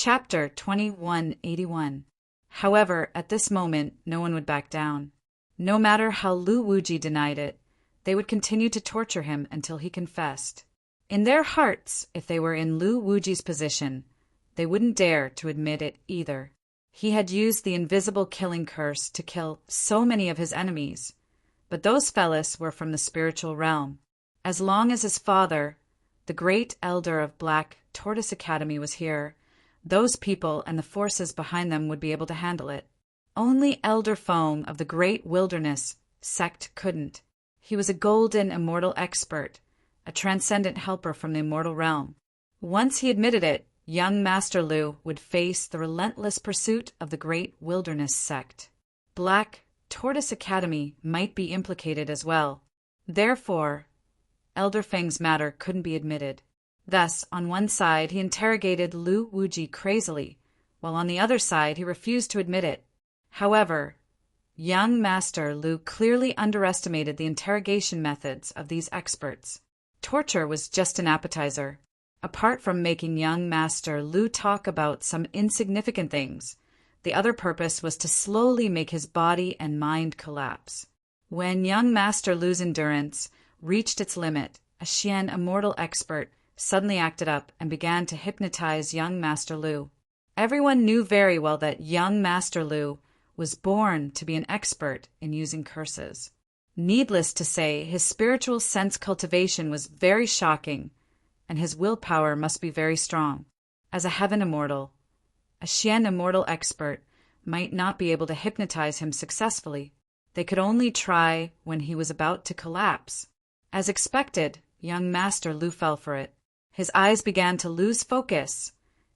Chapter 2181. However, at this moment, no one would back down. No matter how Lu Wuji denied it, they would continue to torture him until he confessed. In their hearts, if they were in Lu Wuji's position, they wouldn't dare to admit it either. He had used the invisible killing curse to kill so many of his enemies, but those fellas were from the spiritual realm. As long as his father, the great elder of Black Tortoise Academy, was here, those people and the forces behind them would be able to handle it. Only Elder Fong of the Great Wilderness sect couldn't. He was a golden immortal expert, a transcendent helper from the immortal realm. Once he admitted it, young Master Lu would face the relentless pursuit of the Great Wilderness sect. Black Tortoise Academy might be implicated as well. Therefore, Elder Feng's matter couldn't be admitted. Thus, on one side, he interrogated Lu Wuji crazily, while on the other side, he refused to admit it. However, young Master Lu clearly underestimated the interrogation methods of these experts. Torture was just an appetizer. Apart from making young Master Lu talk about some insignificant things, the other purpose was to slowly make his body and mind collapse. When young Master Lu's endurance reached its limit, a Xian immortal expert suddenly acted up and began to hypnotize young Master Lu. Everyone knew very well that young Master Lu was born to be an expert in using curses. Needless to say, his spiritual sense cultivation was very shocking, and his willpower must be very strong. As a heaven immortal, a Xian immortal expert might not be able to hypnotize him successfully. They could only try when he was about to collapse. As expected, young Master Lu fell for it. His eyes began to lose focus,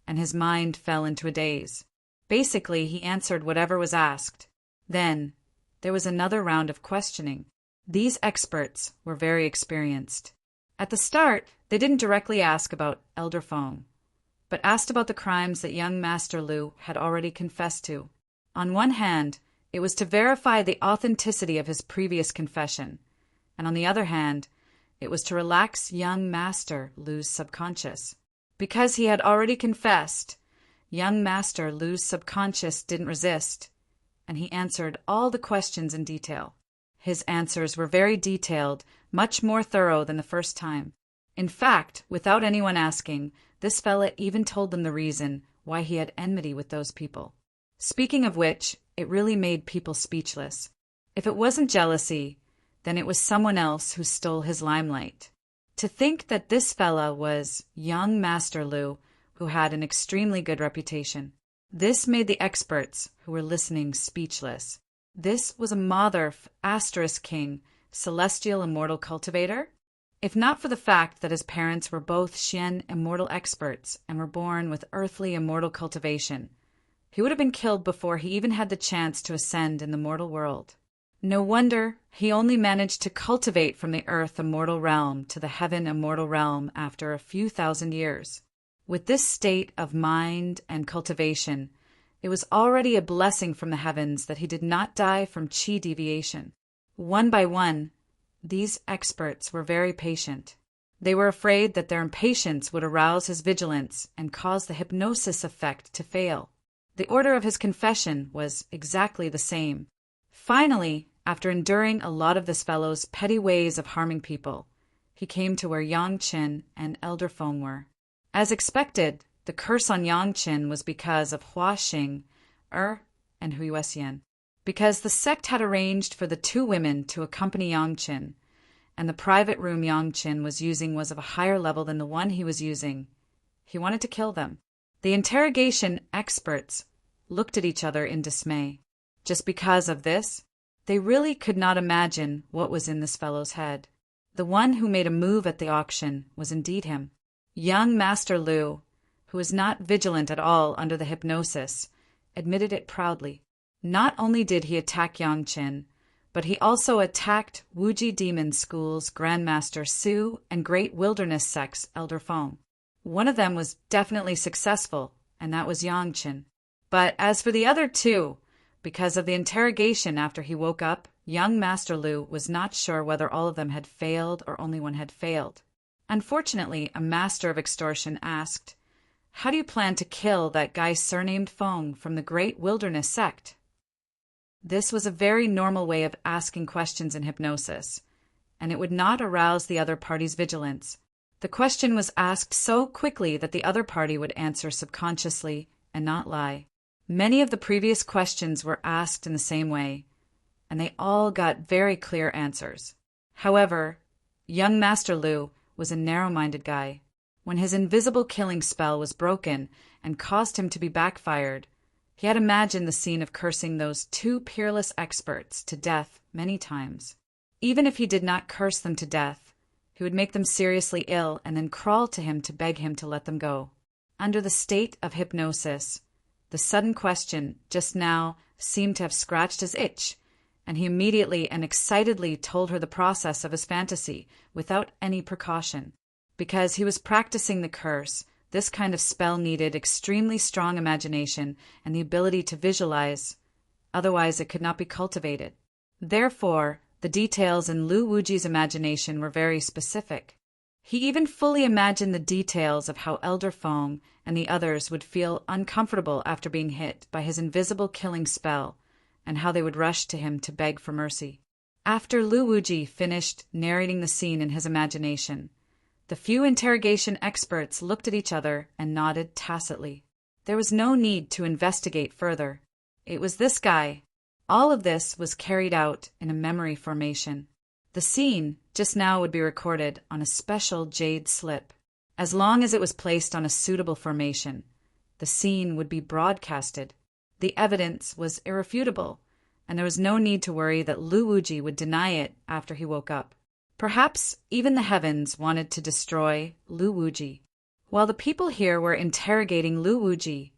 and his mind fell into a daze. Basically, he answered whatever was asked. Then, there was another round of questioning. These experts were very experienced. At the start, they didn't directly ask about Elder Fong, but asked about the crimes that young Master Lu had already confessed to. On one hand, it was to verify the authenticity of his previous confession, and on the other hand, it was to relax young Master Lu's subconscious. Because he had already confessed, young Master Lu's subconscious didn't resist, and he answered all the questions in detail. His answers were very detailed, much more thorough than the first time. In fact, without anyone asking, this fella even told them the reason why he had enmity with those people. Speaking of which, it really made people speechless. If it wasn't jealousy, then it was someone else who stole his limelight. To think that this fella was young Master Lu, who had an extremely good reputation. This made the experts who were listening speechless. This was a Motherf * King, celestial immortal cultivator? If not for the fact that his parents were both Xian immortal experts and were born with earthly immortal cultivation, he would have been killed before he even had the chance to ascend in the mortal world. No wonder he only managed to cultivate from the earth immortal realm to the heaven immortal realm after a few thousand years. With this state of mind and cultivation, it was already a blessing from the heavens that he did not die from qi deviation. One by one, these experts were very patient. They were afraid that their impatience would arouse his vigilance and cause the hypnosis effect to fail. The order of his confession was exactly the same. Finally, after enduring a lot of this fellow's petty ways of harming people, he came to where Yang Qin and Elder Feng were. As expected, the curse on Yang Qin was because of Hua Xing, and Hui Wessian. Because the sect had arranged for the two women to accompany Yang Qin, and the private room Yang Qin was using was of a higher level than the one he was using, he wanted to kill them. The interrogation experts looked at each other in dismay. Just because of this, they really could not imagine what was in this fellow's head. The one who made a move at the auction was indeed him. Young Master Lu, who was not vigilant at all under the hypnosis, admitted it proudly. Not only did he attack Yang Qin, but he also attacked Wuji Demon School's Grandmaster Su and Great Wilderness Sect's Elder Feng. One of them was definitely successful, and that was Yang Qin. But as for the other two, because of the interrogation after he woke up, young Master Lu was not sure whether all of them had failed or only one had failed. Unfortunately, a master of extortion asked, How do you plan to kill that guy surnamed Fong from the Great Wilderness Sect? This was a very normal way of asking questions in hypnosis, and it would not arouse the other party's vigilance. The question was asked so quickly that the other party would answer subconsciously and not lie. Many of the previous questions were asked in the same way, and they all got very clear answers. However, young Master Lu was a narrow-minded guy. When his invisible killing spell was broken and caused him to be backfired, he had imagined the scene of cursing those two peerless experts to death many times. Even if he did not curse them to death, he would make them seriously ill and then crawl to him to beg him to let them go. Under the state of hypnosis, the sudden question just now seemed to have scratched his itch, and he immediately and excitedly told her the process of his fantasy without any precaution. Because he was practicing the curse, this kind of spell needed extremely strong imagination and the ability to visualize, otherwise it could not be cultivated. Therefore, the details in Lu Wuji's imagination were very specific. He even fully imagined the details of how Elder Fong and the others would feel uncomfortable after being hit by his invisible killing spell, and how they would rush to him to beg for mercy. After Lu Wuji finished narrating the scene in his imagination, the few interrogation experts looked at each other and nodded tacitly. There was no need to investigate further. It was this guy. All of this was carried out in a memory formation. The scene just now would be recorded on a special jade slip. As long as it was placed on a suitable formation, the scene would be broadcasted. The evidence was irrefutable, and there was no need to worry that Lu Wuji would deny it after he woke up. Perhaps even the heavens wanted to destroy Lu Wuji. While the people here were interrogating Lu Wuji,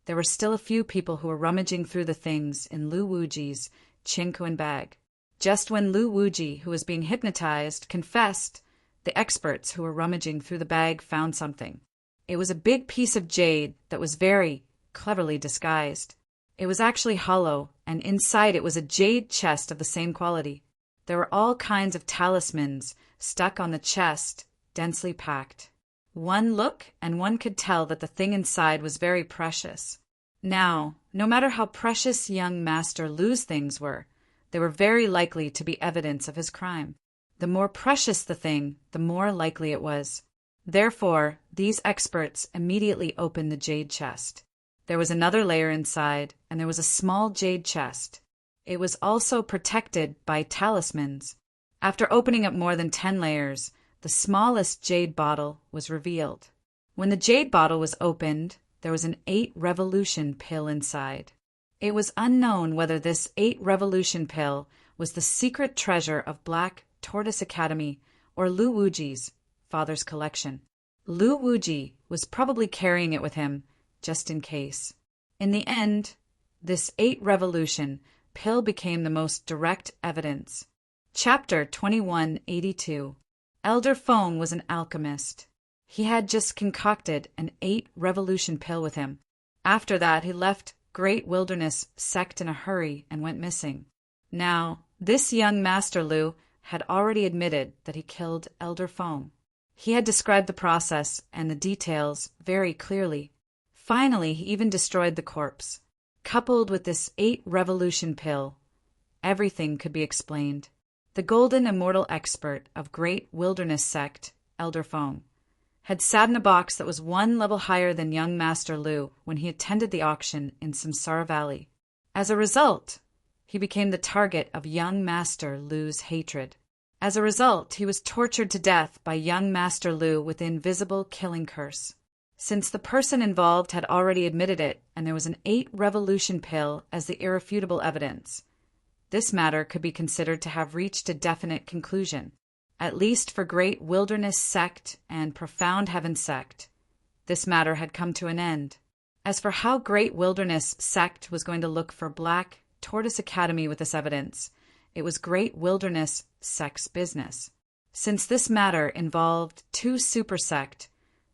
there were still a few people who were rummaging through the things in Lu Wuji's Qingquan bag. Just when Lu Wuji, who was being hypnotized, confessed, the experts who were rummaging through the bag found something. It was a big piece of jade that was very cleverly disguised. It was actually hollow, and inside it was a jade chest of the same quality. There were all kinds of talismans stuck on the chest, densely packed. One look, and one could tell that the thing inside was very precious. Now, no matter how precious young Master Lu's things were, they were very likely to be evidence of his crime. The more precious the thing, the more likely it was. Therefore, these experts immediately opened the jade chest. There was another layer inside, and there was a small jade chest. It was also protected by talismans. After opening up more than 10 layers, the smallest jade bottle was revealed. When the jade bottle was opened, there was an 8-revolution pill inside. It was unknown whether this 8-revolution pill was the secret treasure of Black Tortoise Academy or Lu Wuji's father's collection. Lu Wuji was probably carrying it with him, just in case. In the end, this 8-revolution pill became the most direct evidence. Chapter 2182. Elder Fong was an alchemist. He had just concocted an 8-revolution pill with him. After that, he left Great Wilderness Sect in a hurry and went missing. Now, this young Master Lu had already admitted that he killed Elder Fong. He had described the process and the details very clearly. Finally, he even destroyed the corpse. Coupled with this 8-revolution pill, everything could be explained. The golden immortal expert of Great Wilderness Sect, Elder Fong, had sat in a box that was 1 level higher than young Master Lu when he attended the auction in Samsara Valley. As a result, he became the target of young Master Lu's hatred. As a result, he was tortured to death by young Master Lu with the invisible killing curse. Since the person involved had already admitted it, and there was an 8-revolution pill as the irrefutable evidence, this matter could be considered to have reached a definite conclusion. At least for Great Wilderness Sect and Profound Heaven Sect, this matter had come to an end. As for how Great Wilderness Sect was going to look for Black Tortoise Academy with this evidence, it was Great Wilderness Sect's business. Since this matter involved 2 super sect,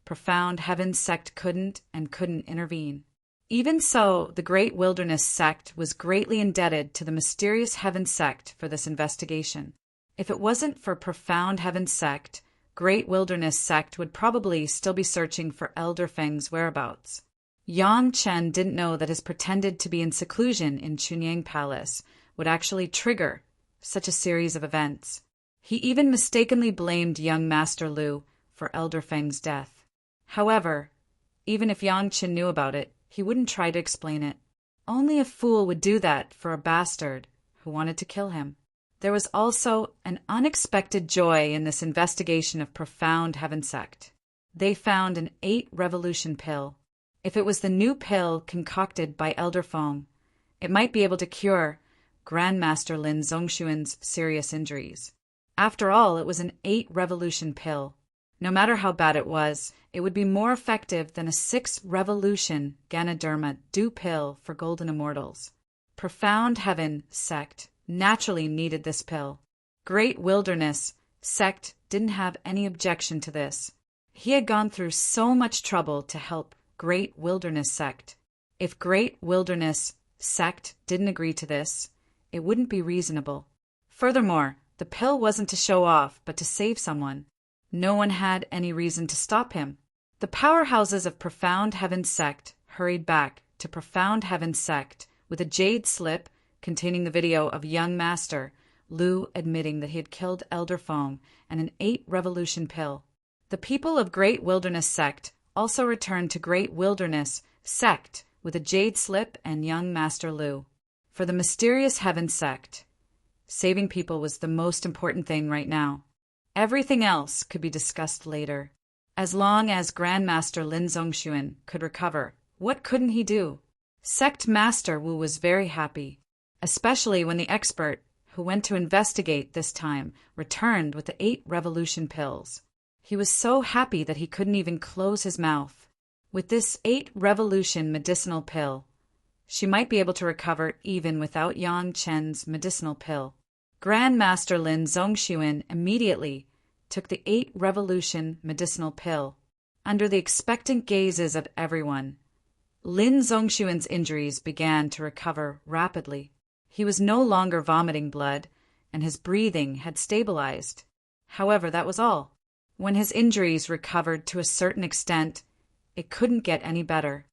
Profound Heaven Sect couldn't intervene. Even so, the Great Wilderness Sect was greatly indebted to the mysterious Heaven Sect for this investigation. If it wasn't for Profound Heaven Sect, Great Wilderness Sect would probably still be searching for Elder Feng's whereabouts. Yang Chen didn't know that his pretended to be in seclusion in Chunyang Palace would actually trigger such a series of events. He even mistakenly blamed young Master Lu for Elder Feng's death. However, even if Yang Chen knew about it, he wouldn't try to explain it. Only a fool would do that for a bastard who wanted to kill him. There was also an unexpected joy in this investigation of Profound Heaven Sect. They found an 8-revolution pill. If it was the new pill concocted by Elder Feng, it might be able to cure Grandmaster Lin Zongxuan's serious injuries. After all, it was an 8-revolution pill. No matter how bad it was, it would be more effective than a 6-revolution Ganoderma dew pill for golden immortals. Profound Heaven Sect naturally needed this pill. Great Wilderness Sect didn't have any objection to this. He had gone through so much trouble to help Great Wilderness Sect. If Great Wilderness Sect didn't agree to this, it wouldn't be reasonable. Furthermore, the pill wasn't to show off, but to save someone. No one had any reason to stop him. The powerhouses of Profound Heaven Sect hurried back to Profound Heaven Sect with a jade slip containing the video of young Master Lu admitting that he had killed Elder Feng and an 8-revolution pill. The people of Great Wilderness Sect also returned to Great Wilderness Sect with a jade slip and young Master Lu. For the mysterious Heaven Sect, saving people was the most important thing right now. Everything else could be discussed later. As long as Grandmaster Lin Zongxuan could recover, what couldn't he do? Sect Master Wu was very happy, especially when the expert who went to investigate this time returned with the 8-revolution pills. He was so happy that he couldn't even close his mouth. With this 8-revolution medicinal pill, she might be able to recover even without Yang Chen's medicinal pill. Grandmaster Lin Zongxuan immediately took the 8-revolution medicinal pill. Under the expectant gazes of everyone, Lin Zongxuan's injuries began to recover rapidly. He was no longer vomiting blood, and his breathing had stabilized. However, that was all. When his injuries recovered to a certain extent, it couldn't get any better.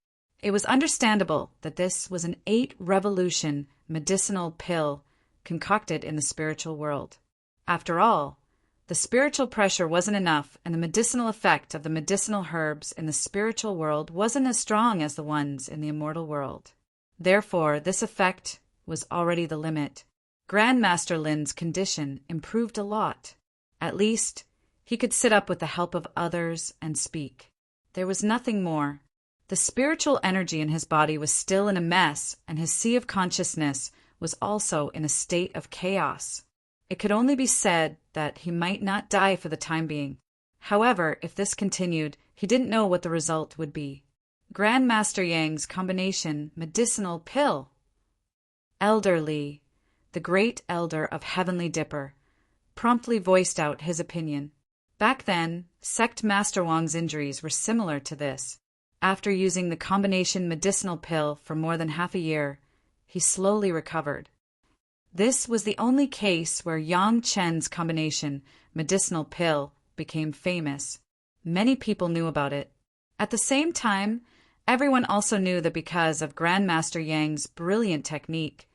It was understandable that this was an 8-revolution medicinal pill concocted in the spiritual world. After all, the spiritual pressure wasn't enough, and the medicinal effect of the medicinal herbs in the spiritual world wasn't as strong as the ones in the immortal world. Therefore, this effect was already the limit. Grandmaster Lin's condition improved a lot. At least, he could sit up with the help of others and speak. There was nothing more. The spiritual energy in his body was still in a mess, and his sea of consciousness was also in a state of chaos. It could only be said that he might not die for the time being. However, if this continued, he didn't know what the result would be. Grandmaster Yang's combination medicinal pill. Elder Li, the great elder of Heavenly Dipper, promptly voiced out his opinion. Back then, Sect Master Wang's injuries were similar to this. After using the combination medicinal pill for more than half a year, he slowly recovered. This was the only case where Yang Chen's combination medicinal pill became famous. Many people knew about it. At the same time, everyone also knew that because of Grandmaster Yang's brilliant technique,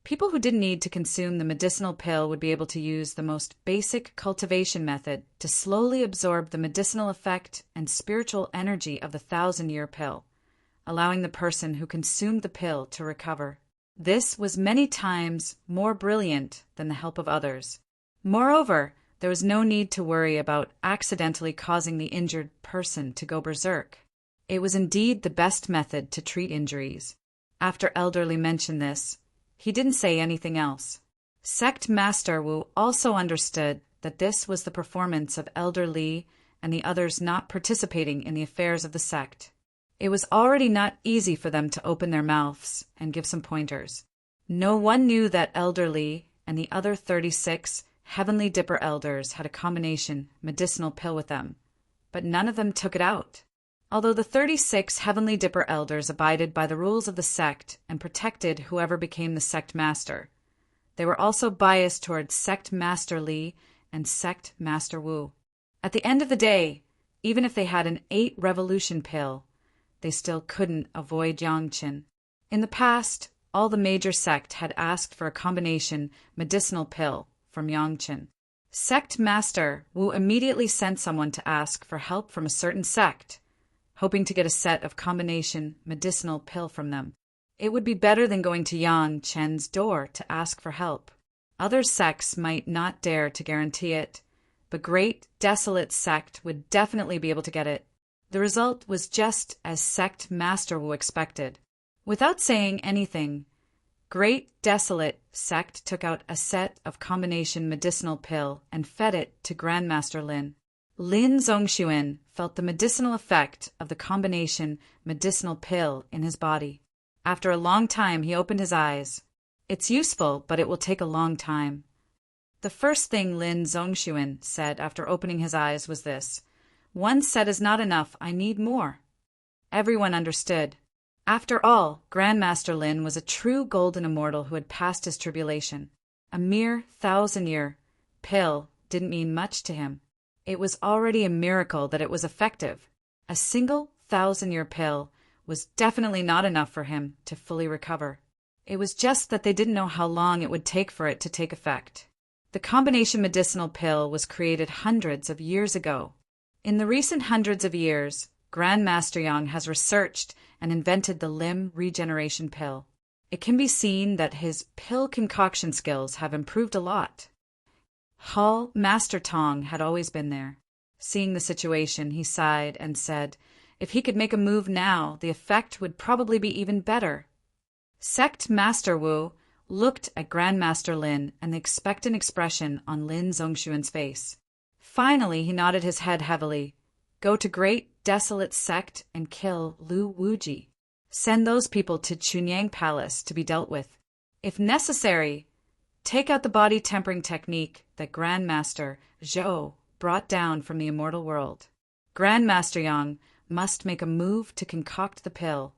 people who didn't need to consume the medicinal pill would be able to use the most basic cultivation method to slowly absorb the medicinal effect and spiritual energy of the 1,000-year pill, allowing the person who consumed the pill to recover. This was many times more brilliant than the help of others. Moreover, there was no need to worry about accidentally causing the injured person to go berserk. It was indeed the best method to treat injuries. After Elder Li mentioned this, he didn't say anything else. Sect Master Wu also understood that this was the performance of Elder Li and the others not participating in the affairs of the sect. It was already not easy for them to open their mouths and give some pointers. No one knew that Elder Li and the other 36 Heavenly Dipper elders had a combination medicinal pill with them, but none of them took it out. Although the 36 Heavenly Dipper elders abided by the rules of the sect and protected whoever became the sect master, they were also biased towards Sect Master Li and Sect Master Wu. At the end of the day, even if they had an 8-revolution pill, they still couldn't avoid Yangqin. In the past, all the major sect had asked for a combination medicinal pill from Yangqin. Sect Master Wu immediately sent someone to ask for help from a certain sect, hoping to get a set of combination medicinal pill from them. It would be better than going to Yang Chen's door to ask for help. Other sects might not dare to guarantee it, but Great Desolate Sect would definitely be able to get it. The result was just as Sect Master Wu expected. Without saying anything, Great Desolate Sect took out a set of combination medicinal pill and fed it to Grandmaster Lin. Lin Zongxuan felt the medicinal effect of the combination medicinal pill in his body. After a long time, he opened his eyes. It's useful, but it will take a long time. The first thing Lin Zongxuan said after opening his eyes was this: "One set is not enough, I need more." Everyone understood. After all, Grandmaster Lin was a true golden immortal who had passed his tribulation. A mere 1,000-year pill didn't mean much to him. It was already a miracle that it was effective. A single 1,000-year pill was definitely not enough for him to fully recover. It was just that they didn't know how long it would take for it to take effect. The combination medicinal pill was created hundreds of years ago. In the recent hundreds of years, Grandmaster Yang has researched and invented the limb regeneration pill. It can be seen that his pill concoction skills have improved a lot. Hall Master Tong had always been there. Seeing the situation, he sighed and said, if he could make a move now, the effect would probably be even better. Sect Master Wu looked at Grandmaster Lin and the expectant expression on Lin Zongxuan's face. Finally, he nodded his head heavily. Go to Great Desolate Sect and kill Lu Wuji. Send those people to Chunyang Palace to be dealt with. If necessary, take out the body tempering technique that Grandmaster Zhou brought down from the immortal world. Grandmaster Yang must make a move to concoct the pill.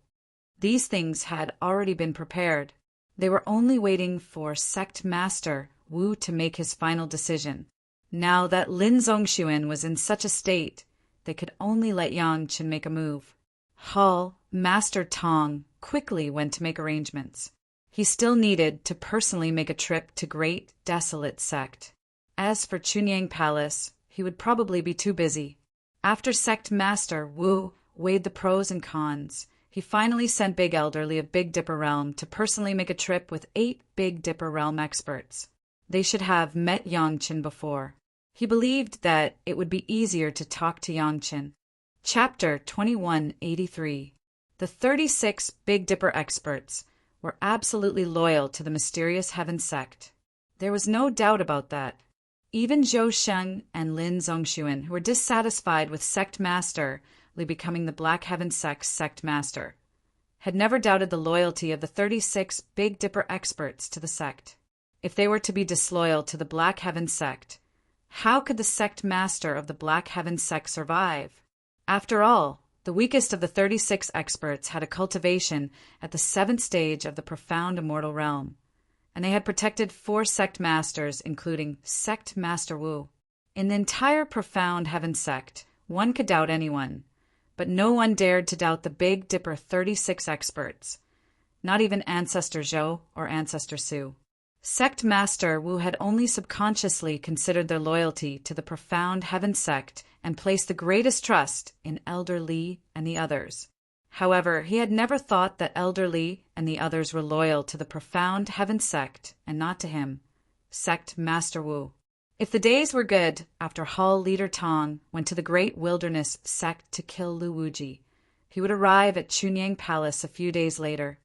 These things had already been prepared. They were only waiting for Sect Master Wu to make his final decision. Now that Lin Zongxuan was in such a state, they could only let Yang Chen make a move. Hall Master Tong quickly went to make arrangements. He still needed to personally make a trip to Great Desolate Sect. As for Chunyang Palace, he would probably be too busy. After Sect Master Wu weighed the pros and cons, he finally sent Big Elderly of Big Dipper Realm to personally make a trip with 8 Big Dipper Realm experts. They should have met Yang Chen before. He believed that it would be easier to talk to Yang Chen. Chapter 2183. The 36 Big Dipper experts were absolutely loyal to the mysterious Heaven Sect. There was no doubt about that. Even Zhou Sheng and Lin Zongxuan, who were dissatisfied with Sect Master Li becoming the Black Heaven Sect's Sect Master, had never doubted the loyalty of the 36 Big Dipper experts to the sect. If they were to be disloyal to the Black Heaven Sect, how could the Sect Master of the Black Heaven Sect survive? After all, the weakest of the 36 experts had a cultivation at the 7th stage of the profound immortal realm, and they had protected 4 Sect Masters, including Sect Master Wu. In the entire profound Heaven Sect, one could doubt anyone, but no one dared to doubt the Big Dipper 36 experts, not even Ancestor Zhou or Ancestor Su. Sect Master Wu had only subconsciously considered their loyalty to the profound Heaven Sect and placed the greatest trust in Elder Li and the others. However, he had never thought that Elder Li and the others were loyal to the profound Heaven Sect and not to him, Sect Master Wu. If the days were good, after Hall Leader Tong went to the Great Wilderness Sect to kill Lu Wuji, he would arrive at Chunyang Palace a few days later.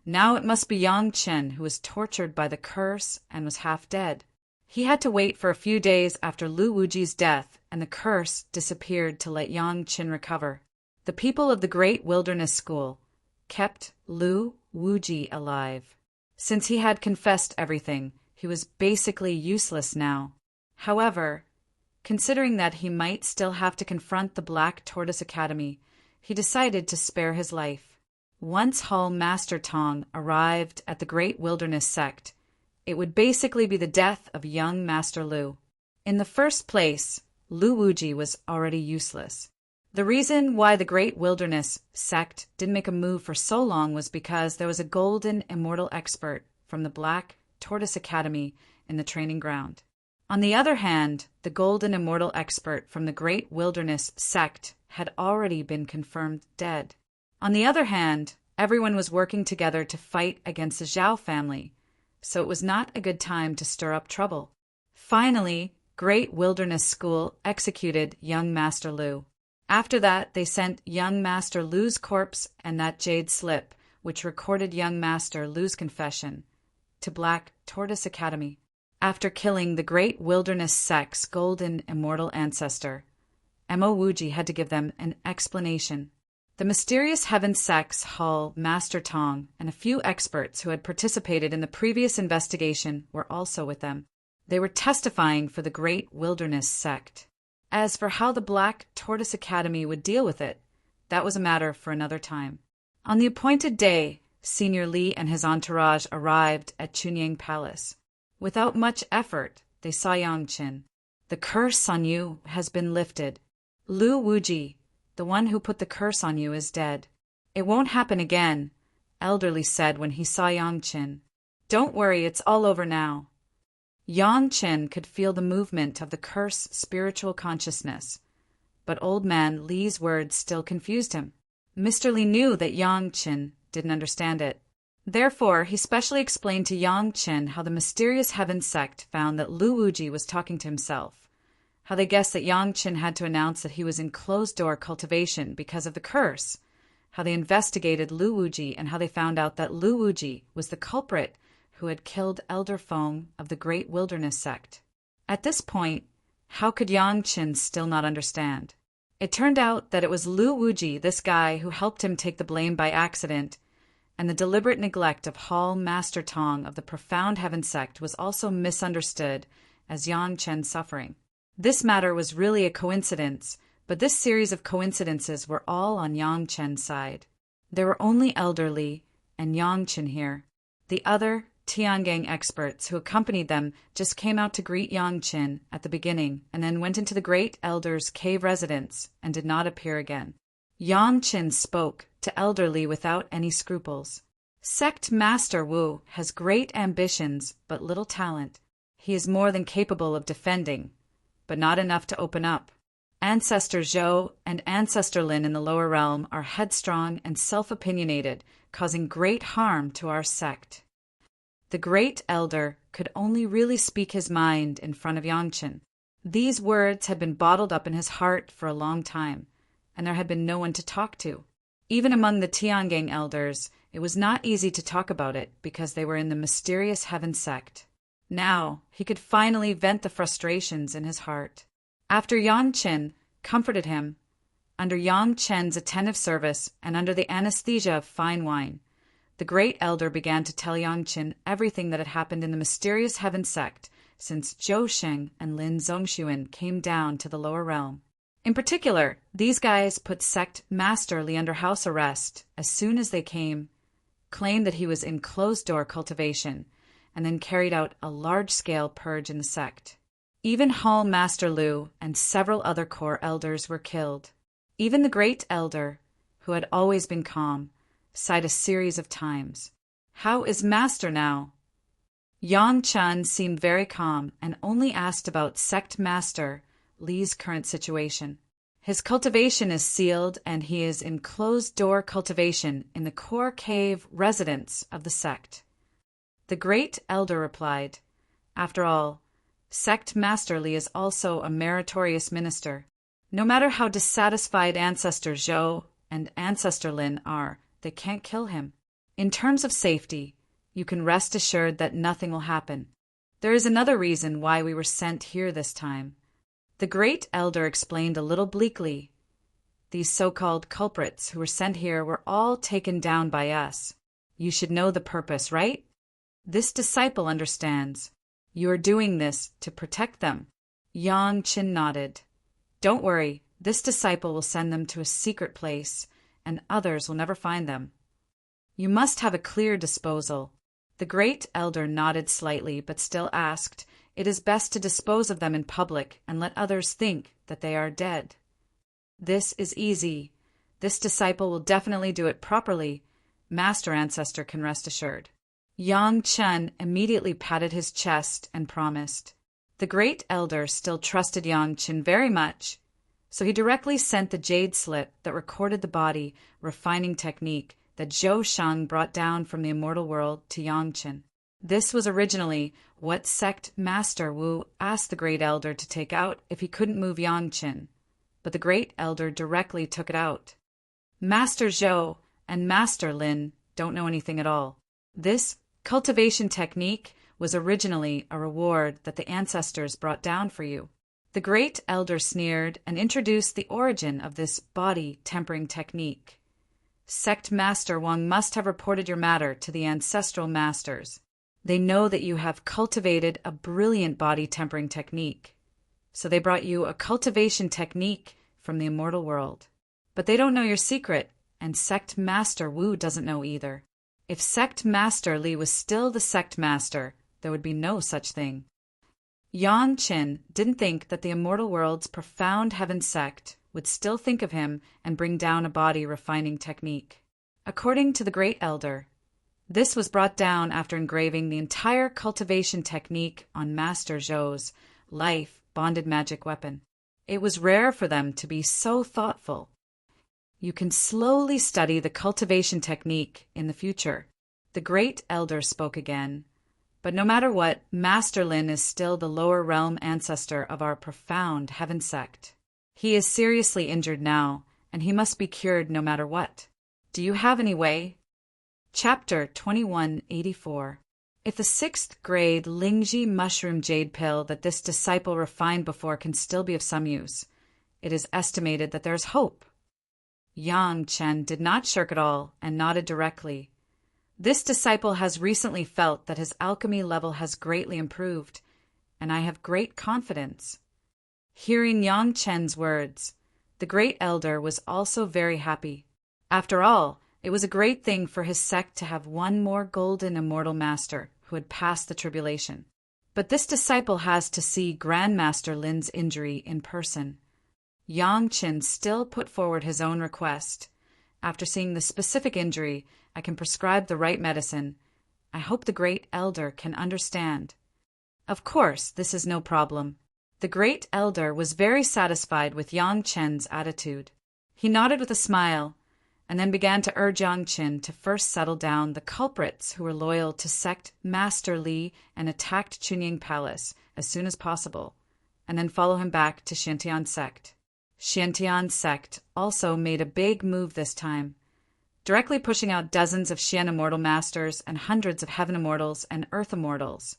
Now it must be Yang Chen who was tortured by the curse and was half dead. He had to wait for a few days after Lu Wuji's death, and the curse disappeared to let Yang Chen recover. The people of the Great Wilderness School kept Lu Wuji alive. Since he had confessed everything, he was basically useless now. However, considering that he might still have to confront the Black Tortoise Academy, he decided to spare his life. Once Hall Master Tong arrived at the Great Wilderness Sect, it would basically be the death of young Master Lu. In the first place, Lu Wuji was already useless. The reason why the Great Wilderness sect didn't make a move for so long was because there was a golden immortal expert from the Black Tortoise Academy in the training ground. On the other hand, the golden immortal expert from the Great Wilderness sect had already been confirmed dead. On the other hand, everyone was working together to fight against the Zhao family, so it was not a good time to stir up trouble. Finally, Great Wilderness School executed young Master Lu. After that, they sent young Master Lu's corpse and that jade slip, which recorded young Master Lu's confession, to Black Tortoise Academy. After killing the Great Wilderness sect's golden immortal ancestor, Mo Wuji had to give them an explanation. The mysterious Heaven sect's Hall Master Tong and a few experts who had participated in the previous investigation were also with them. They were testifying for the Great Wilderness sect. As for how the Black Tortoise Academy would deal with it, that was a matter for another time. On the appointed day, Senior Li and his entourage arrived at Chunyang Palace. Without much effort, they saw Yang Qin. The curse on you has been lifted. Lu Wuji, the one who put the curse on you, is dead. It won't happen again, Elder Li said when he saw Yang Qin. Don't worry, it's all over now. Yang Qin could feel the movement of the curse spiritual consciousness, but old man Li's words still confused him. Mr. Li knew that Yang Qin didn't understand it. Therefore, he specially explained to Yang Qin how the mysterious Heaven sect found that Lu Wuji was talking to himself, how they guessed that Yang Qin had to announce that he was in closed-door cultivation because of the curse, how they investigated Lu Wuji, and how they found out that Lu Wuji was the culprit who had killed Elder Feng of the Great Wilderness sect. At this point, how could Yang Qin still not understand? It turned out that it was Lu Wuji, this guy, who helped him take the blame by accident, and the deliberate neglect of Hall Master Tong of the profound Heaven sect was also misunderstood as Yang Qin's suffering. This matter was really a coincidence, but this series of coincidences were all on Yang Qin's side. There were only Elder Li and Yang Qin here. The other Tiangang experts who accompanied them just came out to greet Yang Qin at the beginning and then went into the Great Elder's cave residence and did not appear again. Yang Qin spoke to Elder Li without any scruples. Sect Master Wu has great ambitions but little talent. He is more than capable of defending, but not enough to open up. Ancestor Zhou and Ancestor Lin in the lower realm are headstrong and self-opinionated, causing great harm to our sect. The Great Elder could only really speak his mind in front of Yang Qin. These words had been bottled up in his heart for a long time, and there had been no one to talk to. Even among the Tiangang elders, it was not easy to talk about it because they were in the mysterious Heaven sect. Now, he could finally vent the frustrations in his heart. After Yang Qin comforted him, under Yang Qin's attentive service and under the anesthesia of fine wine, the Great Elder began to tell Yang Qin everything that had happened in the mysterious Heaven sect since Zhou Sheng and Lin Zongxuan came down to the lower realm. In particular, these guys put Sect Master Li under house arrest as soon as they came, claimed that he was in closed-door cultivation, and then carried out a large-scale purge in the sect. Even Hall Master Lu and several other core elders were killed. Even the Great Elder, who had always been calm, sighed a series of times. How is Master now? Yang Qin seemed very calm and only asked about Sect Master Li's current situation. His cultivation is sealed and he is in closed-door cultivation in the core cave residence of the sect. The Great Elder replied, After all, Sect Master Li is also a meritorious minister. No matter how dissatisfied Ancestor Zhou and Ancestor Lin are, they can't kill him. In terms of safety, you can rest assured that nothing will happen. There is another reason why we were sent here this time. The Great Elder explained a little bleakly. These so-called culprits who were sent here were all taken down by us. You should know the purpose, right? This disciple understands. You are doing this to protect them. Yang Qin nodded. Don't worry, this disciple will send them to a secret place, and others will never find them. You must have a clear disposal. The Great Elder nodded slightly, but still asked, it is best to dispose of them in public and let others think that they are dead. This is easy. This disciple will definitely do it properly. Master Ancestor can rest assured. Yang Chen immediately patted his chest and promised. The great elder still trusted Yang Chen very much, so he directly sent the jade slit that recorded the body refining technique that Zhou Shang brought down from the immortal world to Yang Chen. This was originally what sect Master Wu asked the great elder to take out if he couldn't move Yang Chen, but the great elder directly took it out. Master Zhou and Master Lin don't know anything at all. This cultivation technique was originally a reward that the ancestors brought down for you. The great elder sneered and introduced the origin of this body tempering technique. Sect Master Wang must have reported your matter to the ancestral masters. They know that you have cultivated a brilliant body tempering technique, so they brought you a cultivation technique from the immortal world. But they don't know your secret, and Sect Master Wu doesn't know either. If Sect Master Li was still the Sect Master, there would be no such thing. Yang Chen didn't think that the immortal world's profound heaven sect would still think of him and bring down a body refining technique. According to the great elder, this was brought down after engraving the entire cultivation technique on Master Zhou's life bonded magic weapon. It was rare for them to be so thoughtful. You can slowly study the cultivation technique in the future. The great elder spoke again. But no matter what, Master Lin is still the lower realm ancestor of our profound heaven sect. He is seriously injured now, and he must be cured no matter what. Do you have any way? Chapter 2184. If the 6th grade Lingji mushroom jade pill that this disciple refined before can still be of some use, it is estimated that there is hope. Yang Chen did not shirk at all and nodded directly. This disciple has recently felt that his alchemy level has greatly improved, and I have great confidence. Hearing Yang Chen's words, the great elder was also very happy. After all, it was a great thing for his sect to have one more golden immortal master who had passed the tribulation. But this disciple has to see Grandmaster Lin's injury in person. Yang Chen still put forward his own request. After seeing the specific injury, I can prescribe the right medicine. I hope the great elder can understand. Of course, this is no problem. The great elder was very satisfied with Yang Chen's attitude. He nodded with a smile, and then began to urge Yang Chen to first settle down the culprits who were loyal to Sect Master Li and attacked Chunying Palace as soon as possible, and then follow him back to Xiantian Sect. Xiantian Sect also made a big move this time, directly pushing out dozens of Xian Immortal Masters and hundreds of Heaven Immortals and Earth Immortals,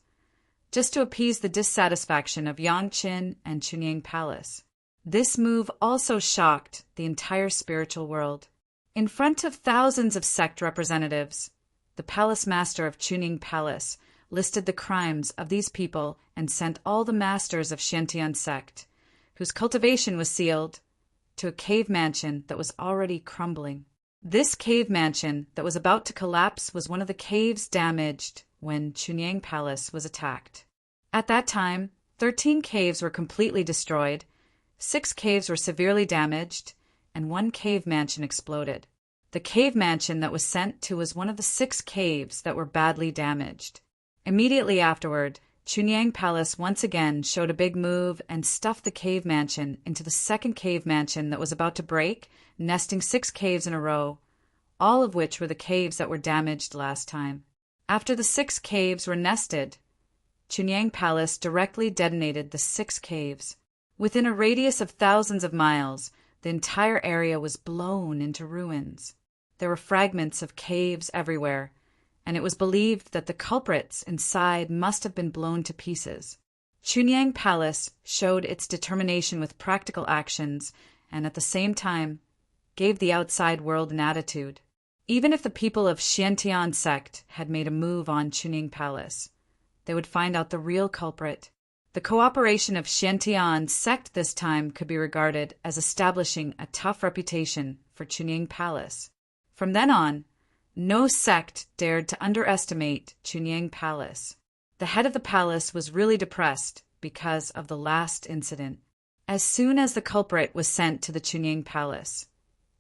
just to appease the dissatisfaction of Yang Chen and Chunying Palace. This move also shocked the entire spiritual world. In front of thousands of sect representatives, the Palace Master of Chunying Palace listed the crimes of these people and sent all the masters of Xiantian Sect, whose cultivation was sealed, to a cave mansion that was already crumbling. This cave mansion that was about to collapse was one of the caves damaged when Chunying Palace was attacked. At that time, 13 caves were completely destroyed, 6 caves were severely damaged, and 1 cave mansion exploded. The cave mansion that was sent to was one of the 6 caves that were badly damaged. Immediately afterward, Chunying Palace once again showed a big move and stuffed the cave mansion into the 2nd cave mansion that was about to break, nesting 6 caves in a row, all of which were the caves that were damaged last time. After the 6 caves were nested, Chunying Palace directly detonated the 6 caves. Within a radius of thousands of miles, the entire area was blown into ruins. There were fragments of caves everywhere, and it was believed that the culprits inside must have been blown to pieces. Chunying Palace showed its determination with practical actions and at the same time gave the outside world an attitude. Even if the people of Xiantian Sect had made a move on Chunying Palace, they would find out the real culprit. The cooperation of Xiantian Sect this time could be regarded as establishing a tough reputation for Chunying Palace. From then on, no sect dared to underestimate Chunying Palace. The The head of the palace was really depressed because of the last incident. As soon as the culprit was sent to the Chunying Palace,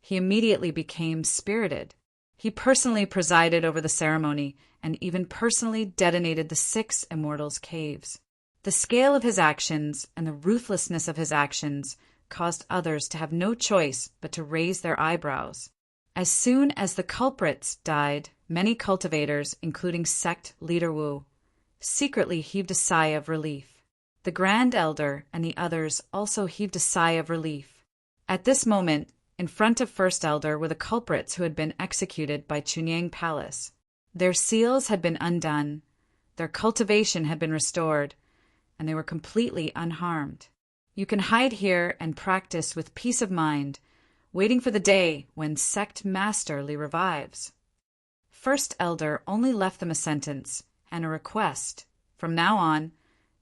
he immediately became spirited. He personally presided over the ceremony and even personally detonated the 6 Immortals' caves. The scale of his actions and the ruthlessness of his actions caused others to have no choice but to raise their eyebrows. As soon as the culprits died, many cultivators, including sect leader Wu, secretly heaved a sigh of relief. The Grand Elder and the others also heaved a sigh of relief. At this moment, in front of First Elder were the culprits who had been executed by Chunying Palace. Their seals had been undone, their cultivation had been restored, and they were completely unharmed. You can hide here and practice with peace of mind, waiting for the day when Sect Master Li revives. First Elder only left them a sentence and a request. From now on,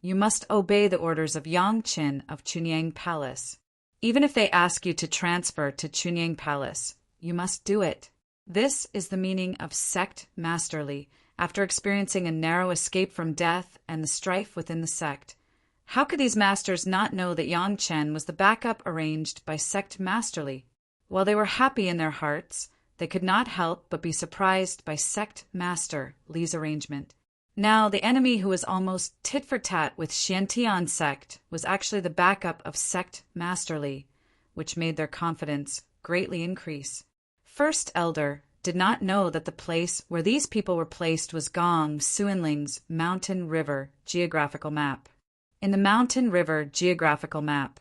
you must obey the orders of Yang Qin of Chunying Palace. Even if they ask you to transfer to Chunying Palace, you must do it. This is the meaning of Sect Master Li, after experiencing a narrow escape from death and the strife within the sect. How could these masters not know that Yang Chen was the backup arranged by Sect Master Li? While they were happy in their hearts, they could not help but be surprised by Sect Master Li's arrangement. Now, the enemy who was almost tit-for-tat with Xiantian sect was actually the backup of Sect Master Li, which made their confidence greatly increase. First Elder did not know that the place where these people were placed was Gong Suinling's Mountain River geographical map. In the Mountain River geographical map,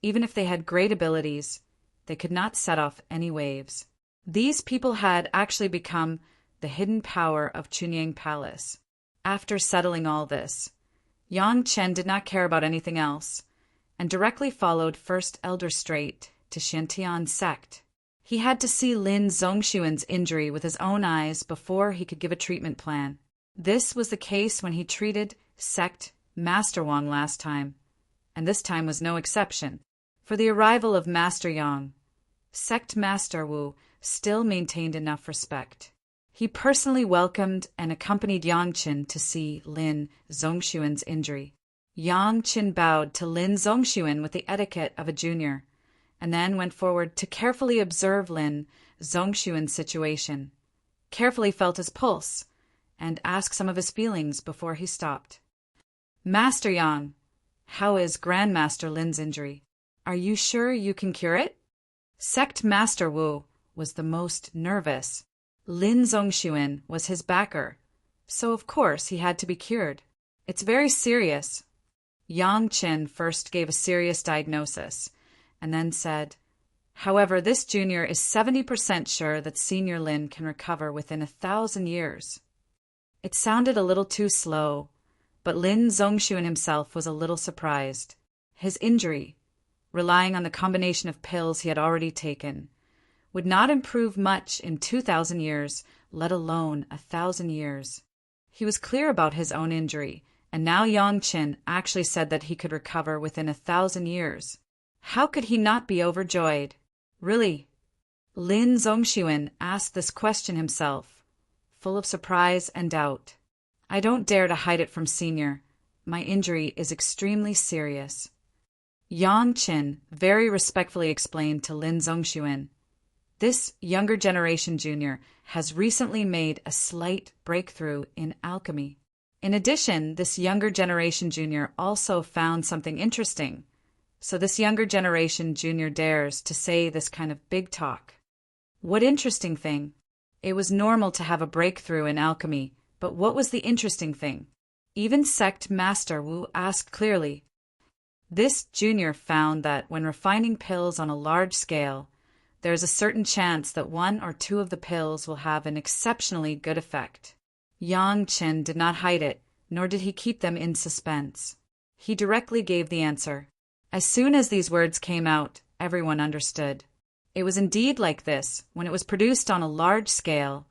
even if they had great abilities, they could not set off any waves. These people had actually become the hidden power of Chunying Palace. After settling all this, Yang Chen did not care about anything else, and directly followed First Elder straight to Xiantian sect. He had to see Lin Zongxuan's injury with his own eyes before he could give a treatment plan. This was the case when he treated Sect Master Wang last time, and this time was no exception. For the arrival of Master Yang, Sect Master Wu still maintained enough respect. He personally welcomed and accompanied Yang Qin to see Lin Zongxuan's injury. Yang Qin bowed to Lin Zongxuan with the etiquette of a junior, and then went forward to carefully observe Lin Zongxuan's situation, carefully felt his pulse, and asked some of his feelings before he stopped. Master Yang, how is Grandmaster Lin's injury? Are you sure you can cure it? Sect Master Wu was the most nervous. Lin Zongxuan was his backer, so of course he had to be cured. It's very serious. Yang Qin first gave a serious diagnosis, and then said, however, this junior is 70% sure that Senior Lin can recover within 1,000 years. It sounded a little too slow, but Lin Zongxuan himself was a little surprised. His injury, relying on the combination of pills he had already taken, would not improve much in 2,000 years, let alone 1,000 years. He was clear about his own injury, and now Yang Qin actually said that he could recover within 1,000 years. How could he not be overjoyed? Really? Lin Zongxuan asked this question himself, full of surprise and doubt. I don't dare to hide it from Senior. My injury is extremely serious. Yang Qin very respectfully explained to Lin Zongxuan, this younger generation junior has recently made a slight breakthrough in alchemy. In addition, this younger generation junior also found something interesting. So this younger generation junior dares to say this kind of big talk. What interesting thing? It was normal to have a breakthrough in alchemy, but what was the interesting thing? Even Sect Master Wu asked clearly. This junior found that when refining pills on a large scale, there is a certain chance that 1 or 2 of the pills will have an exceptionally good effect. Yang Qin did not hide it, nor did he keep them in suspense. He directly gave the answer. As soon as these words came out, everyone understood. It was indeed like this. When it was produced on a large scale,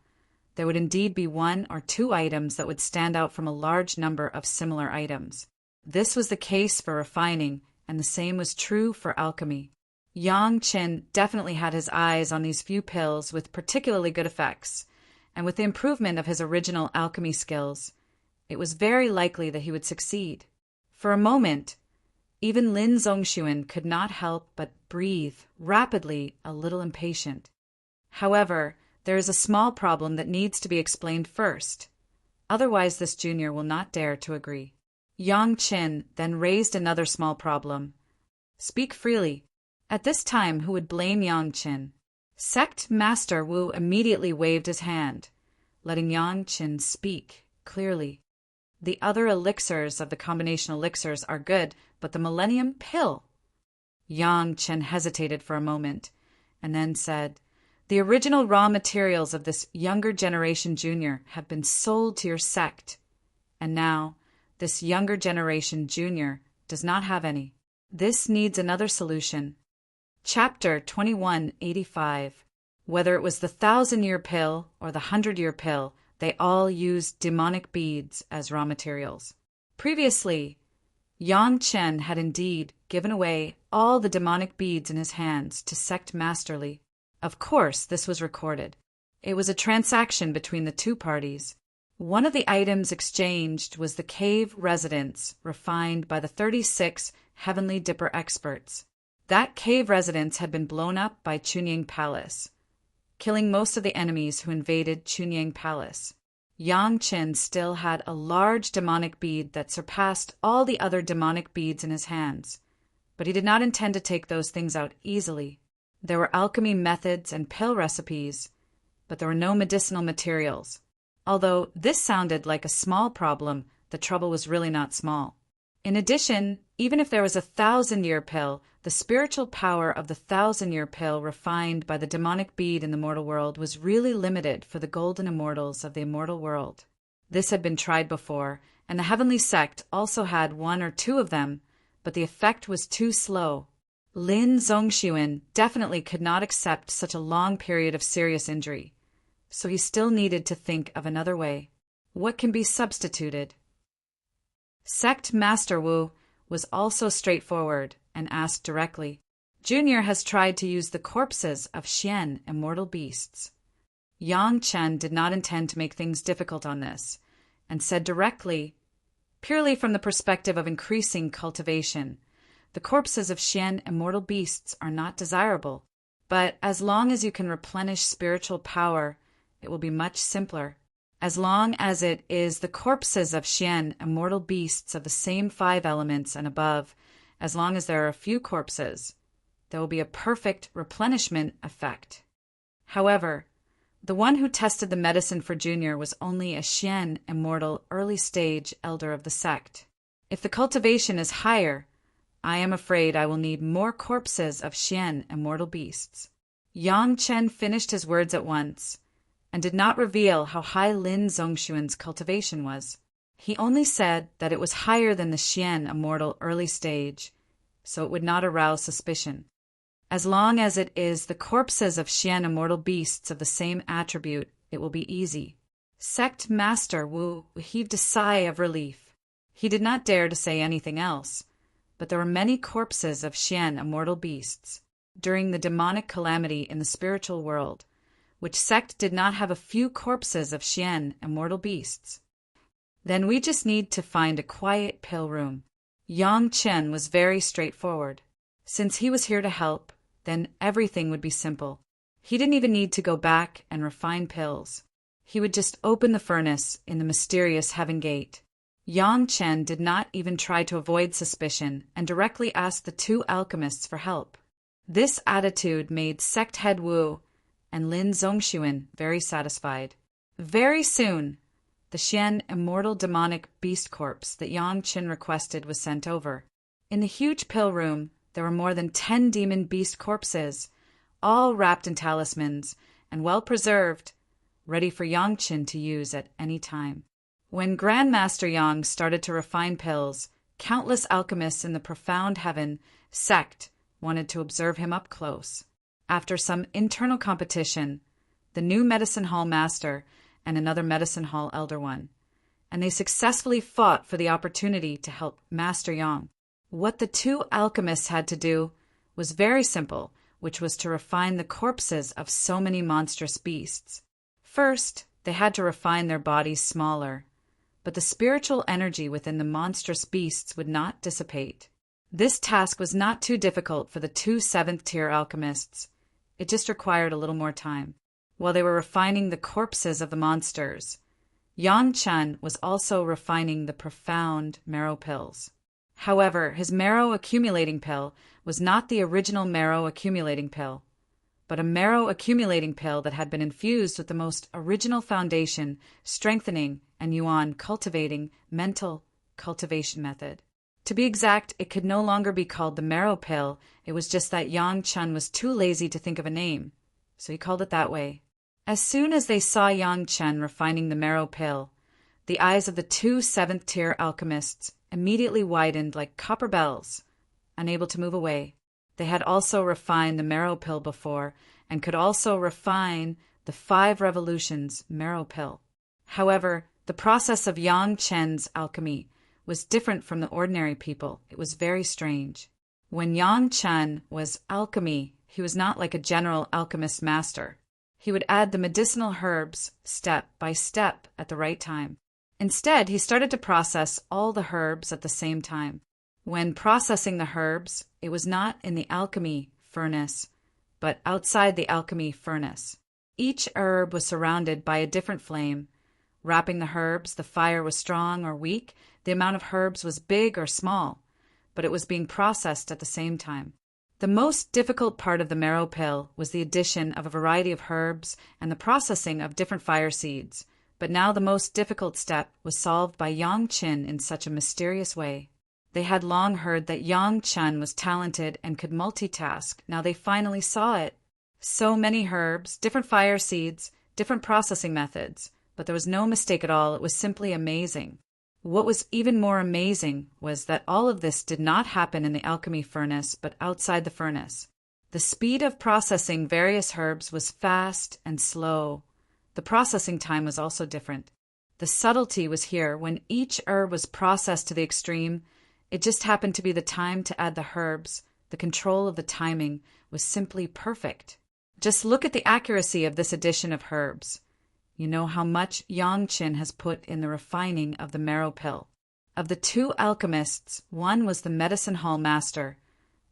there would indeed be 1 or 2 items that would stand out from a large number of similar items. This was the case for refining, and the same was true for alchemy. Yang Qin definitely had his eyes on these few pills with particularly good effects, and with the improvement of his original alchemy skills, it was very likely that he would succeed. For a moment, even Lin Zongxuan could not help but breathe rapidly, a little impatient. However, there is a small problem that needs to be explained first. Otherwise, this junior will not dare to agree. Yang Qin then raised another small problem. Speak freely. At this time, who would blame Yang Qin? Sect Master Wu immediately waved his hand, letting Yang Qin speak clearly. The other elixirs of the combination elixirs are good, but the Millennium Pill. Yang Qin hesitated for a moment, and then said, "The original raw materials of this younger generation junior have been sold to your sect, and now this younger generation junior does not have any. This needs another solution." Chapter 2185. Whether it was the 1,000-year pill or the 100-year pill, they all used demonic beads as raw materials. Previously, Yang Chen had indeed given away all the demonic beads in his hands to Sect Master Li. Of course, this was recorded. It was a transaction between the two parties. One of the items exchanged was the cave residence refined by the 36 Heavenly Dipper experts. That cave residence had been blown up by Chunying Palace, killing most of the enemies who invaded Chunying Palace. Yang Qin still had a large demonic bead that surpassed all the other demonic beads in his hands, but he did not intend to take those things out easily. There were alchemy methods and pill recipes, but there were no medicinal materials. Although this sounded like a small problem, the trouble was really not small. In addition, even if there was a 1,000-year pill, the spiritual power of the 1,000-year pill refined by the demonic bead in the mortal world was really limited for the golden immortals of the immortal world. This had been tried before, and the heavenly sect also had 1 or 2 of them, but the effect was too slow. Lin Zongxuan definitely could not accept such a long period of serious injury, so he still needed to think of another way. What can be substituted? Sect Master Wu was also straightforward and asked directly. Junior has tried to use the corpses of Xian immortal beasts. Yang Chen did not intend to make things difficult on this, and said directly, purely from the perspective of increasing cultivation, the corpses of Xian immortal beasts are not desirable, but as long as you can replenish spiritual power, it will be much simpler. As long as it is the corpses of Xian, immortal beasts of the same 5 elements and above, as long as there are a few corpses, there will be a perfect replenishment effect. However, the one who tested the medicine for Junior was only a Xian, immortal, early-stage elder of the sect. If the cultivation is higher, I am afraid I will need more corpses of Xian, immortal beasts. Yang Chen finished his words at once, and did not reveal how high Lin Zongxuan's cultivation was. He only said that it was higher than the Xian immortal early stage, so it would not arouse suspicion. As long as it is the corpses of Xian immortal beasts of the same attribute, it will be easy. Sect Master Wu heaved a sigh of relief. He did not dare to say anything else, but there were many corpses of Xian immortal beasts. During the demonic calamity in the spiritual world, which sect did not have a few corpses of Xian immortal beasts? Then we just need to find a quiet pill room. Yang Chen was very straightforward. Since he was here to help, then everything would be simple. He didn't even need to go back and refine pills. He would just open the furnace in the mysterious Heaven Gate. Yang Chen did not even try to avoid suspicion and directly asked the 2 alchemists for help. This attitude made Sect Head Wu and Lin Zongxuan very satisfied. Very soon, the Xian immortal demonic beast corpse that Yang Qin requested was sent over. In the huge pill room, there were more than 10 demon beast corpses, all wrapped in talismans and well preserved, ready for Yang Qin to use at any time. When Grandmaster Yang started to refine pills, countless alchemists in the profound heaven sect wanted to observe him up close. After some internal competition, the new medicine hall master and another medicine hall elder won, and they successfully fought for the opportunity to help Master Yang. What the 2 alchemists had to do was very simple, which was to refine the corpses of so many monstrous beasts. First, they had to refine their bodies smaller, but the spiritual energy within the monstrous beasts would not dissipate. This task was not too difficult for the two seventh-tier alchemists. It just required a little more time. While they were refining the corpses of the monsters, Yang Chen was also refining the profound marrow pills. However, his marrow accumulating pill was not the original marrow accumulating pill, but a marrow accumulating pill that had been infused with the most original foundation, strengthening, and yuan cultivating mental cultivation method. To be exact, it could no longer be called the marrow pill. It was just that Yang Chen was too lazy to think of a name, so he called it that way. As soon as they saw Yang Chen refining the marrow pill, the eyes of the two seventh-tier alchemists immediately widened like copper bells, unable to move away. They had also refined the marrow pill before and could also refine the 5 revolutions marrow pill. However, the process of Yang Chen's alchemy was different from the ordinary people. It was very strange. When Yang Chen was alchemy, he was not like a general alchemist master. He would add the medicinal herbs step by step at the right time. Instead, he started to process all the herbs at the same time. When processing the herbs, it was not in the alchemy furnace, but outside the alchemy furnace. Each herb was surrounded by a different flame. Wrapping the herbs, the fire was strong or weak, the amount of herbs was big or small, but it was being processed at the same time. The most difficult part of the marrow pill was the addition of a variety of herbs and the processing of different fire seeds, but now the most difficult step was solved by Yang Chen in such a mysterious way. They had long heard that Yang Chen was talented and could multitask. Now they finally saw it. So many herbs, different fire seeds, different processing methods, but there was no mistake at all. It was simply amazing. What was even more amazing was that all of this did not happen in the alchemy furnace, but outside the furnace. The speed of processing various herbs was fast and slow. The processing time was also different. The subtlety was here. When each herb was processed to the extreme, it just happened to be the time to add the herbs. The control of the timing was simply perfect. Just look at the accuracy of this addition of herbs. You know how much Yang Chen has put in the refining of the marrow pill. Of the two alchemists, one was the medicine hall master,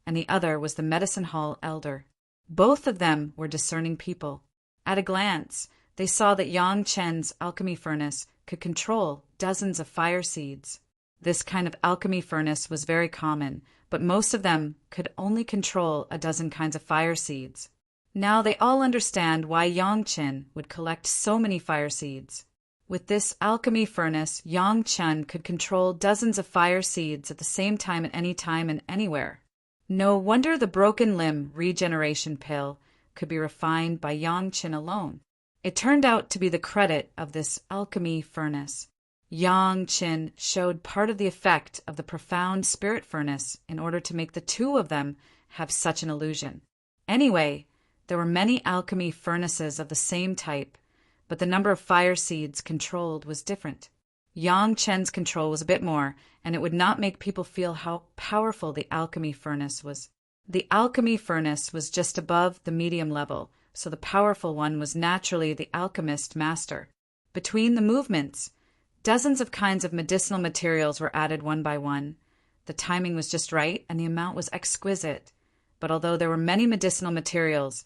and the other was the medicine hall elder. Both of them were discerning people. At a glance, they saw that Yang Chen's alchemy furnace could control dozens of fire seeds. This kind of alchemy furnace was very common, but most of them could only control a dozen kinds of fire seeds. Now they all understand why Yang Chen would collect so many fire seeds. With this alchemy furnace, Yang Chen could control dozens of fire seeds at the same time at any time and anywhere. No wonder the broken limb regeneration pill could be refined by Yang Chen alone. It turned out to be the credit of this alchemy furnace. Yang Chen showed part of the effect of the profound spirit furnace in order to make the two of them have such an illusion. Anyway, there were many alchemy furnaces of the same type, but the number of fire seeds controlled was different. Yang Chen's control was a bit more, and it would not make people feel how powerful the alchemy furnace was. The alchemy furnace was just above the medium level, so the powerful one was naturally the alchemist master. Between the movements, dozens of kinds of medicinal materials were added one by one. The timing was just right, and the amount was exquisite. But although there were many medicinal materials,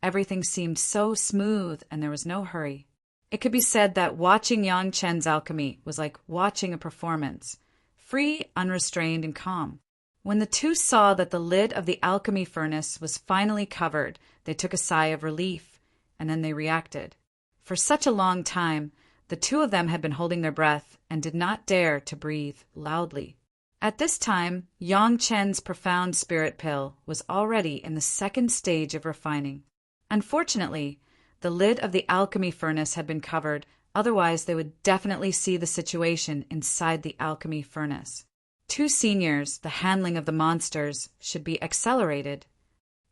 everything seemed so smooth and there was no hurry. It could be said that watching Yang Chen's alchemy was like watching a performance, free, unrestrained, and calm. When the two saw that the lid of the alchemy furnace was finally covered, they took a sigh of relief, and then they reacted. For such a long time, the two of them had been holding their breath and did not dare to breathe loudly. At this time, Yang Chen's profound spirit pill was already in the second stage of refining. Unfortunately, the lid of the alchemy furnace had been covered, otherwise they would definitely see the situation inside the alchemy furnace. Two seniors, the handling of the monsters, should be accelerated.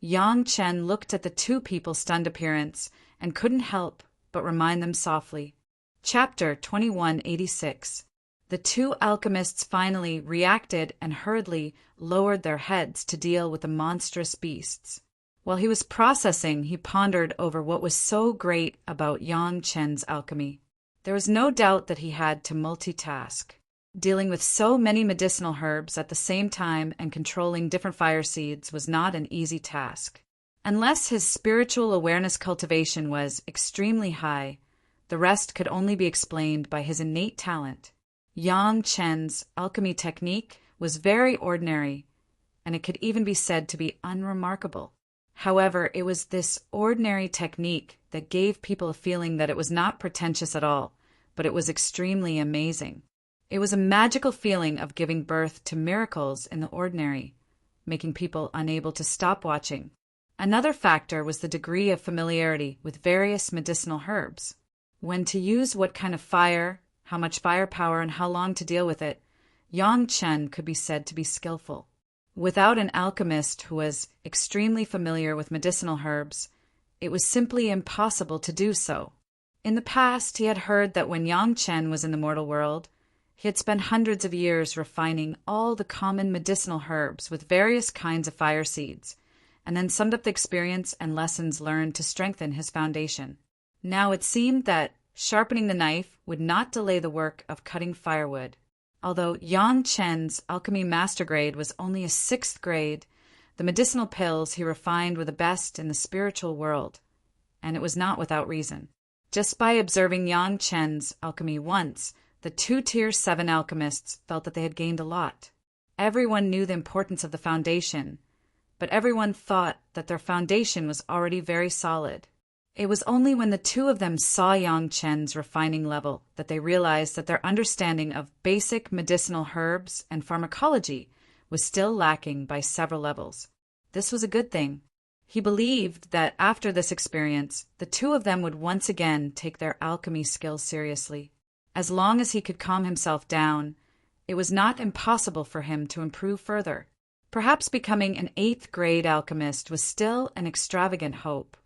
Yang Chen looked at the two people's stunned appearance and couldn't help but remind them softly. Chapter 2186. The two alchemists finally reacted and hurriedly lowered their heads to deal with the monstrous beasts. While he was processing, he pondered over what was so great about Yang Chen's alchemy. There was no doubt that he had to multitask. Dealing with so many medicinal herbs at the same time and controlling different fire seeds was not an easy task. Unless his spiritual awareness cultivation was extremely high, the rest could only be explained by his innate talent. Yang Chen's alchemy technique was very ordinary, and it could even be said to be unremarkable. However, it was this ordinary technique that gave people a feeling that it was not pretentious at all, but it was extremely amazing. It was a magical feeling of giving birth to miracles in the ordinary, making people unable to stop watching. Another factor was the degree of familiarity with various medicinal herbs. When to use what kind of fire, how much firepower, and how long to deal with it, Yang Chen could be said to be skillful. Without an alchemist who was extremely familiar with medicinal herbs, it was simply impossible to do so. In the past, he had heard that when Yang Chen was in the mortal world, he had spent hundreds of years refining all the common medicinal herbs with various kinds of fire seeds, and then summed up the experience and lessons learned to strengthen his foundation. Now it seemed that sharpening the knife would not delay the work of cutting firewood. Although Yang Chen's alchemy master grade was only a 6th grade, the medicinal pills he refined were the best in the spiritual world, and it was not without reason. Just by observing Yang Chen's alchemy once, the 2-tier 7 alchemists felt that they had gained a lot. Everyone knew the importance of the foundation, but everyone thought that their foundation was already very solid. It was only when the two of them saw Yang Chen's refining level that they realized that their understanding of basic medicinal herbs and pharmacology was still lacking by several levels. This was a good thing. He believed that after this experience, the two of them would once again take their alchemy skills seriously. As long as he could calm himself down, it was not impossible for him to improve further. Perhaps becoming an 8th grade alchemist was still an extravagant hope.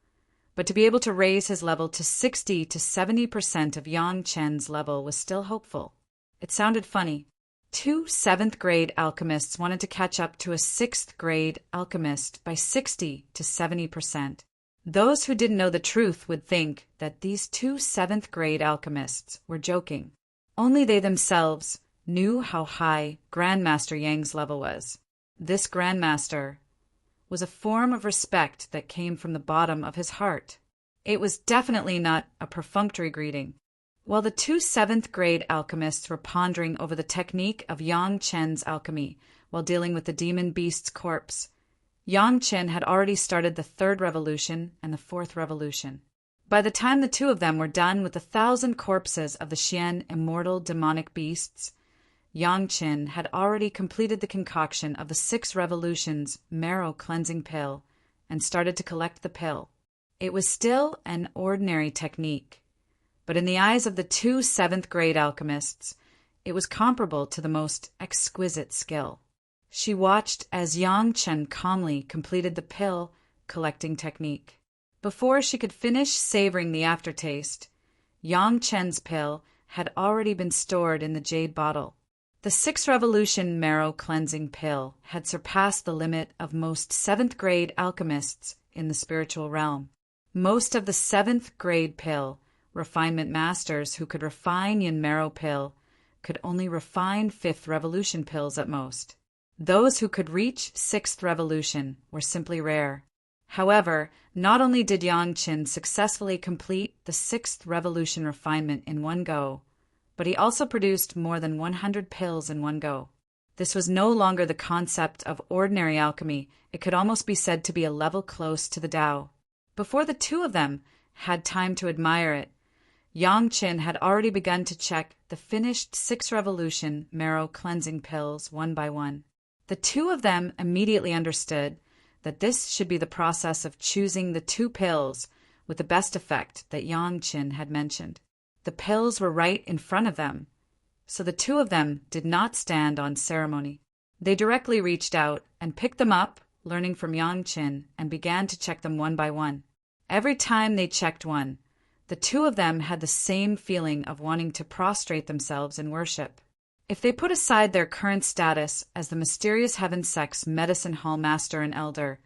But to be able to raise his level to 60 to 70% of Yang Chen's level was still hopeful. It sounded funny. 2 7th grade alchemists wanted to catch up to a 6th grade alchemist by 60 to 70%. Those who didn't know the truth would think that these 2 7th grade alchemists were joking. Only they themselves knew how high Grandmaster Yang's level was. This Grandmaster was a form of respect that came from the bottom of his heart. It was definitely not a perfunctory greeting. While the 2 7th grade alchemists were pondering over the technique of Yang Chen's alchemy while dealing with the demon beast's corpse, Yang Chen had already started the 3rd revolution and the 4th revolution. By the time the two of them were done with the 1,000 corpses of the Xian immortal demonic beasts, Yang Chen had already completed the concoction of the 6 revolutions marrow cleansing pill and started to collect the pill. It was still an ordinary technique, but in the eyes of the 2 7th grade alchemists, it was comparable to the most exquisite skill. She watched as Yang Chen calmly completed the pill collecting technique. Before she could finish savoring the aftertaste, Yang Chen's pill had already been stored in the jade bottle. The 6th revolution marrow cleansing pill had surpassed the limit of most 7th grade alchemists in the spiritual realm. Most of the 7th grade pill refinement masters who could refine yin marrow pill could only refine 5th revolution pills at most. Those who could reach 6th revolution were simply rare. However, not only did Yang Chen successfully complete the 6th revolution refinement in one go, but he also produced more than 100 pills in one go. This was no longer the concept of ordinary alchemy. It could almost be said to be a level close to the Tao. Before the two of them had time to admire it, Yang Chen had already begun to check the finished 6th revolution marrow cleansing pills one by one. The two of them immediately understood that this should be the process of choosing the 2 pills with the best effect that Yang Chen had mentioned. The pills were right in front of them, so the two of them did not stand on ceremony. They directly reached out and picked them up, learning from Yang Chen, and began to check them one by one. Every time they checked one, the two of them had the same feeling of wanting to prostrate themselves in worship. If they put aside their current status as the mysterious heaven sect's medicine hall master and elder,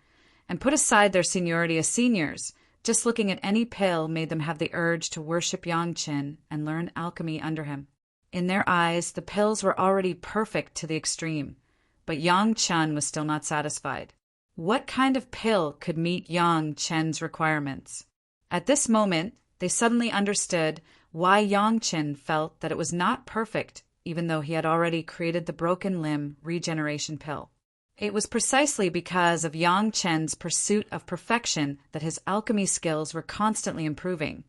and put aside their seniority as seniors, Just looking at any pill made them have the urge to worship Yang Qin and learn alchemy under him. In their eyes, the pills were already perfect to the extreme, but Yang Chen was still not satisfied. What kind of pill could meet Yang Chen's requirements? At this moment, they suddenly understood why Yang Chen felt that it was not perfect, even though he had already created the broken limb regeneration pill. It was precisely because of Yang Chen's pursuit of perfection that his alchemy skills were constantly improving,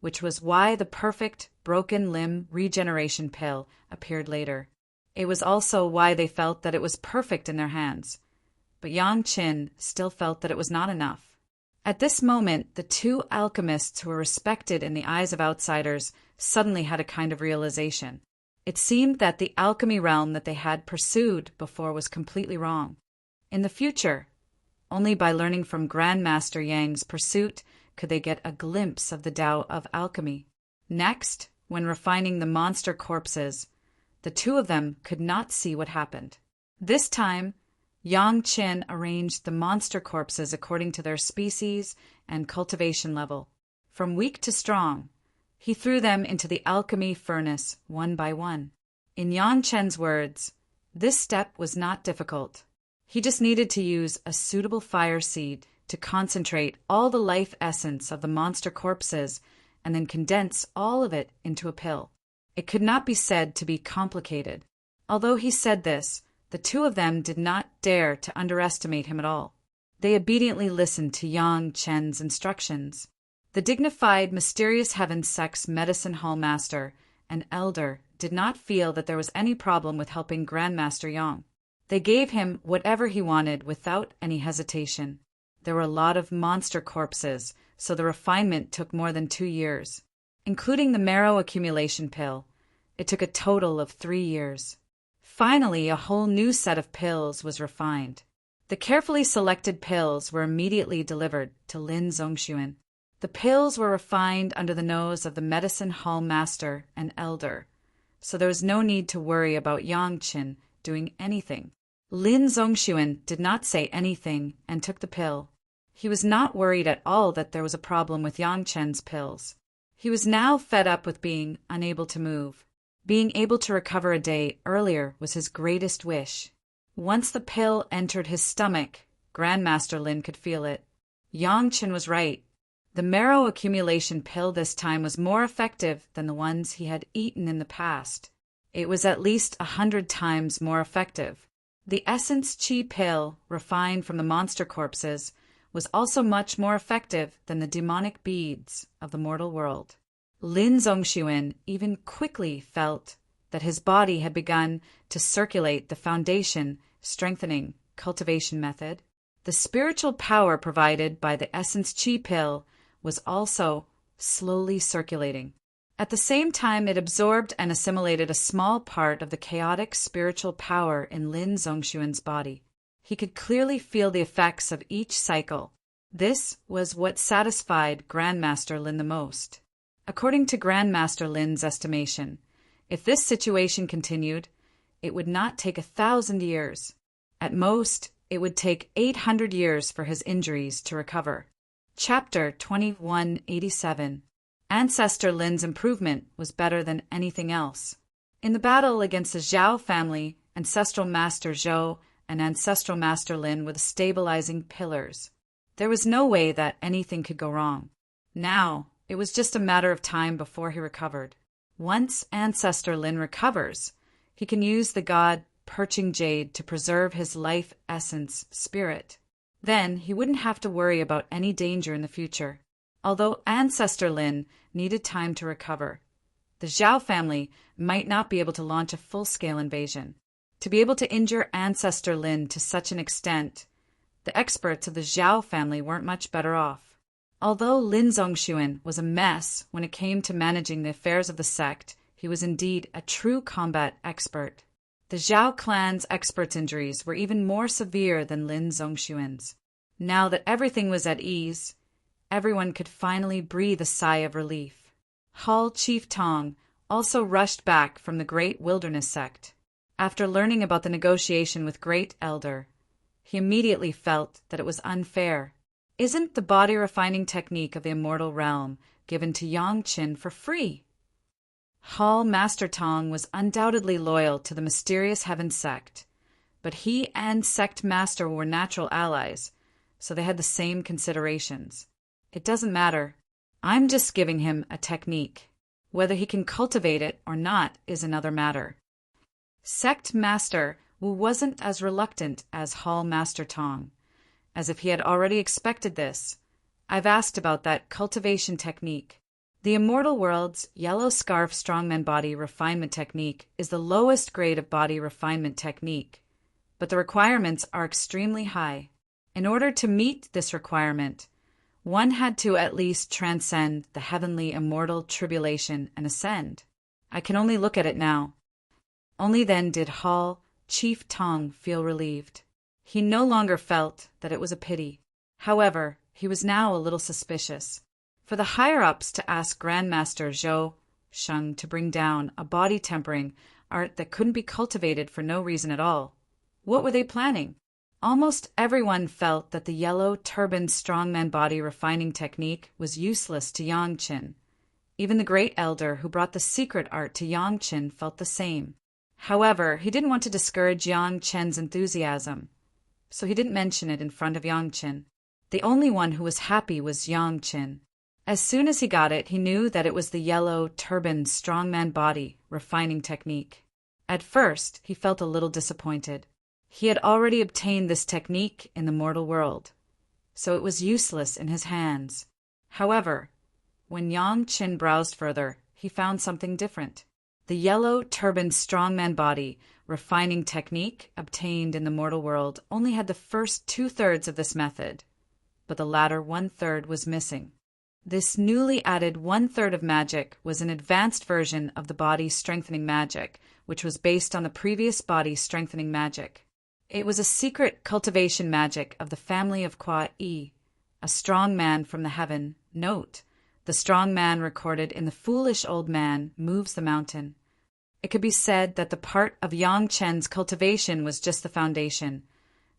which was why the perfect broken limb regeneration pill appeared later. It was also why they felt that it was perfect in their hands. But Yang Qin still felt that it was not enough. At this moment, the two alchemists who were respected in the eyes of outsiders suddenly had a kind of realization. It seemed that the alchemy realm that they had pursued before was completely wrong. In the future, only by learning from Grandmaster Yang's pursuit could they get a glimpse of the Tao of alchemy. Next, when refining the monster corpses, the two of them could not see what happened. This time, Yang Qin arranged the monster corpses according to their species and cultivation level. From weak to strong, he threw them into the alchemy furnace one by one. In Yang Chen's words, this step was not difficult. He just needed to use a suitable fire seed to concentrate all the life essence of the monster corpses and then condense all of it into a pill. It could not be said to be complicated. Although he said this, the two of them did not dare to underestimate him at all. They obediently listened to Yang Chen's instructions. The dignified, mysterious Heaven Sect's medicine hall master and elder did not feel that there was any problem with helping Grandmaster Yang. They gave him whatever he wanted without any hesitation. There were a lot of monster corpses, so the refinement took more than 2 years. Including the marrow accumulation pill, it took a total of 3 years. Finally, a whole new set of pills was refined. The carefully selected pills were immediately delivered to Lin Zongxuan. The pills were refined under the nose of the medicine hall master and elder, so there was no need to worry about Yang Qin doing anything. Lin Zongxuan did not say anything and took the pill. He was not worried at all that there was a problem with Yang Chen's pills. He was now fed up with being unable to move. Being able to recover a day earlier was his greatest wish. Once the pill entered his stomach, Grandmaster Lin could feel it. Yang Qin was right. The marrow accumulation pill this time was more effective than the ones he had eaten in the past. It was at least 100 times more effective. The essence chi pill, refined from the monster corpses, was also much more effective than the demonic beads of the mortal world. Lin Zongxuan even quickly felt that his body had begun to circulate the foundation, strengthening, cultivation method. The spiritual power provided by the essence chi pill was also slowly circulating. At the same time, it absorbed and assimilated a small part of the chaotic spiritual power in Lin Zongxuan's body. He could clearly feel the effects of each cycle. This was what satisfied Grandmaster Lin the most. According to Grandmaster Lin's estimation, if this situation continued, it would not take 1,000 years. At most, it would take 800 years for his injuries to recover. Chapter 2187. Ancestor Lin's improvement was better than anything else. In the battle against the Zhao family, Ancestral Master Zhou and Ancestral Master Lin were the stabilizing pillars. There was no way that anything could go wrong. Now, it was just a matter of time before he recovered. Once Ancestor Lin recovers, he can use the god Perching Jade to preserve his life essence spirit. Then he wouldn't have to worry about any danger in the future. Although Ancestor Lin needed time to recover, the Zhao family might not be able to launch a full-scale invasion. To be able to injure Ancestor Lin to such an extent, the experts of the Zhao family weren't much better off. Although Lin Zongxuan was a mess when it came to managing the affairs of the sect, he was indeed a true combat expert. The Zhao clan's experts' injuries were even more severe than Lin Zongxuan's. Now that everything was at ease, everyone could finally breathe a sigh of relief. Hall Chief Tong also rushed back from the Great Wilderness Sect. After learning about the negotiation with Great Elder, he immediately felt that it was unfair. Isn't the body refining technique of the immortal realm given to Yang Qin for free? Hall Master Tong was undoubtedly loyal to the mysterious Heaven sect, but he and Sect Master were natural allies, so they had the same considerations. It doesn't matter. I'm just giving him a technique. Whether he can cultivate it or not is another matter. Sect Master Wu wasn't as reluctant as Hall Master Tong, as if he had already expected this. I've asked about that cultivation technique. The Immortal World's Yellow Scarf Strongman Body Refinement Technique is the lowest grade of body refinement technique, but the requirements are extremely high. In order to meet this requirement, one had to at least transcend the heavenly immortal tribulation and ascend. I can only look at it now. Only then did Hall Chief Tong feel relieved. He no longer felt that it was a pity. However, he was now a little suspicious. For the higher-ups to ask Grandmaster Zhou Sheng to bring down a body tempering art that couldn't be cultivated for no reason at all. What were they planning? Almost everyone felt that the yellow turban strongman body refining technique was useless to Yang Qin. Even the great elder who brought the secret art to Yang Qin felt the same. However, he didn't want to discourage Yang Qin's enthusiasm, so he didn't mention it in front of Yang Qin. The only one who was happy was Yang Qin. As soon as he got it, he knew that it was the yellow turban strongman body refining technique. At first, he felt a little disappointed. He had already obtained this technique in the mortal world, so it was useless in his hands. However, when Yang Qin browsed further, he found something different. The yellow turban strongman body refining technique obtained in the mortal world only had the first 2/3 of this method, but the latter 1/3 was missing. This newly added 1/3 of magic was an advanced version of the body strengthening magic, which was based on the previous body strengthening magic. It was a secret cultivation magic of the family of Kwa Yi, a strong man from the heaven. Note, the strong man recorded in the foolish old man moves the mountain. It could be said that the part of Yang Chen's cultivation was just the foundation,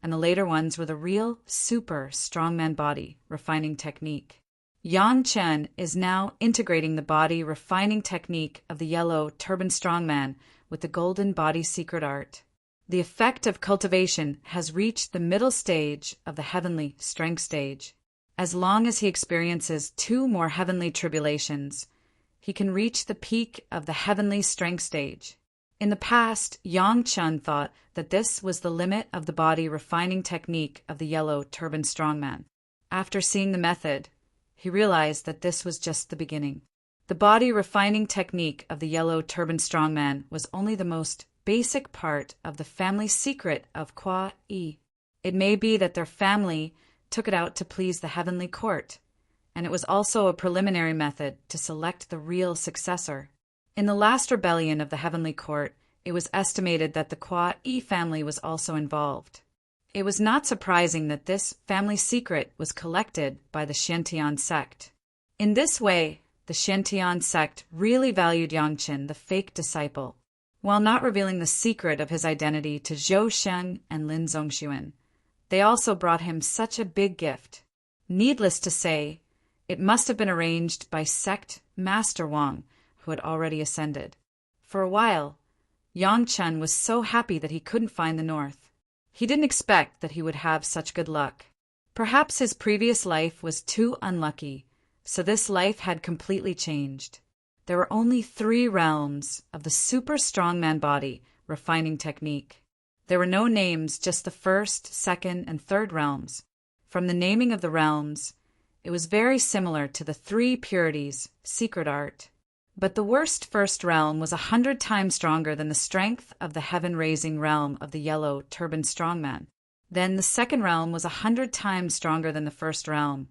and the later ones were the real super strongman body refining technique. Yang Chen is now integrating the body refining technique of the yellow turban strongman with the golden body secret art. The effect of cultivation has reached the middle stage of the heavenly strength stage. As long as he experiences 2 more heavenly tribulations, he can reach the peak of the heavenly strength stage. In the past, Yang Chen thought that this was the limit of the body refining technique of the yellow turban strongman. After seeing the method, he realized that this was just the beginning. The body refining technique of the yellow turban strongman was only the most basic part of the family secret of Kwa Yi. It may be that their family took it out to please the heavenly court, and it was also a preliminary method to select the real successor. In the last rebellion of the heavenly court, it was estimated that the Kwa Yi family was also involved. It was not surprising that this family secret was collected by the Xiantian sect. In this way, the Xiantian sect really valued Yang Qin, the fake disciple, while not revealing the secret of his identity to Zhou Sheng and Lin Zongxuan. They also brought him such a big gift. Needless to say, it must have been arranged by Sect Master Wang, who had already ascended. For a while, Yang Chen was so happy that he couldn't find the north. He didn't expect that he would have such good luck. Perhaps his previous life was too unlucky, so this life had completely changed. There were only 3 realms of the super strongman body refining technique. There were no names, just the first, second, and third realms. From the naming of the realms, it was very similar to the 3 purities, secret art. But the worst first realm was 100 times stronger than the strength of the heaven-raising realm of the yellow turban strongman. Then the second realm was 100 times stronger than the first realm,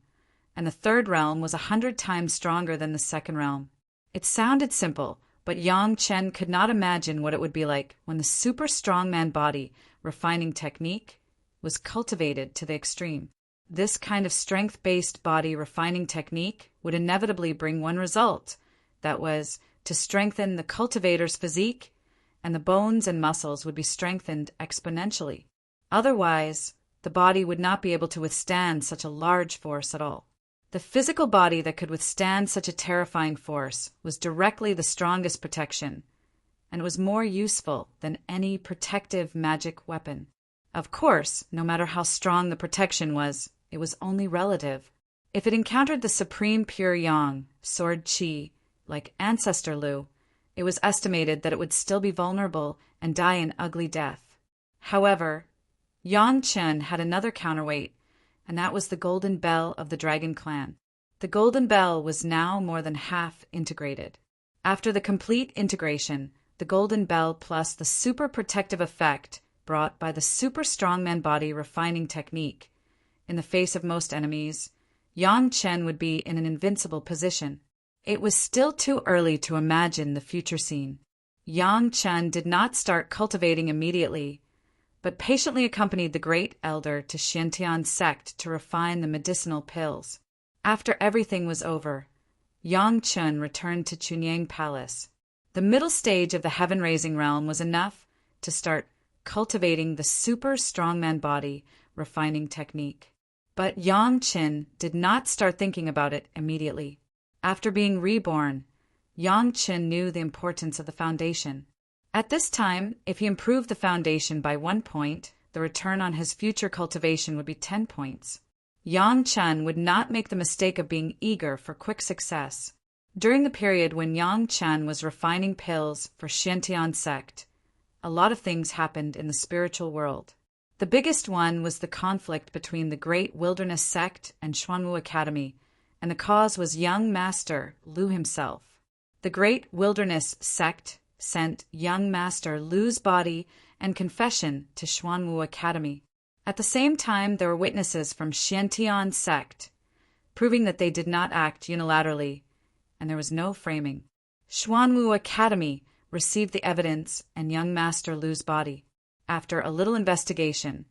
and the third realm was 100 times stronger than the second realm. It sounded simple, but Yang Chen could not imagine what it would be like when the super strongman body refining technique was cultivated to the extreme. This kind of strength-based body refining technique would inevitably bring one result, that was, to strengthen the cultivator's physique, and the bones and muscles would be strengthened exponentially. Otherwise, the body would not be able to withstand such a large force at all. The physical body that could withstand such a terrifying force was directly the strongest protection, and it was more useful than any protective magic weapon. Of course, no matter how strong the protection was, it was only relative. If it encountered the supreme pure yang, sword qi, like Ancestor Lu, it was estimated that it would still be vulnerable and die an ugly death. However, Yang Chen had another counterweight, and that was the Golden Bell of the Dragon Clan. The Golden Bell was now more than half integrated. After the complete integration, the Golden Bell plus the super protective effect brought by the super strongman body refining technique, in the face of most enemies, Yang Chen would be in an invincible position. It was still too early to imagine the future scene. Yang Chen did not start cultivating immediately, but patiently accompanied the Great Elder to Xiantian's sect to refine the medicinal pills. After everything was over, Yang Chen returned to Chunyang Palace. The middle stage of the heaven-raising realm was enough to start cultivating the super strongman body refining technique. But Yang Chen did not start thinking about it immediately. After being reborn, Yang Chen knew the importance of the foundation. At this time, if he improved the foundation by 1 point, the return on his future cultivation would be 10 points. Yang Chen would not make the mistake of being eager for quick success. During the period when Yang Chen was refining pills for Xiantian sect, a lot of things happened in the spiritual world. The biggest one was the conflict between the Great Wilderness sect and Xuanwu Academy, and the cause was young Master Lu himself. The Great Wilderness sect sent young Master Lu's body and confession to Xuanwu Academy. At the same time, there were witnesses from Xiantian sect, proving that they did not act unilaterally, and there was no framing. Xuanwu Academy received the evidence and young Master Lu's body. After a little investigation,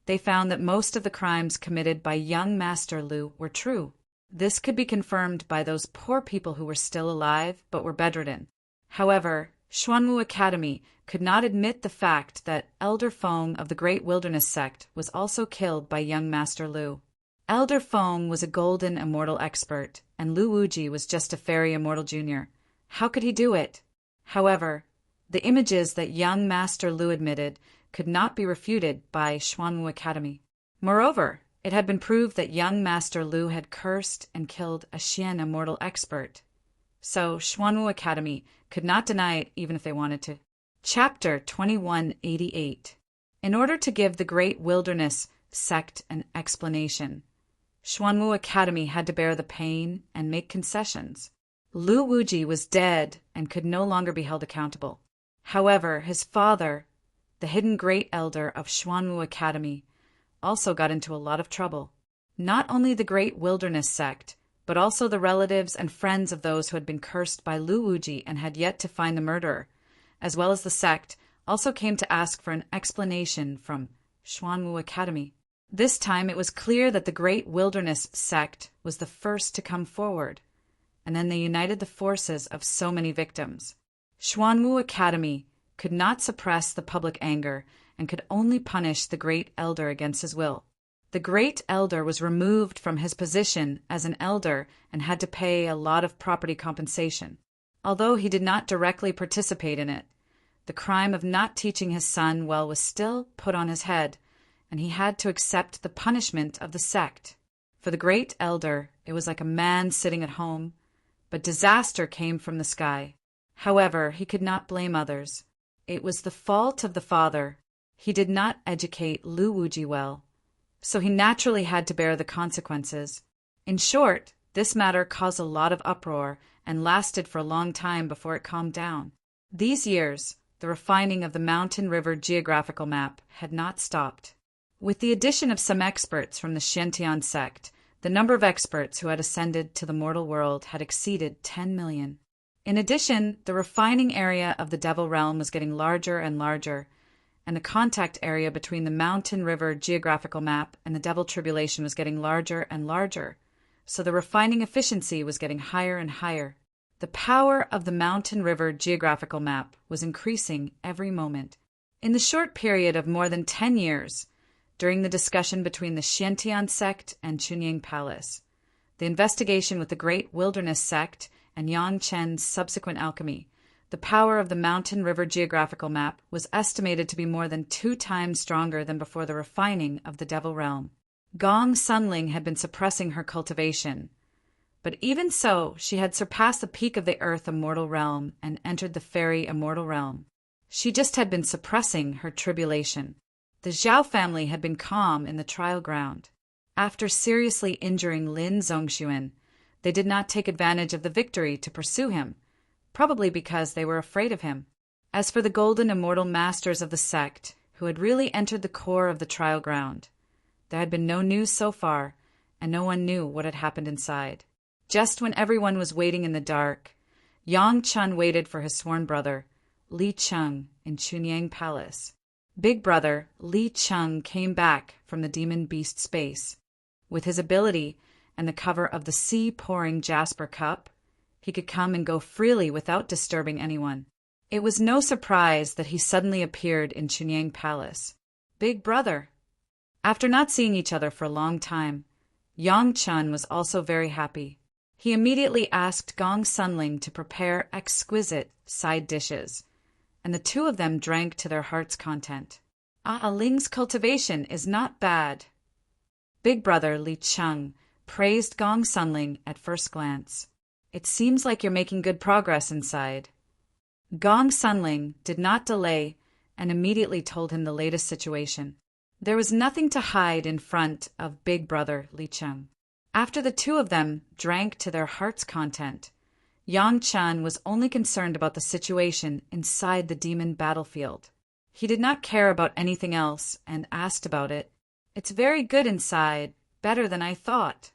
they found that most of the crimes committed by young Master Lu were true. This could be confirmed by those poor people who were still alive but were bedridden. However, Xuanwu Academy could not admit the fact that Elder Feng of the Great Wilderness sect was also killed by young Master Lu. Elder Feng was a golden immortal expert, and Lu Wuji was just a fairy immortal junior. How could he do it? However, the images that young Master Lu admitted could not be refuted by Xuanwu Academy. Moreover, it had been proved that young Master Lu had cursed and killed a Xian immortal expert. So Xuanwu Academy could not deny it even if they wanted to. Chapter 2188. In order to give the Great Wilderness sect an explanation, Xuanwu Academy had to bear the pain and make concessions. Lu Wuji was dead and could no longer be held accountable. However, his father, the hidden Great Elder of Xuanwu Academy, also got into a lot of trouble. Not only the Great Wilderness sect, but also the relatives and friends of those who had been cursed by Lu Wuji and had yet to find the murderer, as well as the sect, also came to ask for an explanation from Xuanwu Academy. This time it was clear that the Great Wilderness sect was the first to come forward, and then they united the forces of so many victims. Xuanwu Academy could not suppress the public anger and could only punish the Great Elder against his will. The Great Elder was removed from his position as an elder and had to pay a lot of property compensation. Although he did not directly participate in it, the crime of not teaching his son well was still put on his head, and he had to accept the punishment of the sect. For the Great Elder, it was like a man sitting at home, but disaster came from the sky. However, he could not blame others. It was the fault of the father. He did not educate Lu Wuji well, so he naturally had to bear the consequences. In short, this matter caused a lot of uproar and lasted for a long time before it calmed down. These years, the refining of the Mountain River geographical map had not stopped. With the addition of some experts from the Xiantian sect, the number of experts who had ascended to the mortal world had exceeded 10 million. In addition, the refining area of the Devil Realm was getting larger and larger, and the contact area between the Mountain River geographical map and the Devil Tribulation was getting larger and larger, so the refining efficiency was getting higher and higher. The power of the Mountain River geographical map was increasing every moment. In the short period of more than 10 years, during the discussion between the Xiantian sect and Chunying Palace, the investigation with the Great Wilderness sect, and Yang Chen's subsequent alchemy. The power of the Mountain River geographical map was estimated to be more than 2 times stronger than before the refining of the Devil Realm. Gong Sunling had been suppressing her cultivation, but even so, she had surpassed the peak of the Earth Immortal Realm and entered the Fairy Immortal Realm. She just had been suppressing her tribulation. The Zhao family had been calm in the trial ground. After seriously injuring Lin Zongxuan, they did not take advantage of the victory to pursue him, probably because they were afraid of him. As for the golden immortal masters of the sect, who had really entered the core of the trial ground, there had been no news so far, and no one knew what had happened inside. Just when everyone was waiting in the dark, Yang Chun waited for his sworn brother, Li Cheng, in Chunyang Palace. Big brother Li Cheng came back from the demon beast space. With his ability and the cover of the sea-pouring jasper cup, he could come and go freely without disturbing anyone. It was no surprise that he suddenly appeared in Chunyang Palace. Big brother. After not seeing each other for a long time, Yang Chun was also very happy. He immediately asked Gong Sunling to prepare exquisite side dishes, and the two of them drank to their heart's content. Ling's cultivation is not bad. Big brother Li Cheng praised Gong Sunling at first glance. It seems like you're making good progress inside. Gong Sunling did not delay and immediately told him the latest situation. There was nothing to hide in front of big brother Li Cheng. After the two of them drank to their heart's content, Yang Chan was only concerned about the situation inside the demon battlefield. He did not care about anything else and asked about it. It's very good inside, better than I thought.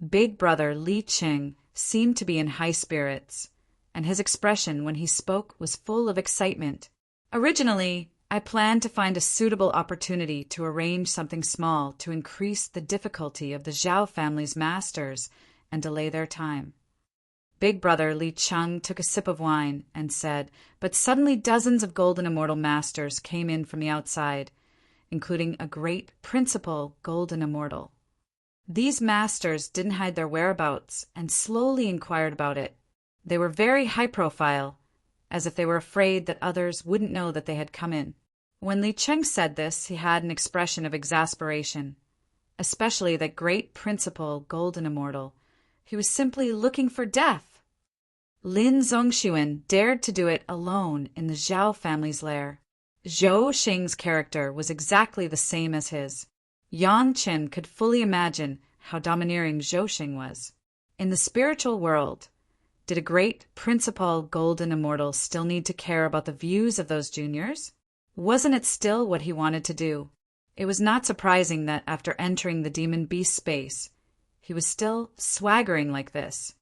Big brother Li Cheng seemed to be in high spirits, and his expression when he spoke was full of excitement. Originally, I planned to find a suitable opportunity to arrange something small to increase the difficulty of the Zhao family's masters and delay their time. Big brother Li Cheng took a sip of wine and said, but suddenly dozens of golden immortal masters came in from the outside, including a great principal golden immortal. These masters didn't hide their whereabouts and slowly inquired about it. They were very high profile, as if they were afraid that others wouldn't know that they had come in. When Li Cheng said this, he had an expression of exasperation, especially that great principal golden immortal. He was simply looking for death. Lin Zongxuan dared to do it alone in the Zhao family's lair. Zhou Xing's character was exactly the same as his. Yang Chen could fully imagine how domineering Zhou Xing was. In the spiritual world, did a great principal golden immortal still need to care about the views of those juniors? Wasn't it still what he wanted to do? It was not surprising that after entering the demon beast space, he was still swaggering like this.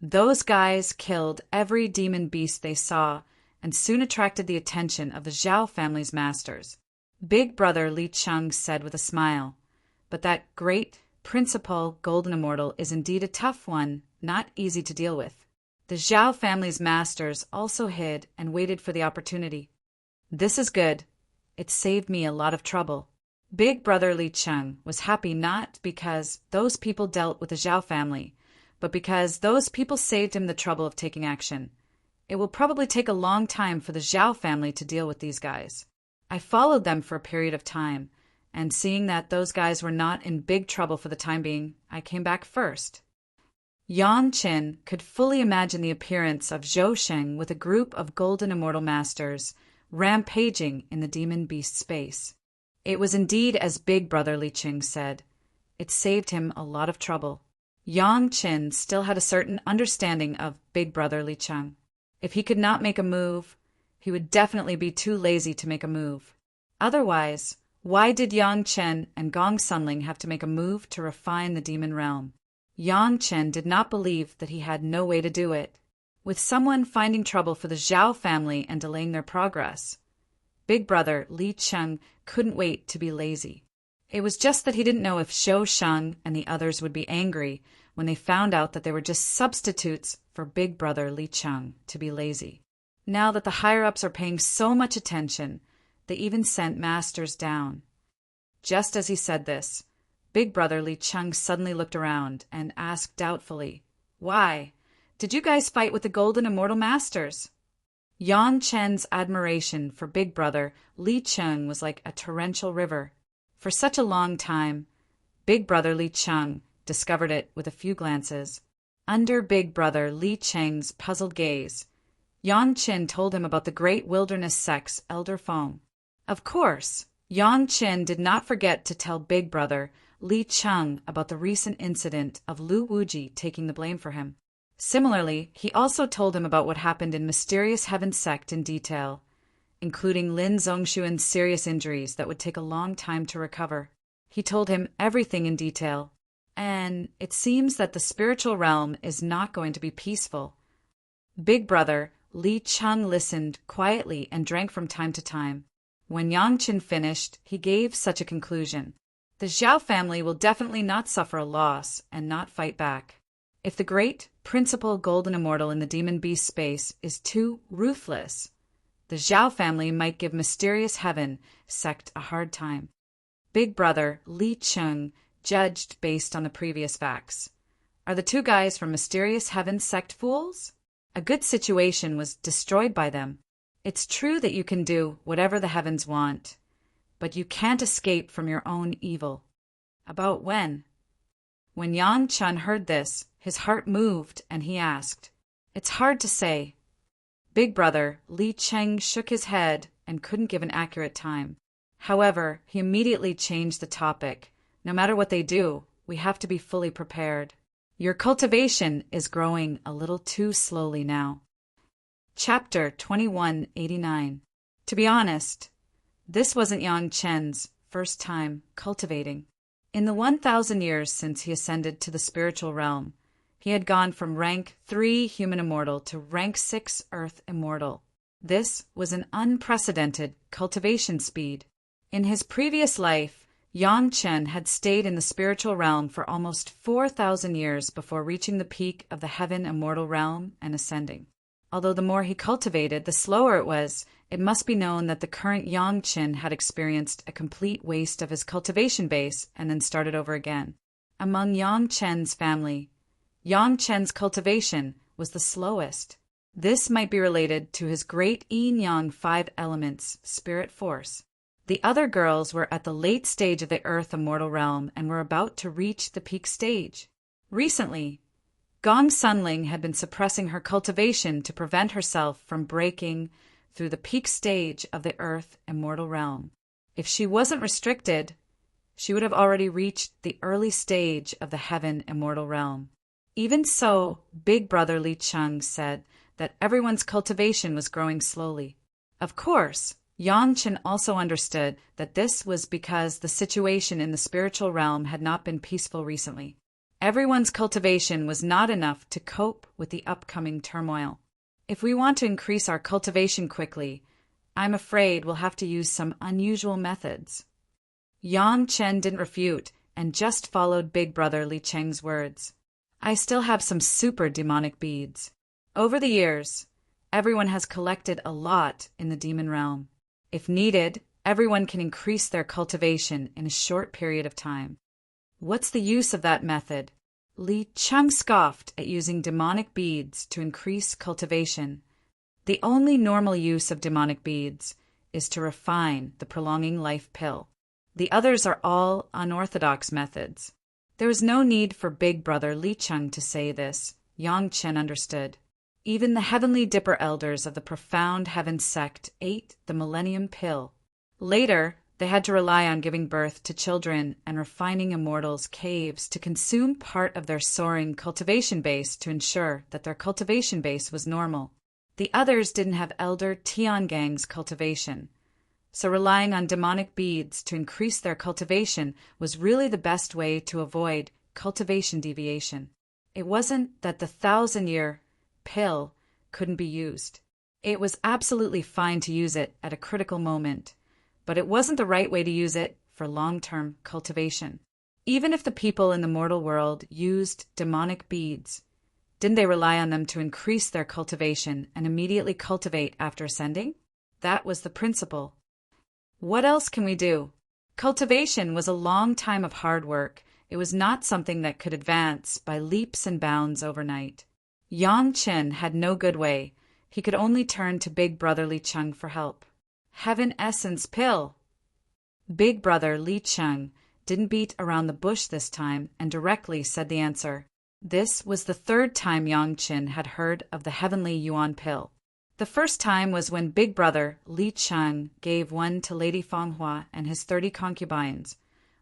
Those guys killed every demon beast they saw and soon attracted the attention of the Zhao family's masters. Big brother Li Cheng said with a smile, but that great principal golden immortal is indeed a tough one, not easy to deal with. The Zhao family's masters also hid and waited for the opportunity. This is good. It saved me a lot of trouble. Big brother Li Cheng was happy not because those people dealt with the Zhao family, but because those people saved him the trouble of taking action. It will probably take a long time for the Zhao family to deal with these guys. I followed them for a period of time, and seeing that those guys were not in big trouble for the time being, I came back first. Yang Chen could fully imagine the appearance of Zhou Sheng with a group of golden immortal masters rampaging in the demon beast space. It was indeed as big brother Li Cheng said. It saved him a lot of trouble. Yang Chen still had a certain understanding of big brother Li Cheng. If he could not make a move, he would definitely be too lazy to make a move. Otherwise, why did Yang Chen and Gong Sunling have to make a move to refine the demon realm? Yang Chen did not believe that he had no way to do it. With someone finding trouble for the Zhao family and delaying their progress, big brother Li Cheng couldn't wait to be lazy. It was just that he didn't know if Zhou Sheng and the others would be angry when they found out that they were just substitutes for big brother Li Cheng to be lazy. Now that the higher-ups are paying so much attention, they even sent masters down. Just as he said this, Big Brother Li Cheng suddenly looked around and asked doubtfully, "Why? Did you guys fight with the Golden Immortal Masters?" Yang Chen's admiration for Big Brother Li Cheng was like a torrential river. For such a long time, Big Brother Li Cheng discovered it with a few glances. Under Big Brother Li Cheng's puzzled gaze, Yang Chen told him about the great wilderness sect's elder Feng. Of course, Yang Chen did not forget to tell Big Brother Li Cheng about the recent incident of Lu Wuji taking the blame for him. Similarly, he also told him about what happened in Mysterious Heaven sect in detail, including Lin Zhongshuan's serious injuries that would take a long time to recover. He told him everything in detail, and it seems that the spiritual realm is not going to be peaceful. Big Brother Li Cheng listened quietly and drank from time to time. When Yang Chen finished, he gave such a conclusion. The Zhao family will definitely not suffer a loss and not fight back. If the great principal golden immortal in the demon beast space is too ruthless, the Zhao family might give Mysterious Heaven sect a hard time. Big Brother Li Cheng judged based on the previous facts. Are the two guys from Mysterious Heaven sect fools? A good situation was destroyed by them. It's true that you can do whatever the heavens want, but you can't escape from your own evil. About when? When Yang Chen heard this, his heart moved and he asked, "It's hard to say." Big Brother Li Cheng shook his head and couldn't give an accurate time. However, he immediately changed the topic. No matter what they do, we have to be fully prepared. Your cultivation is growing a little too slowly now. Chapter 2189. To be honest, this wasn't Yang Chen's first time cultivating. In the 1,000 years since he ascended to the spiritual realm, he had gone from rank 3 human immortal to rank 6 earth immortal. This was an unprecedented cultivation speed. In his previous life, Yang Chen had stayed in the spiritual realm for almost 4,000 years before reaching the peak of the heaven immortal realm and ascending. Although the more he cultivated, the slower it was, it must be known that the current Yang Chen had experienced a complete waste of his cultivation base and then started over again. Among Yang Chen's family, Yang Chen's cultivation was the slowest. This might be related to his great yin-yang 5 elements spirit force. The other girls were at the late stage of the earth immortal realm and were about to reach the peak stage. Recently, Gong Sunling had been suppressing her cultivation to prevent herself from breaking through the peak stage of the earth immortal realm. If she wasn't restricted, she would have already reached the early stage of the heaven immortal realm. Even so, Big Brother Li Cheng said that everyone's cultivation was growing slowly. Of course, Yang Chen also understood that this was because the situation in the spiritual realm had not been peaceful recently. Everyone's cultivation was not enough to cope with the upcoming turmoil. If we want to increase our cultivation quickly, I'm afraid we'll have to use some unusual methods. Yang Chen didn't refute and just followed Big Brother Li Cheng's words. I still have some super demonic beads. Over the years, everyone has collected a lot in the demon realm. If needed, everyone can increase their cultivation in a short period of time. What's the use of that method? Li Cheng scoffed at using demonic beads to increase cultivation. The only normal use of demonic beads is to refine the prolonging life pill. The others are all unorthodox methods. There was no need for Big Brother Li Cheng to say this. Yang Chen understood. Even the heavenly dipper elders of the profound heaven sect ate the millennium pill. Later, they had to rely on giving birth to children and refining immortals' caves to consume part of their soaring cultivation base to ensure that their cultivation base was normal. The others didn't have Elder Tiangang's cultivation, so relying on demonic beads to increase their cultivation was really the best way to avoid cultivation deviation. It wasn't that the 1,000-year pill couldn't be used. It was absolutely fine to use it at a critical moment, but it wasn't the right way to use it for long-term cultivation. Even if the people in the mortal world used demonic beads, didn't they rely on them to increase their cultivation and immediately cultivate after ascending? That was the principle. What else can we do? Cultivation was a long time of hard work. It was not something that could advance by leaps and bounds overnight. Yang Chen had no good way. He could only turn to Big Brother Li Cheng for help. Heaven Essence Pill. Big Brother Li Cheng didn't beat around the bush this time and directly said the answer. This was the third time Yang Chen had heard of the Heavenly Yuan Pill. The first time was when Big Brother Li Cheng gave one to Lady Fanghua and his 30 concubines,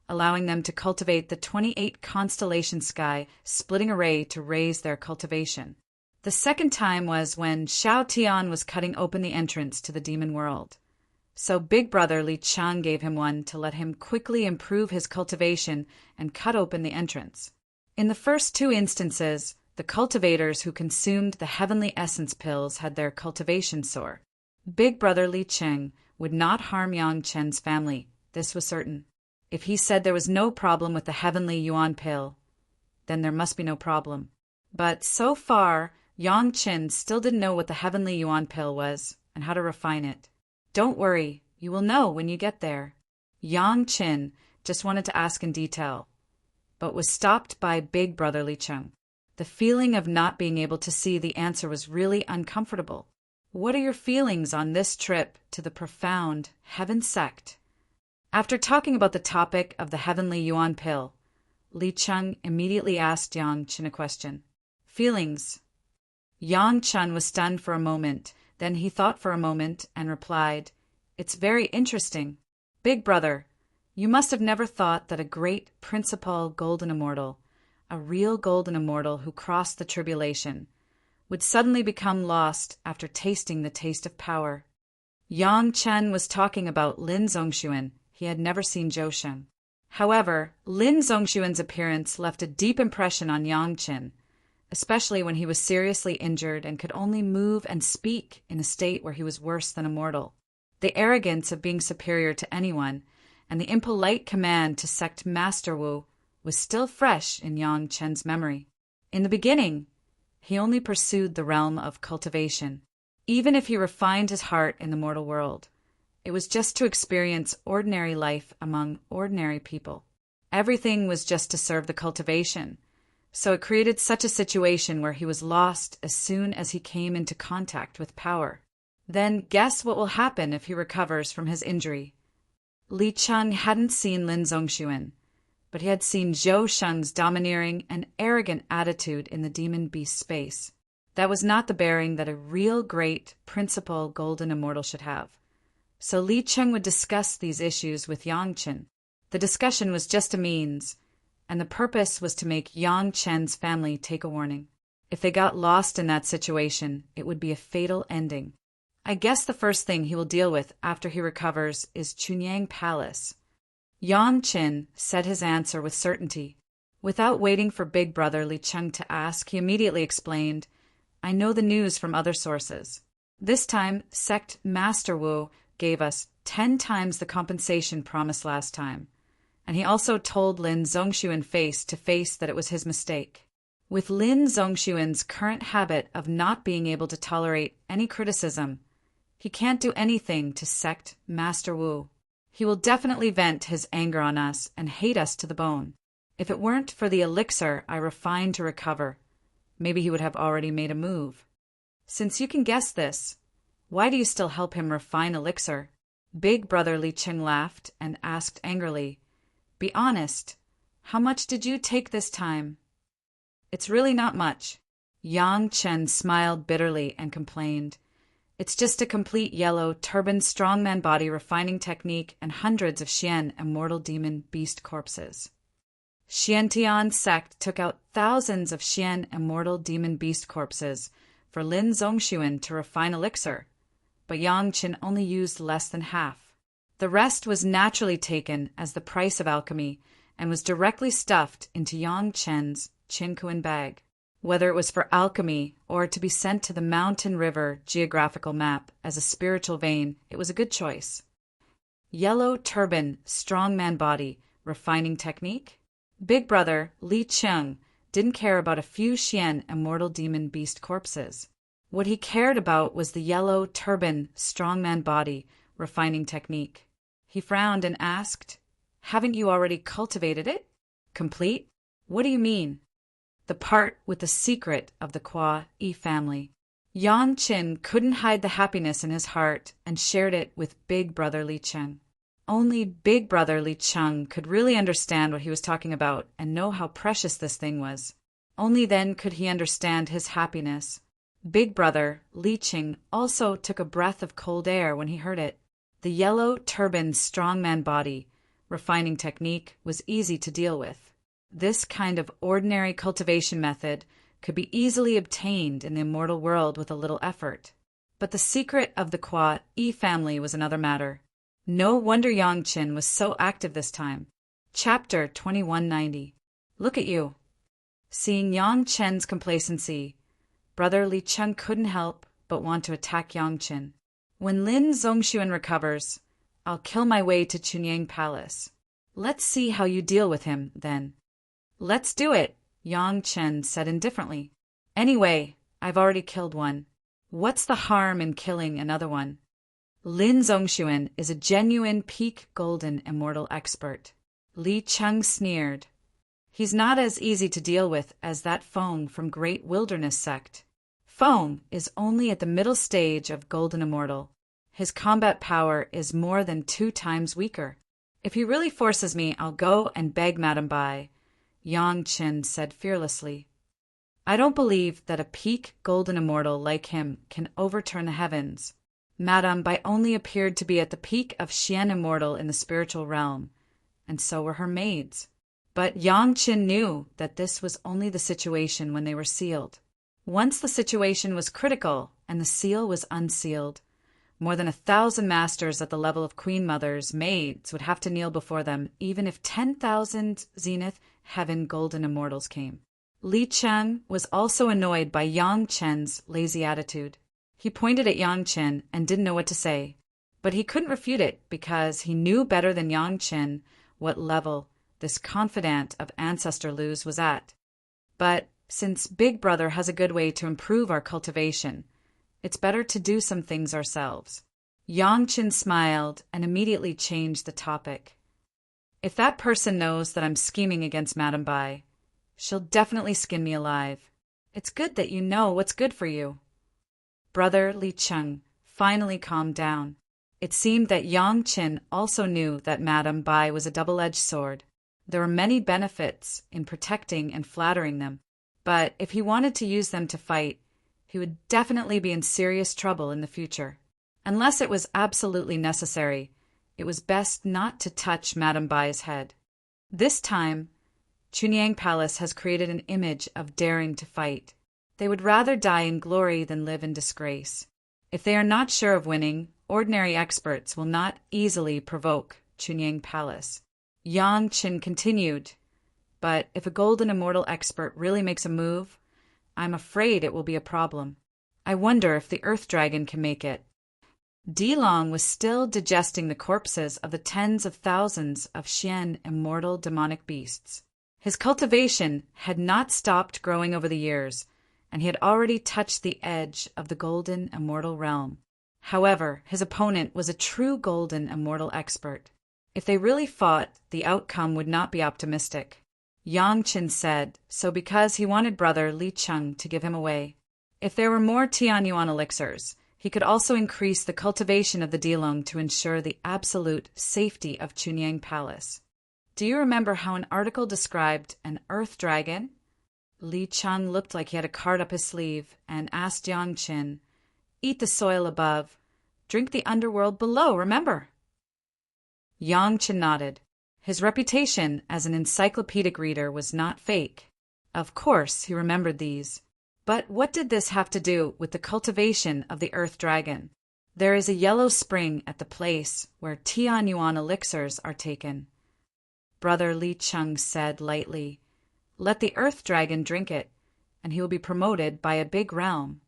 allowing them to cultivate the 28 constellation sky splitting array to raise their cultivation. The second time was when Xiao Tian was cutting open the entrance to the demon world. So Big Brother Li Cheng gave him one to let him quickly improve his cultivation and cut open the entrance. In the first two instances, the cultivators who consumed the heavenly essence pills had their cultivation soar. Big Brother Li Cheng would not harm Yang Chen's family, this was certain. If he said there was no problem with the heavenly yuan pill, then there must be no problem. But so far, Yang Chen still didn't know what the heavenly yuan pill was and how to refine it. Don't worry, you will know when you get there. Yang Chen just wanted to ask in detail, but was stopped by Big Brother Li Cheng. The feeling of not being able to see the answer was really uncomfortable. What are your feelings on this trip to the profound Heaven Sect? After talking about the topic of the heavenly yuan pill, Li Cheng immediately asked Yang Chen a question. Feelings. Yang Chen was stunned for a moment. Then he thought for a moment and replied, It's very interesting. Big Brother, you must have never thought that a great principal golden immortal, a real golden immortal who crossed the tribulation, would suddenly become lost after tasting the taste of power. Yang Chen was talking about Lin Zongxuan. He had never seen Zhou Sheng. However, Lin Zongxuan's appearance left a deep impression on Yang Chen, especially when he was seriously injured and could only move and speak in a state where he was worse than a mortal. The arrogance of being superior to anyone and the impolite command to sect Master Wu was still fresh in Yang Chen's memory. In the beginning, he only pursued the realm of cultivation. Even if he refined his heart in the mortal world, it was just to experience ordinary life among ordinary people. Everything was just to serve the cultivation. So it created such a situation where he was lost as soon as he came into contact with power. Then guess what will happen if he recovers from his injury? Li Cheng hadn't seen Lin Zongxuan, but he had seen Zhou Sheng's domineering and arrogant attitude in the demon beast space. That was not the bearing that a real great principal golden immortal should have. So Li Cheng would discuss these issues with Yang Chen. The discussion was just a means, and the purpose was to make Yang Chen's family take a warning. If they got lost in that situation, it would be a fatal ending. I guess the first thing he will deal with after he recovers is Chunyang Palace. Yang Chen said his answer with certainty. Without waiting for Big Brother Li Cheng to ask, he immediately explained, I know the news from other sources. This time, Sect Master Wu gave us 10 times the compensation promised last time. And he also told Lin Zongxuan face to face that it was his mistake. With Lin Zongxuan's current habit of not being able to tolerate any criticism, he can't do anything to sect Master Wu. He will definitely vent his anger on us and hate us to the bone. If it weren't for the elixir I refined to recover, maybe he would have already made a move. Since you can guess this, why do you still help him refine elixir? Big Brother Li Cheng laughed and asked angrily, Be honest, how much did you take this time? It's really not much. Yang Chen smiled bitterly and complained, It's just a complete yellow, turbaned strongman body refining technique and hundreds of Xian immortal demon beast corpses. Xiantian sect took out thousands of Xian immortal demon beast corpses for Lin Zongxuan to refine elixir, but Yang Chen only used less than half. The rest was naturally taken as the price of alchemy and was directly stuffed into Yang Chen's Qinkuan bag. Whether it was for alchemy or to be sent to the mountain river geographical map as a spiritual vein, it was a good choice. Yellow turban, strongman body, refining technique? Big Brother Li Cheng didn't care about a few Xian immortal demon beast corpses. What he cared about was the yellow turban, strongman body, refining technique. He frowned and asked, Haven't you already cultivated it? Complete? What do you mean? The part with the secret of the Kwa-E family. Yang Qin couldn't hide the happiness in his heart and shared it with Big Brother Li Cheng. Only Big Brother Li Cheng could really understand what he was talking about and know how precious this thing was. Only then could he understand his happiness. Big Brother Li Cheng also took a breath of cold air when he heard it. The yellow turbaned strongman body, refining technique, was easy to deal with. This kind of ordinary cultivation method could be easily obtained in the immortal world with a little effort. But the secret of the Kwa-E family was another matter. No wonder Yang Qin was so active this time. Chapter 2190. Look at you. Seeing Yang Chen's complacency, Brother Li Cheng couldn't help but want to attack Yang Qin. When Lin Zongxuan recovers, I'll kill my way to Chunyang Palace. Let's see how you deal with him, then. Let's do it, Yang Chen said indifferently. Anyway, I've already killed one. What's the harm in killing another one? Lin Zongxuan is a genuine peak golden immortal expert. Li Cheng sneered. He's not as easy to deal with as that Feng from Great Wilderness Sect. Feng is only at the middle stage of golden immortal. His combat power is more than 2 times weaker. If he really forces me, I'll go and beg Madame Bai, Yang Qin said fearlessly. I don't believe that a peak golden immortal like him can overturn the heavens. Madame Bai only appeared to be at the peak of Xian immortal in the spiritual realm, and so were her maids. But Yang Qin knew that this was only the situation when they were sealed. Once the situation was critical and the seal was unsealed, more than 1,000 masters at the level of Queen Mother's maids would have to kneel before them, even if 10,000 Zenith Heaven Golden Immortals came. Li Cheng was also annoyed by Yang Chen's lazy attitude. He pointed at Yang Chen and didn't know what to say, but he couldn't refute it because he knew better than Yang Chen what level this confidant of Ancestor Lu's was at. But since Big Brother has a good way to improve our cultivation, it's better to do some things ourselves. Yang Chen smiled and immediately changed the topic. If that person knows that I'm scheming against Madame Bai, she'll definitely skin me alive. It's good that you know what's good for you. Brother Li Cheng finally calmed down. It seemed that Yang Qin also knew that Madame Bai was a double-edged sword. There were many benefits in protecting and flattering them, but if he wanted to use them to fight, he would definitely be in serious trouble in the future. Unless it was absolutely necessary, it was best not to touch Madame Bai's head. This time, Chunyang Palace has created an image of daring to fight. They would rather die in glory than live in disgrace. If they are not sure of winning, ordinary experts will not easily provoke Chunyang Palace. Yang Qin continued, but if a golden immortal expert really makes a move, I'm afraid it will be a problem. I wonder if the Earth Dragon can make it. Dilong was still digesting the corpses of the tens of thousands of Xian immortal demonic beasts. His cultivation had not stopped growing over the years, and he had already touched the edge of the golden immortal realm. However, his opponent was a true golden immortal expert. If they really fought, the outcome would not be optimistic. Yang Qin said, so because he wanted Brother Li Cheng to give him away. If there were more Tianyuan elixirs, he could also increase the cultivation of the Dilong to ensure the absolute safety of Chunyang Palace. Do you remember how an article described an earth dragon? Li Cheng looked like he had a card up his sleeve and asked Yang Qin, eat the soil above, drink the underworld below, remember? Yang Qin nodded. His reputation as an encyclopedic reader was not fake. Of course, he remembered these. But what did this have to do with the cultivation of the earth dragon? There is a yellow spring at the place where Tianyuan elixirs are taken. Brother Li Cheng said lightly, let the earth dragon drink it, and he will be promoted by a big realm.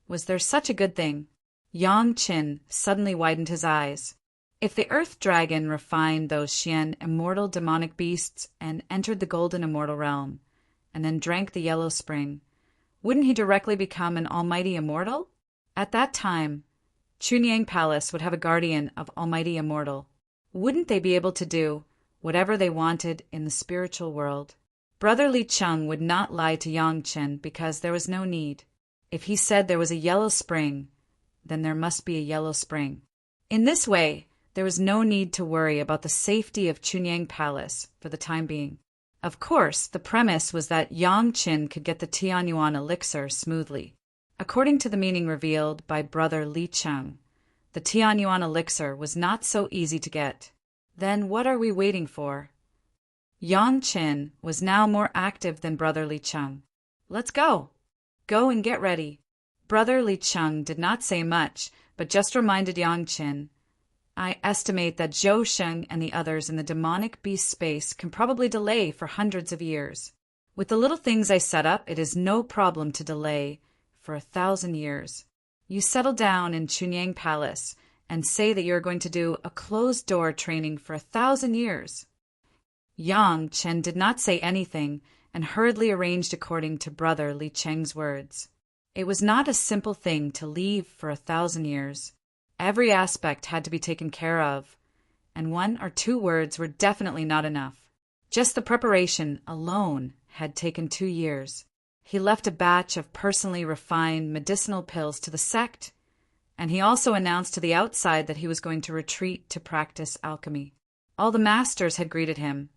Was there such a good thing? Yang Qin suddenly widened his eyes. If the earth dragon refined those Xian immortal demonic beasts and entered the golden immortal realm, and then drank the yellow spring, wouldn't he directly become an almighty immortal? At that time, Chunyang Palace would have a guardian of almighty immortal. Wouldn't they be able to do whatever they wanted in the spiritual world. Brother Li Cheng would not lie to Yang Chen because there was no need. If he said there was a yellow spring, then there must be a yellow spring. In this way, there was no need to worry about the safety of Chunyang Palace for the time being. Of course, the premise was that Yang Chen could get the Tianyuan elixir smoothly. According to the meaning revealed by Brother Li Cheng, the Tianyuan elixir was not so easy to get. Then what are we waiting for? Yang Chen was now more active than Brother Li Cheng. Let's go. Go and get ready. Brother Li Cheng did not say much, but just reminded Yang Chen, I estimate that Zhou Sheng and the others in the demonic beast space can probably delay for hundreds of years. With the little things I set up, it is no problem to delay for 1,000 years. You settle down in Chunyang Palace and say that you're going to do a closed-door training for 1,000 years. Yang Chen did not say anything and hurriedly arranged according to Brother Li Cheng's words. It was not a simple thing to leave for 1,000 years. Every aspect had to be taken care of, and 1 or 2 words were definitely not enough. Just the preparation alone had taken 2 years. He left a batch of personally refined medicinal pills to the sect, and he also announced to the outside that he was going to retreat to practice alchemy. All the masters had greeted him,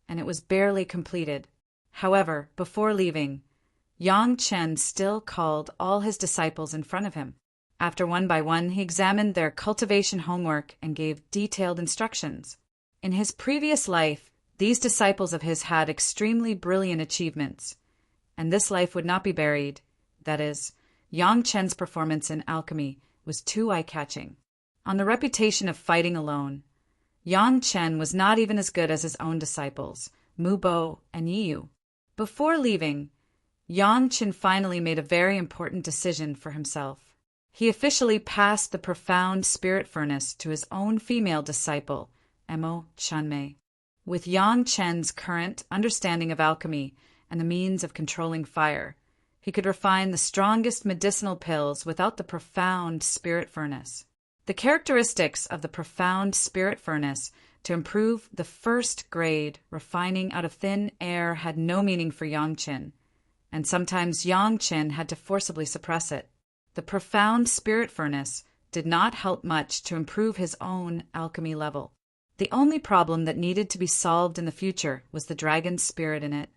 and it was barely completed. However, before leaving, Yang Chen still called all his disciples in front of him. After one by one, he examined their cultivation homework and gave detailed instructions. In his previous life, these disciples of his had extremely brilliant achievements, and this life would not be buried. That is, Yang Chen's performance in alchemy was too eye-catching. On the reputation of fighting alone, Yang Chen was not even as good as his own disciples, Mu Bo and Yiyu. Before leaving, Yang Chen finally made a very important decision for himself. He officially passed the profound spirit furnace to his own female disciple, Emo Chanmei. With Yang Chen's current understanding of alchemy and the means of controlling fire, he could refine the strongest medicinal pills without the profound spirit furnace. The characteristics of the profound spirit furnace to improve the first grade refining out of thin air had no meaning for Yang Chen, and sometimes Yang Chen had to forcibly suppress it. The profound spirit furnace did not help much to improve his own alchemy level. The only problem that needed to be solved in the future was the dragon spirit in it.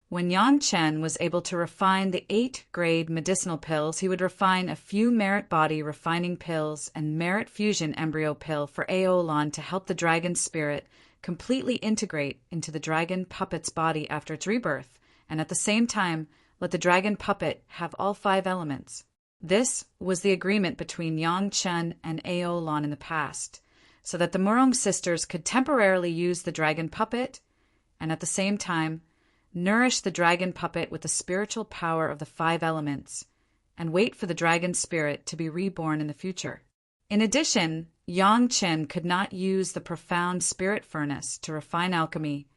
When Yang Chen was able to refine the 8-grade medicinal pills, he would refine a few merit body refining pills and merit fusion embryo pill for Aeolon to help the dragon spirit completely integrate into the dragon puppet's body after its rebirth, and at the same time let the dragon puppet have all 5 elements. This was the agreement between Yang Chen and Aeolon in the past, so that the Murong sisters could temporarily use the dragon puppet and at the same time nourish the dragon puppet with the spiritual power of the 5 elements and wait for the dragon spirit to be reborn in the future. In addition, Yang Chen could not use the profound spirit furnace to refine alchemy,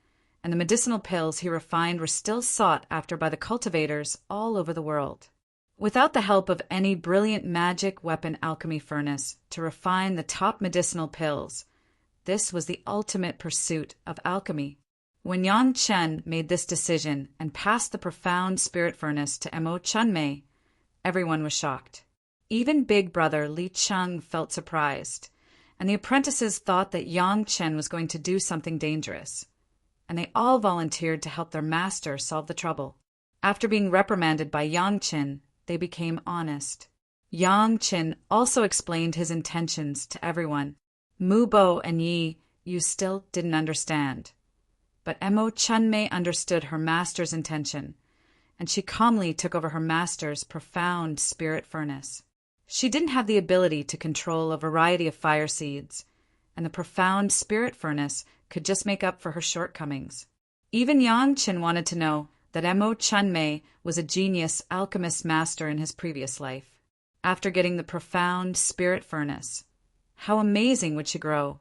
and the medicinal pills he refined were still sought after by the cultivators all over the world. Without the help of any brilliant magic weapon alchemy furnace to refine the top medicinal pills, this was the ultimate pursuit of alchemy. When Yang Chen made this decision and passed the profound spirit furnace to Mo Chunmei, everyone was shocked. Even big brother Li Cheng felt surprised, and the apprentices thought that Yang Chen was going to do something dangerous, and they all volunteered to help their master solve the trouble. After being reprimanded by Yang Chen, they became honest. Yang Chen also explained his intentions to everyone. Mu Bo and Yi, you still didn't understand. But Mo Chunmei understood her master's intention, and she calmly took over her master's profound spirit furnace. She didn't have the ability to control a variety of fire seeds, and the profound spirit furnace could just make up for her shortcomings. Even Yang Chen wanted to know that Mo Chunmei was a genius alchemist master in his previous life. After getting the profound spirit furnace, how amazing would she grow?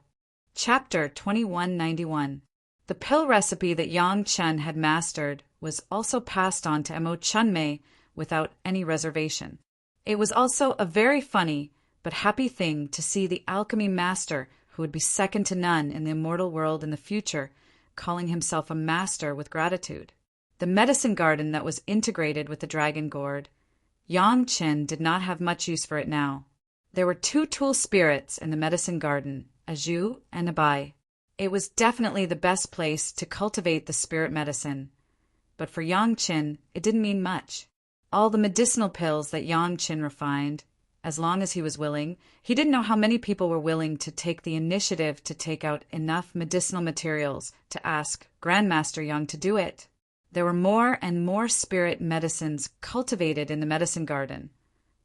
Chapter 2191. The pill recipe that Yang Chen had mastered was also passed on to Mo Chunmei without any reservation. It was also a very funny but happy thing to see the alchemy master, who would be second to none in the immortal world in the future, calling himself a master with gratitude. The medicine garden that was integrated with the dragon gourd, Yang Qin did not have much use for it now. There were two tool spirits in the medicine garden, a Zhu and a Bai. It was definitely the best place to cultivate the spirit medicine. But for Yang Qin, it didn't mean much. All the medicinal pills that Yang Qin refined, as long as he was willing, he didn't know how many people were willing to take the initiative to take out enough medicinal materials to ask Grandmaster Yang to do it. There were more and more spirit medicines cultivated in the medicine garden,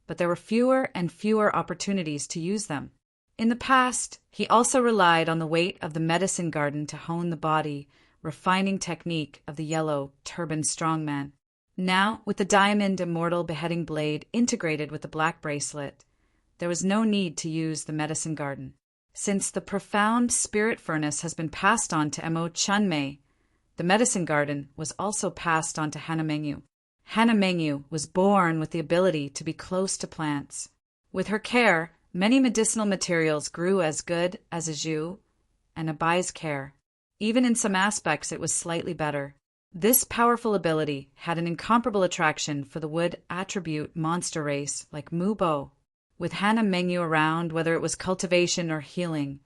but there were fewer and fewer opportunities to use them. In the past, he also relied on the weight of the medicine garden to hone the body, refining technique of the yellow, turbaned strongman. Now, with the diamond Immortal beheading blade integrated with the black bracelet, there was no need to use the medicine garden. Since the profound spirit furnace has been passed on to Mo Chunmei, the medicine garden was also passed on to Hannah Mengyu. Hannah Mengyu was born with the ability to be close to plants. With her care, many medicinal materials grew as good as a Zhu and a Bai's care. Even in some aspects it was slightly better. This powerful ability had an incomparable attraction for the wood attribute monster race like Mu Bo. With Hannah Mengyu around, whether it was cultivation or healing,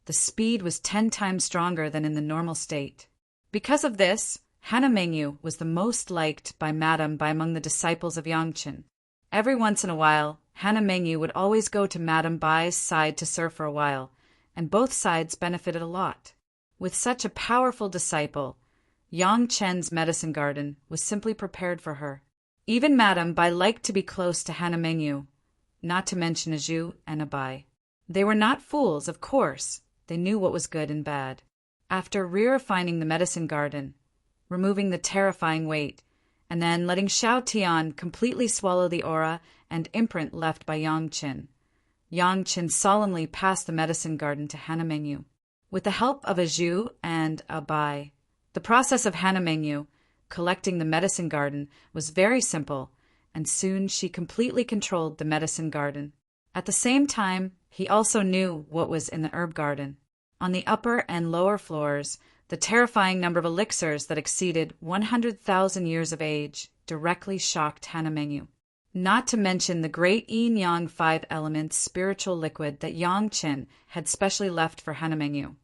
the speed was 10 times stronger than in the normal state. Because of this, Hannah Mengyu was the most liked by Madame by among the disciples of Yang Qin. Every once in a while, Hannah Mengyu would always go to Madame Bai's side to serve for a while, and both sides benefited a lot. With such a powerful disciple, Yang Chen's medicine garden was simply prepared for her. Even Madame Bai liked to be close to Hannah Mengyu, not to mention a Zhu and a Bai. They were not fools, of course. They knew what was good and bad. After re-refining the medicine garden, removing the terrifying weight, and then letting Xiao Tian completely swallow the aura and imprint left by Yang Qin solemnly passed the medicine garden to Hannah Mengyu. With the help of a Zhu and a Bai, the process of Hannah Mengyu collecting the medicine garden was very simple, and soon she completely controlled the medicine garden. At the same time, he also knew what was in the herb garden. On the upper and lower floors, the terrifying number of elixirs that exceeded 100,000 years of age directly shocked Hannah Mengyu. Not to mention the great yin-yang 5 elements spiritual liquid that Yang Qin had specially left for Hannah Mengyu.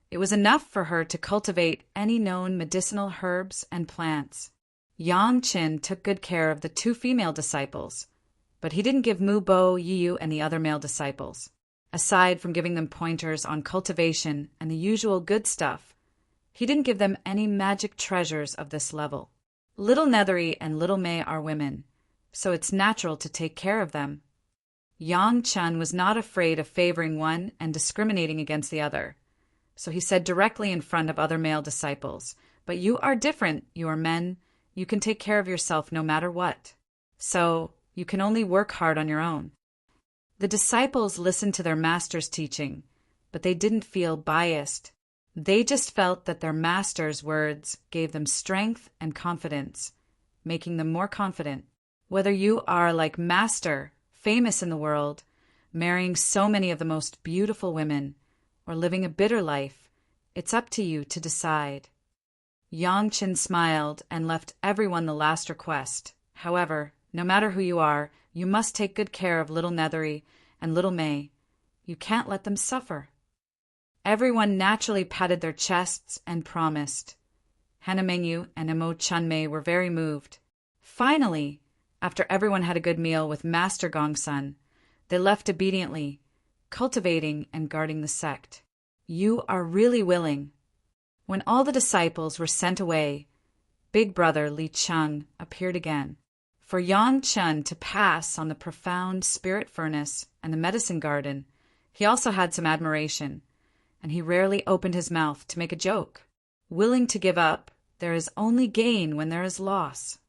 It was enough for her to cultivate any known medicinal herbs and plants. Yang Qin took good care of the 2 female disciples, but he didn't give Mu Bo, Yiyu, and the other male disciples. Aside from giving them pointers on cultivation and the usual good stuff, he didn't give them any magic treasures of this level. Little Nethery and Little Mei are women, so it's natural to take care of them. Yang Chun was not afraid of favoring one and discriminating against the other, so he said directly in front of other male disciples, "But you are different, you are men. You can take care of yourself no matter what. So you can only work hard on your own." The disciples listened to their master's teaching, but they didn't feel biased. They just felt that their master's words gave them strength and confidence, making them more confident. Whether you are like Master, famous in the world, marrying so many of the most beautiful women, or living a bitter life, it's up to you to decide. Yang Qin smiled and left everyone the last request. However, no matter who you are, you must take good care of Little Nethery and Little Mei. You can't let them suffer. Everyone naturally patted their chests and promised. Hannah Mengyu and Mo Chunmei were very moved. Finally, after everyone had a good meal with Master Gongsun, they left obediently, cultivating and guarding the sect. You are really willing. When all the disciples were sent away, Big Brother Li Cheng appeared again. For Yang Chen to pass on the profound spirit furnace and the medicine garden, he also had some admiration, and he rarely opened his mouth to make a joke. Willing to give up, there is only gain when there is loss.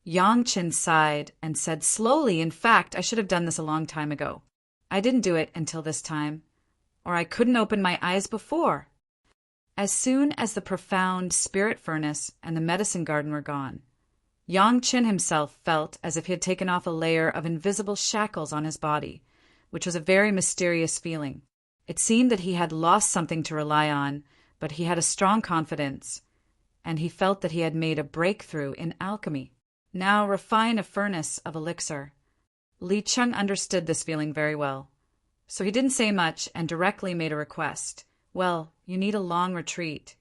Yang Chen sighed and said slowly, "In fact, I should have done this a long time ago. I didn't do it until this time, or I couldn't open my eyes before." As soon as the profound spirit furnace and the medicine garden were gone, Yang Qin himself felt as if he had taken off a layer of invisible shackles on his body, which was a very mysterious feeling. It seemed that he had lost something to rely on, but he had a strong confidence, and he felt that he had made a breakthrough in alchemy. Now refine a furnace of elixir. Li Cheng understood this feeling very well, so he didn't say much and directly made a request. Well, you need a long retreat.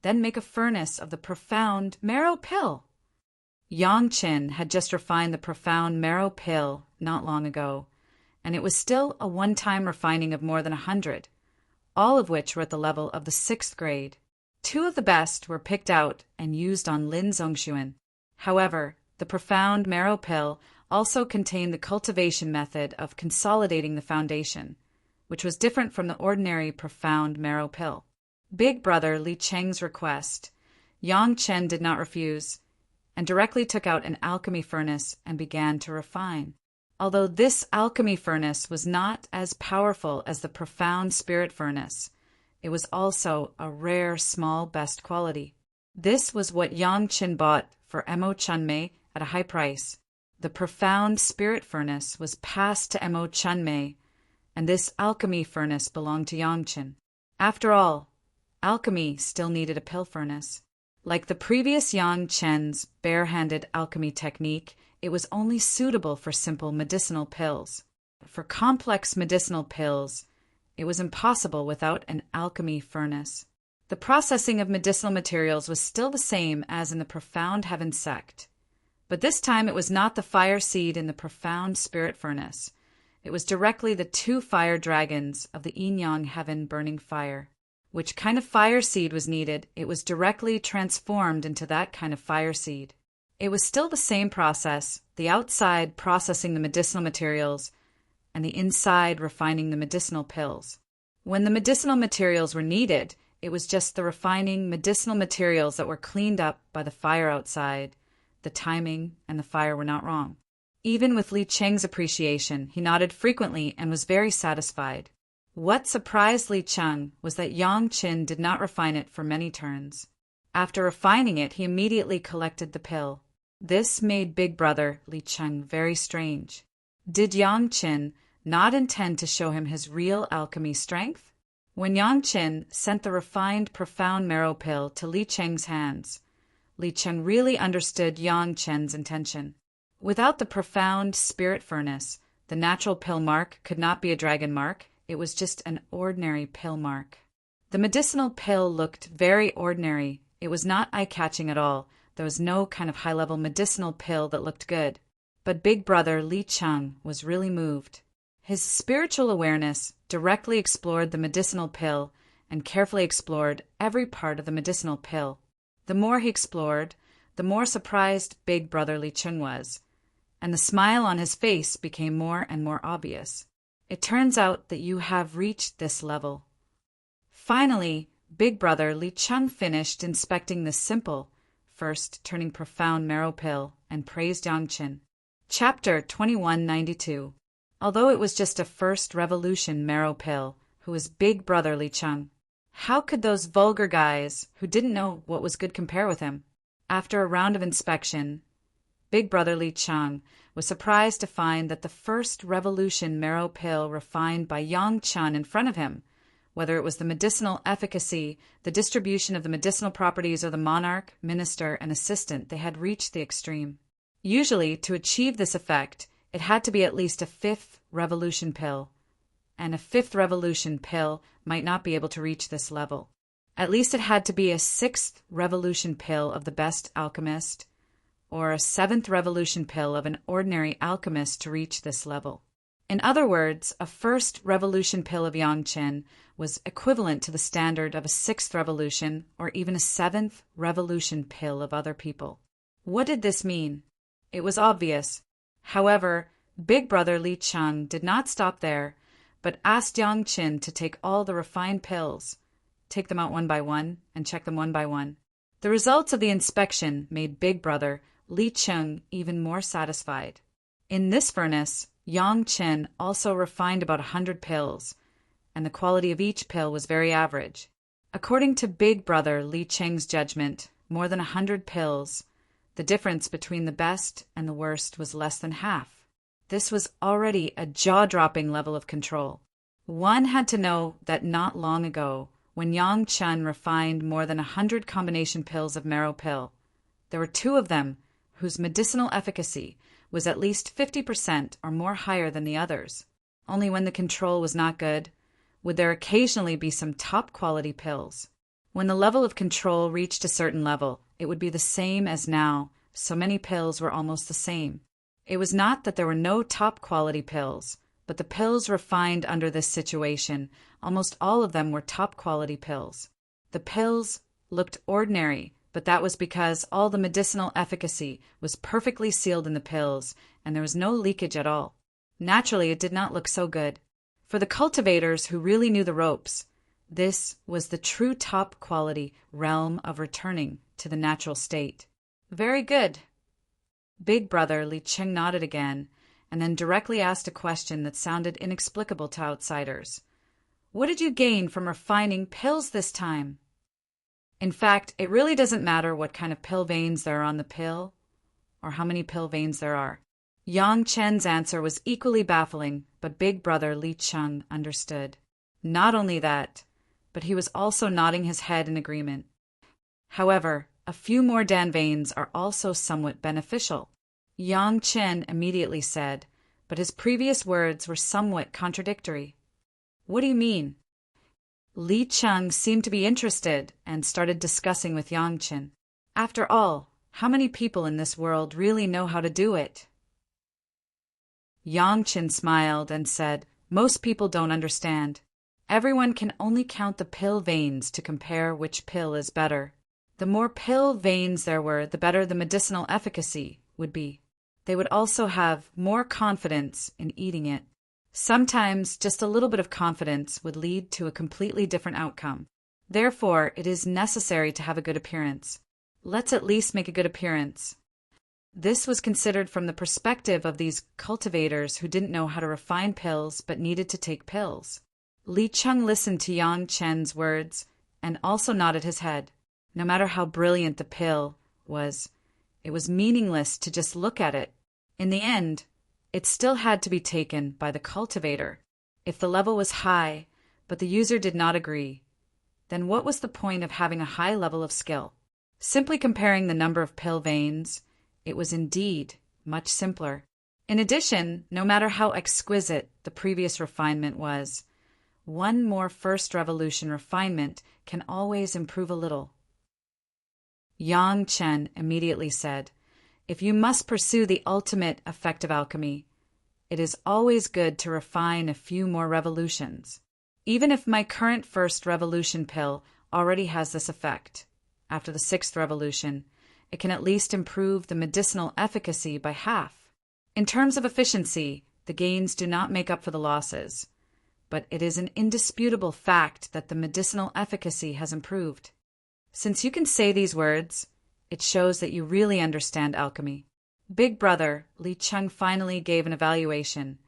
Then make a furnace of the profound marrow pill. Yang Qin had just refined the profound marrow pill not long ago, and it was still a one-time refining of more than 100, all of which were at the level of the 6th grade. 2 of the best were picked out and used on Lin Zongxuan. However, the profound marrow pill also contained the cultivation method of consolidating the foundation, which was different from the ordinary profound marrow pill. Big brother Li Cheng's request, Yang Chen did not refuse, and directly took out an alchemy furnace and began to refine. Although this alchemy furnace was not as powerful as the profound spirit furnace, it was also a rare small best quality. This was what Yang Chen bought for Mo Chunmei at a high price. The profound spirit furnace was passed to Mo Chunmei, and this alchemy furnace belonged to Yang Chen. After all, alchemy still needed a pill furnace. Like the previous Yang Chen's bare-handed alchemy technique, it was only suitable for simple medicinal pills. For complex medicinal pills, it was impossible without an alchemy furnace. The processing of medicinal materials was still the same as in the profound heaven sect, but this time it was not the fire seed in the profound spirit furnace. It was directly the 2 fire dragons of the yin-yang heaven burning fire. Which kind of fire seed was needed, it was directly transformed into that kind of fire seed. It was still the same process, the outside processing the medicinal materials, and the inside refining the medicinal pills. When the medicinal materials were needed, it was just the refining medicinal materials that were cleaned up by the fire outside. The timing and the fire were not wrong. Even with Li Cheng's appreciation, he nodded frequently and was very satisfied. What surprised Li Cheng was that Yang Qin did not refine it for many turns. After refining it, he immediately collected the pill. This made Big Brother Li Cheng very strange. Did Yang Qin not intend to show him his real alchemy strength? When Yang Qin sent the refined profound marrow pill to Li Cheng's hands, Li Cheng really understood Yang Qin's intention. Without the profound spirit furnace, the natural pill mark could not be a dragon mark. It was just an ordinary pill mark. The medicinal pill looked very ordinary. It was not eye-catching at all. There was no kind of high-level medicinal pill that looked good. But Big Brother Li Cheng was really moved. His spiritual awareness directly explored the medicinal pill and carefully explored every part of the medicinal pill. The more he explored, the more surprised Big Brother Li Cheng was, and the smile on his face became more and more obvious. It turns out that you have reached this level. Finally, Big Brother Li Cheng finished inspecting this simple, first turning profound marrow pill and praised Yang Qin. Chapter 2192. Although it was just a first revolution marrow pill, who was Big Brother Li Cheng, how could those vulgar guys who didn't know what was good compare with him? After a round of inspection, Big Brother Li Cheng was surprised to find that the first revolution marrow pill refined by Yang Chen in front of him, whether it was the medicinal efficacy, the distribution of the medicinal properties, or the monarch, minister, and assistant, they had reached the extreme. Usually, to achieve this effect, it had to be at least a 5th revolution pill, and a 5th revolution pill might not be able to reach this level. At least it had to be a 6th revolution pill of the best alchemist, or a 7th revolution pill of an ordinary alchemist to reach this level. In other words, a 1st revolution pill of Yang Qin was equivalent to the standard of a 6th revolution or even a 7th revolution pill of other people. What did this mean? It was obvious. However, Big Brother Li Cheng did not stop there, but asked Yang Qin to take all the refined pills, take them out one by one, and check them one by one. The results of the inspection made Big Brother Li Cheng even more satisfied. In this furnace, Yang Qin also refined about 100 pills, and the quality of each pill was very average. According to Big Brother Li Cheng's judgment, more than 100 pills, the difference between the best and the worst was less than half. This was already a jaw-dropping level of control. One had to know that not long ago, when Yang Chen refined more than 100 combination pills of marrow pill. There were 2 of them whose medicinal efficacy was at least 50% or more higher than the others. Only when the control was not good would there occasionally be some top-quality pills. When the level of control reached a certain level, it would be the same as now. So many pills were almost the same. It was not that there were no top-quality pills, but the pills refined under this situation, almost all of them were top-quality pills. The pills looked ordinary, but that was because all the medicinal efficacy was perfectly sealed in the pills, and there was no leakage at all. Naturally, it did not look so good. For the cultivators who really knew the ropes, this was the true top-quality realm of returning to the natural state. Very good. Big Brother Li Cheng nodded again, and then directly asked a question that sounded inexplicable to outsiders. What did you gain from refining pills this time? In fact, it really doesn't matter what kind of pill veins there are on the pill, or how many pill veins there are. Yang Chen's answer was equally baffling, but Big Brother Li Cheng understood. Not only that, but he was also nodding his head in agreement. However, a few more Dan veins are also somewhat beneficial, Yang Chen immediately said, but his previous words were somewhat contradictory. What do you mean? Li Cheng seemed to be interested and started discussing with Yang Chen. After all, how many people in this world really know how to do it? Yang Chen smiled and said, most people don't understand. Everyone can only count the pill veins to compare which pill is better. The more pill veins there were, the better the medicinal efficacy would be. They would also have more confidence in eating it. Sometimes just a little bit of confidence would lead to a completely different outcome. Therefore, it is necessary to have a good appearance. Let's at least make a good appearance. This was considered from the perspective of these cultivators who didn't know how to refine pills but needed to take pills. Li Cheng listened to Yang Chen's words and also nodded his head. No matter how brilliant the pill was, it was meaningless to just look at it. In the end, it still had to be taken by the cultivator. If the level was high, but the user did not agree, then what was the point of having a high level of skill? Simply comparing the number of pill veins, it was indeed much simpler. In addition, no matter how exquisite the previous refinement was, one more first revolution refinement can always improve a little. Yang Chen immediately said, if you must pursue the ultimate effect of alchemy, it is always good to refine a few more revolutions. Even if my current first revolution pill already has this effect, after the 6th revolution, it can at least improve the medicinal efficacy by half. In terms of efficiency, the gains do not make up for the losses, but it is an indisputable fact that the medicinal efficacy has improved. Since you can say these words, it shows that you really understand alchemy. Big Brother Li Cheng finally gave an evaluation.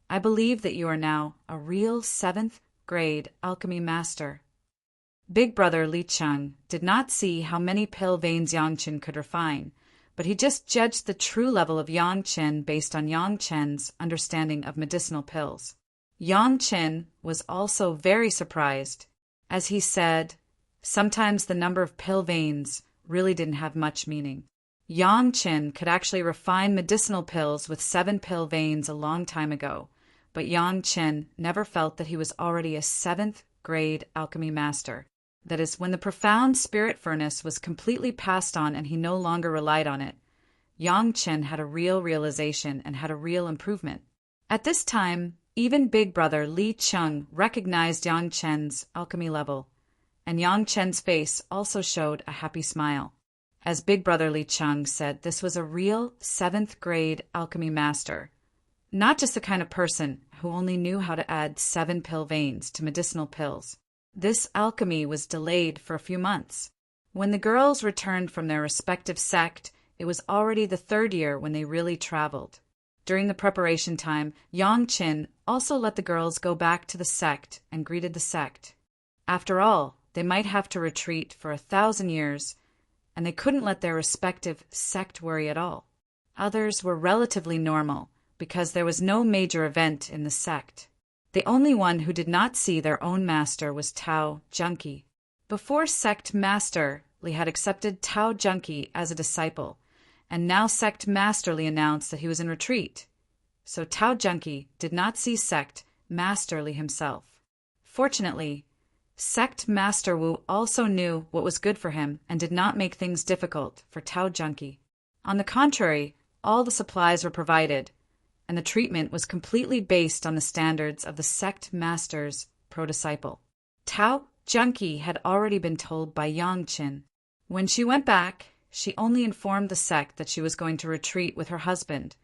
I believe that you are now a real 7th grade alchemy master. Big Brother Li Cheng did not see how many pill veins Yang Chen could refine, but he just judged the true level of Yang Chen based on Yang Chen's understanding of medicinal pills. Yang Chen was also very surprised, as he said, sometimes the number of pill veins really didn't have much meaning. Yang Chen could actually refine medicinal pills with 7 pill veins a long time ago, but Yang Chen never felt that he was already a 7th grade alchemy master. That is, when the profound spirit furnace was completely passed on and he no longer relied on it, Yang Chen had a real realization and had a real improvement. At this time, even Big Brother Li Cheng recognized Yang Chen's alchemy level, and Yang Chen's face also showed a happy smile. As Big Brother Li Cheng said, this was a real 7th grade alchemy master, not just the kind of person who only knew how to add 7 pill veins to medicinal pills. This alchemy was delayed for a few months. When the girls returned from their respective sect, it was already the 3rd year when they really traveled. During the preparation time, Yang Chen also let the girls go back to the sect and greeted the sect. After all, they might have to retreat for 1,000 years, and they couldn't let their respective sect worry at all. Others were relatively normal because there was no major event in the sect. The only one who did not see their own master was Tao Junki. Before Sect Master Li had accepted Tao Junki as a disciple, and now Sect Master Li announced that he was in retreat. So Tao Junki did not see Sect Master Li himself. Fortunately, Sect Master Wu also knew what was good for him and did not make things difficult for Tao Junki. On the contrary, all the supplies were provided, and the treatment was completely based on the standards of the sect master's pro-disciple. Tao Junki had already been told by Yang Qin. When she went back, she only informed the sect that she was going to retreat with her husband,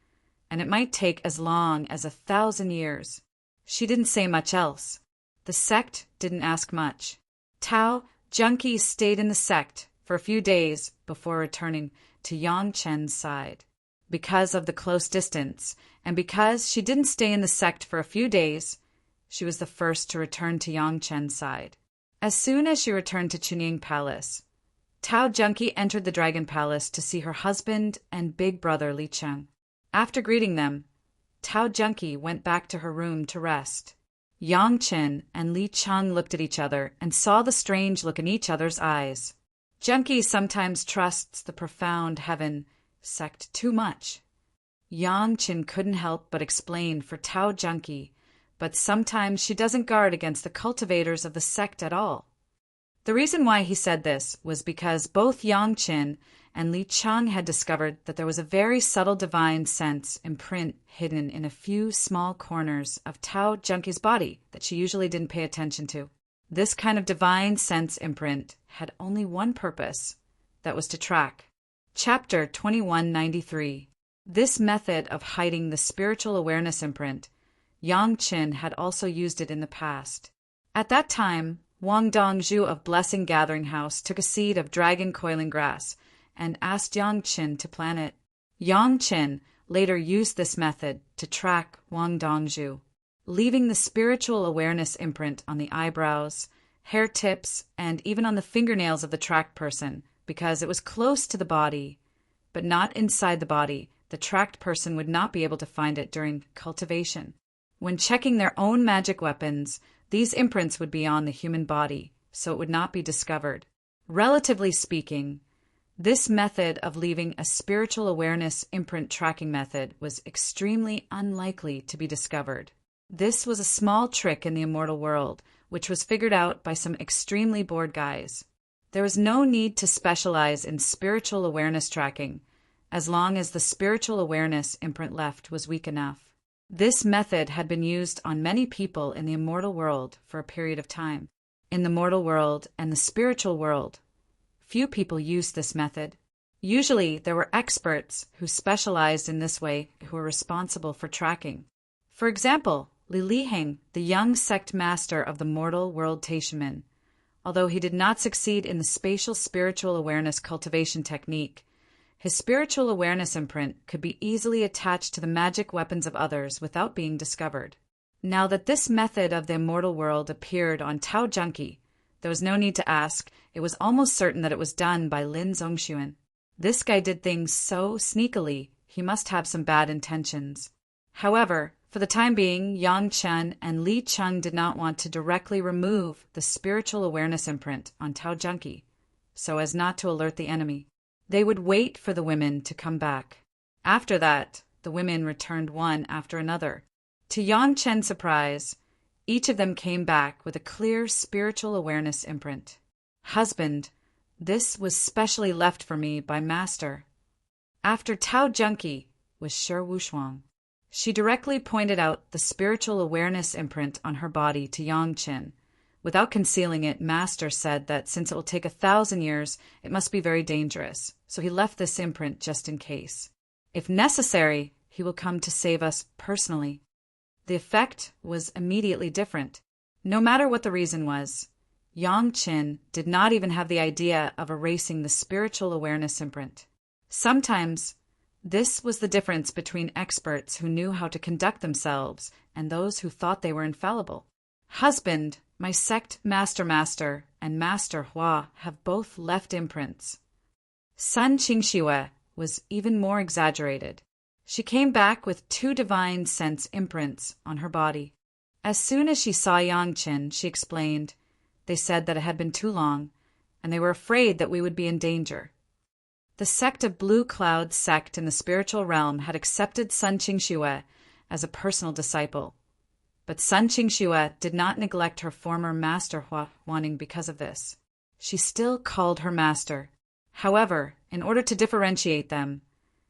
and it might take as long as 1,000 years. She didn't say much else. The sect didn't ask much. Tao Junki stayed in the sect for a few days before returning to Yang Chen's side. Because of the close distance, and because she didn't stay in the sect for a few days, she was the first to return to Yang Chen's side. As soon as she returned to Chunying Palace, Tao Junki entered the Dragon Palace to see her husband and big brother Li Cheng. After greeting them, Tao Junki went back to her room to rest. Yang Chen and Li Cheng looked at each other and saw the strange look in each other's eyes. Junki sometimes trusts the profound heaven sect too much. Yang Chen couldn't help but explain for Tao Junki, but sometimes she doesn't guard against the cultivators of the sect at all. The reason why he said this was because both Yang Chen and Li Cheng had discovered that there was a very subtle divine sense imprint hidden in a few small corners of Tao Junki's body that she usually didn't pay attention to. This kind of divine sense imprint had only one purpose, that was to track. Chapter 2193. This method of hiding the spiritual awareness imprint, Yang Chen had also used it in the past. At that time, Wang Dongzhu of Blessing Gathering House took a seed of dragon coiling grass and asked Yang Chen to plant it. Yang Chen later used this method to track Wang Dongzhu, leaving the spiritual awareness imprint on the eyebrows, hair tips, and even on the fingernails of the tracked person. Because it was close to the body, but not inside the body, the tracked person would not be able to find it during cultivation. When checking their own magic weapons, these imprints would be on the human body, so it would not be discovered. Relatively speaking, this method of leaving a spiritual awareness imprint tracking method was extremely unlikely to be discovered. This was a small trick in the immortal world, which was figured out by some extremely bored guys. There was no need to specialize in spiritual awareness tracking, as long as the spiritual awareness imprint left was weak enough. This method had been used on many people in the immortal world for a period of time. In the mortal world and the spiritual world, few people used this method. Usually, there were experts who specialized in this way who were responsible for tracking. For example, Li Liheng, the young sect master of the mortal world Taishimen, although he did not succeed in the spatial spiritual awareness cultivation technique, his spiritual awareness imprint could be easily attached to the magic weapons of others without being discovered. Now that this method of the immortal world appeared on Tao Junki, there was no need to ask. It was almost certain that it was done by Lin Zongxuan. This guy did things so sneakily, he must have some bad intentions. However, for the time being, Yang Chen and Li Cheng did not want to directly remove the spiritual awareness imprint on Tao Junki, so as not to alert the enemy. They would wait for the women to come back. After that, the women returned one after another. To Yang Chen's surprise, each of them came back with a clear spiritual awareness imprint. Husband, this was specially left for me by Master. After Tao Junki was Shi Wushuang. She directly pointed out the spiritual awareness imprint on her body to Yang Chen. Without concealing it, Master said that since it will take 1,000 years, it must be very dangerous, so he left this imprint just in case. If necessary, he will come to save us personally. The effect was immediately different. No matter what the reason was, Yang Chen did not even have the idea of erasing the spiritual awareness imprint. Sometimes, this was the difference between experts who knew how to conduct themselves and those who thought they were infallible. Husband, my sect Master, and Master Hua have both left imprints. Sun Qingxue was even more exaggerated. She came back with 2 divine sense imprints on her body. As soon as she saw Yang Qin, she explained. They said that it had been too long, and they were afraid that we would be in danger. The sect of Blue Cloud sect in the spiritual realm had accepted Sun Qingxue as a personal disciple. But Sun Qingxue did not neglect her former master Huaning because of this. She still called her master. However, in order to differentiate them,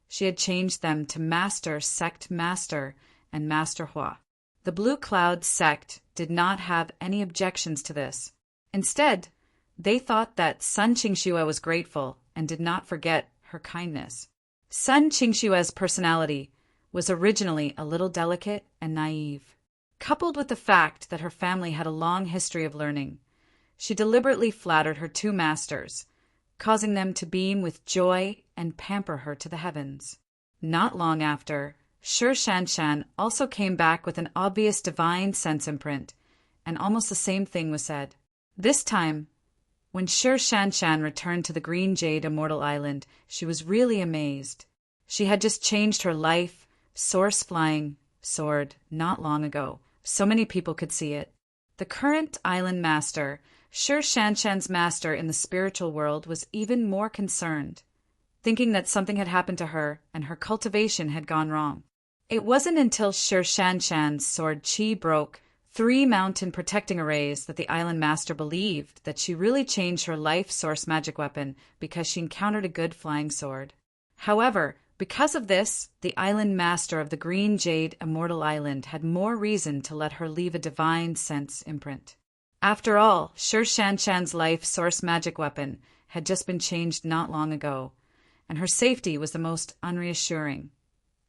she had changed them to Master, Sect Master, and Master Hua. The Blue Cloud sect did not have any objections to this. Instead, they thought that Sun Qingxue was grateful and did not forget her kindness. Sun Qingxue's personality was originally a little delicate and naive. Coupled with the fact that her family had a long history of learning, she deliberately flattered her two masters, causing them to beam with joy and pamper her to the heavens. Not long after, Shi Shanshan also came back with an obvious divine sense imprint, and almost the same thing was said. This time, when Shi Shanshan returned to the Green Jade Immortal Island, she was really amazed. She had just changed her life, source-flying sword not long ago. So many people could see it. The current island master, Shi Shanshan's master in the spiritual world, was even more concerned, thinking that something had happened to her and her cultivation had gone wrong. It wasn't until Shi Shanshan's sword Qi broke 3 mountain protecting arrays that the island master believed that she really changed her life source magic weapon because she encountered a good flying sword. However, because of this, the island master of the Green Jade Immortal Island had more reason to let her leave a divine sense imprint. After all, Shi Shanshan's life source magic weapon had just been changed not long ago, and her safety was the most unreassuring,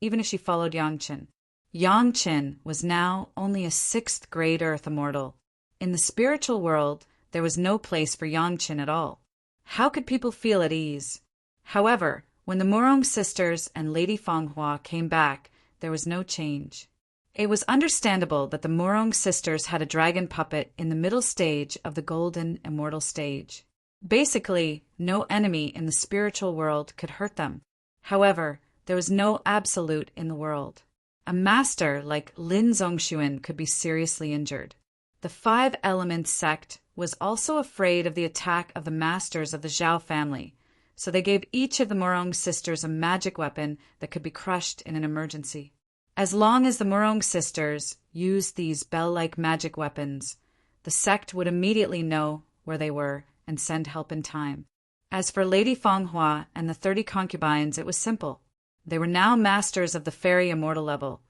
even if she followed Yang Qin. Yang Qin was now only a 6th grade Earth Immortal. In the spiritual world, there was no place for Yang Qin at all. How could people feel at ease? However, when the Murong sisters and Lady Fanghua came back, there was no change. It was understandable that the Murong sisters had a dragon puppet in the middle stage of the Golden Immortal stage. Basically, no enemy in the spiritual world could hurt them. However, there was no absolute in the world. A master like Lin Zongxuan could be seriously injured. The 5 Elements sect was also afraid of the attack of the masters of the Zhao family, so they gave each of the Murong sisters a magic weapon that could be crushed in an emergency. As long as the Murong sisters used these bell-like magic weapons, the sect would immediately know where they were and send help in time. As for Lady Fanghua and the 30 concubines, it was simple. They were now masters of the fairy immortal level,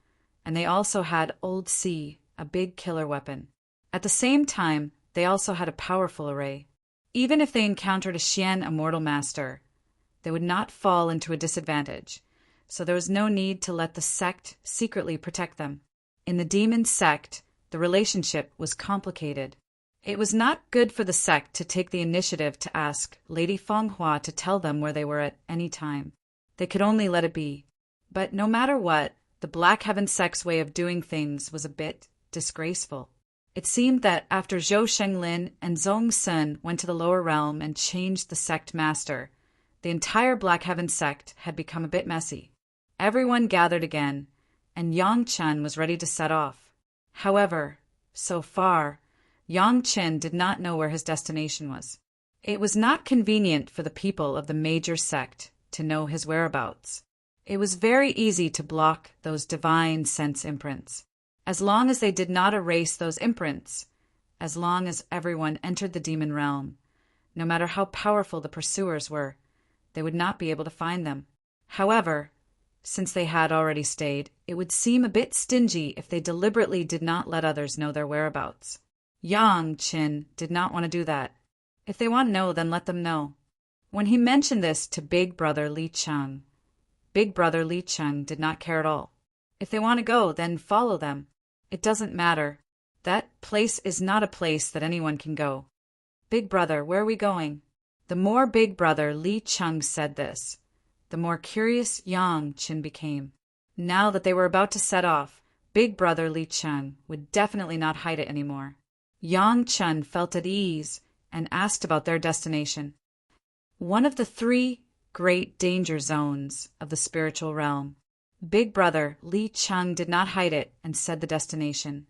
and they also had Old Sea, a big killer weapon. At the same time, they also had a powerful array. Even if they encountered a Xian immortal master, they would not fall into a disadvantage, so there was no need to let the sect secretly protect them. In the demon sect, the relationship was complicated. It was not good for the sect to take the initiative to ask Lady Fanghua to tell them where they were at any time. They could only let it be. But no matter what, the Black Heaven sect's way of doing things was a bit disgraceful. It seemed that after Zhou Shenglin and Zhong Sun went to the lower realm and changed the sect master, the entire Black Heaven sect had become a bit messy. Everyone gathered again, and Yang Chen was ready to set off. However, so far, Yang Chen did not know where his destination was. It was not convenient for the people of the major sect to know his whereabouts. It was very easy to block those divine sense imprints. As long as they did not erase those imprints, as long as everyone entered the demon realm, no matter how powerful the pursuers were, they would not be able to find them. However, since they had already stayed, it would seem a bit stingy if they deliberately did not let others know their whereabouts. Yang Qin did not want to do that. If they want to know, then let them know. When he mentioned this to Big Brother Li Cheng, Big Brother Li Cheng did not care at all. If they want to go, then follow them. It doesn't matter. That place is not a place that anyone can go. Big Brother, where are we going? The more Big Brother Li Cheng said this, the more curious Yang Qin became. Now that they were about to set off, Big Brother Li Cheng would definitely not hide it anymore. Yang Chen felt at ease and asked about their destination. One of the 3 great danger zones of the spiritual realm. Big Brother Li Cheng did not hide it and said the destination.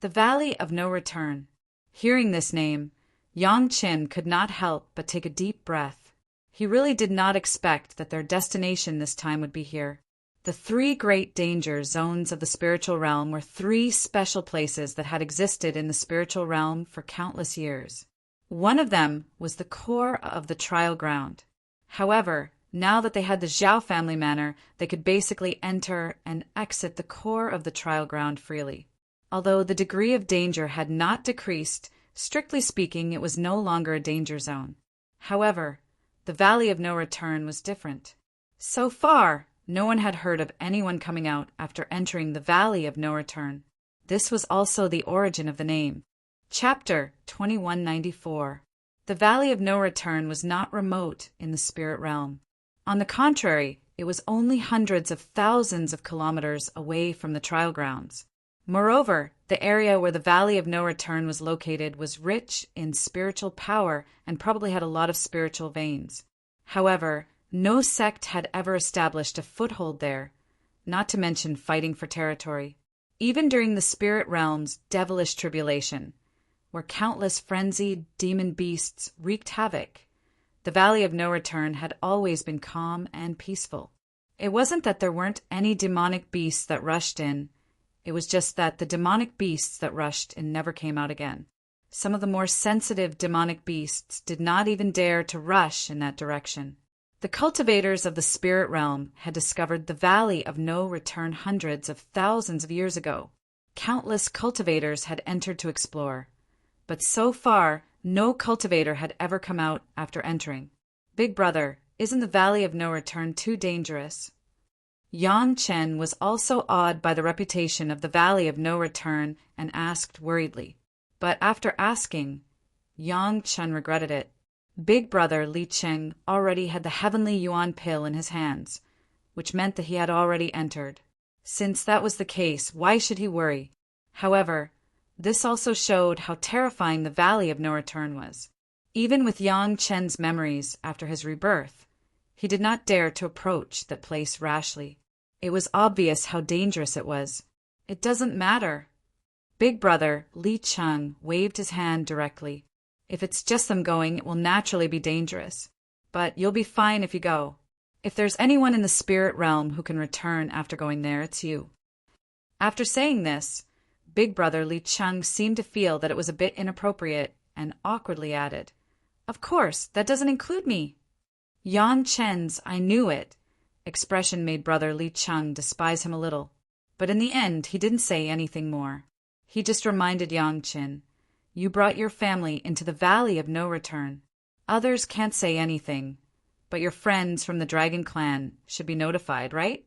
The Valley of No Return. Hearing this name, Yang Qin could not help but take a deep breath. He really did not expect that their destination this time would be here. The three great danger zones of the spiritual realm were three special places that had existed in the spiritual realm for countless years. One of them was the core of the trial ground. However, now that they had the Zhao family manor, they could basically enter and exit the core of the trial ground freely. Although the degree of danger had not decreased, strictly speaking, it was no longer a danger zone. However, the Valley of No Return was different. So far, no one had heard of anyone coming out after entering the Valley of No Return. This was also the origin of the name. Chapter 2194. The Valley of No Return was not remote in the spirit realm. On the contrary, it was only hundreds of thousands of kilometers away from the trial grounds. Moreover, the area where the Valley of No Return was located was rich in spiritual power and probably had a lot of spiritual veins. However, no sect had ever established a foothold there, not to mention fighting for territory. Even during the spirit realm's devilish tribulation, where countless frenzied demon beasts wreaked havoc, the Valley of No Return had always been calm and peaceful. It wasn't that there weren't any demonic beasts that rushed in, it was just that the demonic beasts that rushed in never came out again. Some of the more sensitive demonic beasts did not even dare to rush in that direction. The cultivators of the spirit realm had discovered the Valley of No Return hundreds of thousands of years ago. Countless cultivators had entered to explore, but so far, no cultivator had ever come out after entering. Big brother, isn't the Valley of No Return too dangerous? Yang Chen was also awed by the reputation of the Valley of No Return and asked worriedly. But after asking, Yang Chen regretted it. Big brother Li Cheng already had the heavenly yuan pill in his hands, which meant that he had already entered. Since that was the case, why should he worry? However, this also showed how terrifying the Valley of No Return was. Even with Yang Chen's memories after his rebirth, he did not dare to approach that place rashly. It was obvious how dangerous it was. It doesn't matter. Big brother Li Cheng waved his hand directly. If it's just them going, it will naturally be dangerous. But you'll be fine if you go. If there's anyone in the spirit realm who can return after going there, it's you. After saying this, Big brother Li Cheng seemed to feel that it was a bit inappropriate and awkwardly added, "Of course, that doesn't include me." Yang Chen's "I knew it" expression made brother Li Cheng despise him a little. But in the end, he didn't say anything more. He just reminded Yang Chen, "You brought your family into the Valley of No Return. Others can't say anything, but your friends from the Dragon Clan should be notified, right?"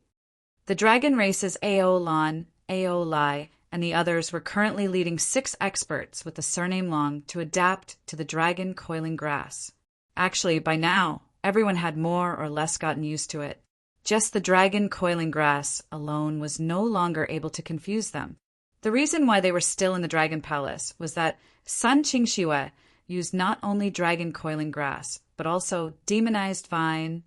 The dragon races Ao Lan, Ao Lai, and the others were currently leading 6 experts with the surname Long to adapt to the dragon coiling grass. Actually, by now, everyone had more or less gotten used to it. Just the dragon coiling grass alone was no longer able to confuse them. The reason why they were still in the Dragon Palace was that Sun Qingxue used not only dragon coiling grass, but also demonized vine,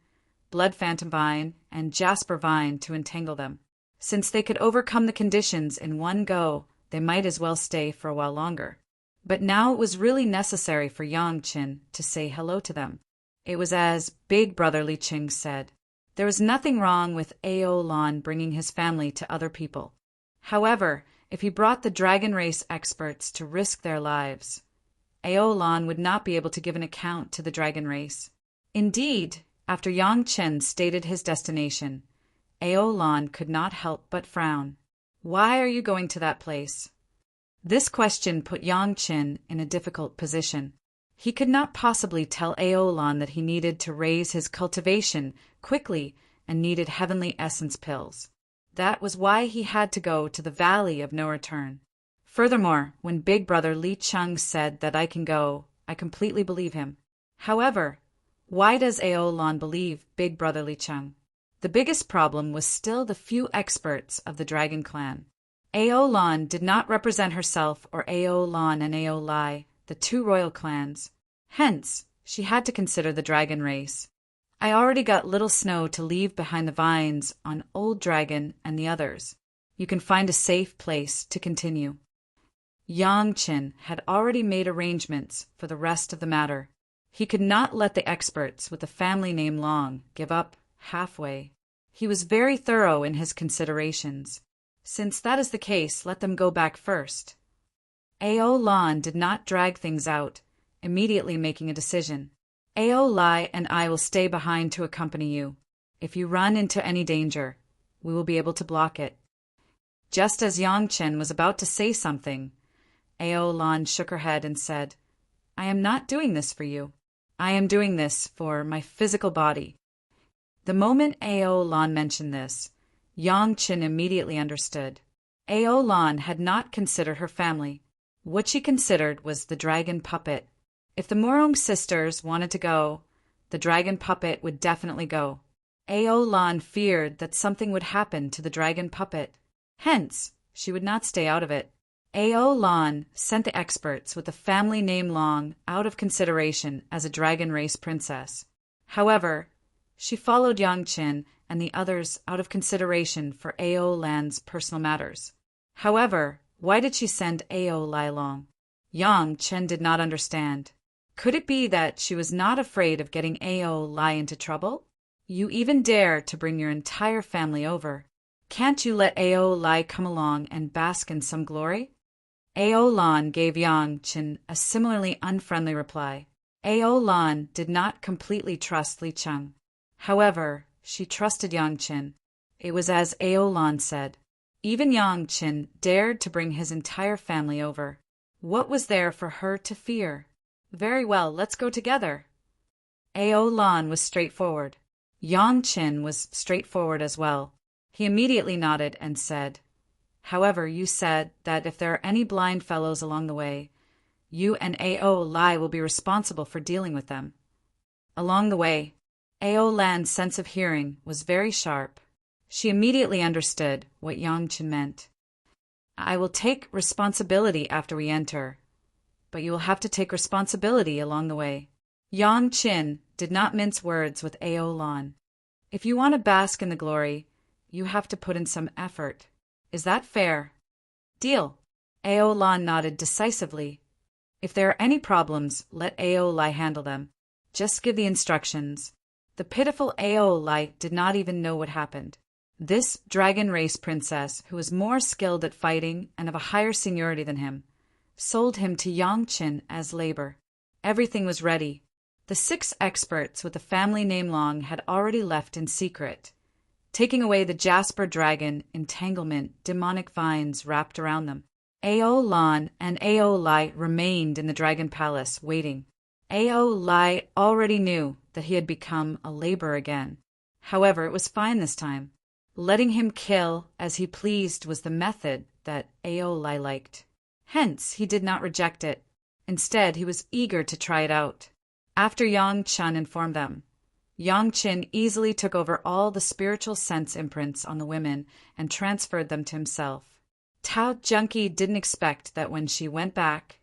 blood phantom vine, and jasper vine to entangle them. Since they could overcome the conditions in one go, they might as well stay for a while longer. But now it was really necessary for Yang Qin to say hello to them. It was as Big brother Li Cheng said. There was nothing wrong with Ao Lan bringing his family to other people. However, if he brought the dragon race experts to risk their lives, Ao Lan would not be able to give an account to the dragon race. Indeed, after Yang Chen stated his destination, Ao Lan could not help but frown. "Why are you going to that place?" This question put Yang Chen in a difficult position. He could not possibly tell Ao Lan that he needed to raise his cultivation quickly and needed heavenly essence pills. That was why he had to go to the Valley of No Return. Furthermore, when Big brother Li Cheng said that I can go, I completely believe him. However, why does Ao Lan believe Big brother Li Cheng? The biggest problem was still the few experts of the Dragon Clan. Ao Lan did not represent herself or Ao Lan and Ao Lai, the 2 royal clans. Hence, she had to consider the dragon race. I already got Little Snow to leave behind the vines on Old Dragon and the others. You can find a safe place to continue. Yang Qin had already made arrangements for the rest of the matter. He could not let the experts with the family name Long give up halfway. He was very thorough in his considerations. Since that is the case, let them go back first. Ao Lan did not drag things out, immediately making a decision. Ao Lai and I will stay behind to accompany you. If you run into any danger, we will be able to block it. Just as Yang Chen was about to say something, Ao Lan shook her head and said, I am not doing this for you. I am doing this for my physical body. The moment Ao Lan mentioned this, Yang Chen immediately understood. Ao Lan had not considered her family. What she considered was the dragon puppet. If the Morong sisters wanted to go, the dragon puppet would definitely go. Ao Lan feared that something would happen to the dragon puppet. Hence, she would not stay out of it. Ao Lan sent the experts with the family name Long out of consideration as a dragon race princess. However, she followed Yang Qin and the others out of consideration for Ao Lan's personal matters. However, why did she send Ao Lai Long? Yang Chen did not understand. Could it be that she was not afraid of getting Ao Lai into trouble? You even dare to bring your entire family over. Can't you let Ao Lai come along and bask in some glory? Ao Lan gave Yang Chen a similarly unfriendly reply. Ao Lan did not completely trust Li Cheng. However, she trusted Yang Chen. It was as Ao Lan said. Even Yang Chen dared to bring his entire family over. What was there for her to fear? Very well, let's go together. Ao Lan was straightforward. Yang Chen was straightforward as well. He immediately nodded and said, However, you said that if there are any blind fellows along the way, you and Ao Lai will be responsible for dealing with them. Along the way, Ao Lan's sense of hearing was very sharp. She immediately understood what Yang Chen meant. I will take responsibility after we enter, but you will have to take responsibility along the way. Yang Chen did not mince words with Ao Lan. If you want to bask in the glory, you have to put in some effort. Is that fair? Deal. Ao Lan nodded decisively. If there are any problems, let Ao Lai handle them. Just give the instructions. The pitiful Ao Lai did not even know what happened. This dragon race princess, who was more skilled at fighting and of a higher seniority than him, sold him to Yang Chen as labor. Everything was ready. The 6 experts with the family name Long had already left in secret, taking away the Jasper dragon entanglement demonic vines wrapped around them. Ao Lan and Ao Lai remained in the dragon palace waiting. Ao Lai already knew that he had become a laborer again. However, it was fine this time. Letting him kill as he pleased was the method that Ao Lai liked. Hence, he did not reject it. Instead, he was eager to try it out. After Yang Chen informed them, Yang Chen easily took over all the spiritual sense imprints on the women and transferred them to himself. Tao Junkie didn't expect that when she went back,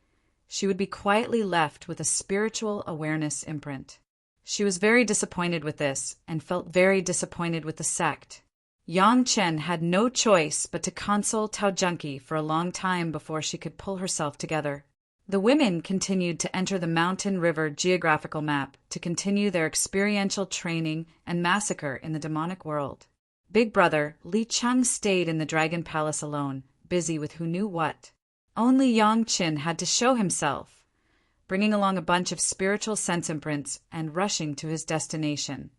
she would be quietly left with a spiritual awareness imprint. She was very disappointed with this and felt very disappointed with the sect. Yang Chen had no choice but to console Tao Junkie for a long time before she could pull herself together. The women continued to enter the Mountain River geographical map to continue their experiential training and massacre in the demonic world. Big brother Li Cheng stayed in the Dragon Palace alone, busy with who knew what. Only Yang Chen had to show himself, bringing along a bunch of spiritual sense imprints and rushing to his destination,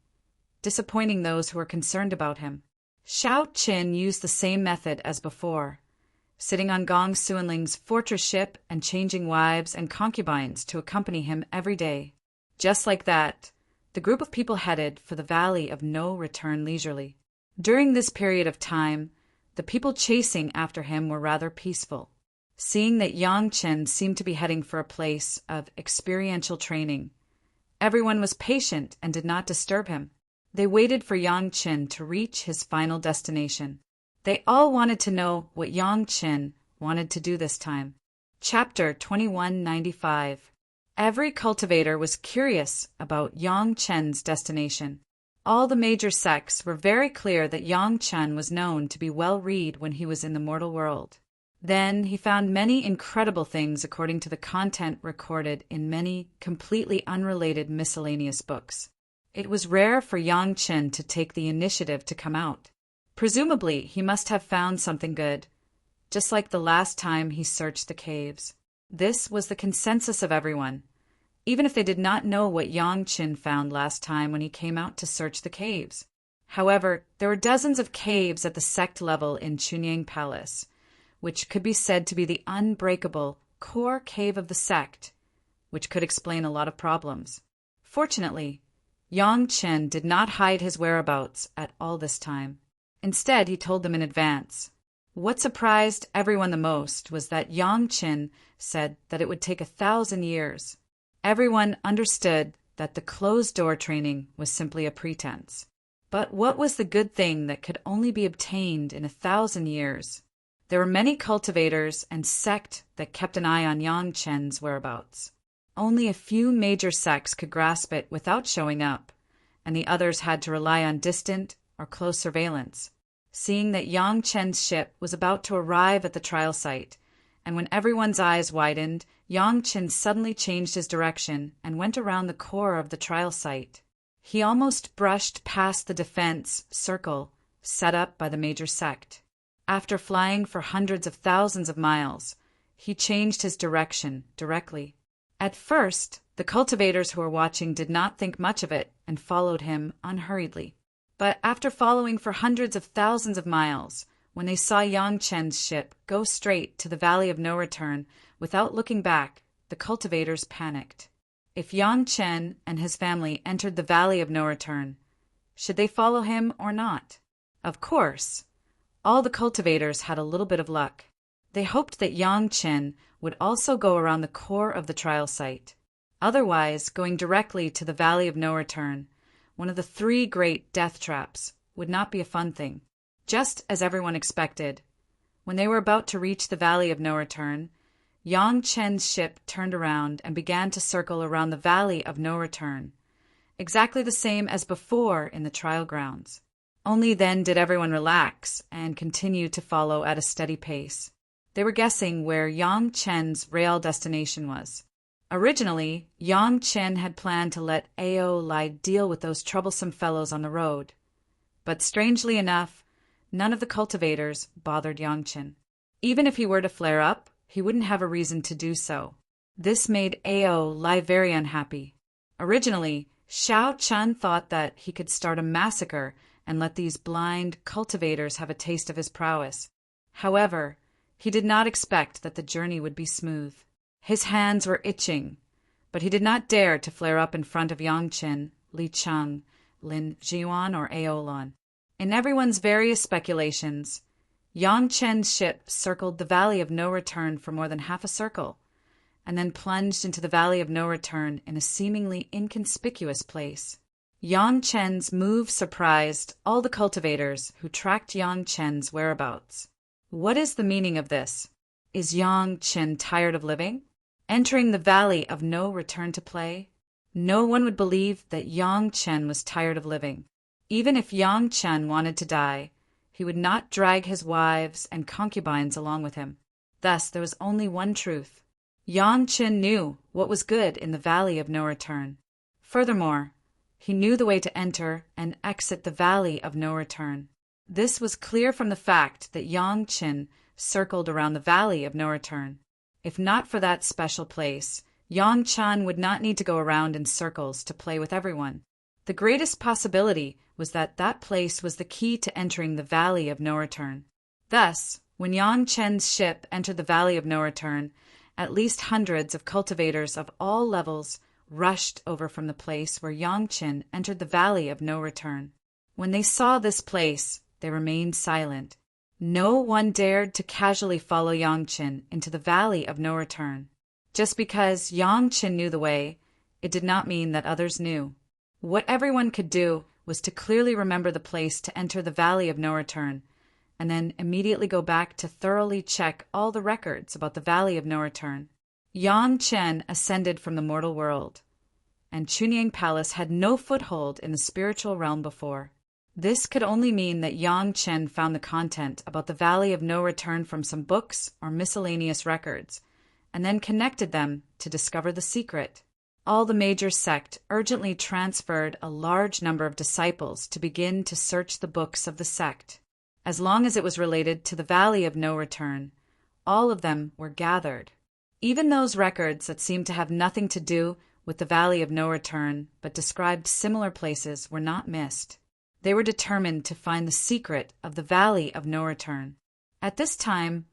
disappointing those who were concerned about him. Xiao Qin used the same method as before, sitting on Gong Suanling's fortress ship and changing wives and concubines to accompany him every day. Just like that, the group of people headed for the Valley of No Return leisurely. During this period of time, the people chasing after him were rather peaceful. Seeing that Yang Chen seemed to be heading for a place of experiential training, everyone was patient and did not disturb him. They waited for Yang Chen to reach his final destination. They all wanted to know what Yang Chen wanted to do this time. Chapter 2195. Every cultivator was curious about Yang Chen's destination. All the major sects were very clear that Yang Chen was known to be well read when he was in the mortal world. Then he found many incredible things according to the content recorded in many completely unrelated miscellaneous books. It was rare for Yang Chen to take the initiative to come out. Presumably, he must have found something good, just like the last time he searched the caves. This was the consensus of everyone, even if they did not know what Yang Chen found last time when he came out to search the caves. However, there were dozens of caves at the sect level in Chunyang Palace, which could be said to be the unbreakable core cave of the sect, which could explain a lot of problems. Fortunately, Yang Chen did not hide his whereabouts at all this time. Instead, he told them in advance. What surprised everyone the most was that Yang Chen said that it would take 1,000 years. Everyone understood that the closed-door training was simply a pretense. But what was the good thing that could only be obtained in 1,000 years? There were many cultivators and sect that kept an eye on Yang Chen's whereabouts. Only a few major sects could grasp it without showing up, and the others had to rely on distant or close surveillance. Seeing that Yang Chen's ship was about to arrive at the trial site, and when everyone's eyes widened, Yang Chen suddenly changed his direction and went around the core of the trial site. He almost brushed past the defense circle set up by the major sect. After flying for hundreds of thousands of miles, he changed his direction directly. At first, the cultivators who were watching did not think much of it and followed him unhurriedly. But after following for hundreds of thousands of miles, when they saw Yang Chen's ship go straight to the Valley of No Return without looking back, the cultivators panicked. If Yang Chen and his family entered the Valley of No Return, should they follow him or not? Of course, all the cultivators had a little bit of luck. They hoped that Yang Chen would also go around the core of the trial site. Otherwise, going directly to the Valley of No Return, one of the 3 great death traps, would not be a fun thing. Just as everyone expected, when they were about to reach the Valley of No Return, Yang Chen's ship turned around and began to circle around the Valley of No Return, exactly the same as before in the trial grounds. Only then did everyone relax and continue to follow at a steady pace. They were guessing where Yang Chen's real destination was. Originally, Yang Chen had planned to let Ao Lai deal with those troublesome fellows on the road. But strangely enough, none of the cultivators bothered Yang Chen. Even if he were to flare up, he wouldn't have a reason to do so. This made Ao Lai very unhappy. Originally, Xiao Chun thought that he could start a massacre and let these blind cultivators have a taste of his prowess. However, he did not expect that the journey would be smooth. His hands were itching, but he did not dare to flare up in front of Yang Chen, Li Cheng, Lin Jiwan, or Aolan. In everyone's various speculations, Yang Chen's ship circled the Valley of No Return for more than half a circle, and then plunged into the Valley of No Return in a seemingly inconspicuous place. Yang Chen's move surprised all the cultivators who tracked Yang Chen's whereabouts. What is the meaning of this? Is Yang Chen tired of living? Entering the Valley of No Return to play? No one would believe that Yang Chen was tired of living. Even if Yang Chen wanted to die, he would not drag his wives and concubines along with him. Thus, there was only one truth. Yang Chen knew what was good in the Valley of No Return. Furthermore, he knew the way to enter and exit the Valley of No Return. This was clear from the fact that Yang Chen circled around the Valley of No Return. If not for that special place, Yang Chen would not need to go around in circles to play with everyone. The greatest possibility was that that place was the key to entering the Valley of No Return. Thus, when Yang Chen's ship entered the Valley of No Return, at least hundreds of cultivators of all levels rushed over from the place where Yang Chen entered the Valley of No Return. When they saw this place, they remained silent. No one dared to casually follow Yang Chen into the Valley of No Return. Just because Yang Chen knew the way, it did not mean that others knew. What everyone could do was to clearly remember the place to enter the Valley of No Return, and then immediately go back to thoroughly check all the records about the Valley of No Return. Yang Chen ascended from the mortal world, and Chunyang Palace had no foothold in the spiritual realm before. This could only mean that Yang Chen found the content about the Valley of No Return from some books or miscellaneous records, and then connected them to discover the secret. All the major sect urgently transferred a large number of disciples to begin to search the books of the sect. As long as it was related to the Valley of No Return, all of them were gathered. Even those records that seemed to have nothing to do with the Valley of No Return but described similar places were not missed. They were determined to find the secret of the Valley of No Return. At this time,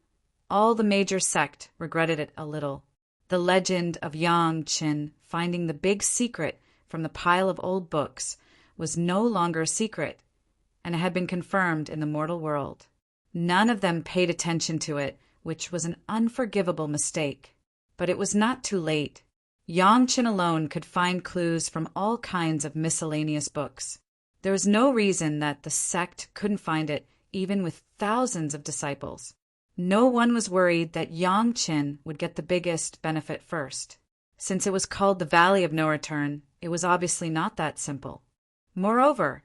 all the major sect regretted it a little. The legend of Yang Chen finding the big secret from the pile of old books was no longer a secret, and it had been confirmed in the mortal world. None of them paid attention to it, which was an unforgivable mistake. But it was not too late. Yang Chen alone could find clues from all kinds of miscellaneous books. There was no reason that the sect couldn't find it, even with thousands of disciples. No one was worried that Yang Chen would get the biggest benefit first. Since it was called the Valley of No Return, it was obviously not that simple. Moreover,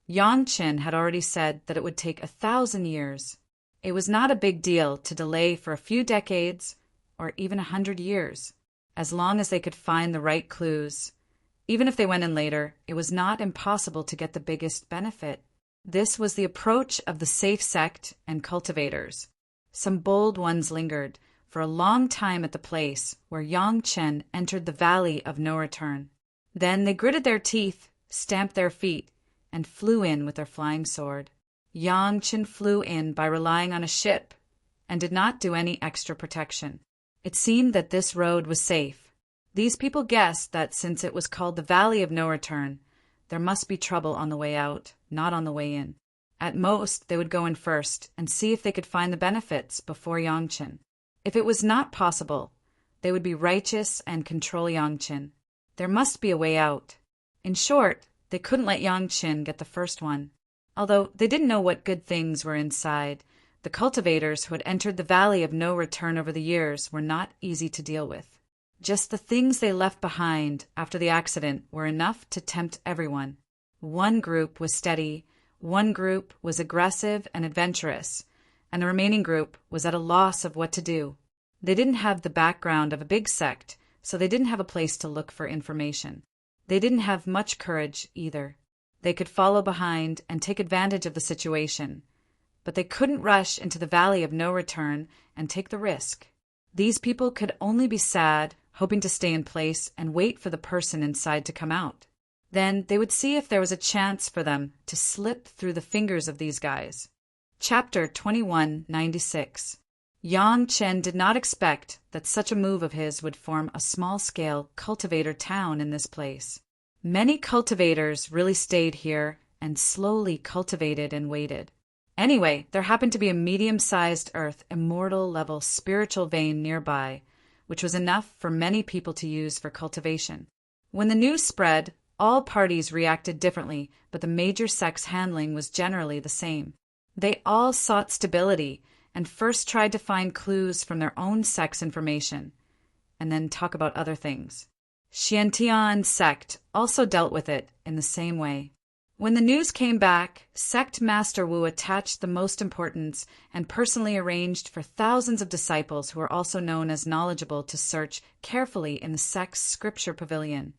Yang Chen had already said that it would take 1,000 years. It was not a big deal to delay for a few decades or even 100 years, as long as they could find the right clues. Even if they went in later, it was not impossible to get the biggest benefit. This was the approach of the safe sect and cultivators. Some bold ones lingered for a long time at the place where Yang Chen entered the Valley of No Return. Then they gritted their teeth, stamped their feet, and flew in with their flying sword. Yang Chen flew in by relying on a ship and did not do any extra protection. It seemed that this road was safe. These people guessed that since it was called the Valley of No Return, there must be trouble on the way out, not on the way in. At most, they would go in first and see if they could find the benefits before Yang Chen. If it was not possible, they would be righteous and control Yang Chen. There must be a way out. In short, they couldn't let Yang Chen get the first one. Although they didn't know what good things were inside, the cultivators who had entered the Valley of No Return over the years were not easy to deal with. Just the things they left behind after the accident were enough to tempt everyone. One group was steady, one group was aggressive and adventurous, and the remaining group was at a loss of what to do. They didn't have the background of a big sect, so they didn't have a place to look for information. They didn't have much courage either. They could follow behind and take advantage of the situation, but they couldn't rush into the Valley of No Return and take the risk. These people could only be sad, hoping to stay in place and wait for the person inside to come out. Then they would see if there was a chance for them to slip through the fingers of these guys. Chapter 2196. Yang Chen did not expect that such a move of his would form a small-scale cultivator town in this place. Many cultivators really stayed here and slowly cultivated and waited. Anyway, there happened to be a medium-sized Earth Immortal level spiritual vein nearby, which was enough for many people to use for cultivation. When the news spread, all parties reacted differently, but the major sect's handling was generally the same. They all sought stability and first tried to find clues from their own sect's information, and then talk about other things. Xiantian sect also dealt with it in the same way. When the news came back, Sect Master Wu attached the most importance and personally arranged for thousands of disciples who were also known as knowledgeable to search carefully in the sect's scripture pavilion,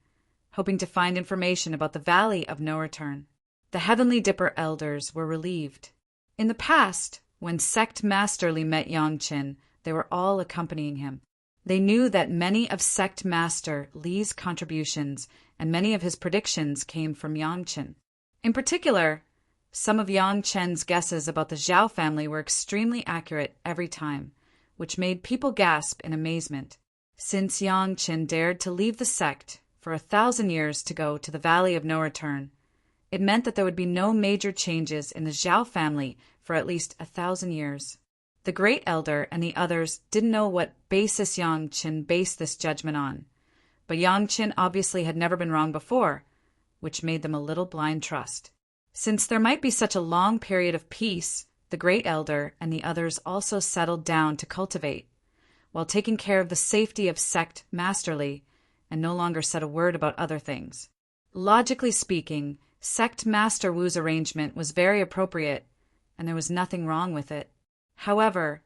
hoping to find information about the Valley of No Return. The Heavenly Dipper elders were relieved. In the past, when Sect Master Li met Yang Chen, they were all accompanying him. They knew that many of Sect Master Li's contributions and many of his predictions came from Yang Chen. In particular, some of Yang Chen's guesses about the Zhao family were extremely accurate every time, which made people gasp in amazement. Since Yang Chen dared to leave the sect for 1,000 years to go to the Valley of No Return, it meant that there would be no major changes in the Zhao family for at least 1,000 years. The Great Elder and the others didn't know what basis Yang Chen based this judgment on, but Yang Chen obviously had never been wrong before, which made them a little blind trust. Since there might be such a long period of peace, the Great Elder and the others also settled down to cultivate, while taking care of the safety of Sect Master Li, and no longer said a word about other things. Logically speaking, Sect Master Wu's arrangement was very appropriate, and there was nothing wrong with it. However,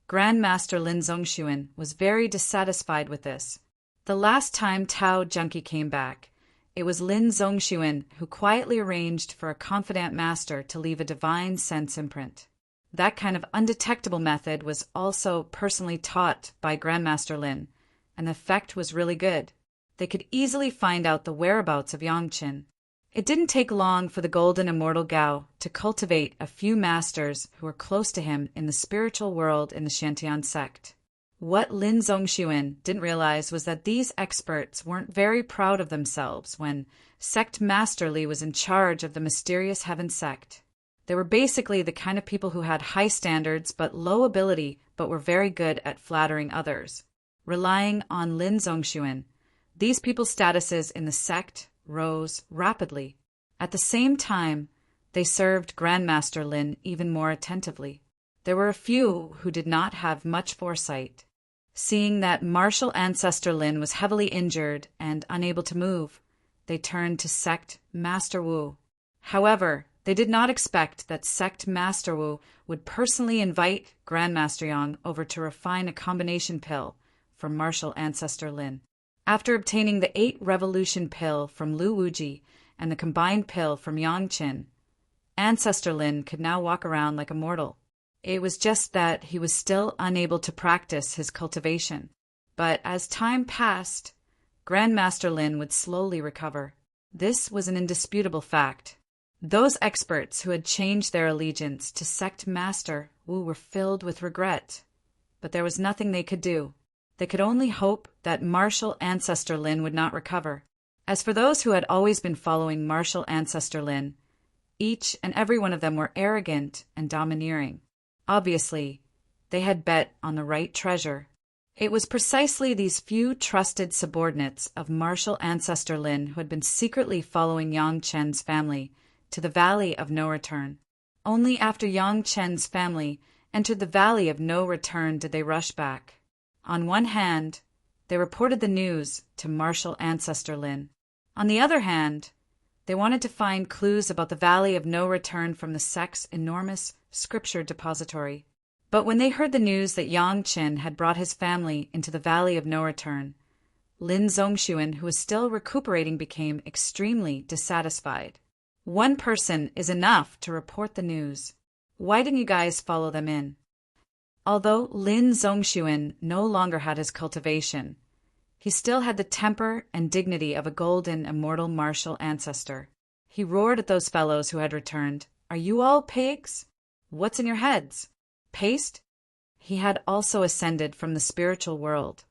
Grandmaster Lin Zongxuan was very dissatisfied with this. The last time Tao Junkie came back, it was Lin Zongxuan who quietly arranged for a confidant master to leave a divine sense imprint. That kind of undetectable method was also personally taught by Grandmaster Lin, and the effect was really good. They could easily find out the whereabouts of Yangqin. It didn't take long for the golden immortal Gao to cultivate a few masters who were close to him in the spiritual world in the Shantian sect. What Lin Zongxuan didn't realize was that these experts weren't very proud of themselves when Sect Master Li was in charge of the mysterious Heaven sect. They were basically the kind of people who had high standards but low ability but were very good at flattering others. Relying on Lin Zongxuan, these people's statuses in the sect rose rapidly. At the same time, they served Grandmaster Lin even more attentively. There were a few who did not have much foresight. Seeing that martial ancestor Lin was heavily injured and unable to move, they turned to Sect Master Wu. However, they did not expect that Sect Master Wu would personally invite Grandmaster Yang over to refine a combination pill for martial ancestor Lin. After obtaining the 8 revolution pill from Lu Wuji and the combined pill from Yangqin, ancestor Lin could now walk around like a mortal. It was just that he was still unable to practice his cultivation. But as time passed, Grandmaster Lin would slowly recover. This was an indisputable fact. Those experts who had changed their allegiance to Sect Master Wu were filled with regret. But there was nothing they could do. They could only hope that martial ancestor Lin would not recover. As for those who had always been following martial ancestor Lin, each and every one of them were arrogant and domineering. Obviously, they had bet on the right treasure. It was precisely these few trusted subordinates of martial ancestor Lin who had been secretly following Yang Chen's family to the Valley of No Return. Only after Yang Chen's family entered the Valley of No Return did they rush back. On one hand, they reported the news to martial ancestor Lin. On the other hand, they wanted to find clues about the Valley of No Return from the sect's enormous scripture depository. But when they heard the news that Yang Chen had brought his family into the Valley of No Return, Lin Zongxuan, who was still recuperating, became extremely dissatisfied. One person is enough to report the news. Why didn't you guys follow them in? Although Lin Zongxuan no longer had his cultivation, he still had the temper and dignity of a golden immortal martial ancestor. He roared at those fellows who had returned. "Are you all pigs? What's in your heads? Paste?" He had also ascended from the spiritual world,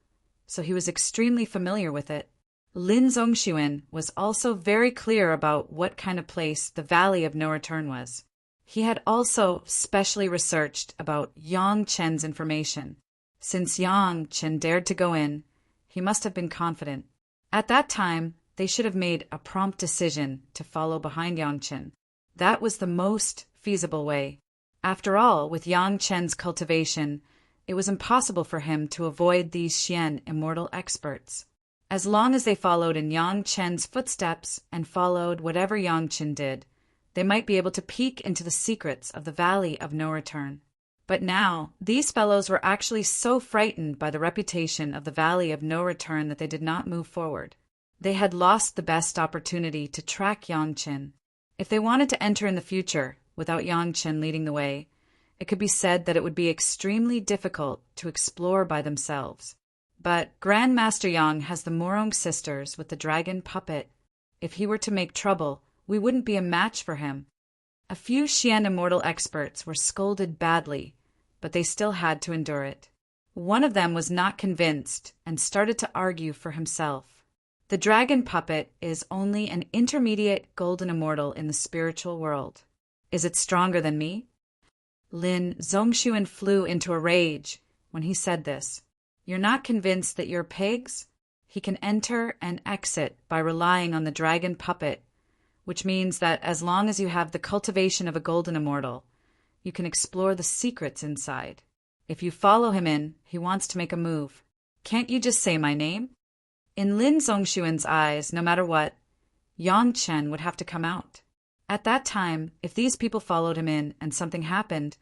so he was extremely familiar with it. Lin Zongxuan was also very clear about what kind of place the Valley of No Return was. He had also specially researched about Yang Chen's information. Since Yang Chen dared to go in, he must have been confident. At that time, they should have made a prompt decision to follow behind Yang Chen. That was the most feasible way. After all, with Yang Chen's cultivation, it was impossible for him to avoid these Xian immortal experts. As long as they followed in Yang Chen's footsteps and followed whatever Yang Chen did, they might be able to peek into the secrets of the Valley of No Return. But now, these fellows were actually so frightened by the reputation of the Valley of No Return that they did not move forward. They had lost the best opportunity to track Yang Chen. If they wanted to enter in the future without Yang Chen leading the way, it could be said that it would be extremely difficult to explore by themselves. But Grandmaster Yang has the Morong sisters with the dragon puppet. If he were to make trouble, we wouldn't be a match for him. A few Xian immortal experts were scolded badly, but they still had to endure it. One of them was not convinced and started to argue for himself. The dragon puppet is only an intermediate golden immortal in the spiritual world. Is it stronger than me? Lin Zongxuan flew into a rage when he said this. You're not convinced that you're pigs? He can enter and exit by relying on the dragon puppet, which means that as long as you have the cultivation of a golden immortal, you can explore the secrets inside. If you follow him in, he wants to make a move. Can't you just say my name? In Lin Zongxuan's eyes, no matter what, Yang Chen would have to come out. At that time, if these people followed him in and something happened,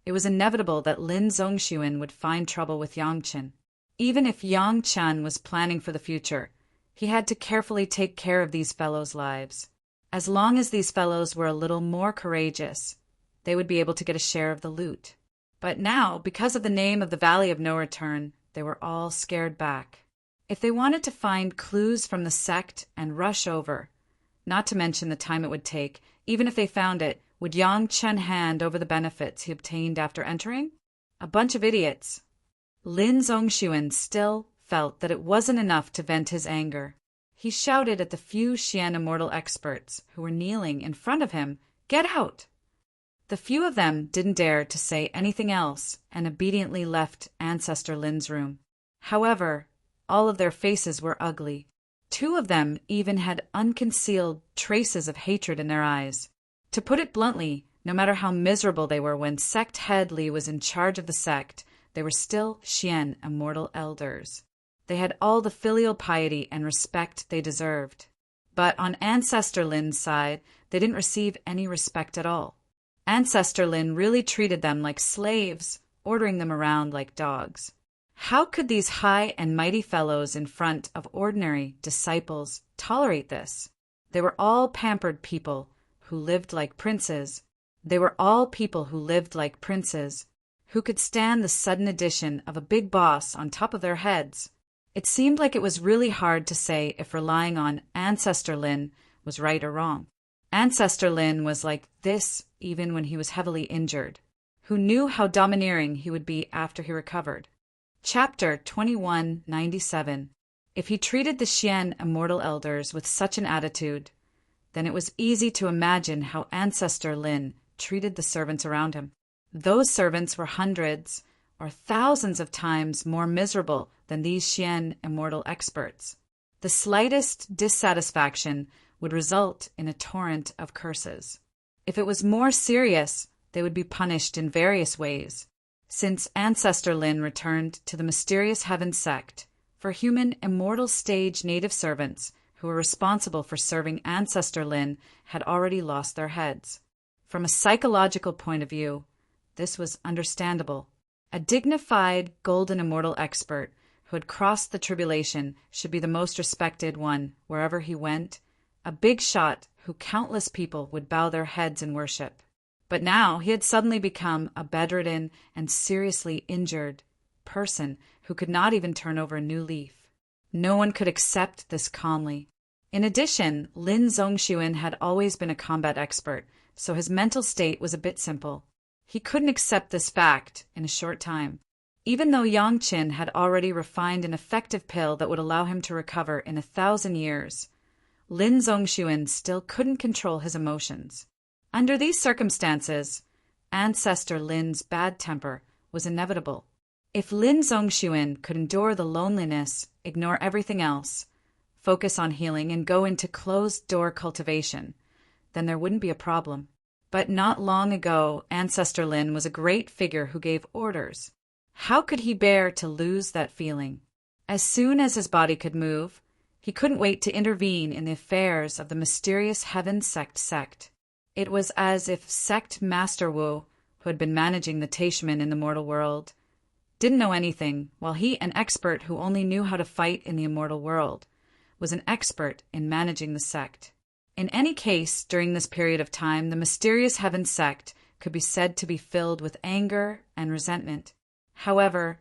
it was inevitable that Lin Zongxuan would find trouble with Yang Chen. Even if Yang Chen was planning for the future, he had to carefully take care of these fellows' lives. As long as these fellows were a little more courageous, they would be able to get a share of the loot. But now, because of the name of the Valley of No Return, they were all scared back. If they wanted to find clues from the sect and rush over, not to mention the time it would take, even if they found it, would Yang Chen hand over the benefits he obtained after entering? A bunch of idiots. Lin Zongxuan still felt that it wasn't enough to vent his anger. He shouted at the few Xian Immortal experts who were kneeling in front of him, "Get out!" The few of them didn't dare to say anything else and obediently left Ancestor Lin's room. However, all of their faces were ugly. Two of them even had unconcealed traces of hatred in their eyes. To put it bluntly, no matter how miserable they were when Sect Head Li was in charge of the sect, they were still Xian Immortal elders. They had all the filial piety and respect they deserved. But on Ancestor Lin's side, they didn't receive any respect at all. Ancestor Lin really treated them like slaves, ordering them around like dogs. How could these high and mighty fellows in front of ordinary disciples tolerate this? They were all pampered people who lived like princes. Who could stand the sudden addition of a big boss on top of their heads. It seemed like it was really hard to say if relying on Ancestor Lin was right or wrong. Ancestor Lin was like this even when he was heavily injured. Who knew how domineering he would be after he recovered? Chapter 2197. If he treated the Xian Immortal Elders with such an attitude, then it was easy to imagine how Ancestor Lin treated the servants around him. Those servants were hundreds or thousands of times more miserable than these Xian Immortal experts. The slightest dissatisfaction would result in a torrent of curses. If it was more serious, they would be punished in various ways. Since Ancestor Lin returned to the mysterious Heaven sect, for human immortal stage native servants who were responsible for serving Ancestor Lin had already lost their heads. From a psychological point of view, this was understandable. A dignified golden immortal expert who had crossed the tribulation should be the most respected one wherever he went, a big shot who countless people would bow their heads in worship. But now he had suddenly become a bedridden and seriously injured person who could not even turn over a new leaf. No one could accept this calmly. In addition, Lin Zongxuan had always been a combat expert, so his mental state was a bit simple. He couldn't accept this fact in a short time. Even though Yang Chen had already refined an effective pill that would allow him to recover in 1,000 years, Lin Zongxuan still couldn't control his emotions. Under these circumstances, Ancestor Lin's bad temper was inevitable. If Lin Zongxuan could endure the loneliness, ignore everything else, focus on healing, and go into closed-door cultivation, then there wouldn't be a problem. But not long ago, Ancestor Lin was a great figure who gave orders. How could he bear to lose that feeling? As soon as his body could move, he couldn't wait to intervene in the affairs of the mysterious Heaven sect. It was as if Sect Master Wu, who had been managing the Taishmen in the mortal world, didn't know anything, while he, an expert who only knew how to fight in the immortal world, was an expert in managing the sect. In any case, during this period of time, the mysterious Heaven sect could be said to be filled with anger and resentment. However,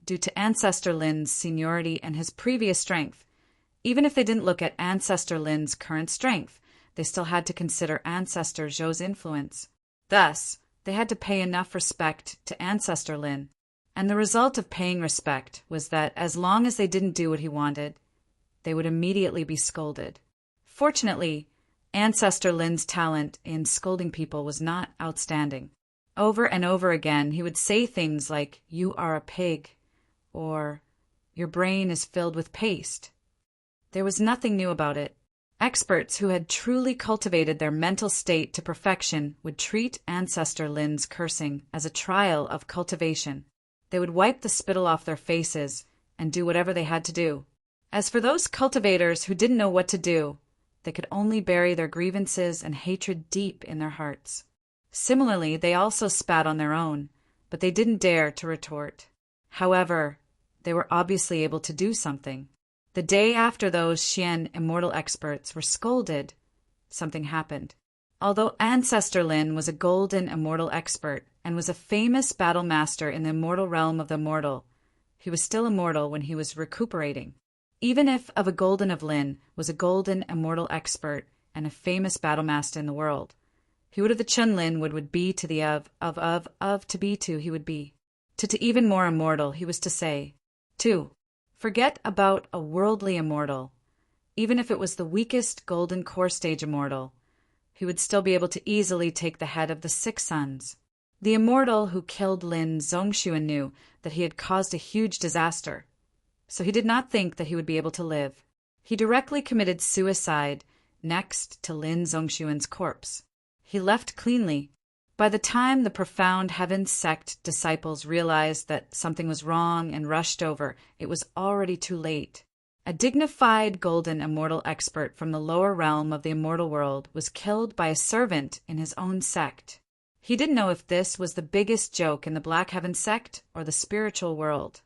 due to Ancestor Lin's seniority and his previous strength, even if they didn't look at Ancestor Lin's current strength, they still had to consider Ancestor Zhou's influence. Thus, they had to pay enough respect to Ancestor Lin. And the result of paying respect was that as long as they didn't do what he wanted, they would immediately be scolded. Fortunately, Ancestor Lin's talent in scolding people was not outstanding. Over and over again, he would say things like, "You are a pig," or "Your brain is filled with paste." There was nothing new about it. Experts who had truly cultivated their mental state to perfection would treat Ancestor Lin's cursing as a trial of cultivation. They would wipe the spittle off their faces and do whatever they had to do. As for those cultivators who didn't know what to do, they could only bury their grievances and hatred deep in their hearts. Similarly, they also spat on their own, but they didn't dare to retort. However, they were obviously able to do something. The day after those Xian immortal experts were scolded, something happened. Although Ancestor Lin was a golden immortal expert and was a famous battle master in the immortal realm of the immortal, he was still immortal when he was recuperating. Even if of a golden of Lin was a golden immortal expert and a famous battle master in the world, he would have the Chun Lin would be to the of to be to he would be. To even more immortal he was to say. 2. Forget about a worldly immortal. Even if it was the weakest golden core stage immortal, he would still be able to easily take the head of the 6 sons. The immortal who killed Lin Zongxuan knew that he had caused a huge disaster, so he did not think that he would be able to live. He directly committed suicide next to Lin Zongxuan's corpse. He left cleanly. By the time the profound Heaven sect disciples realized that something was wrong and rushed over, it was already too late. A dignified golden immortal expert from the lower realm of the immortal world was killed by a servant in his own sect. He didn't know if this was the biggest joke in the Black Heaven sect or the spiritual world.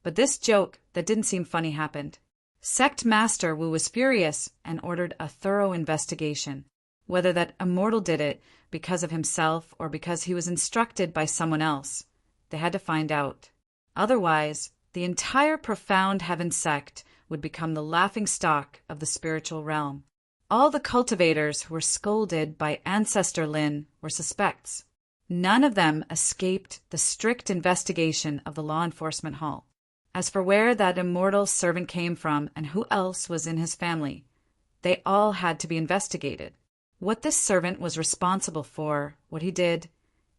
But this joke that didn't seem funny happened. Sect Master Wu was furious and ordered a thorough investigation. Whether that immortal did it because of himself or because he was instructed by someone else, they had to find out. Otherwise, the entire profound Heaven sect would become the laughingstock of the spiritual realm. All the cultivators who were scolded by Ancestor Lin were suspects. None of them escaped the strict investigation of the law enforcement hall. As for where that immortal servant came from and who else was in his family, they all had to be investigated. What this servant was responsible for, what he did,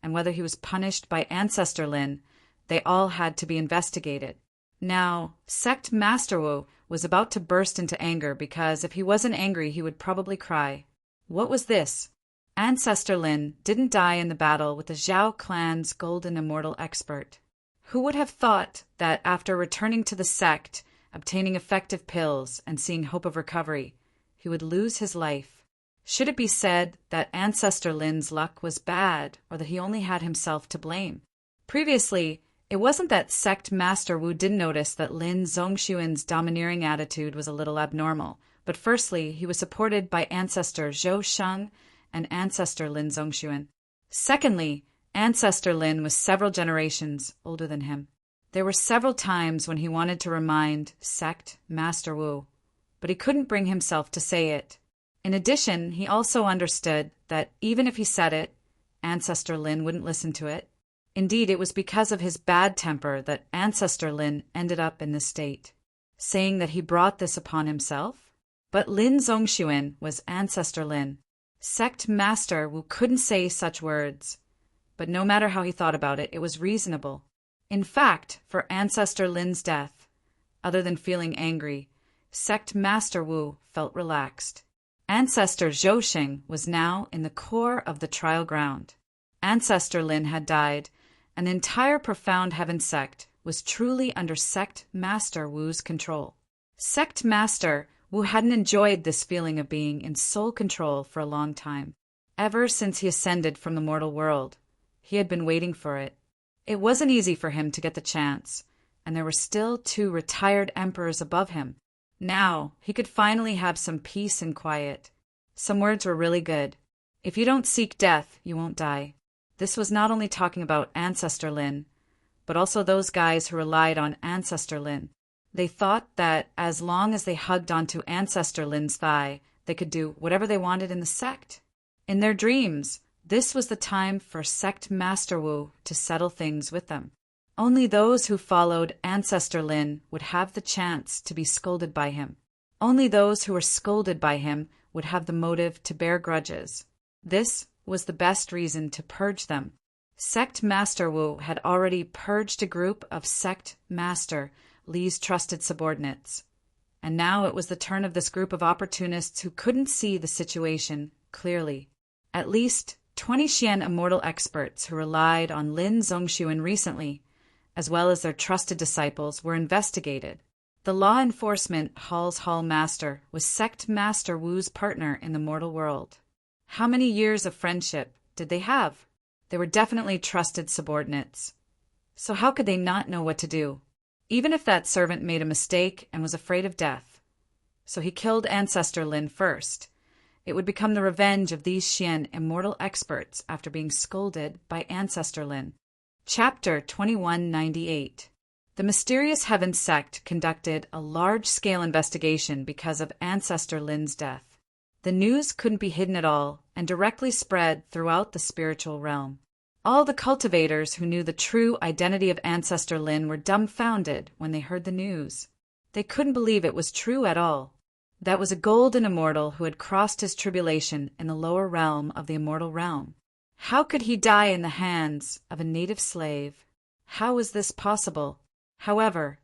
and whether he was punished by Ancestor Lin, they all had to be investigated. Now, Sect Master Wu was about to burst into anger because if he wasn't angry, he would probably cry. What was this? Ancestor Lin didn't die in the battle with the Zhao clan's golden immortal expert. Who would have thought that after returning to the sect, obtaining effective pills, and seeing hope of recovery, he would lose his life? Should it be said that Ancestor Lin's luck was bad or that he only had himself to blame? Previously, it wasn't that Sect Master Wu didn't notice that Lin Zongxuan's domineering attitude was a little abnormal, but firstly, he was supported by Ancestor Zhou Sheng and Ancestor Lin Zongxuan. Secondly, Ancestor Lin was several generations older than him. There were several times when he wanted to remind Sect Master Wu, but he couldn't bring himself to say it. In addition, he also understood that even if he said it, Ancestor Lin wouldn't listen to it. Indeed, it was because of his bad temper that Ancestor Lin ended up in this state, saying that he brought this upon himself. But Lin Zongxuan was Ancestor Lin. Sect Master Wu couldn't say such words, but no matter how he thought about it, it was reasonable. In fact, for Ancestor Lin's death, other than feeling angry, Sect Master Wu felt relaxed. Ancestor Zhou Sheng was now in the core of the trial ground. Ancestor Lin had died, and the entire profound Heaven sect was truly under Sect Master Wu's control. Sect Master Wu hadn't enjoyed this feeling of being in sole control for a long time. Ever since he ascended from the mortal world, he had been waiting for it. It wasn't easy for him to get the chance, and there were still 2 retired emperors above him. Now, he could finally have some peace and quiet. Some words were really good. If you don't seek death, you won't die. This was not only talking about Ancestor Lin, but also those guys who relied on Ancestor Lin. They thought that as long as they hugged onto Ancestor Lin's thigh, they could do whatever they wanted in the sect. In their dreams, this was the time for Sect Master Wu to settle things with them. Only those who followed Ancestor Lin would have the chance to be scolded by him. Only those who were scolded by him would have the motive to bear grudges. This was the best reason to purge them. Sect Master Wu had already purged a group of Sect Master Li's trusted subordinates. And now it was the turn of this group of opportunists who couldn't see the situation clearly. At least 20 Xian immortal experts who relied on Lin Zongxuan recently, as well as their trusted disciples, were investigated. The law enforcement Hall master was Sect Master Wu's partner in the mortal world. How many years of friendship did they have? They were definitely trusted subordinates. So how could they not know what to do? Even if that servant made a mistake and was afraid of death. So he killed Ancestor Lin first. It would become the revenge of these Xian immortal experts after being scolded by Ancestor Lin. Chapter 2198. The mysterious Heaven sect conducted a large-scale investigation because of Ancestor Lin's death. The news couldn't be hidden at all and directly spread throughout the spiritual realm. All the cultivators who knew the true identity of Ancestor Lin were dumbfounded when they heard the news. They couldn't believe it was true at all. That was a golden immortal who had crossed his tribulation in the lower realm of the immortal realm. How could he die in the hands of a native slave? How was this possible? However,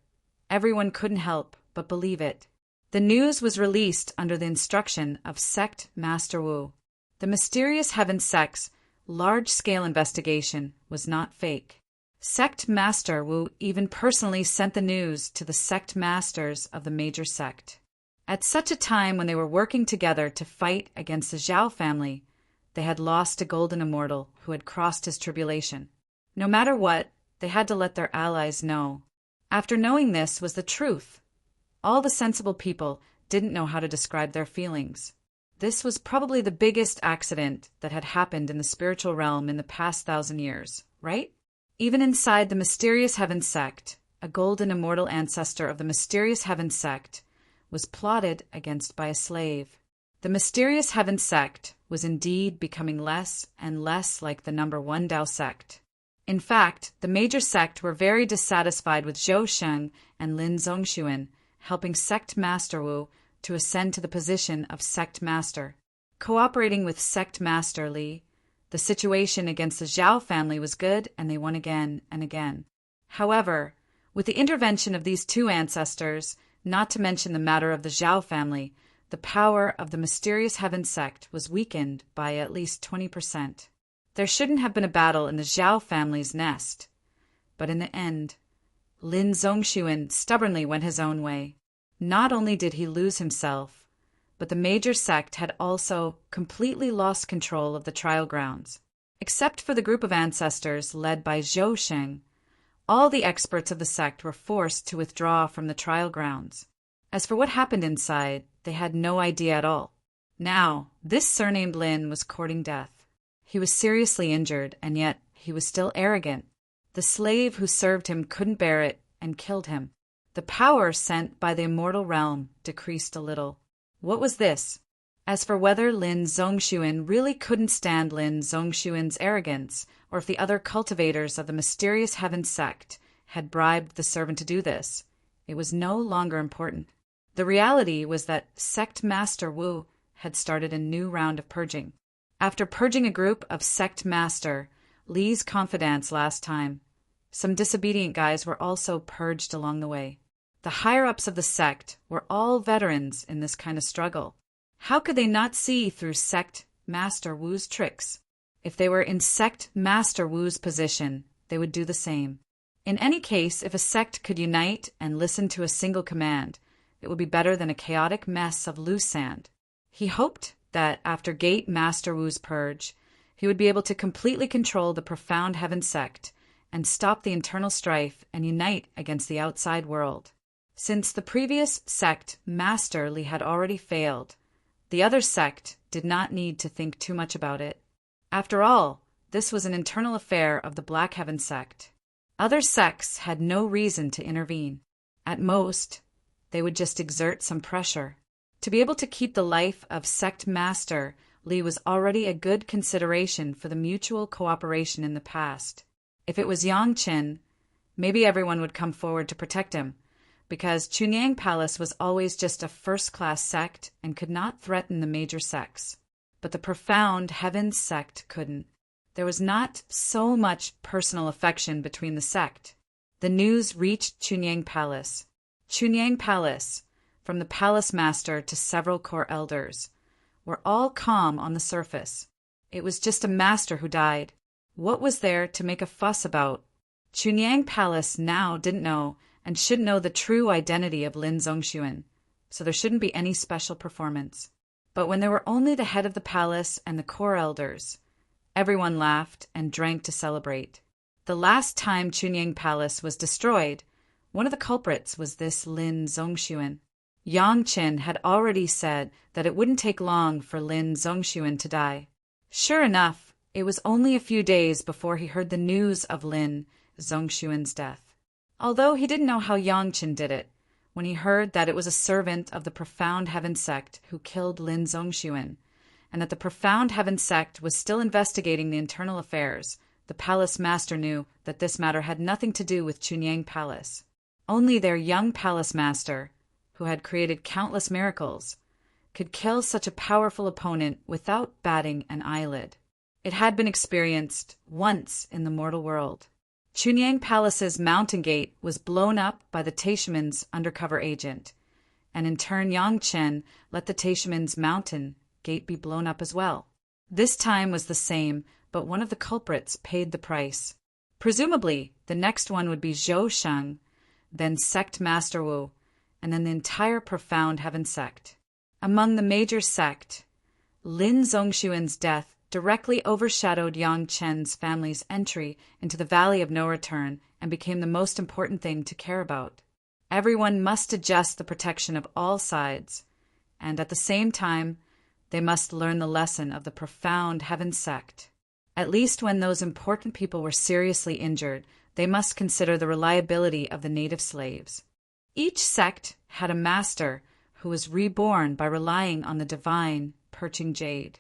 everyone couldn't help but believe it. The news was released under the instruction of Sect Master Wu. The mysterious Heaven sect's large-scale investigation was not fake. Sect Master Wu even personally sent the news to the sect masters of the major sect. At such a time when they were working together to fight against the Zhao family, they had lost a golden immortal who had crossed his tribulation. No matter what, they had to let their allies know. After knowing this was the truth, all the sensible people didn't know how to describe their feelings. This was probably the biggest accident that had happened in the spiritual realm in the past 1,000 years, right? Even inside the mysterious Heaven sect, a golden immortal ancestor of the mysterious Heaven sect was plotted against by a slave. The mysterious Heaven sect was indeed becoming less and less like the number 1 Dao sect. In fact, the major sect were very dissatisfied with Zhou Sheng and Lin Zongxuan, helping Sect Master Wu to ascend to the position of Sect Master. Cooperating with Sect Master Li, the situation against the Zhao family was good and they won again and again. However, with the intervention of these two ancestors, not to mention the matter of the Zhao family, the power of the mysterious Heaven sect was weakened by at least 20%. There shouldn't have been a battle in the Zhao family's nest. But in the end, Lin Zongxuan stubbornly went his own way. Not only did he lose himself, but the major sect had also completely lost control of the trial grounds. Except for the group of ancestors led by Zhou Sheng, all the experts of the sect were forced to withdraw from the trial grounds. As for what happened inside, they had no idea at all. Now, this surnamed Lin was courting death. He was seriously injured, and yet he was still arrogant. The slave who served him couldn't bear it and killed him. The power sent by the immortal realm decreased a little. What was this? As for whether Lin Zongxuan really couldn't stand Lin Zongxuan's arrogance, or if the other cultivators of the mysterious Heaven sect had bribed the servant to do this, it was no longer important. The reality was that Sect Master Wu had started a new round of purging. After purging a group of Sect Master Li's confidants last time, some disobedient guys were also purged along the way. The higher-ups of the sect were all veterans in this kind of struggle. How could they not see through Sect Master Wu's tricks? If they were in Sect Master Wu's position, they would do the same. In any case, if a sect could unite and listen to a single command, it would be better than a chaotic mess of loose sand. He hoped that after Gate Master Wu's purge, he would be able to completely control the profound Heaven sect and stop the internal strife and unite against the outside world. Since the previous sect Master Li had already failed, the other sect did not need to think too much about it. After all, this was an internal affair of the Black Heaven sect. Other sects had no reason to intervene. At most, they would just exert some pressure. To be able to keep the life of Sect Master Li was already a good consideration for the mutual cooperation in the past. If it was Yangqin, maybe everyone would come forward to protect him, because Chunyang Palace was always just a first-class sect and could not threaten the major sects. But the profound Heaven sect couldn't. There was not so much personal affection between the sect. The news reached Chunyang Palace. Chunyang Palace, from the palace master to several core elders, were all calm on the surface. It was just a master who died. What was there to make a fuss about? Chunyang Palace now didn't know and should know the true identity of Lin Zongxuan, so there shouldn't be any special performance. But when there were only the head of the palace and the core elders, everyone laughed and drank to celebrate. The last time Chunyang Palace was destroyed, one of the culprits was this Lin Zongxuan. Yang Qin had already said that it wouldn't take long for Lin Zongxuan to die. Sure enough, it was only a few days before he heard the news of Lin Zongxuan's death. Although he didn't know how Yang Qin did it, when he heard that it was a servant of the Profound Heaven sect who killed Lin Zongxuan, and that the Profound Heaven sect was still investigating the internal affairs, the palace master knew that this matter had nothing to do with Chunyang Palace. Only their young palace master, who had created countless miracles, could kill such a powerful opponent without batting an eyelid. It had been experienced once in the mortal world. Chunyang Palace's mountain gate was blown up by the Taishaman's undercover agent, and in turn Yang Chen let the Taishaman's mountain gate be blown up as well. This time was the same, but one of the culprits paid the price. Presumably, the next one would be Zhou Sheng, then Sect Master Wu, and then the entire Profound Heaven sect. Among the major sect, Lin Zongxuan's death directly overshadowed Yang Chen's family's entry into the Valley of No Return and became the most important thing to care about. Everyone must adjust the protection of all sides, and at the same time, they must learn the lesson of the Profound Heaven sect. At least when those important people were seriously injured, they must consider the reliability of the native slaves. Each sect had a master who was reborn by relying on the divine perching jade.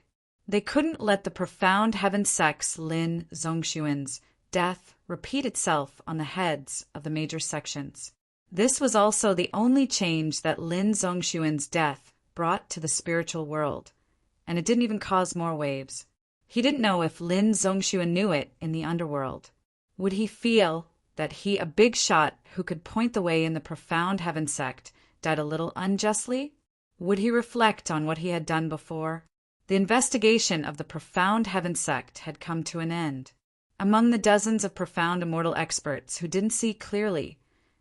They couldn't let the Profound Heaven sect's Lin Zongxuan's death repeat itself on the heads of the major sections. This was also the only change that Lin Zongxuan's death brought to the spiritual world, and it didn't even cause more waves. He didn't know if Lin Zongxuan knew it in the underworld. Would he feel that he, a big shot who could point the way in the Profound Heaven sect, died a little unjustly? Would he reflect on what he had done before? The investigation of the Profound Heaven sect had come to an end. Among the dozens of profound immortal experts who didn't see clearly,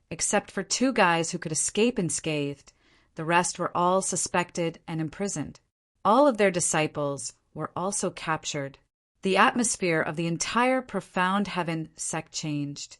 except for 2 guys who could escape unscathed, the rest were all suspected and imprisoned. All of their disciples were also captured. The atmosphere of the entire Profound Heaven sect changed,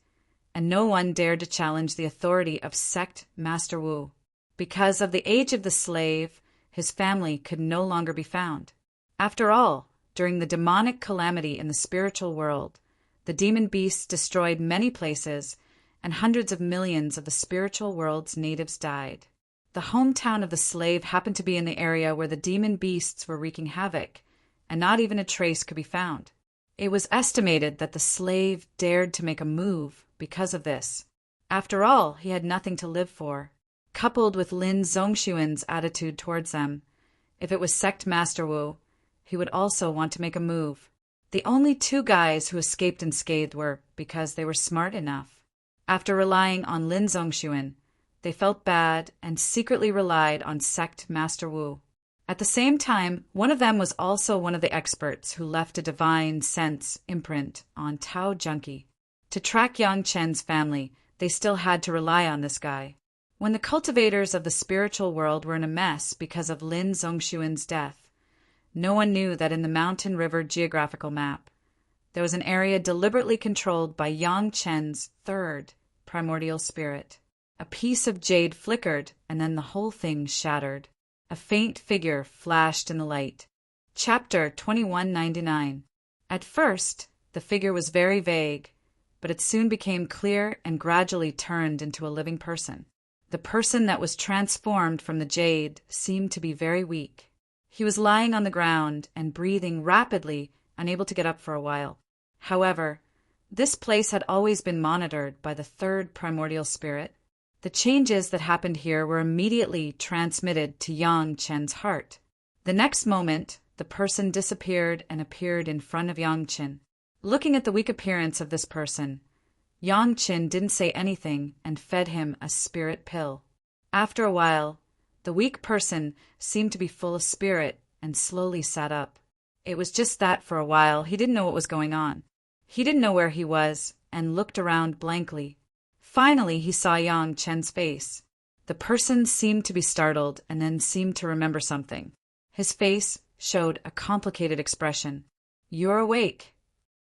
and no one dared to challenge the authority of Sect Master Wu. Because of the age of the slave, his family could no longer be found. After all, during the demonic calamity in the spiritual world, the demon beasts destroyed many places, and hundreds of millions of the spiritual world's natives died. The hometown of the slave happened to be in the area where the demon beasts were wreaking havoc, and not even a trace could be found. It was estimated that the slave dared to make a move because of this. After all, he had nothing to live for. Coupled with Lin Zongxuan's attitude towards them, if it was Sect Master Wu, he would also want to make a move. The only 2 guys who escaped unscathed were because they were smart enough. After relying on Lin Zongxuan, they felt bad and secretly relied on Sect Master Wu. At the same time, one of them was also one of the experts who left a divine sense imprint on Tao Junkie. To track Yang Chen's family, they still had to rely on this guy. When the cultivators of the spiritual world were in a mess because of Lin Zongxuan's death, no one knew that in the Mountain River geographical map, there was an area deliberately controlled by Yang Chen's 3rd primordial spirit. A piece of jade flickered, and then the whole thing shattered. A faint figure flashed in the light. Chapter 2199. At first, the figure was very vague, but it soon became clear and gradually turned into a living person. The person that was transformed from the jade seemed to be very weak. He was lying on the ground and breathing rapidly, unable to get up for a while. However, this place had always been monitored by the 3rd primordial spirit. The changes that happened here were immediately transmitted to Yang Chen's heart. The next moment, the person disappeared and appeared in front of Yang Chen. Looking at the weak appearance of this person, Yang Chen didn't say anything and fed him a spirit pill. After a while, the weak person seemed to be full of spirit and slowly sat up. It was just that for a while he didn't know what was going on. He didn't know where he was and looked around blankly. Finally, he saw Yang Chen's face. The person seemed to be startled and then seemed to remember something. His face showed a complicated expression. "You're awake."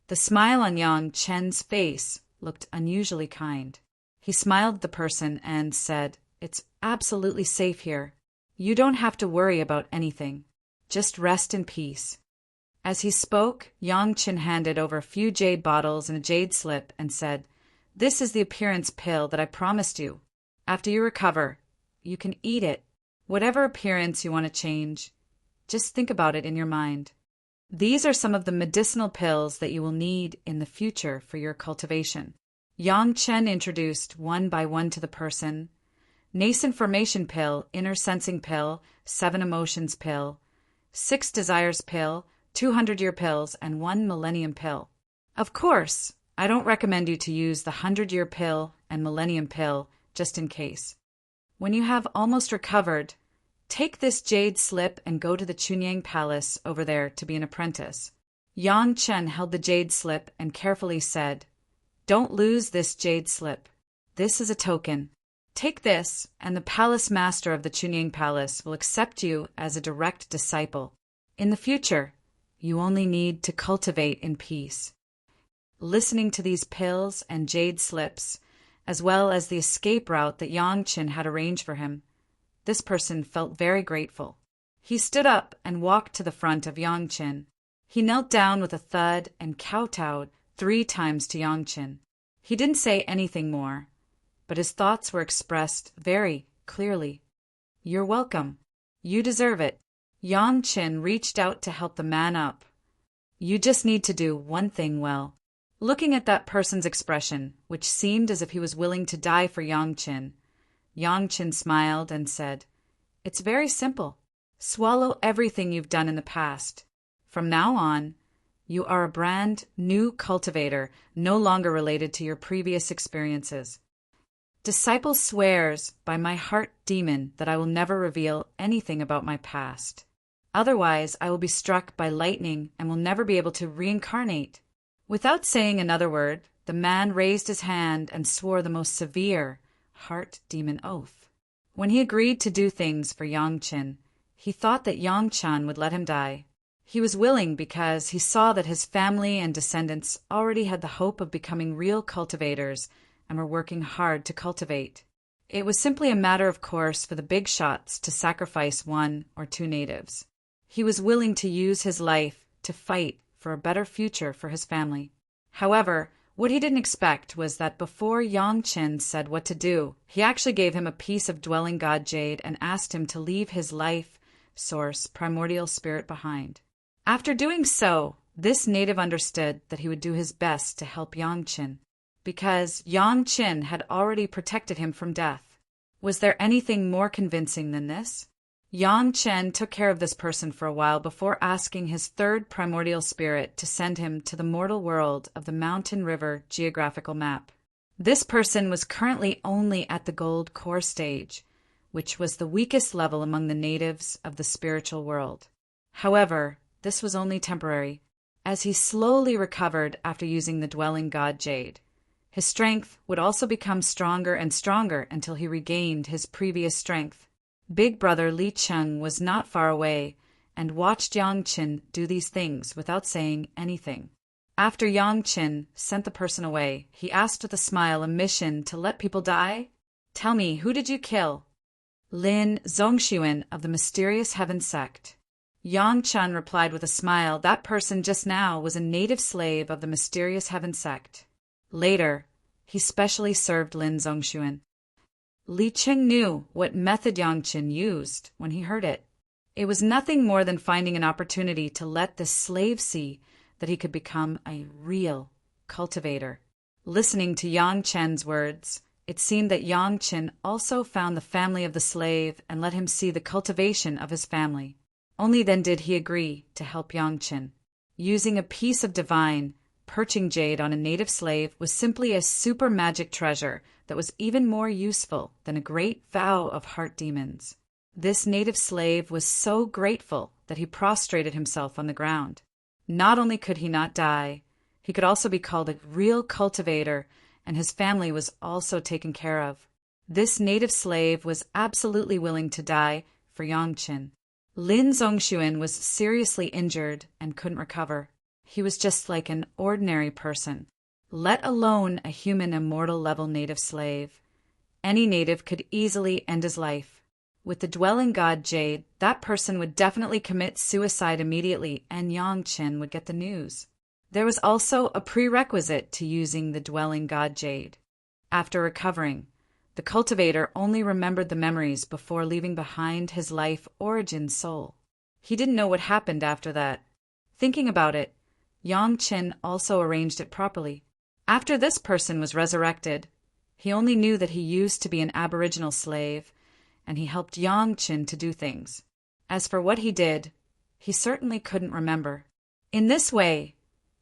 The smile on Yang Chen's face looked unusually kind. He smiled at the person and said, "It's absolutely safe here. You don't have to worry about anything. Just rest in peace." As he spoke, Yang Chen handed over a few jade bottles and a jade slip and said, "This is the appearance pill that I promised you. After you recover, you can eat it. Whatever appearance you want to change, just think about it in your mind. These are some of the medicinal pills that you will need in the future for your cultivation." Yang Chen introduced one by one to the person: Nascent Formation Pill, Inner Sensing Pill, 7 Emotions Pill, 6 Desires Pill, 200-Year Pills, and 1 Millennium Pill. Of course, I don't recommend you to use the 100-Year Pill and Millennium Pill just in case. When you have almost recovered, take this jade slip and go to the Chunyang Palace over there to be an apprentice. Yang Chen held the jade slip and carefully said, "Don't lose this jade slip. This is a token. Take this, and the palace master of the Chunyang Palace will accept you as a direct disciple. In the future, you only need to cultivate in peace." Listening to these pills and jade slips, as well as the escape route that Yang Chen had arranged for him, this person felt very grateful. He stood up and walked to the front of Yang Chen. He knelt down with a thud and kowtowed 3 times to Yang Chen. He didn't say anything more, but his thoughts were expressed very clearly. "You're welcome. You deserve it." Yang Chen reached out to help the man up. "You just need to do one thing well." Looking at that person's expression, which seemed as if he was willing to die for Yang Chen smiled and said, "It's very simple. Swallow everything you've done in the past. From now on, you are a brand new cultivator, no longer related to your previous experiences. Disciple swears by my heart demon that I will never reveal anything about my past. Otherwise, I will be struck by lightning and will never be able to reincarnate." Without saying another word, the man raised his hand and swore the most severe heart demon oath. When he agreed to do things for Yang Chen, he thought that Yang Chen would let him die. He was willing because he saw that his family and descendants already had the hope of becoming real cultivators and were working hard to cultivate. It was simply a matter of course for the big shots to sacrifice 1 or 2 natives. He was willing to use his life to fight for a better future for his family. However, what he didn't expect was that before Yang Chen said what to do, he actually gave him a piece of dwelling god jade and asked him to leave his life source primordial spirit behind. After doing so, this native understood that he would do his best to help Yang Chen, because Yang Chen had already protected him from death. Was there anything more convincing than this? Yang Chen took care of this person for a while before asking his 3rd primordial spirit to send him to the mortal world of the Mountain River geographical map. This person was currently only at the gold core stage, which was the weakest level among the natives of the spiritual world. However, this was only temporary, as he slowly recovered after using the dwelling god jade. His strength would also become stronger and stronger until he regained his previous strength. Big brother Li Cheng was not far away and watched Yang Chen do these things without saying anything. After Yang Chen sent the person away, he asked with a smile a mission to let people die? "Tell me, who did you kill?" "Lin Zongxuan of the Mysterious Heaven Sect." Yang Chen replied with a smile, "That person just now was a native slave of the Mysterious Heaven Sect. Later, he specially served Lin Zongxuan." Li Cheng knew what method Yang Chen used when he heard it. It was nothing more than finding an opportunity to let the slave see that he could become a real cultivator. Listening to Yang Chen's words, it seemed that Yang Chen also found the family of the slave and let him see the cultivation of his family. Only then did he agree to help Yang Chen. Using a piece of divine, perching jade on a native slave was simply a super magic treasure that was even more useful than a great vow of heart demons. This native slave was so grateful that he prostrated himself on the ground. Not only could he not die, he could also be called a real cultivator and his family was also taken care of. This native slave was absolutely willing to die for Yangchen. Lin Zongxuan was seriously injured and couldn't recover. He was just like an ordinary person, let alone a human immortal level native slave. Any native could easily end his life. With the dwelling god Jade, that person would definitely commit suicide immediately, and Yangchen would get the news. There was also a prerequisite to using the dwelling god Jade. After recovering, the cultivator only remembered the memories before leaving behind his life origin soul. He didn't know what happened after that. Thinking about it, Yangchen also arranged it properly. After this person was resurrected, he only knew that he used to be an aboriginal slave, and he helped Yangchen to do things. As for what he did, he certainly couldn't remember. In this way,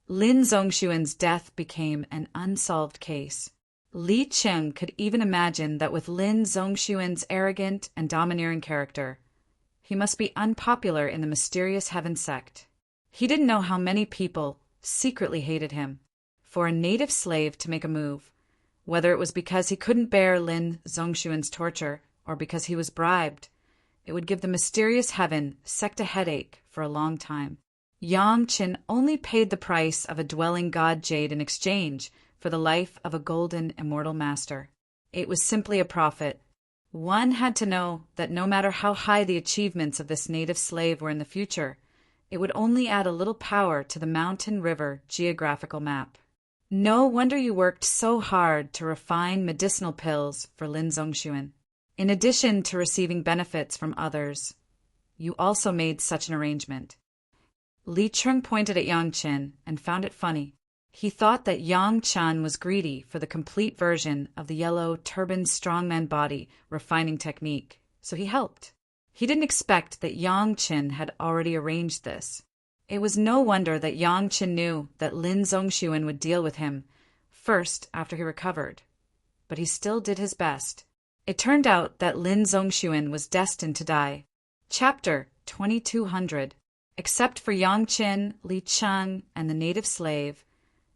Lin Zongxuan's death became an unsolved case. Li Cheng could even imagine that with Lin Zongxuan's arrogant and domineering character, he must be unpopular in the mysterious heaven sect. He didn't know how many people secretly hated him. For a native slave to make a move, whether it was because he couldn't bear Lin Zongxuan's torture or because he was bribed, it would give the mysterious heaven sect a headache for a long time. Yangchen only paid the price of a dwelling god Jade in exchange for the life of a golden immortal master. It was simply a profit. One had to know that no matter how high the achievements of this native slave were in the future, it would only add a little power to the mountain river geographical map. No wonder you worked so hard to refine medicinal pills for Lin Zongxuan. In addition to receiving benefits from others, you also made such an arrangement. Li Cheng pointed at Yangchen and found it funny. He thought that Yangchen was greedy for the complete version of the yellow turban strongman body refining technique, so he helped. He didn't expect that Yangchen had already arranged this. It was no wonder that Yangchen knew that Lin Zongxuan would deal with him first after he recovered, but he still did his best. It turned out that Lin Zongxuan was destined to die. Chapter 2200. Except for Yangchen, Li Cheng, and the native slave,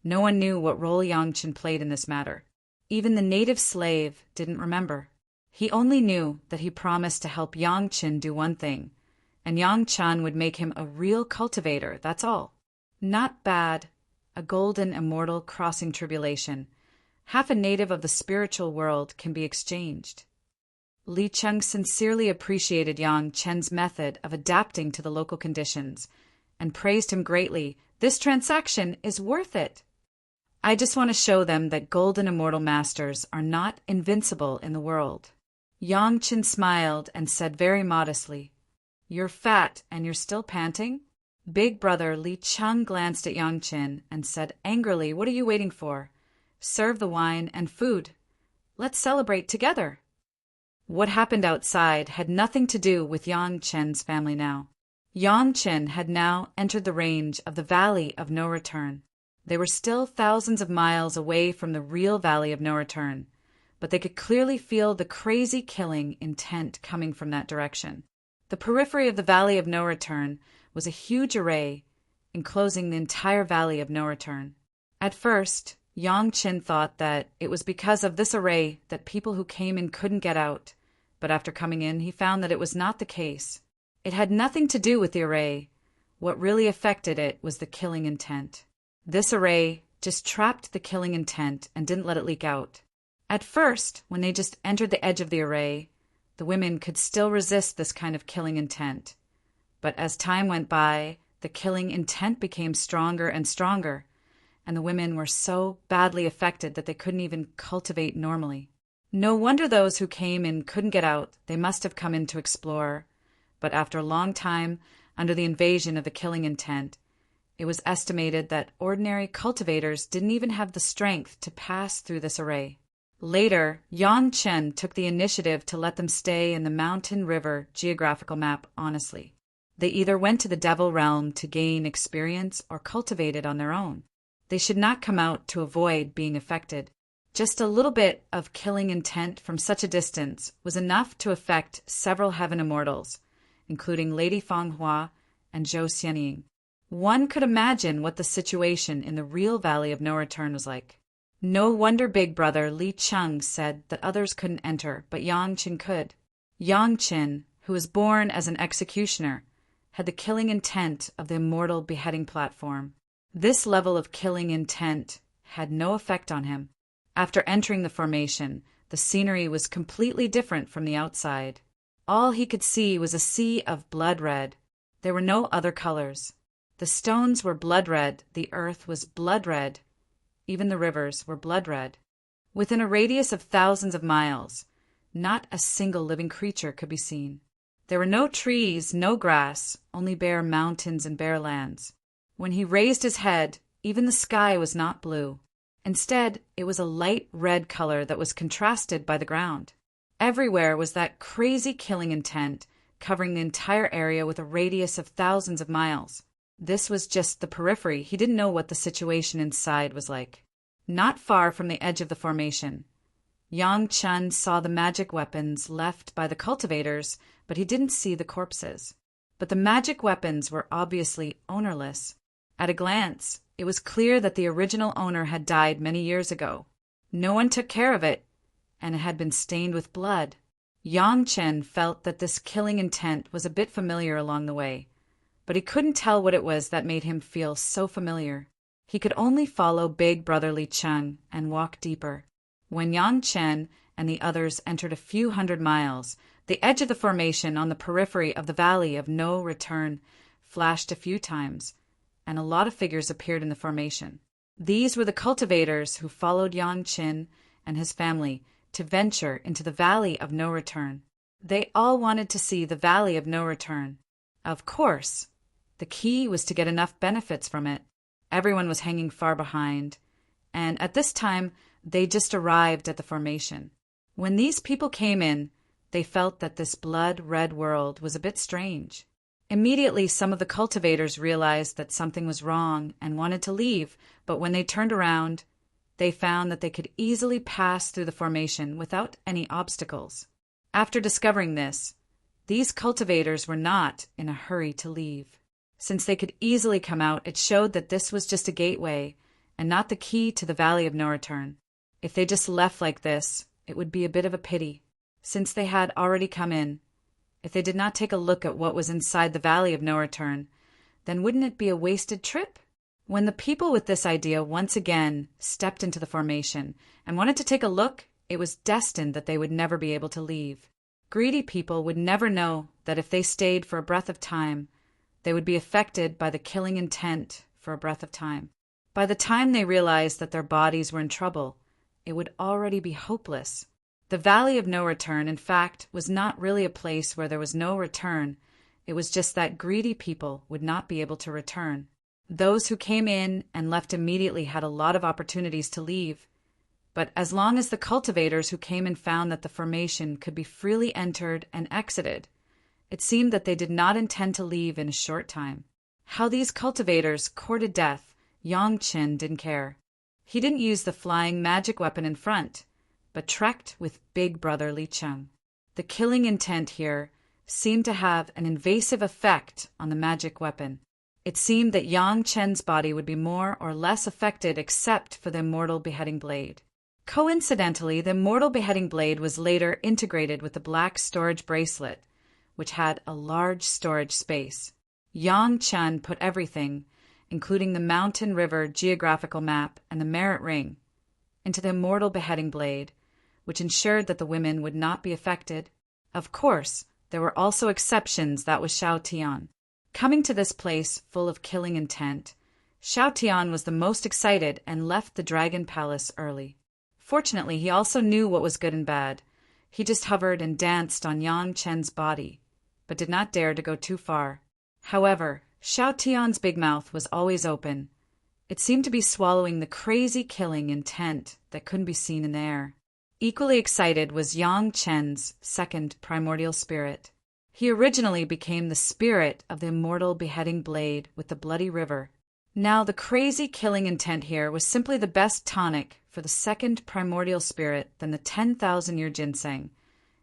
no one knew what role Yangchen played in this matter. Even the native slave didn't remember. He only knew that he promised to help Yangchen do one thing, and Yangchen would make him a real cultivator, that's all. Not bad. A golden immortal crossing tribulation. Half a native of the spiritual world can be exchanged. Li Cheng sincerely appreciated Yangchen's method of adapting to the local conditions and praised him greatly. This transaction is worth it. I just want to show them that golden immortal masters are not invincible in the world. Yangchen smiled and said very modestly, "You're fat and you're still panting?" Big brother Li Cheng glanced at Yangchen and said angrily, "What are you waiting for? Serve the wine and food. Let's celebrate together." What happened outside had nothing to do with Yangchen's family now. Yangchen had now entered the range of the Valley of No Return. They were still thousands of miles away from the real Valley of No Return, but they could clearly feel the crazy killing intent coming from that direction. The periphery of the Valley of No Return was a huge array enclosing the entire Valley of No Return. At first, Yangchen thought that it was because of this array that people who came in couldn't get out, but after coming in, he found that it was not the case. It had nothing to do with the array. What really affected it was the killing intent. This array just trapped the killing intent and didn't let it leak out. At first, when they just entered the edge of the array, the women could still resist this kind of killing intent. But as time went by, the killing intent became stronger and stronger, and the women were so badly affected that they couldn't even cultivate normally. No wonder those who came in couldn't get out. They must have come in to explore. But after a long time, under the invasion of the killing intent, it was estimated that ordinary cultivators didn't even have the strength to pass through this array. Later, Yangchen took the initiative to let them stay in the mountain river geographical map honestly. They either went to the Devil Realm to gain experience or cultivated on their own. They should not come out to avoid being affected. Just a little bit of killing intent from such a distance was enough to affect several heaven immortals, including Lady Fanghua and Zhou Xianying. One could imagine what the situation in the real Valley of No Return was like. No wonder Big Brother Li Cheng said that others couldn't enter, but Yang Qin could. Yang Qin, who was born as an executioner, had the killing intent of the Immortal beheading platform. This level of killing intent had no effect on him. After entering the formation, the scenery was completely different from the outside. All he could see was a sea of blood red. There were no other colors. The stones were blood red, the earth was blood red, even the rivers were blood red. Within a radius of thousands of miles, not a single living creature could be seen. There were no trees, no grass, only bare mountains and bare lands. When he raised his head, even the sky was not blue. Instead, it was a light red color that was contrasted by the ground. Everywhere was that crazy killing intent, covering the entire area with a radius of thousands of miles. This was just the periphery. He didn't know what the situation inside was like. Not far from the edge of the formation, Yang Chen saw the magic weapons left by the cultivators, but he didn't see the corpses. But the magic weapons were obviously ownerless. At a glance, it was clear that the original owner had died many years ago. No one took care of it, and it had been stained with blood. Yang Chen felt that this killing intent was a bit familiar along the way, but he couldn't tell what it was that made him feel so familiar. He could only follow Big Brother Li Cheng and walk deeper. When Yang Chen and the others entered a few hundred miles, the edge of the formation on the periphery of the Valley of No Return flashed a few times, and a lot of figures appeared in the formation. These were the cultivators who followed Yang Chen and his family to venture into the Valley of No Return. They all wanted to see the Valley of No Return. Of course, the key was to get enough benefits from it. Everyone was hanging far behind, and at this time, they just arrived at the formation. When these people came in, they felt that this blood-red world was a bit strange. Immediately, some of the cultivators realized that something was wrong and wanted to leave, but when they turned around, they found that they could easily pass through the formation without any obstacles. After discovering this, these cultivators were not in a hurry to leave. Since they could easily come out, it showed that this was just a gateway and not the key to the Valley of No Return. If they just left like this, it would be a bit of a pity. Since they had already come in, if they did not take a look at what was inside the Valley of No Return, then wouldn't it be a wasted trip? When the people with this idea once again stepped into the formation and wanted to take a look, it was destined that they would never be able to leave. Greedy people would never know that if they stayed for a breath of time, they would be affected by the killing intent for a breath of time. By the time they realized that their bodies were in trouble, it would already be hopeless. The Valley of No Return, in fact, was not really a place where there was no return. It was just that greedy people would not be able to return. Those who came in and left immediately had a lot of opportunities to leave. But as long as the cultivators who came and found that the formation could be freely entered and exited, it seemed that they did not intend to leave in a short time. How these cultivators courted death, Yang Chen didn't care. He didn't use the flying magic weapon in front, but trekked with Big Brother Li Cheng. The killing intent here seemed to have an invasive effect on the magic weapon. It seemed that Yang Chen's body would be more or less affected except for the Immortal beheading blade. Coincidentally, the Immortal beheading blade was later integrated with the black storage bracelet, which had a large storage space. Yang Chen put everything, including the mountain river geographical map and the merit ring, into the Immortal beheading blade, which ensured that the women would not be affected. Of course, there were also exceptions. That was Xiao Tian. Coming to this place full of killing intent, Xiao Tian was the most excited and left the Dragon Palace early. Fortunately, he also knew what was good and bad. He just hovered and danced on Yang Chen's body, but did not dare to go too far. However, Xiao Tian's big mouth was always open. It seemed to be swallowing the crazy killing intent that couldn't be seen in the air. Equally excited was Yang Chen's second primordial spirit. He originally became the spirit of the Immortal beheading blade with the bloody river. Now the crazy killing intent here was simply the best tonic for the second primordial spirit than the 10,000-year ginseng,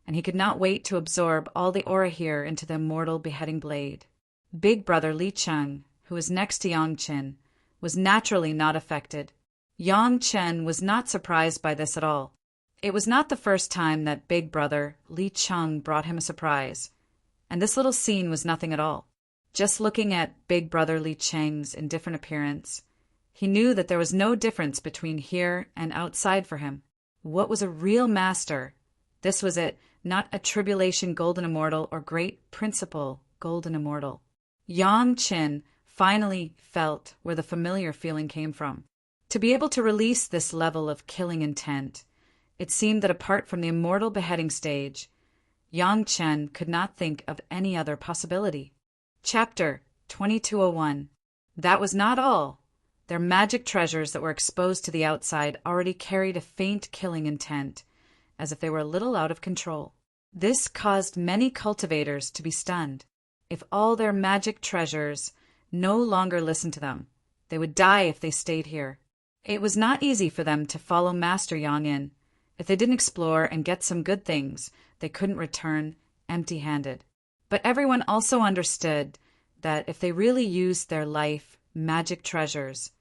and he could not wait to absorb all the aura here into the Immortal beheading blade. Big Brother Li Cheng, who was next to Yang Chen, was naturally not affected. Yang Chen was not surprised by this at all. It was not the first time that big brother Li Cheng brought him a surprise, and this little scene was nothing at all. Just looking at big brother Li Cheng's indifferent appearance, he knew that there was no difference between here and outside for him. What was a real master? This was it, not a tribulation golden immortal or great principle golden immortal. Yang Chen finally felt where the familiar feeling came from. To be able to release this level of killing intent, it seemed that apart from the immortal beheading stage, Yang Chen could not think of any other possibility. Chapter 2201. That was not all. Their magic treasures that were exposed to the outside already carried a faint killing intent, as if they were a little out of control. This caused many cultivators to be stunned. If all their magic treasures no longer listened to them, they would die if they stayed here. It was not easy for them to follow Master Yang in. If they didn't explore and get some good things, they couldn't return empty-handed. But everyone also understood that if they really used their life magic treasures,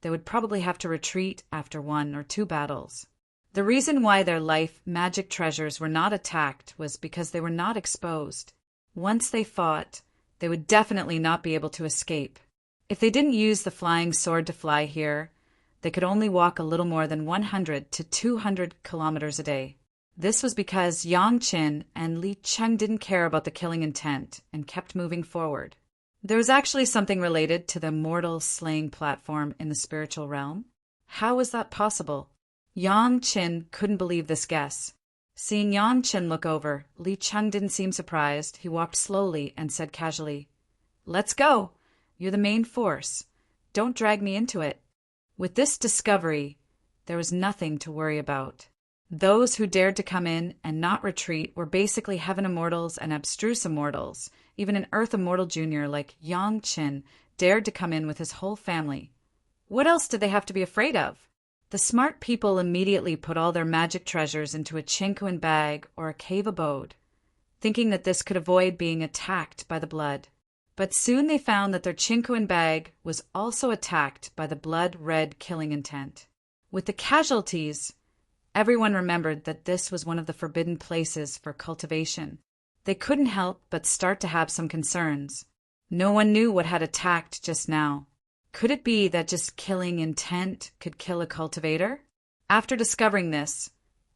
they would probably have to retreat after 1 or 2 battles. The reason why their life magic treasures were not attacked was because they were not exposed. Once they fought, they would definitely not be able to escape. If they didn't use the flying sword to fly here, they could only walk a little more than 100 to 200 kilometers a day. This was because Yang Chen and Li Cheng didn't care about the killing intent and kept moving forward. There was actually something related to the mortal slaying platform in the spiritual realm. How was that possible? Yang Chen couldn't believe this guess. Seeing Yang Chen look over, Li Cheng didn't seem surprised. He walked slowly and said casually, "Let's go. You're the main force. Don't drag me into it." With this discovery, there was nothing to worry about. Those who dared to come in and not retreat were basically heaven immortals and abstruse immortals. Even an earth immortal junior like Yang Chen dared to come in with his whole family. What else did they have to be afraid of? The smart people immediately put all their magic treasures into a Chinquan bag or a cave abode, thinking that this could avoid being attacked by the blood. But soon they found that their Chinquan bag was also attacked by the blood-red killing intent. With the casualties, everyone remembered that this was one of the forbidden places for cultivation. They couldn't help but start to have some concerns. No one knew what had attacked just now. Could it be that just killing intent could kill a cultivator? After discovering this,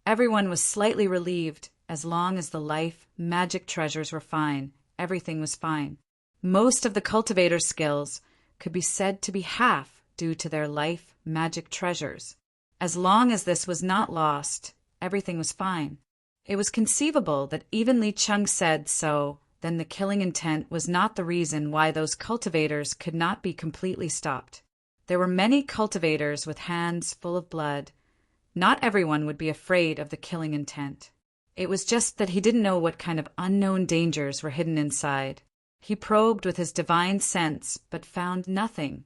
everyone was slightly relieved. As long as the life magic treasures were fine, everything was fine. Most of the cultivator's skills could be said to be half due to their life magic treasures. As long as this was not lost, everything was fine. It was conceivable that even Li Cheng said so, then the killing intent was not the reason why those cultivators could not be completely stopped. There were many cultivators with hands full of blood. Not everyone would be afraid of the killing intent. It was just that he didn't know what kind of unknown dangers were hidden inside. He probed with his divine sense, but found nothing.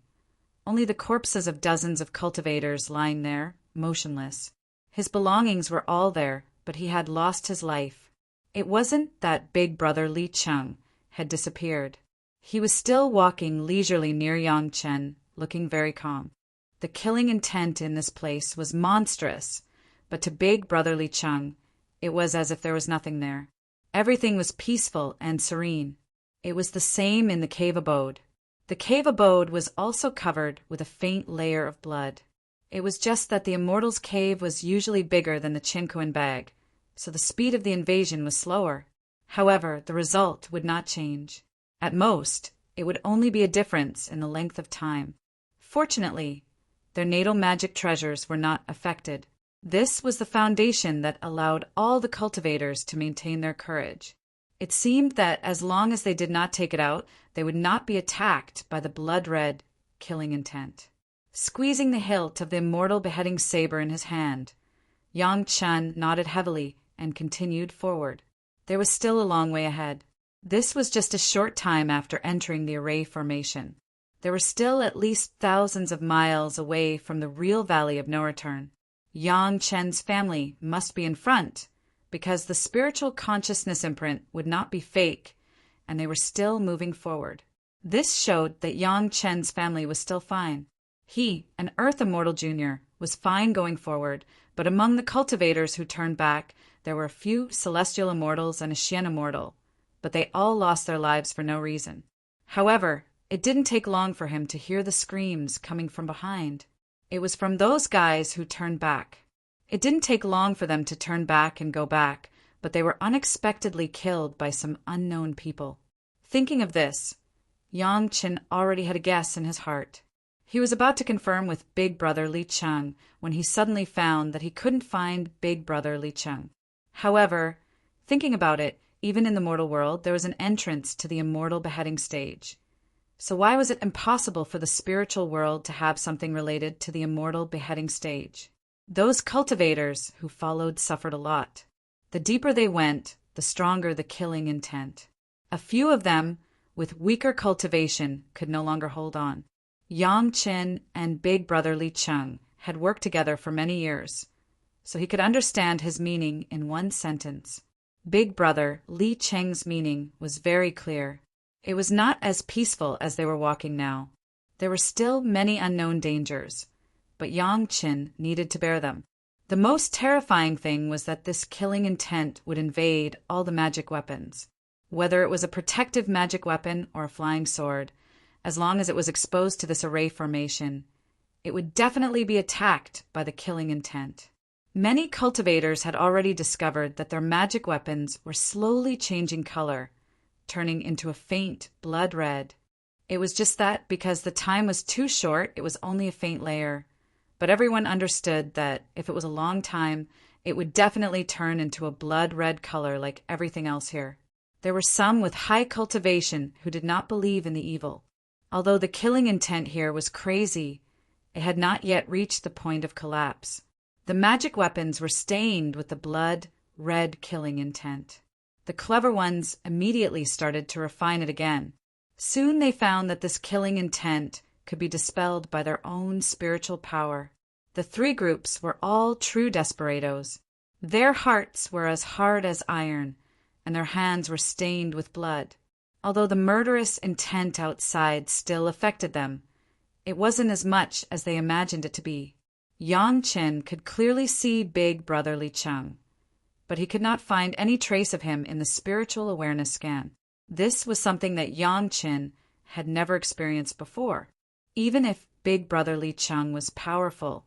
Only the corpses of dozens of cultivators lying there, motionless. His belongings were all there, but he had lost his life. It wasn't that big brother Li Cheng had disappeared. He was still walking leisurely near Yang Chen, looking very calm. The killing intent in this place was monstrous, but to big brother Li Cheng, it was as if there was nothing there. Everything was peaceful and serene. It was the same in the cave abode. The cave abode was also covered with a faint layer of blood. It was just that the immortal's cave was usually bigger than the Chinquan bag, so the speed of the invasion was slower. However, the result would not change. At most, it would only be a difference in the length of time. Fortunately, their natal magic treasures were not affected. This was the foundation that allowed all the cultivators to maintain their courage. It seemed that as long as they did not take it out, they would not be attacked by the blood-red killing intent. Squeezing the hilt of the immortal beheading saber in his hand, Yang Chen nodded heavily and continued forward. There was still a long way ahead. This was just a short time after entering the array formation. They were still at least thousands of miles away from the real Valley of No Return. Yang Chen's family must be in front, because the spiritual consciousness imprint would not be fake, and they were still moving forward. This showed that Yang Chen's family was still fine. He, an Earth Immortal Jr., was fine going forward, but among the cultivators who turned back, there were a few Celestial Immortals and a Xian Immortal, but they all lost their lives for no reason. However, it didn't take long for him to hear the screams coming from behind. It was from those guys who turned back. It didn't take long for them to turn back and go back, but they were unexpectedly killed by some unknown people. Thinking of this, Yang Qin already had a guess in his heart. He was about to confirm with Big Brother Li Cheng when he suddenly found that he couldn't find Big Brother Li Cheng. However, thinking about it, even in the mortal world, there was an entrance to the immortal beheading stage. So why was it impossible for the spiritual world to have something related to the immortal beheading stage? Those cultivators who followed suffered a lot. The deeper they went, the stronger the killing intent. A few of them, with weaker cultivation, could no longer hold on. Yang Qin and Big Brother Li Cheng had worked together for many years, so he could understand his meaning in one sentence. Big Brother Li Cheng's meaning was very clear. It was not as peaceful as they were walking now. There were still many unknown dangers, but Yang Qin needed to bear them. The most terrifying thing was that this killing intent would invade all the magic weapons. Whether it was a protective magic weapon or a flying sword, as long as it was exposed to this array formation, it would definitely be attacked by the killing intent. Many cultivators had already discovered that their magic weapons were slowly changing color, turning into a faint blood red. It was just that because the time was too short, it was only a faint layer. But everyone understood that if it was a long time, it would definitely turn into a blood red color like everything else here. There were some with high cultivation who did not believe in the evil. Although the killing intent here was crazy, it had not yet reached the point of collapse. The magic weapons were stained with the blood red killing intent. The clever ones immediately started to refine it again. Soon they found that this killing intent could be dispelled by their own spiritual power. The three groups were all true desperados. Their hearts were as hard as iron, and their hands were stained with blood. Although the murderous intent outside still affected them, it wasn't as much as they imagined it to be. Yang Qin could clearly see Big Brother Li Cheng, but he could not find any trace of him in the spiritual awareness scan. This was something that Yang Qin had never experienced before. Even if Big Brother Li Cheng was powerful,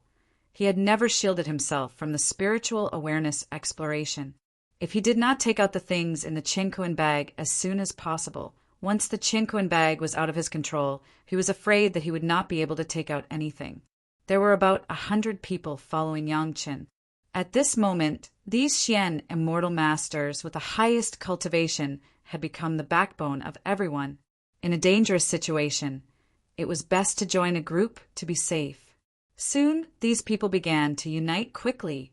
he had never shielded himself from the spiritual awareness exploration. If he did not take out the things in the Qinquan bag as soon as possible, once the Qinquan bag was out of his control, he was afraid that he would not be able to take out anything. There were about 100 people following Yang Qin. At this moment, these Xian immortal masters with the highest cultivation had become the backbone of everyone. In a dangerous situation, it was best to join a group to be safe. Soon, these people began to unite quickly,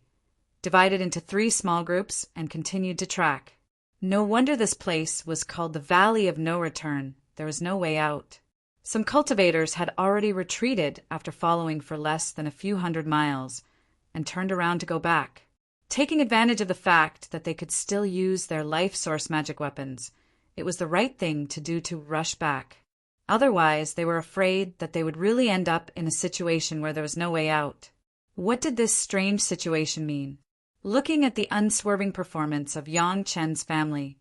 divided into 3 small groups, and continued to track. No wonder this place was called the Valley of No Return. There was no way out. Some cultivators had already retreated after following for less than a few hundred miles, and turned around to go back. Taking advantage of the fact that they could still use their life source magic weapons, it was the right thing to do to rush back. Otherwise, they were afraid that they would really end up in a situation where there was no way out. What did this strange situation mean? Looking at the unswerving performance of Yang Chen's family,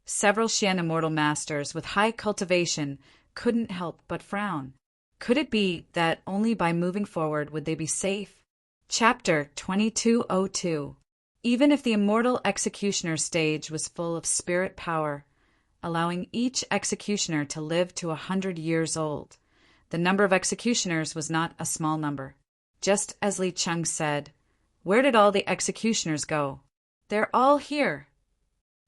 several Xian immortal masters with high cultivation couldn't help but frown. Could it be that only by moving forward would they be safe? Chapter 2202. Even if the immortal executioner stage was full of spirit power, allowing each executioner to live to 100 years old, the number of executioners was not a small number. Just as Li Cheng said, "Where did all the executioners go?" "They're all here."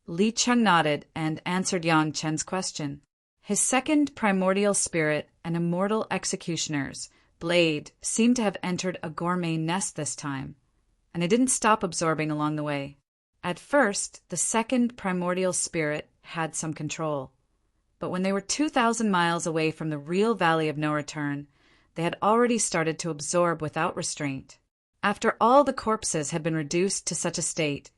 Li Cheng nodded and answered Yang Chen's question. His second primordial spirit and immortal executioners, Blade, seemed to have entered a gourmet nest this time, and it didn't stop absorbing along the way. At first, the second primordial spirit had some control, but when they were 2,000 miles away from the real Valley of No Return, they had already started to absorb without restraint. After all the corpses had been reduced to such a state,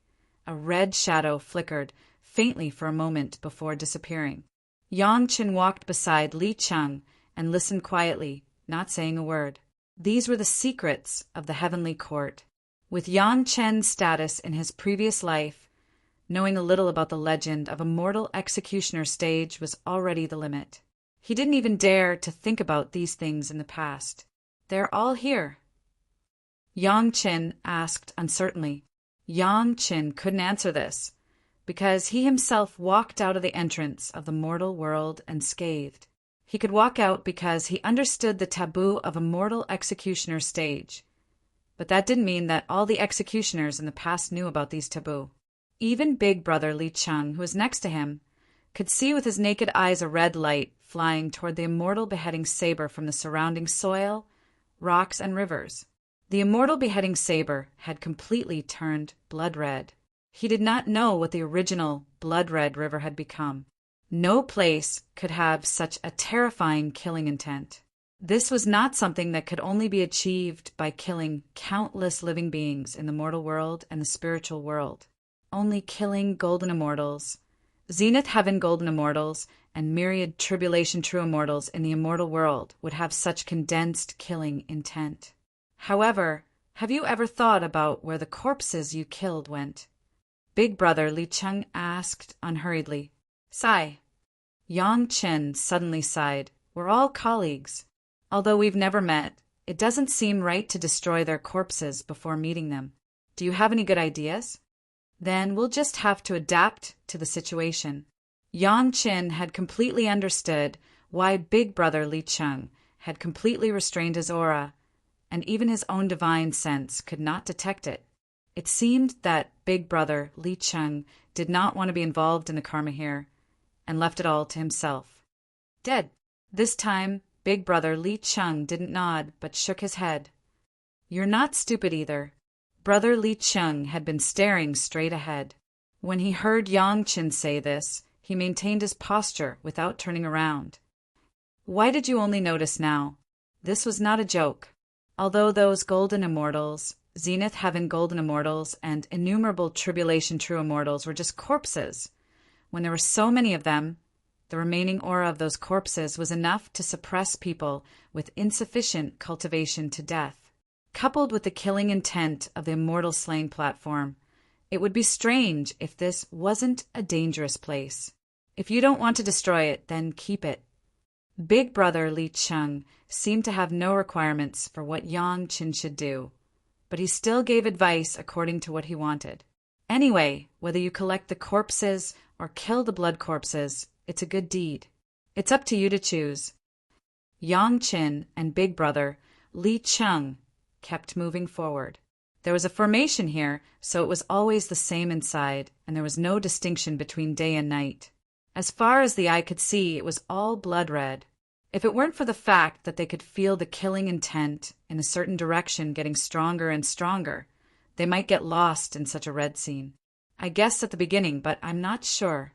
a red shadow flickered faintly for a moment before disappearing. Yang Qin walked beside Li Cheng and listened quietly, not saying a word. These were the secrets of the heavenly court. With Yang Chen's status in his previous life, knowing a little about the legend of a mortal executioner stage was already the limit. He didn't even dare to think about these things in the past. They're all here. Yang Chen asked uncertainly. Yang Chen couldn't answer this, because he himself walked out of the entrance of the mortal world unscathed. He could walk out because he understood the taboo of a mortal executioner stage. But that didn't mean that all the executioners in the past knew about these taboo. Even Big Brother Li Cheng, who was next to him, could see with his naked eyes a red light flying toward the immortal beheading saber from the surrounding soil, rocks, and rivers. The immortal beheading saber had completely turned blood red. He did not know what the original blood red river had become. No place could have such a terrifying killing intent. This was not something that could only be achieved by killing countless living beings in the mortal world and the spiritual world. Only killing golden immortals, zenith heaven golden immortals, and myriad tribulation true immortals in the immortal world would have such condensed killing intent. However, have you ever thought about where the corpses you killed went? Big Brother Li Cheng asked unhurriedly. Sigh. Yang Chen suddenly sighed. We're all colleagues. Although we've never met, it doesn't seem right to destroy their corpses before meeting them. Do you have any good ideas? Then we'll just have to adapt to the situation. Yang Chen had completely understood why Big Brother Li Cheng had completely restrained his aura, and even his own divine sense could not detect it. It seemed that Big Brother Li Cheng did not want to be involved in the karma here, and left it all to himself. Dead. This time, Big Brother Li Cheng didn't nod, but shook his head. You're not stupid either. Brother Li Cheng had been staring straight ahead. When he heard Yang Chen say this, he maintained his posture without turning around. Why did you only notice now? This was not a joke. Although those golden immortals, zenith heaven golden immortals, and innumerable tribulation true immortals were just corpses. When there were so many of them, the remaining aura of those corpses was enough to suppress people with insufficient cultivation to death. Coupled with the killing intent of the immortal slaying platform, it would be strange if this wasn't a dangerous place. If you don't want to destroy it, then keep it. Big Brother Li Cheng seemed to have no requirements for what Yang Chen should do, but he still gave advice according to what he wanted. Anyway, whether you collect the corpses or kill the blood corpses, it's a good deed. It's up to you to choose. Yang Chen and Big Brother Li Cheng kept moving forward. There was a formation here, so it was always the same inside, and there was no distinction between day and night. As far as the eye could see, it was all blood red. If it weren't for the fact that they could feel the killing intent in a certain direction getting stronger and stronger, they might get lost in such a red scene. I guessed at the beginning, but I'm not sure.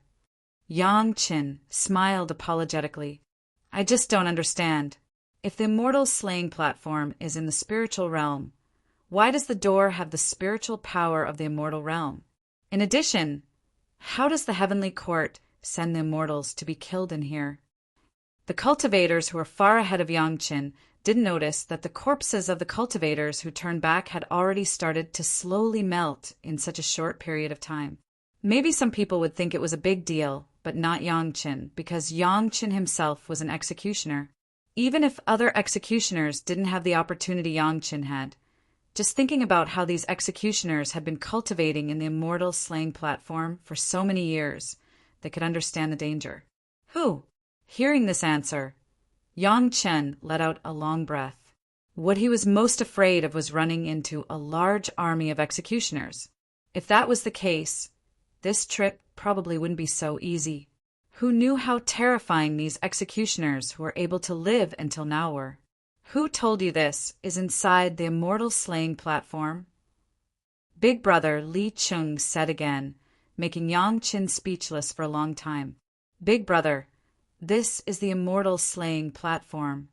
Yang Chen smiled apologetically. I just don't understand. If the immortal slaying platform is in the spiritual realm, why does the door have the spiritual power of the immortal realm? In addition, how does the heavenly court send the immortals to be killed in here? The cultivators who were far ahead of Yang Chen didn't notice that the corpses of the cultivators who turned back had already started to slowly melt in such a short period of time. Maybe some people would think it was a big deal, but not Yang Chen, because Yang Chen himself was an executioner. Even if other executioners didn't have the opportunity Yang Chen had, just thinking about how these executioners had been cultivating in the immortal slaying platform for so many years, they could understand the danger. Who? Hearing this answer, Yang Chen let out a long breath. What he was most afraid of was running into a large army of executioners. If that was the case, this trip probably wouldn't be so easy. Who knew how terrifying these executioners who were able to live until now were? Who told you this is inside the immortal slaying platform? Big Brother Li Cheng said again, making Yang Chen speechless for a long time. Big Brother, this is the immortal slaying platform.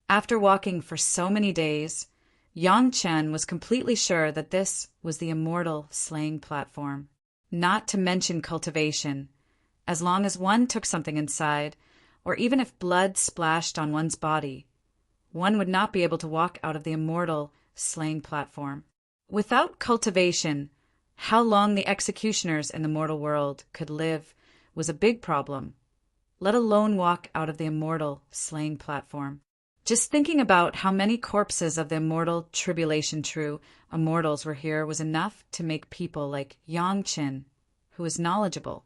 After walking for so many days, Yang Chen was completely sure that this was the immortal slaying platform. Not to mention cultivation. As long as one took something inside, or even if blood splashed on one's body, one would not be able to walk out of the immortal slaying platform. Without cultivation, how long the executioners in the mortal world could live was a big problem, let alone walk out of the immortal slaying platform. Just thinking about how many corpses of the immortal tribulation true immortals were here was enough to make people like Yang Qin, who was knowledgeable.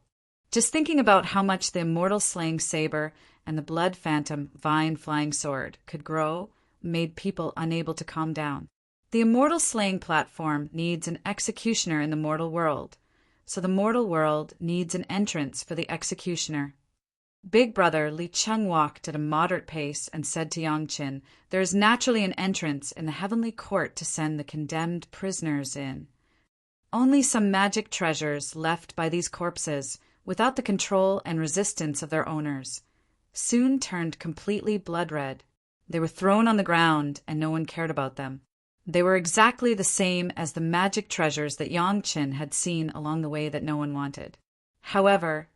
Just thinking about how much the immortal slaying saber and the blood phantom vine flying sword could grow made people unable to calm down. The immortal slaying platform needs an executioner in the mortal world, so the mortal world needs an entrance for the executioner. Big Brother Li Cheng walked at a moderate pace and said to Yang Qin, "There is naturally an entrance in the heavenly court to send the condemned prisoners in. Only some magic treasures left by these corpses, without the control and resistance of their owners, soon turned completely blood red. They were thrown on the ground, and no one cared about them. They were exactly the same as the magic treasures that Yang Qin had seen along the way that no one wanted. However,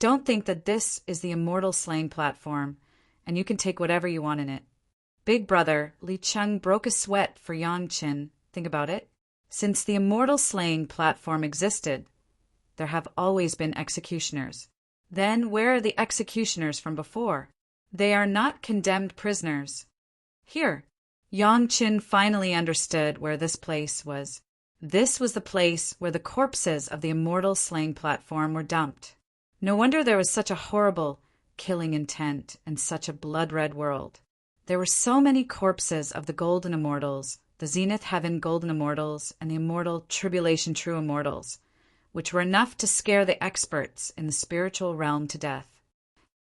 don't think that this is the immortal slaying platform, and you can take whatever you want in it." Big Brother Li Cheng broke a sweat for Yang Qin. Think about it. Since the immortal slaying platform existed, there have always been executioners. Then where are the executioners from before? They are not condemned prisoners. Here, Yang Qin finally understood where this place was. This was the place where the corpses of the immortal slaying platform were dumped. No wonder there was such a horrible killing intent in such a blood-red world. There were so many corpses of the golden immortals, the Zenith Heaven golden immortals, and the immortal tribulation true immortals, which were enough to scare the experts in the spiritual realm to death.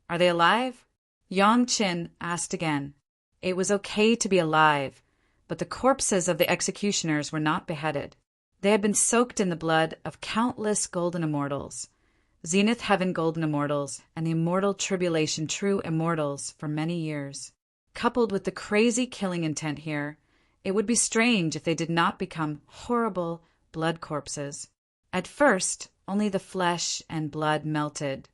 "Are they alive?" Yang Qin asked again. It was okay to be alive, but the corpses of the executioners were not beheaded. They had been soaked in the blood of countless golden immortals, Zenith Heaven golden immortals, and the immortal tribulation true immortals for many years. Coupled with the crazy killing intent here, it would be strange if they did not become horrible blood corpses. At first, only the flesh and blood melted,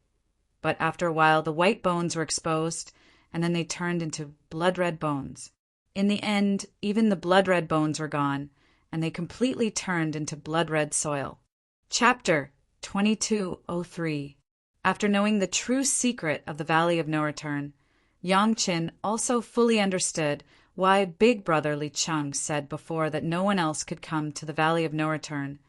but after a while the white bones were exposed, and then they turned into blood-red bones. In the end, even the blood-red bones were gone, and they completely turned into blood-red soil. Chapter 2203. After knowing the true secret of the Valley of No Return, Yang Qin also fully understood why Big Brother Li Cheng said before that no one else could come to the Valley of No Return,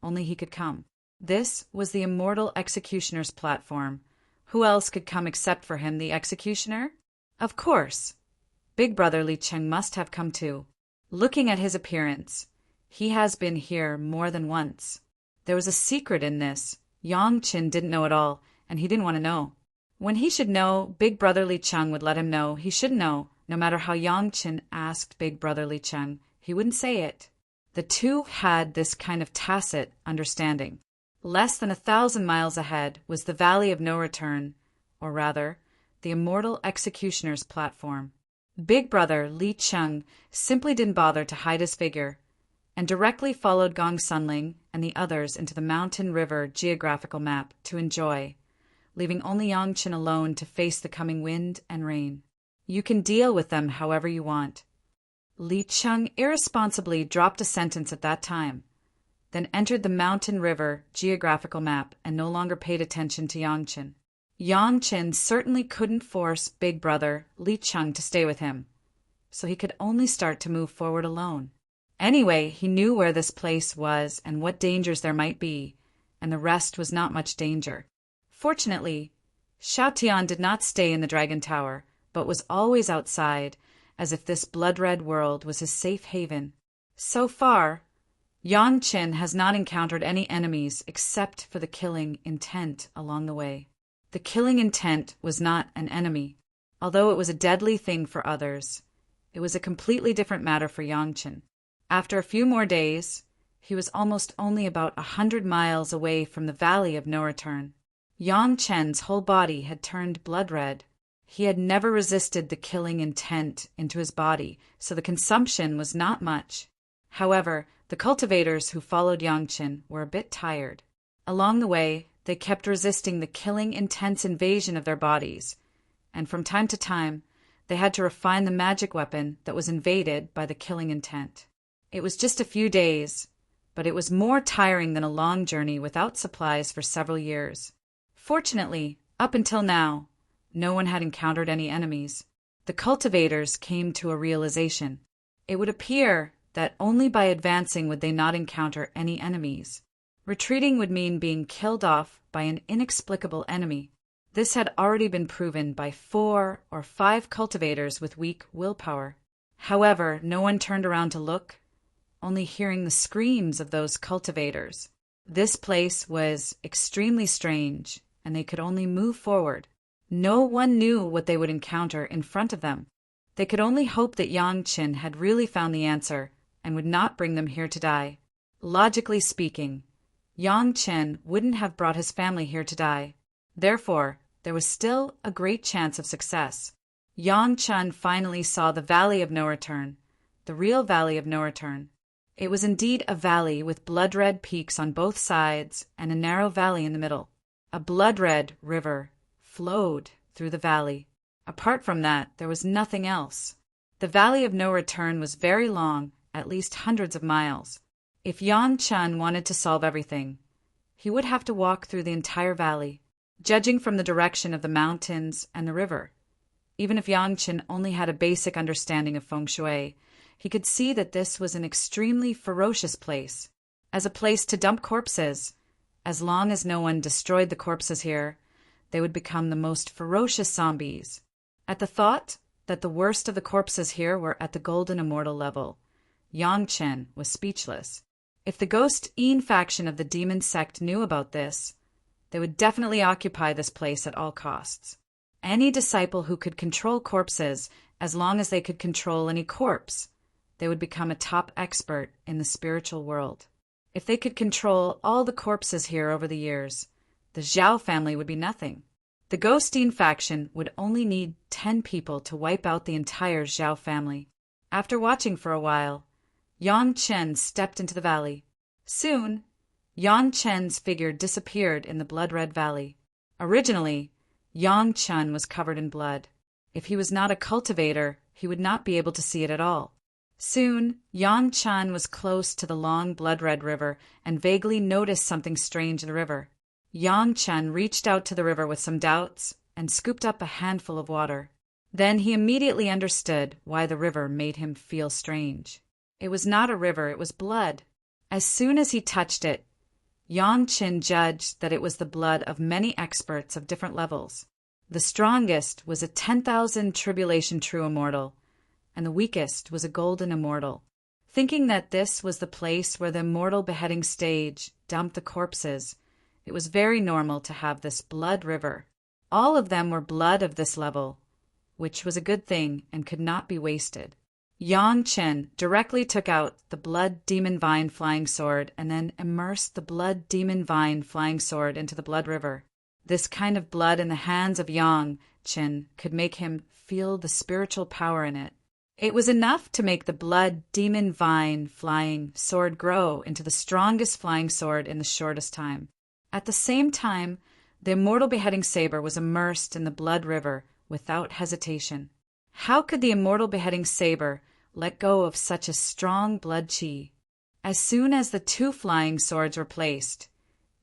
only he could come. This was the immortal executioner's platform. Who else could come except for him, the executioner? Of course, Big Brother Li Cheng must have come too. Looking at his appearance, he has been here more than once. There was a secret in this. Yang Qin didn't know it all, and he didn't want to know. When he should know, Big Brother Li Cheng would let him know he should know. No matter how Yang Qin asked Big Brother Li Cheng, he wouldn't say it. The two had this kind of tacit understanding. Less than 1,000 miles ahead was the Valley of No Return, or rather, the immortal executioner's platform. Big Brother Li Cheng simply didn't bother to hide his figure, and directly followed Gong Sunling and the others into the mountain river geographical map to enjoy, leaving only Yang Qin alone to face the coming wind and rain. You can deal with them however you want. Li Cheng irresponsibly dropped a sentence at that time, then entered the mountain river geographical map and no longer paid attention to Yang Qin. Yang Qin certainly couldn't force Big Brother Li Cheng to stay with him, so he could only start to move forward alone. Anyway, he knew where this place was and what dangers there might be, and the rest was not much danger. Fortunately, Xiao Tian did not stay in the Dragon Tower, but was always outside, as if this blood-red world was his safe haven. So far, Yang Qin has not encountered any enemies except for the killing intent along the way. The killing intent was not an enemy, although it was a deadly thing for others. It was a completely different matter for Yang Qin. After a few more days, he was almost only about 100 miles away from the Valley of No Return. Yang Qin's whole body had turned blood-red. He had never resisted the killing intent into his body, so the consumption was not much. However, the cultivators who followed Yang Qin were a bit tired. Along the way, they kept resisting the killing intense invasion of their bodies, and from time to time, They had to refine the magic weapon that was invaded by the killing intent. It was just a few days, but it was more tiring than a long journey without supplies for several years. Fortunately, up until now, no one had encountered any enemies. The cultivators came to a realization. It would appear that only by advancing would they not encounter any enemies. Retreating would mean being killed off by an inexplicable enemy. This had already been proven by 4 or 5 cultivators with weak willpower. However, no one turned around to look, only hearing the screams of those cultivators. This place was extremely strange, and they could only move forward. No one knew what they would encounter in front of them. They could only hope that Yang Qin had really found the answer and would not bring them here to die. Logically speaking, Yang Qin wouldn't have brought his family here to die. Therefore, there was still a great chance of success. Yang Qin finally saw the Valley of No Return, the real Valley of No Return. It was indeed a valley with blood-red peaks on both sides and a narrow valley in the middle. A blood-red river flowed through the valley. Apart from that, there was nothing else. The Valley of No Return was very long, at least hundreds of miles. If Yang Qin wanted to solve everything, he would have to walk through the entire valley, judging from the direction of the mountains and the river. Even if Yang Qin only had a basic understanding of feng shui, he could see that this was an extremely ferocious place. As a place to dump corpses, as long as no one destroyed the corpses here, they would become the most ferocious zombies. At the thought that the worst of the corpses here were at the golden immortal level, Yang Qin was speechless. If the Ghost Yin faction of the demon sect knew about this, they would definitely occupy this place at all costs. Any disciple who could control corpses, as long as they could control any corpse, they would become a top expert in the spiritual world. If they could control all the corpses here over the years, the Zhao family would be nothing. The Ghost Yin faction would only need 10 people to wipe out the entire Zhao family. After watching for a while, Yang Qin stepped into the valley. Soon, Yang Qin's figure disappeared in the blood-red valley. Originally, Yang Qin was covered in blood. If he was not a cultivator, he would not be able to see it at all. Soon, Yang Qin was close to the long blood-red river and vaguely noticed something strange in the river. Yang Qin reached out to the river with some doubts and scooped up a handful of water. Then he immediately understood why the river made him feel strange. It was not a river, it was blood. As soon as he touched it, Yang Qin judged that it was the blood of many experts of different levels. The strongest was a 10,000 tribulation true immortal, and the weakest was a golden immortal. Thinking that this was the place where the immortal beheading stage dumped the corpses, it was very normal to have this blood river. All of them were blood of this level, which was a good thing and could not be wasted. Yang Qin directly took out the blood demon vine flying sword and then immersed the blood demon vine flying sword into the blood river. This kind of blood in the hands of Yang Qin could make him feel the spiritual power in it. It was enough to make the blood demon vine flying sword grow into the strongest flying sword in the shortest time. At the same time, the immortal beheading saber was immersed in the blood river without hesitation. How could the immortal beheading saber let go of such a strong blood chi? As soon as the 2 flying swords were placed,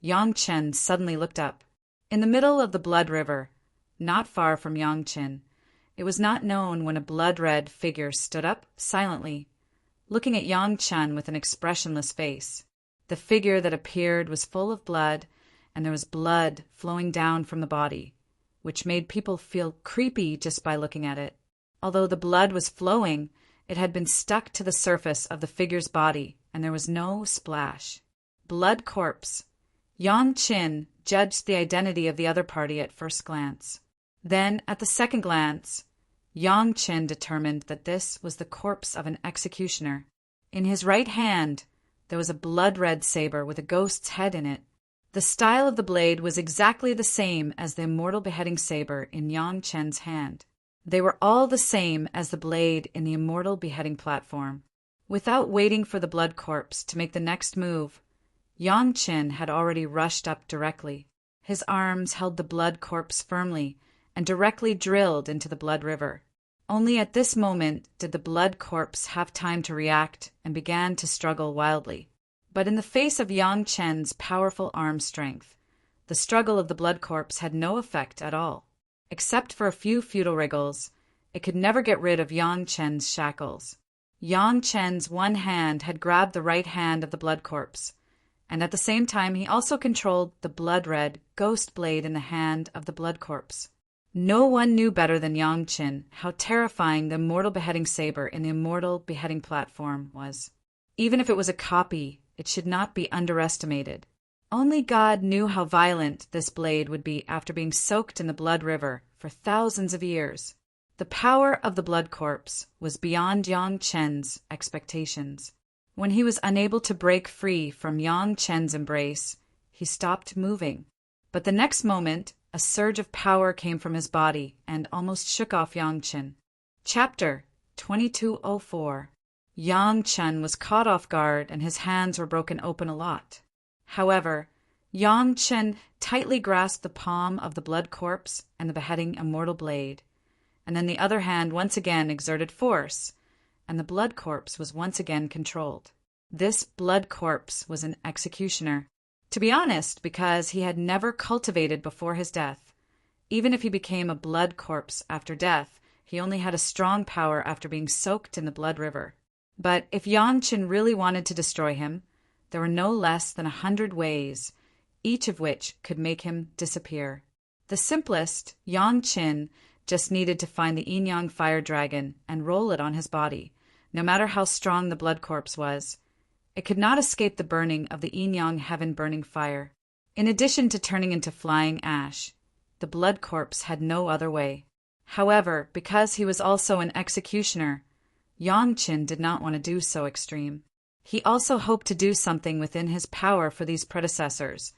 Yang Qin suddenly looked up. In the middle of the blood river, not far from Yang Qin, it was not known when a blood-red figure stood up silently, looking at Yang Qin with an expressionless face. The figure that appeared was full of blood, and there was blood flowing down from the body, which made people feel creepy just by looking at it. Although the blood was flowing, it had been stuck to the surface of the figure's body, and there was no splash. Blood corpse. Yang Qin judged the identity of the other party at first glance. Then, at the second glance, Yang Qin determined that this was the corpse of an executioner. In his right hand, there was a blood-red saber with a ghost's head in it. The style of the blade was exactly the same as the immortal beheading saber in Yang Qin's hand. They were all the same as the blade in the immortal beheading platform. Without waiting for the blood corpse to make the next move, Yang Qin had already rushed up directly. His arms held the blood corpse firmly and directly drilled into the blood river. Only at this moment did the blood corpse have time to react and began to struggle wildly. But in the face of Yang Chen's powerful arm strength, the struggle of the blood corpse had no effect at all. Except for a few futile wriggles, it could never get rid of Yang Chen's shackles. Yang Chen's one hand had grabbed the right hand of the blood corpse, and at the same time he also controlled the blood-red ghost blade in the hand of the blood corpse. No one knew better than Yang Chen how terrifying the immortal beheading saber in the immortal beheading platform was. Even if it was a copy, it should not be underestimated. Only God knew how violent this blade would be after being soaked in the blood river for thousands of years. The power of the blood corpse was beyond Yang Chen's expectations. When he was unable to break free from Yang Chen's embrace, he stopped moving. But the next moment, a surge of power came from his body and almost shook off Yang Chen. Chapter 2204. Yang Chen was caught off guard and his hands were broken open a lot. However, Yang Chen tightly grasped the palm of the blood corpse and the beheading immortal blade, and then the other hand once again exerted force, and the blood corpse was once again controlled. This blood corpse was an executioner. To be honest, because he had never cultivated before his death. Even if he became a blood corpse after death, he only had a strong power after being soaked in the blood river. But if Yang Chen really wanted to destroy him, there were no less than 100 ways, each of which could make him disappear. The simplest, Yang Chen just needed to find the yin-yang fire dragon and roll it on his body, no matter how strong the blood corpse was. It could not escape the burning of the yin-yang heaven-burning fire. In addition to turning into flying ash, the blood corpse had no other way. However, because he was also an executioner, Yang Chen did not want to do so extreme. He also hoped to do something within his power for these predecessors,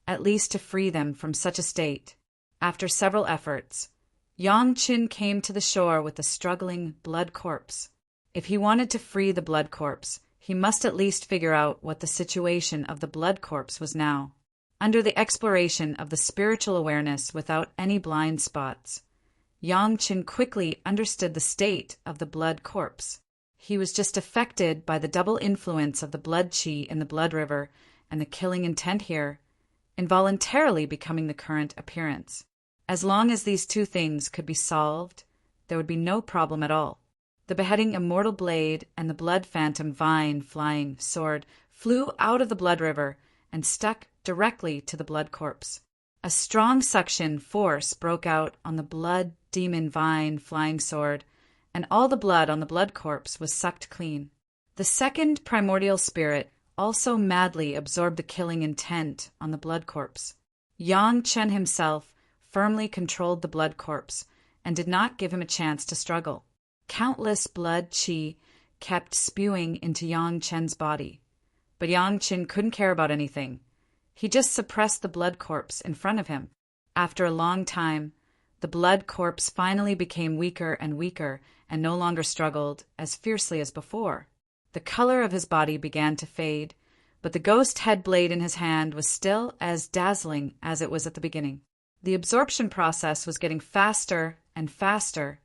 at least to free them from such a state. After several efforts, Yang Chen came to the shore with the struggling blood corpse. If he wanted to free the blood corpse, he must at least figure out what the situation of the blood corpse was now. Under the exploration of the spiritual awareness without any blind spots, Yang Chen quickly understood the state of the blood corpse. He was just affected by the double influence of the blood qi in the blood river and the killing intent here, involuntarily becoming the current appearance. As long as these two things could be solved, there would be no problem at all. The beheading immortal blade and the blood phantom vine flying sword flew out of the blood river and stuck directly to the blood corpse. A strong suction force broke out on the blood demon vine flying sword, and all the blood on the blood corpse was sucked clean. The second primordial spirit also madly absorbed the killing intent on the blood corpse. Yang Chen himself firmly controlled the blood corpse and did not give him a chance to struggle. Countless blood qi kept spewing into Yang Chen's body, but Yang Chen couldn't care about anything. He just suppressed the blood corpse in front of him. After a long time, the blood corpse finally became weaker and weaker and no longer struggled as fiercely as before. The color of his body began to fade, but the ghost head blade in his hand was still as dazzling as it was at the beginning. The absorption process was getting faster and faster,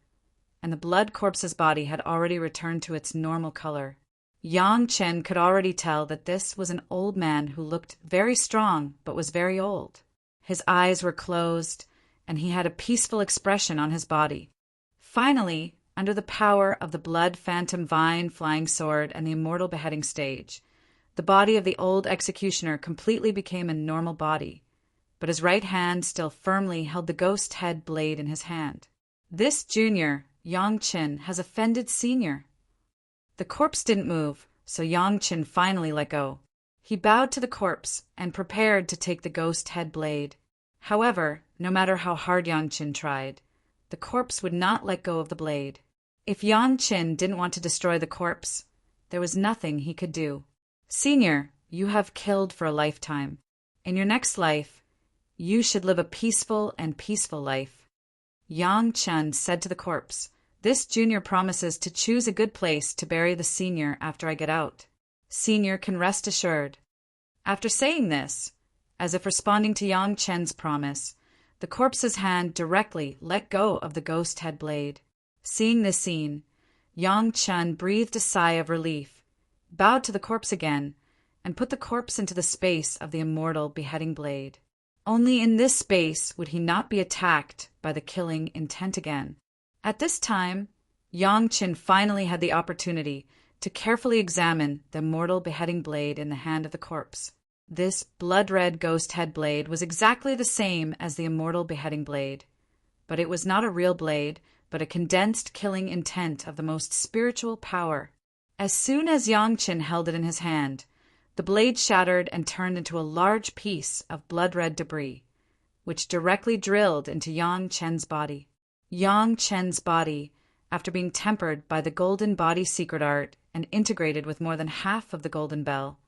and the blood corpse's body had already returned to its normal color. Yang Chen could already tell that this was an old man who looked very strong but was very old. His eyes were closed, and he had a peaceful expression on his body. Finally, under the power of the blood phantom vine flying sword and the immortal beheading stage, the body of the old executioner completely became a normal body, but his right hand still firmly held the ghost head blade in his hand. This junior, Yang Chen, has offended senior. The corpse didn't move, so Yang Chen finally let go. He bowed to the corpse and prepared to take the ghost head blade. However, no matter how hard Yang Chen tried, the corpse would not let go of the blade. If Yang Chen didn't want to destroy the corpse, there was nothing he could do. Senior, you have killed for a lifetime. In your next life, you should live a peaceful life. Yang Chen said to the corpse, "This junior promises to choose a good place to bury the senior after I get out. Senior can rest assured." After saying this, as if responding to Yang Chen's promise, the corpse's hand directly let go of the ghost head blade. Seeing this scene, Yang Chen breathed a sigh of relief, bowed to the corpse again, and put the corpse into the space of the immortal beheading blade. Only in this space would he not be attacked by the killing intent again. At this time, Yang Chen finally had the opportunity to carefully examine the immortal beheading blade in the hand of the corpse. This blood-red ghost head blade was exactly the same as the immortal beheading blade, but it was not a real blade, but a condensed killing intent of the most spiritual power. As soon as Yang Chen held it in his hand, the blade shattered and turned into a large piece of blood-red debris, which directly drilled into Yang Chen's body. Yang Chen's body, after being tempered by the golden body secret art and integrated with more than half of the golden bell,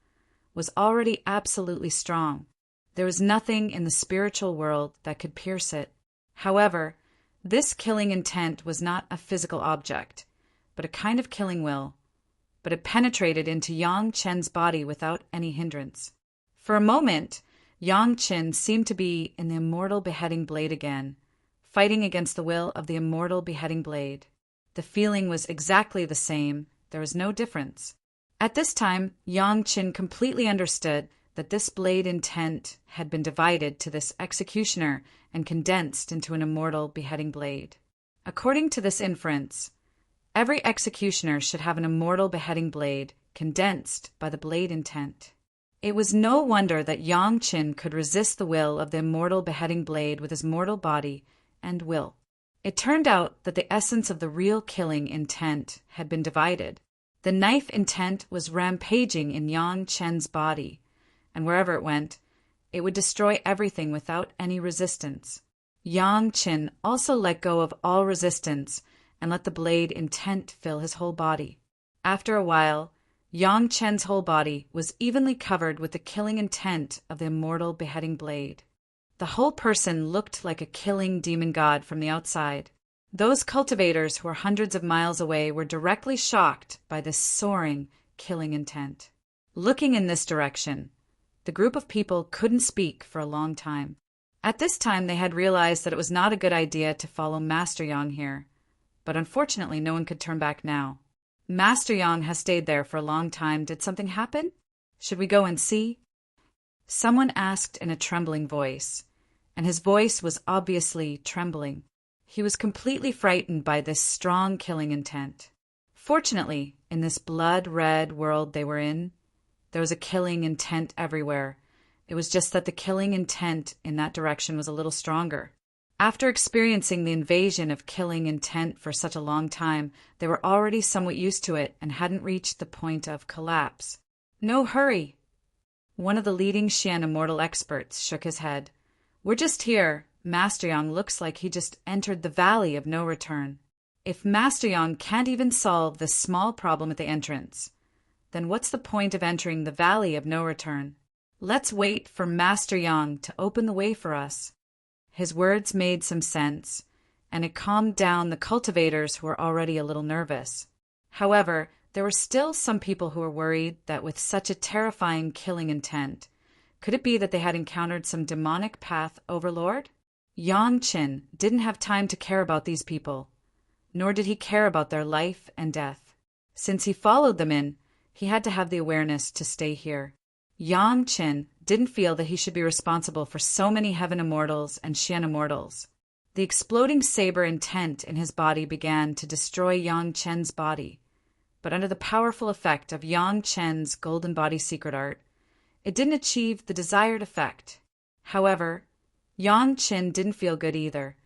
was already absolutely strong. There was nothing in the spiritual world that could pierce it. However, this killing intent was not a physical object, but a kind of killing will, but it penetrated into Yang Chen's body without any hindrance. For a moment, Yang Chen seemed to be in the immortal beheading blade again, fighting against the will of the immortal beheading blade. The feeling was exactly the same. There was no difference. At this time, Yang Chen completely understood that this blade intent had been divided to this executioner and condensed into an immortal beheading blade. According to this inference, every executioner should have an immortal beheading blade condensed by the blade intent. It was no wonder that Yang Chen could resist the will of the immortal beheading blade with his mortal body and will. It turned out that the essence of the real killing intent had been divided. The knife intent was rampaging in Yang Chen's body, and wherever it went, it would destroy everything without any resistance. Yang Chen also let go of all resistance and let the blade intent fill his whole body. After a while, Yang Chen's whole body was evenly covered with the killing intent of the immortal beheading blade. The whole person looked like a killing demon god from the outside. Those cultivators who were hundreds of miles away were directly shocked by this soaring, killing intent. Looking in this direction, the group of people couldn't speak for a long time. At this time, they had realized that it was not a good idea to follow Master Yang here, but unfortunately no one could turn back now. Master Yang has stayed there for a long time. Did something happen? Should we go and see? Someone asked in a trembling voice, and his voice was obviously trembling. He was completely frightened by this strong killing intent. Fortunately, in this blood-red world they were in, there was a killing intent everywhere. It was just that the killing intent in that direction was a little stronger. After experiencing the invasion of killing intent for such a long time, they were already somewhat used to it and hadn't reached the point of collapse. No hurry! One of the leading Xian Immortal experts shook his head. We're just here. Master Yang looks like he just entered the valley of no return. If Master Yang can't even solve this small problem at the entrance, then what's the point of entering the valley of no return? Let's wait for Master Yang to open the way for us. His words made some sense, and it calmed down the cultivators who were already a little nervous. However, there were still some people who were worried that with such a terrifying killing intent, could it be that they had encountered some demonic path overlord? Yang Chen didn't have time to care about these people, nor did he care about their life and death. Since he followed them in, he had to have the awareness to stay here. Yang Chen didn't feel that he should be responsible for so many Heaven Immortals and Xian Immortals. The exploding saber intent in his body began to destroy Yang Chen's body, but under the powerful effect of Yang Chen's golden body secret art, it didn't achieve the desired effect. However, Yang Chen didn't feel good either,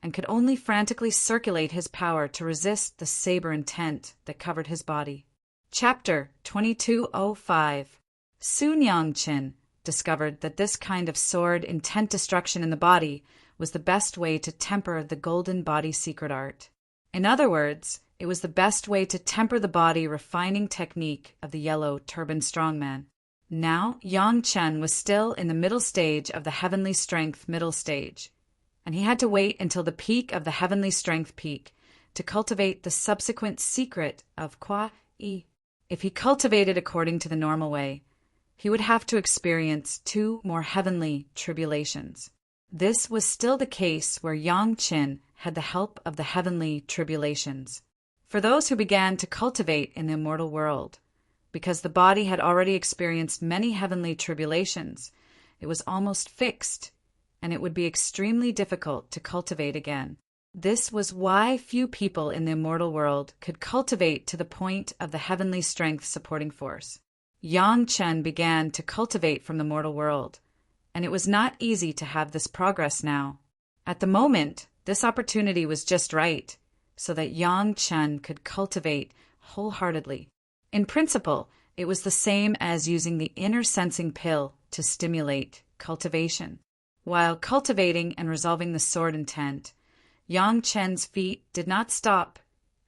and could only frantically circulate his power to resist the saber intent that covered his body. Chapter 2205. Soon Yang Chen discovered that this kind of sword intent destruction in the body was the best way to temper the golden body secret art. In other words, it was the best way to temper the body refining technique of the yellow turban strongman. Now, Yang Chen was still in the middle stage of the heavenly strength middle stage, and he had to wait until the peak of the heavenly strength peak to cultivate the subsequent secret of Kwa Yi. If he cultivated according to the normal way, he would have to experience 2 more heavenly tribulations. This was still the case where Yang Qin had the help of the heavenly tribulations. For those who began to cultivate in the immortal world, because the body had already experienced many heavenly tribulations, it was almost fixed, and it would be extremely difficult to cultivate again. This was why few people in the immortal world could cultivate to the point of the heavenly strength supporting force. Yang Chen began to cultivate from the mortal world, and it was not easy to have this progress now. At the moment, this opportunity was just right, so that Yang Chen could cultivate wholeheartedly. In principle, it was the same as using the inner sensing pill to stimulate cultivation. While cultivating and resolving the sword intent, Yang Chen's feet did not stop,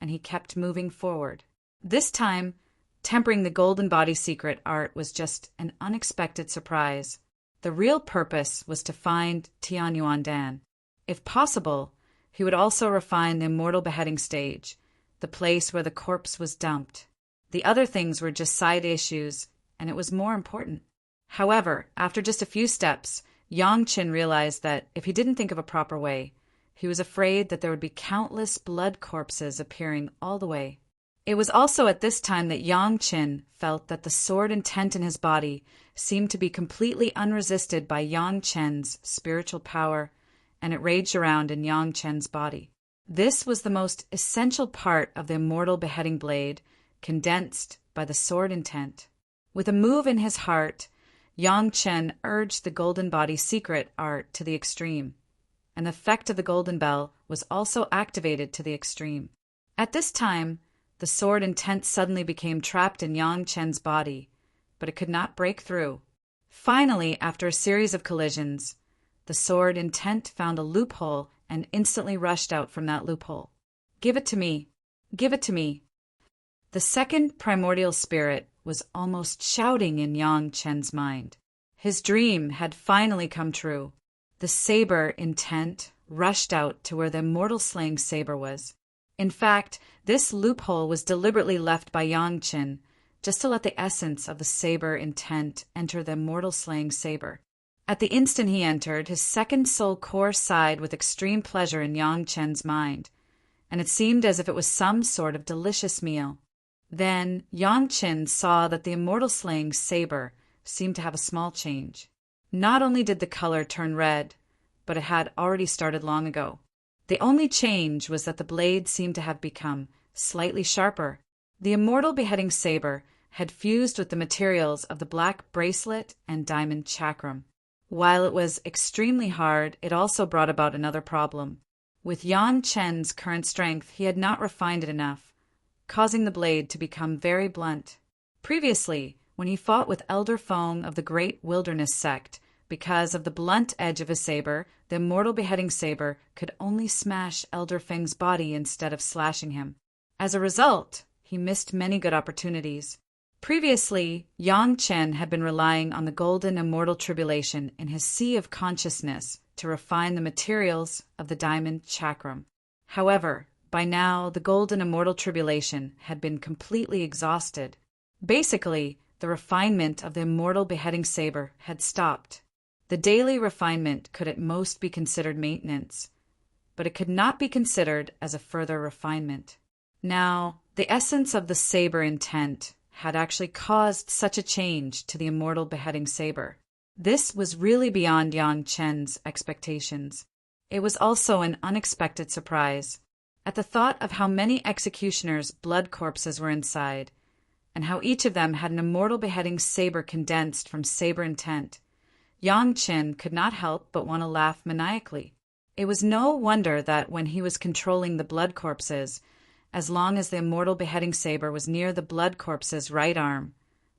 and he kept moving forward. This time, tempering the golden body secret art was just an unexpected surprise. The real purpose was to find Tianyuan Dan. If possible, he would also refine the immortal beheading stage, the place where the corpse was dumped. The other things were just side issues, and it was more important. However, after just a few steps, Yang Qin realized that if he didn't think of a proper way, he was afraid that there would be countless blood corpses appearing all the way. It was also at this time that Yang Qin felt that the sword intent in his body seemed to be completely unresisted by Yang Chen's spiritual power, and it raged around in Yang Chen's body. This was the most essential part of the immortal beheading blade, condensed by the sword intent. With a move in his heart, Yang Chen urged the golden body secret art to the extreme, and the effect of the golden bell was also activated to the extreme. At this time, the sword intent suddenly became trapped in Yang Chen's body, but it could not break through. Finally, after a series of collisions, the sword intent found a loophole and instantly rushed out from that loophole. "Give it to me! Give it to me!" The second primordial spirit was almost shouting in Yang Chen's mind. His dream had finally come true. The saber intent rushed out to where the immortal slaying saber was. In fact, this loophole was deliberately left by Yang Chen, just to let the essence of the saber intent enter the immortal slaying saber. At the instant he entered, his second soul core sighed with extreme pleasure in Yang Chen's mind, and it seemed as if it was some sort of delicious meal. Then Yang Chen saw that the immortal slaying saber seemed to have a small change. Not only did the color turn red, but it had already started long ago. The only change was that the blade seemed to have become slightly sharper. The immortal beheading saber had fused with the materials of the black bracelet and diamond chakram. While it was extremely hard, it also brought about another problem. With Yang Chen's current strength, he had not refined it enough, causing the blade to become very blunt. Previously, when he fought with Elder Feng of the Great Wilderness Sect, because of the blunt edge of his saber, the immortal beheading saber could only smash Elder Feng's body instead of slashing him. As a result, he missed many good opportunities. Previously, Yang Chen had been relying on the golden immortal tribulation in his sea of consciousness to refine the materials of the diamond chakram. However, by now the golden immortal tribulation had been completely exhausted. Basically, the refinement of the immortal beheading saber had stopped. The daily refinement could at most be considered maintenance, but it could not be considered as a further refinement. Now, the essence of the saber intent had actually caused such a change to the immortal beheading saber. This was really beyond Yang Chen's expectations. It was also an unexpected surprise. At the thought of how many executioners' blood corpses were inside, and how each of them had an immortal beheading saber condensed from saber intent, Yang Chen could not help but want to laugh maniacally. It was no wonder that when he was controlling the blood corpses, as long as the immortal beheading saber was near the blood corpse's right arm,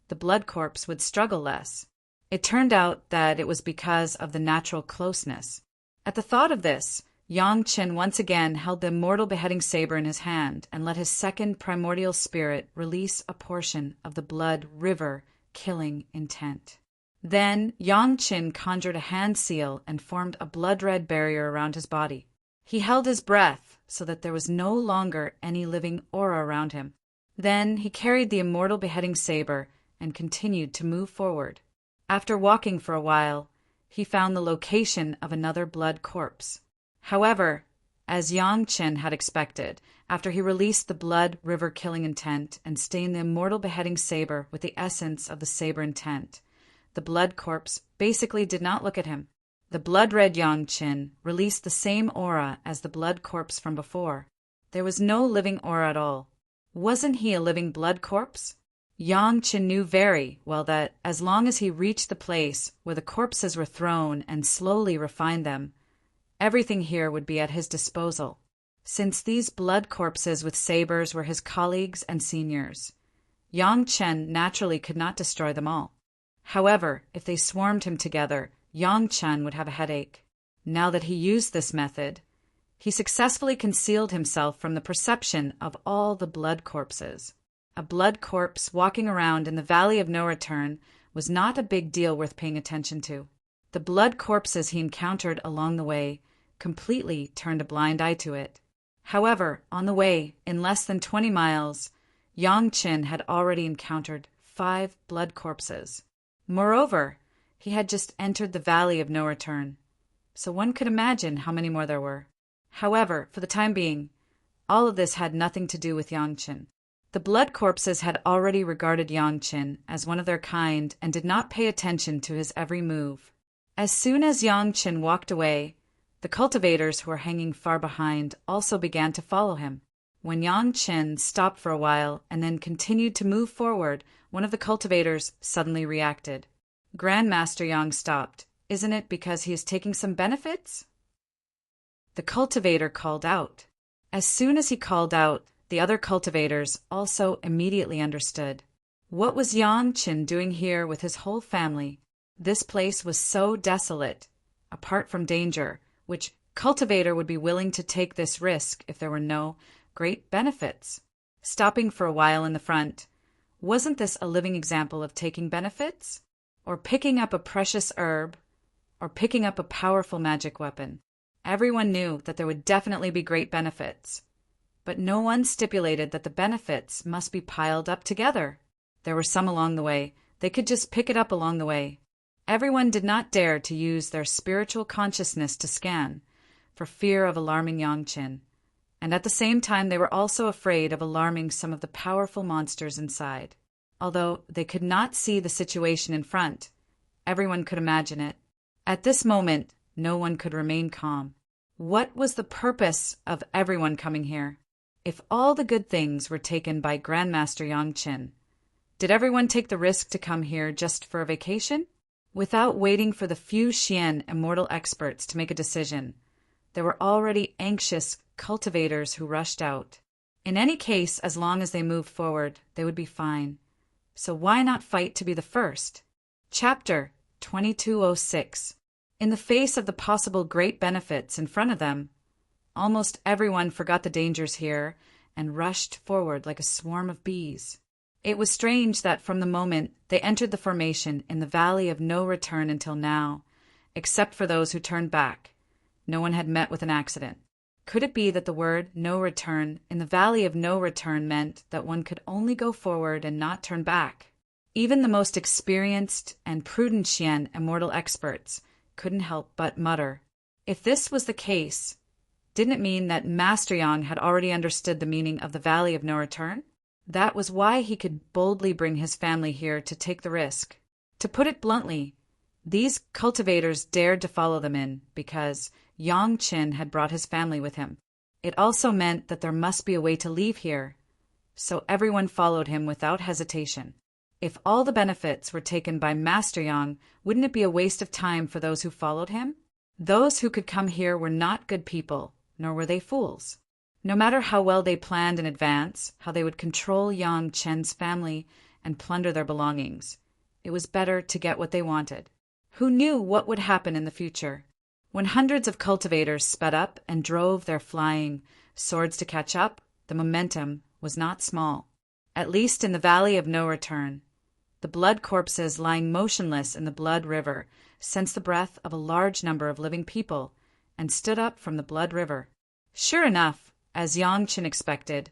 the blood corpse would struggle less. It turned out that it was because of the natural closeness. At the thought of this, Yang Chen once again held the immortal beheading saber in his hand and let his second primordial spirit release a portion of the blood river killing intent. Then Yang Chen conjured a hand seal and formed a blood-red barrier around his body. He held his breath so that there was no longer any living aura around him. Then he carried the immortal beheading saber and continued to move forward. After walking for a while, he found the location of another blood corpse. However, as Yang Chen had expected, after he released the blood river killing intent and stained the immortal beheading saber with the essence of the saber intent, the blood corpse basically did not look at him. The blood-red Yang Chen released the same aura as the blood corpse from before. There was no living aura at all. Wasn't he a living blood corpse? Yang Chen knew very well that as long as he reached the place where the corpses were thrown and slowly refined them, everything here would be at his disposal. Since these blood corpses with sabers were his colleagues and seniors, Yang Chen naturally could not destroy them all. However, if they swarmed him together, Yang Chen would have a headache. Now that he used this method, he successfully concealed himself from the perception of all the blood corpses. A blood corpse walking around in the Valley of No Return was not a big deal worth paying attention to. The blood corpses he encountered along the way completely turned a blind eye to it. However, on the way, in less than 20 miles, Yang Chen had already encountered 5 blood corpses. Moreover, he had just entered the Valley of No Return, so one could imagine how many more there were. However, for the time being, all of this had nothing to do with Yang Chen. The blood corpses had already regarded Yang Chen as one of their kind and did not pay attention to his every move. As soon as Yang Chen walked away, the cultivators who were hanging far behind also began to follow him. When Yang Chen stopped for a while and then continued to move forward, one of the cultivators suddenly reacted. Grandmaster Yang stopped. Isn't it because he is taking some benefits? The cultivator called out. As soon as he called out, the other cultivators also immediately understood. What was Yang Chen doing here with his whole family? This place was so desolate, apart from danger, which cultivator would be willing to take this risk if there were no great benefits? Stopping for a while in the front, wasn't this a living example of taking benefits? Or picking up a precious herb, or picking up a powerful magic weapon? Everyone knew that there would definitely be great benefits, but no one stipulated that the benefits must be piled up together. There were some along the way. They could just pick it up along the way. Everyone did not dare to use their spiritual consciousness to scan, for fear of alarming Yang Chen, and at the same time they were also afraid of alarming some of the powerful monsters inside. Although they could not see the situation in front, everyone could imagine it. At this moment, no one could remain calm. What was the purpose of everyone coming here? If all the good things were taken by Grandmaster Yang Chen, did everyone take the risk to come here just for a vacation? Without waiting for the few Xian immortal experts to make a decision, there were already anxious cultivators who rushed out. In any case, as long as they moved forward, they would be fine. So why not fight to be the first? Chapter 2206. In the face of the possible great benefits in front of them, almost everyone forgot the dangers here and rushed forward like a swarm of bees. It was strange that from the moment they entered the formation in the Valley of No Return until now, except for those who turned back, no one had met with an accident. Could it be that the word no return in the Valley of No Return meant that one could only go forward and not turn back? Even the most experienced and prudent Xian immortal experts couldn't help but mutter. If this was the case, didn't it mean that Master Yang had already understood the meaning of the Valley of No Return? That was why he could boldly bring his family here to take the risk. To put it bluntly, these cultivators dared to follow them in because Yang Chen had brought his family with him. It also meant that there must be a way to leave here, so everyone followed him without hesitation. If all the benefits were taken by Master Yang, wouldn't it be a waste of time for those who followed him? Those who could come here were not good people, nor were they fools. No matter how well they planned in advance how they would control Yang Chen's family and plunder their belongings, it was better to get what they wanted. Who knew what would happen in the future? When hundreds of cultivators sped up and drove their flying swords to catch up, the momentum was not small. At least in the Valley of No Return, the blood corpses lying motionless in the blood river sensed the breath of a large number of living people and stood up from the blood river. Sure enough, as Yang Chen expected,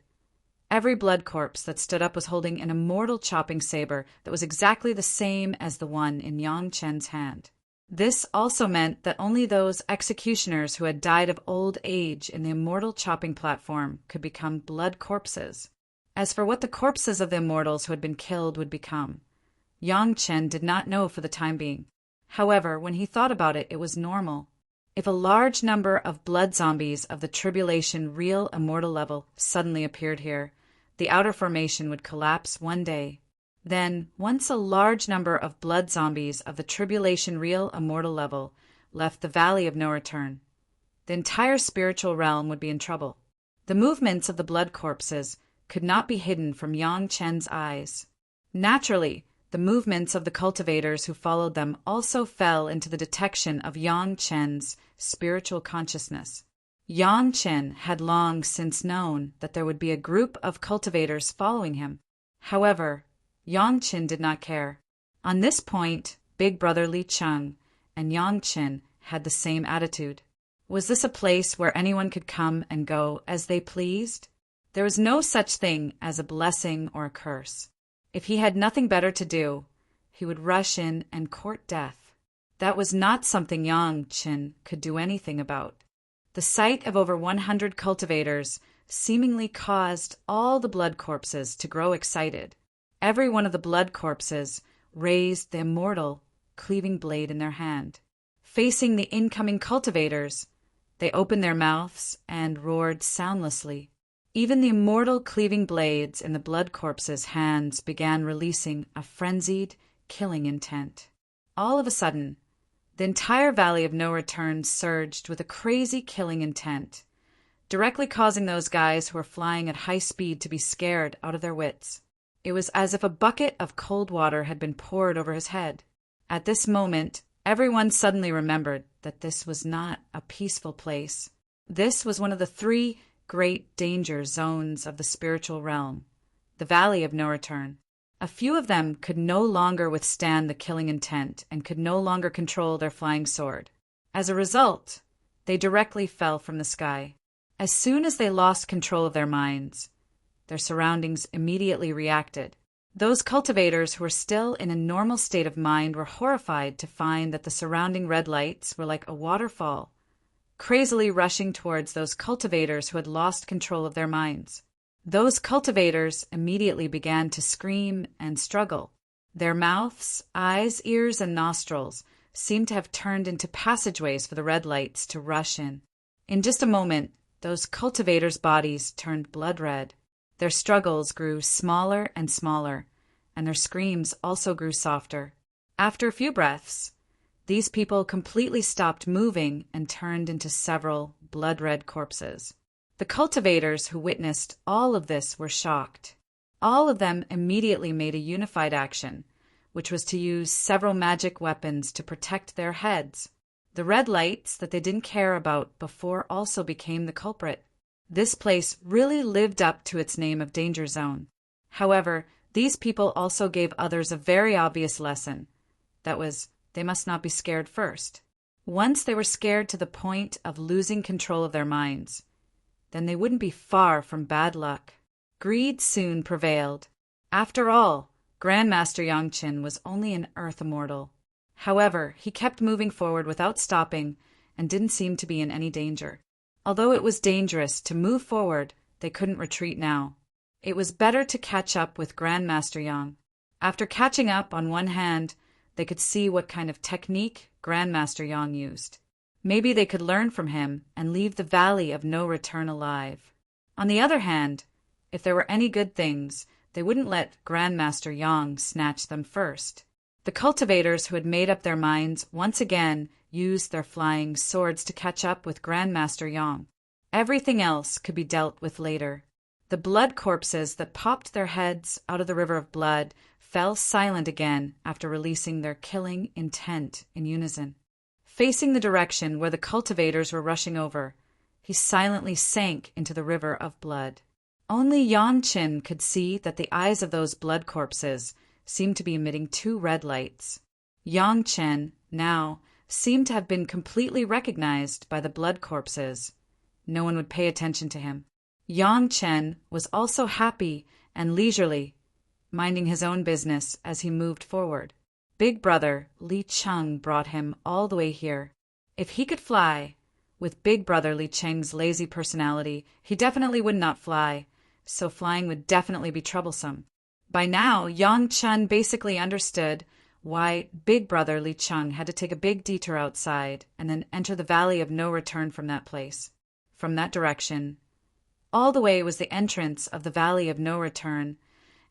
every blood corpse that stood up was holding an immortal chopping saber that was exactly the same as the one in Yang Chen's hand. This also meant that only those executioners who had died of old age in the Immortal chopping platform could become blood corpses. As for what the corpses of the immortals who had been killed would become, Yang Chen did not know for the time being. However, when he thought about it, it was normal. If a large number of blood zombies of the tribulation real immortal level suddenly appeared here, the outer formation would collapse one day. Then, once a large number of blood zombies of the tribulation real immortal level left the Valley of No Return, the entire spiritual realm would be in trouble. The movements of the blood corpses could not be hidden from Yang Chen's eyes. Naturally, the movements of the cultivators who followed them also fell into the detection of Yang Chen's spiritual consciousness. Yang Chen had long since known that there would be a group of cultivators following him. However, Yang Chen did not care. On this point, Big Brother Li Cheng and Yang Chen had the same attitude. Was this a place where anyone could come and go as they pleased? There was no such thing as a blessing or a curse. If he had nothing better to do, he would rush in and court death. That was not something Yang Chen could do anything about. The sight of over 100 cultivators seemingly caused all the blood corpses to grow excited. Every one of the blood corpses raised the immortal cleaving blade in their hand. Facing the incoming cultivators, they opened their mouths and roared soundlessly. Even the immortal cleaving blades in the blood corpses' hands began releasing a frenzied, killing intent. All of a sudden, the entire Valley of No Return surged with a crazy killing intent, directly causing those guys who were flying at high speed to be scared out of their wits. It was as if a bucket of cold water had been poured over his head. At this moment, everyone suddenly remembered that this was not a peaceful place. This was one of the 3 great danger zones of the spiritual realm, the Valley of No Return. A few of them could no longer withstand the killing intent and could no longer control their flying sword. As a result, they directly fell from the sky. As soon as they lost control of their minds, their surroundings immediately reacted. Those cultivators who were still in a normal state of mind were horrified to find that the surrounding red lights were like a waterfall, crazily rushing towards those cultivators who had lost control of their minds. Those cultivators immediately began to scream and struggle. Their mouths, eyes, ears, and nostrils seemed to have turned into passageways for the red lights to rush in. In just a moment, those cultivators' bodies turned blood red. Their struggles grew smaller and smaller, and their screams also grew softer. After a few breaths, these people completely stopped moving and turned into several blood-red corpses. The cultivators who witnessed all of this were shocked. All of them immediately made a unified action, which was to use several magic weapons to protect their heads. The red lights that they didn't care about before also became the culprit. This place really lived up to its name of Danger Zone. However, these people also gave others a very obvious lesson. That was, they must not be scared first. Once they were scared to the point of losing control of their minds, then they wouldn't be far from bad luck. Greed soon prevailed. After all, Grandmaster Yangqin was only an Earth Immortal. However, he kept moving forward without stopping and didn't seem to be in any danger. Although it was dangerous to move forward, they couldn't retreat now. It was better to catch up with Grandmaster Yang. After catching up on one hand, they could see what kind of technique Grandmaster Yang used. Maybe they could learn from him and leave the Valley of No Return alive. On the other hand, if there were any good things, they wouldn't let Grandmaster Yang snatch them first. The cultivators who had made up their minds once again used their flying swords to catch up with Grandmaster Yang. Everything else could be dealt with later. The blood corpses that popped their heads out of the river of blood fell silent again after releasing their killing intent in unison. Facing the direction where the cultivators were rushing over, he silently sank into the river of blood. Only Yan Qin could see that the eyes of those blood corpses seemed to be emitting 2 red lights. Yang Chen, now, seemed to have been completely recognized by the blood corpses. No one would pay attention to him. Yang Chen was also happy and leisurely, minding his own business as he moved forward. Big brother Li Cheng brought him all the way here. If he could fly, with Big brother Li Cheng's lazy personality, he definitely would not fly, so flying would definitely be troublesome. By now, Yang Chen basically understood why Big brother Li Cheng had to take a big detour outside and then enter the valley of no return from that place. From that direction, all the way was the entrance of the valley of no return,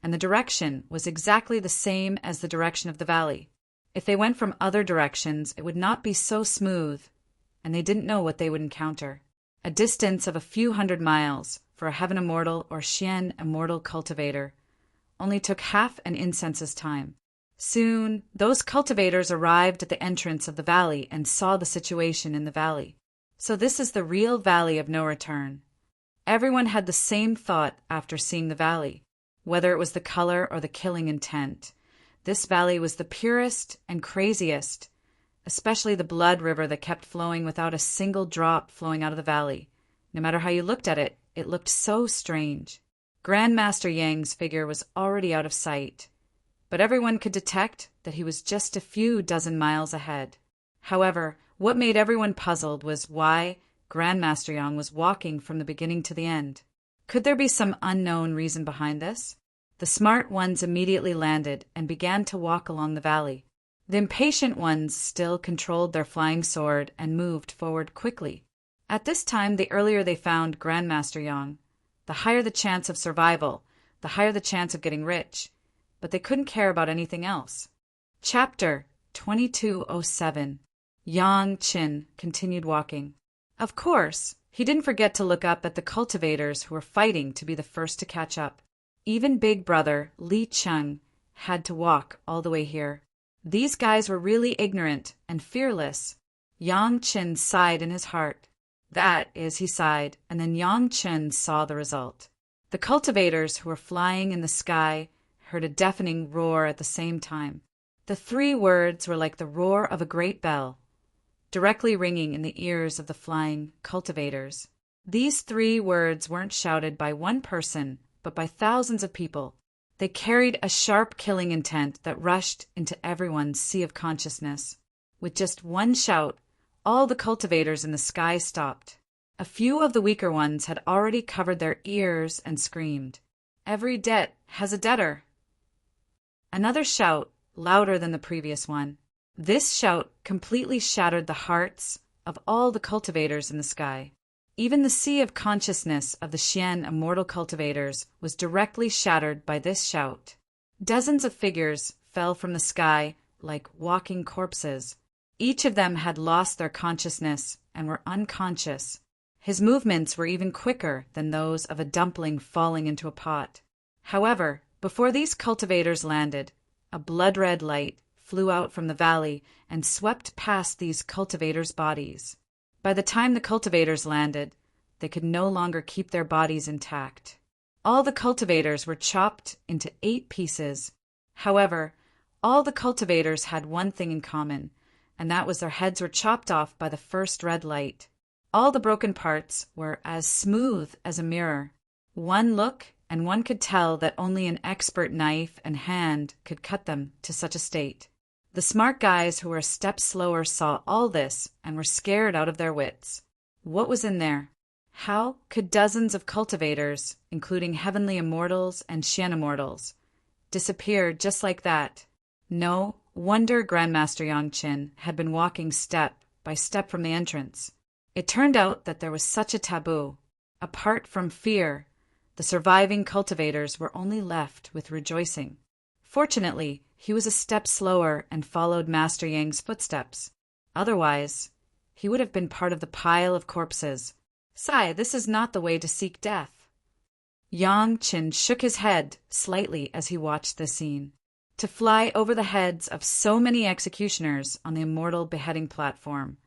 and the direction was exactly the same as the direction of the valley. If they went from other directions, it would not be so smooth, and they didn't know what they would encounter. A distance of a few hundred miles for a Heaven Immortal or Xian Immortal cultivator only took half an incense's time. Soon, those cultivators arrived at the entrance of the valley and saw the situation in the valley. So this is the real valley of no return. Everyone had the same thought after seeing the valley. Whether it was the color or the killing intent, this valley was the purest and craziest, especially the blood river that kept flowing without a single drop flowing out of the valley. No matter how you looked at it, it looked so strange. Grandmaster Yang's figure was already out of sight, but everyone could detect that he was just a few dozen miles ahead. However, what made everyone puzzled was why Grandmaster Yang was walking from the beginning to the end. Could there be some unknown reason behind this? The smart ones immediately landed and began to walk along the valley. The impatient ones still controlled their flying sword and moved forward quickly. At this time, the earlier they found Grandmaster Yang, the higher the chance of survival, the higher the chance of getting rich, but they couldn't care about anything else. Chapter 2207. Yang Qin continued walking. Of course, he didn't forget to look up at the cultivators who were fighting to be the first to catch up. Even Big brother Li Cheng had to walk all the way here. These guys were really ignorant and fearless. Yang Qin sighed in his heart. That is, he sighed, and then Yang Qin saw the result. The cultivators who were flying in the sky heard a deafening roar at the same time. The three words were like the roar of a great bell, directly ringing in the ears of the flying cultivators. These three words weren't shouted by one person, but by thousands of people. They carried a sharp killing intent that rushed into everyone's sea of consciousness. With just one shout, all the cultivators in the sky stopped. A few of the weaker ones had already covered their ears and screamed, "Every debt has a debtor!" Another shout, louder than the previous one. This shout completely shattered the hearts of all the cultivators in the sky. Even the sea of consciousness of the Xian Immortal cultivators was directly shattered by this shout. Dozens of figures fell from the sky like walking corpses. Each of them had lost their consciousness and were unconscious. His movements were even quicker than those of a dumpling falling into a pot. However, before these cultivators landed, a blood-red light flew out from the valley and swept past these cultivators' bodies. By the time the cultivators landed, they could no longer keep their bodies intact. All the cultivators were chopped into 8 pieces. However, all the cultivators had one thing in common, and that was their heads were chopped off by the first red light. All the broken parts were as smooth as a mirror. One look, and one could tell that only an expert knife and hand could cut them to such a state. The smart guys who were a step slower saw all this and were scared out of their wits. What was in there? How could dozens of cultivators, including heavenly immortals and Xian immortals, disappear just like that? No wonder Grandmaster Yang Qin had been walking step by step from the entrance. It turned out that there was such a taboo. Apart from fear, the surviving cultivators were only left with rejoicing. Fortunately, he was a step slower and followed Master Yang's footsteps. Otherwise, he would have been part of the pile of corpses. Sai, this is not the way to seek death. Yang Qin shook his head slightly as he watched the scene. To fly over the heads of so many executioners on the immortal beheading platform,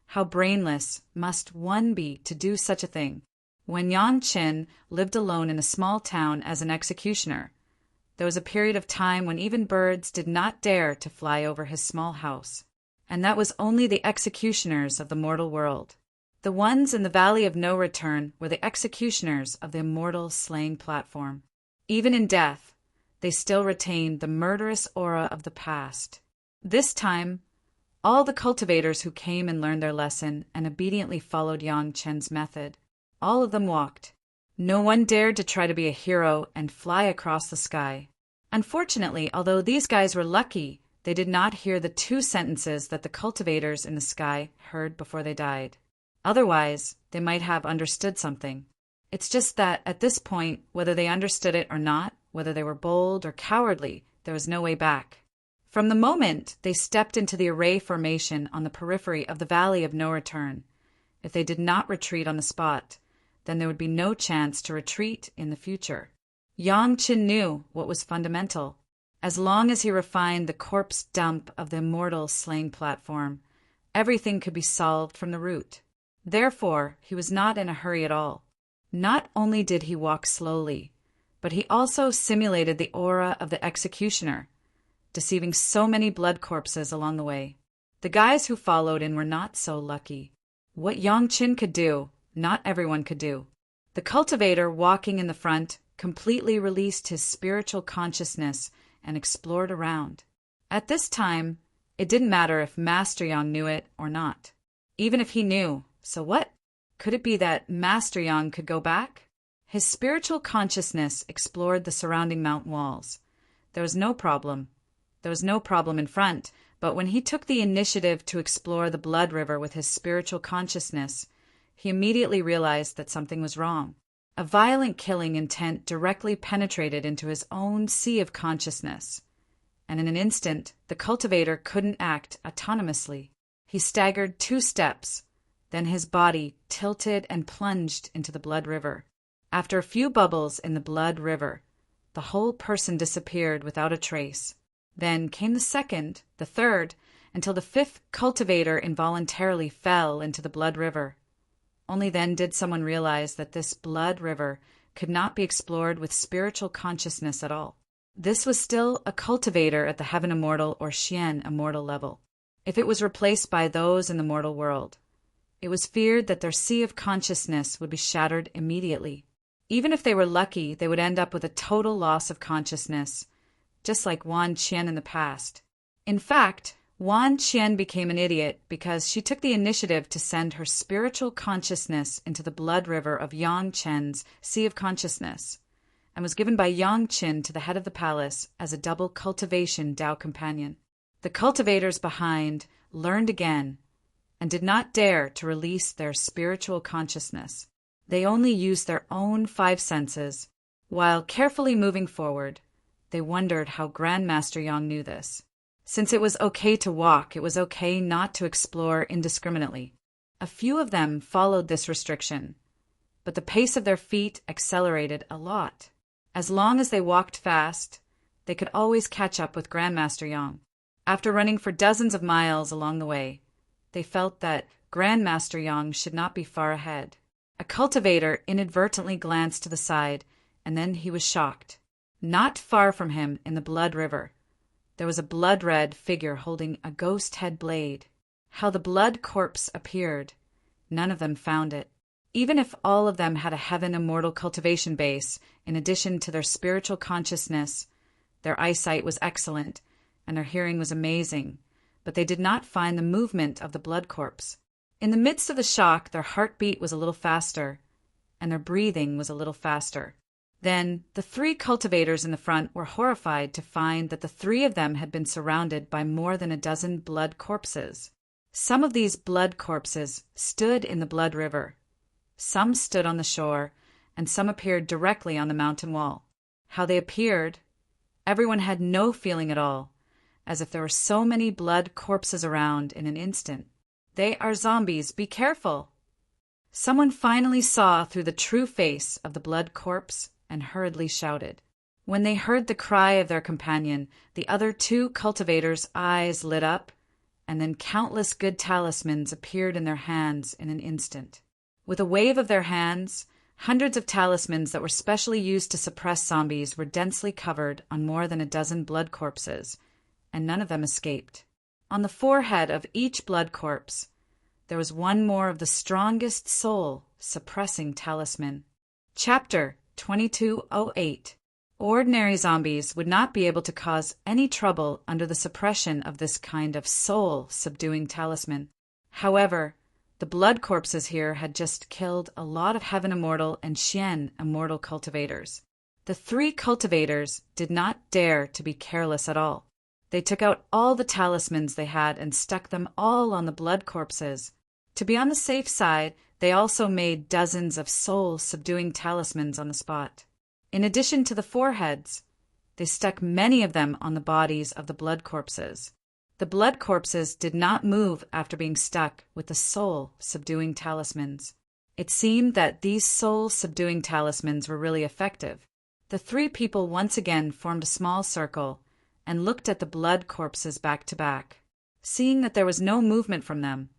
how brainless must one be to do such a thing? When Yang Qin lived alone in a small town as an executioner, there was a period of time when even birds did not dare to fly over his small house, and that was only the executioners of the mortal world. The ones in the Valley of No Return were the executioners of the immortal slaying platform. Even in death, they still retained the murderous aura of the past. This time, all the cultivators who came and learned their lesson and obediently followed Yang Chen's method, all of them walked. No one dared to try to be a hero and fly across the sky. Unfortunately, although these guys were lucky, they did not hear the 2 sentences that the cultivators in the sky heard before they died. Otherwise, they might have understood something. It's just that at this point, whether they understood it or not, whether they were bold or cowardly, there was no way back. From the moment they stepped into the array formation on the periphery of the Valley of No Return, if they did not retreat on the spot, then there would be no chance to retreat in the future. Yang Chen knew what was fundamental. As long as he refined the corpse dump of the Immortal slaying platform, everything could be solved from the root. Therefore, he was not in a hurry at all. Not only did he walk slowly, but he also simulated the aura of the executioner, deceiving so many blood corpses along the way. The guys who followed in were not so lucky. What Yang Chen could do, not everyone could do. The cultivator walking in the front completely released his spiritual consciousness and explored around. At this time, it didn't matter if Master Yang knew it or not. Even if he knew, so what? Could it be that Master Yang could go back? His spiritual consciousness explored the surrounding mountain walls. There was no problem. There was no problem in front, but when he took the initiative to explore the blood river with his spiritual consciousness, he immediately realized that something was wrong. A violent killing intent directly penetrated into his own sea of consciousness, and in an instant, the cultivator couldn't act autonomously. He staggered 2 steps, then his body tilted and plunged into the blood river. After a few bubbles in the blood river, the whole person disappeared without a trace. Then came the 2nd, the 3rd, until the 5th cultivator involuntarily fell into the blood river. Only then did someone realize that this blood river could not be explored with spiritual consciousness at all. This was still a cultivator at the Heaven Immortal or Xian Immortal level. If it was replaced by those in the mortal world, it was feared that their sea of consciousness would be shattered immediately. Even if they were lucky, they would end up with a total loss of consciousness, just like Wan Qian in the past. In fact, Wan Qian became an idiot because she took the initiative to send her spiritual consciousness into the blood river of Yang Chen's sea of consciousness, and was given by Yang Chen to the head of the palace as a double cultivation Tao companion. The cultivators behind learned again and did not dare to release their spiritual consciousness. They only used their own 5 senses. While carefully moving forward, they wondered how Grandmaster Yang knew this. Since it was okay to walk, it was okay not to explore indiscriminately. A few of them followed this restriction, but the pace of their feet accelerated a lot. As long as they walked fast, they could always catch up with Grandmaster Yang. After running for dozens of miles along the way, they felt that Grandmaster Yang should not be far ahead. A cultivator inadvertently glanced to the side, and then he was shocked. Not far from him, in the blood river, there was a blood-red figure holding a ghost-head blade. How the blood corpse appeared, none of them found it. Even if all of them had a Heaven Immortal cultivation base, in addition to their spiritual consciousness, their eyesight was excellent, and their hearing was amazing, but they did not find the movement of the blood corpse. In the midst of the shock, their heartbeat was a little faster, and their breathing was a little faster. Then, the 3 cultivators in the front were horrified to find that the 3 of them had been surrounded by more than a dozen blood corpses. Some of these blood corpses stood in the blood river. Some stood on the shore, and some appeared directly on the mountain wall. How they appeared, everyone had no feeling at all, as if there were so many blood corpses around in an instant. "They are zombies, be careful!" Someone finally saw through the true face of the blood corpse and hurriedly shouted. When they heard the cry of their companion, the other 2 cultivators' eyes lit up, and then countless good talismans appeared in their hands in an instant. With a wave of their hands, hundreds of talismans that were specially used to suppress zombies were densely covered on more than a dozen blood corpses, and none of them escaped. On the forehead of each blood corpse, there was one more of the strongest soul-suppressing talisman. Chapter 2208. Ordinary zombies would not be able to cause any trouble under the suppression of this kind of soul-subduing talisman. However, the blood corpses here had just killed a lot of Heaven Immortal and Xian Immortal cultivators. The 3 cultivators did not dare to be careless at all. They took out all the talismans they had and stuck them all on the blood corpses. To be on the safe side, they also made dozens of soul-subduing talismans on the spot. In addition to the foreheads, they stuck many of them on the bodies of the blood corpses. The blood corpses did not move after being stuck with the soul-subduing talismans. It seemed that these soul-subduing talismans were really effective. The 3 people once again formed a small circle and looked at the blood corpses back to back. Seeing that there was no movement from them,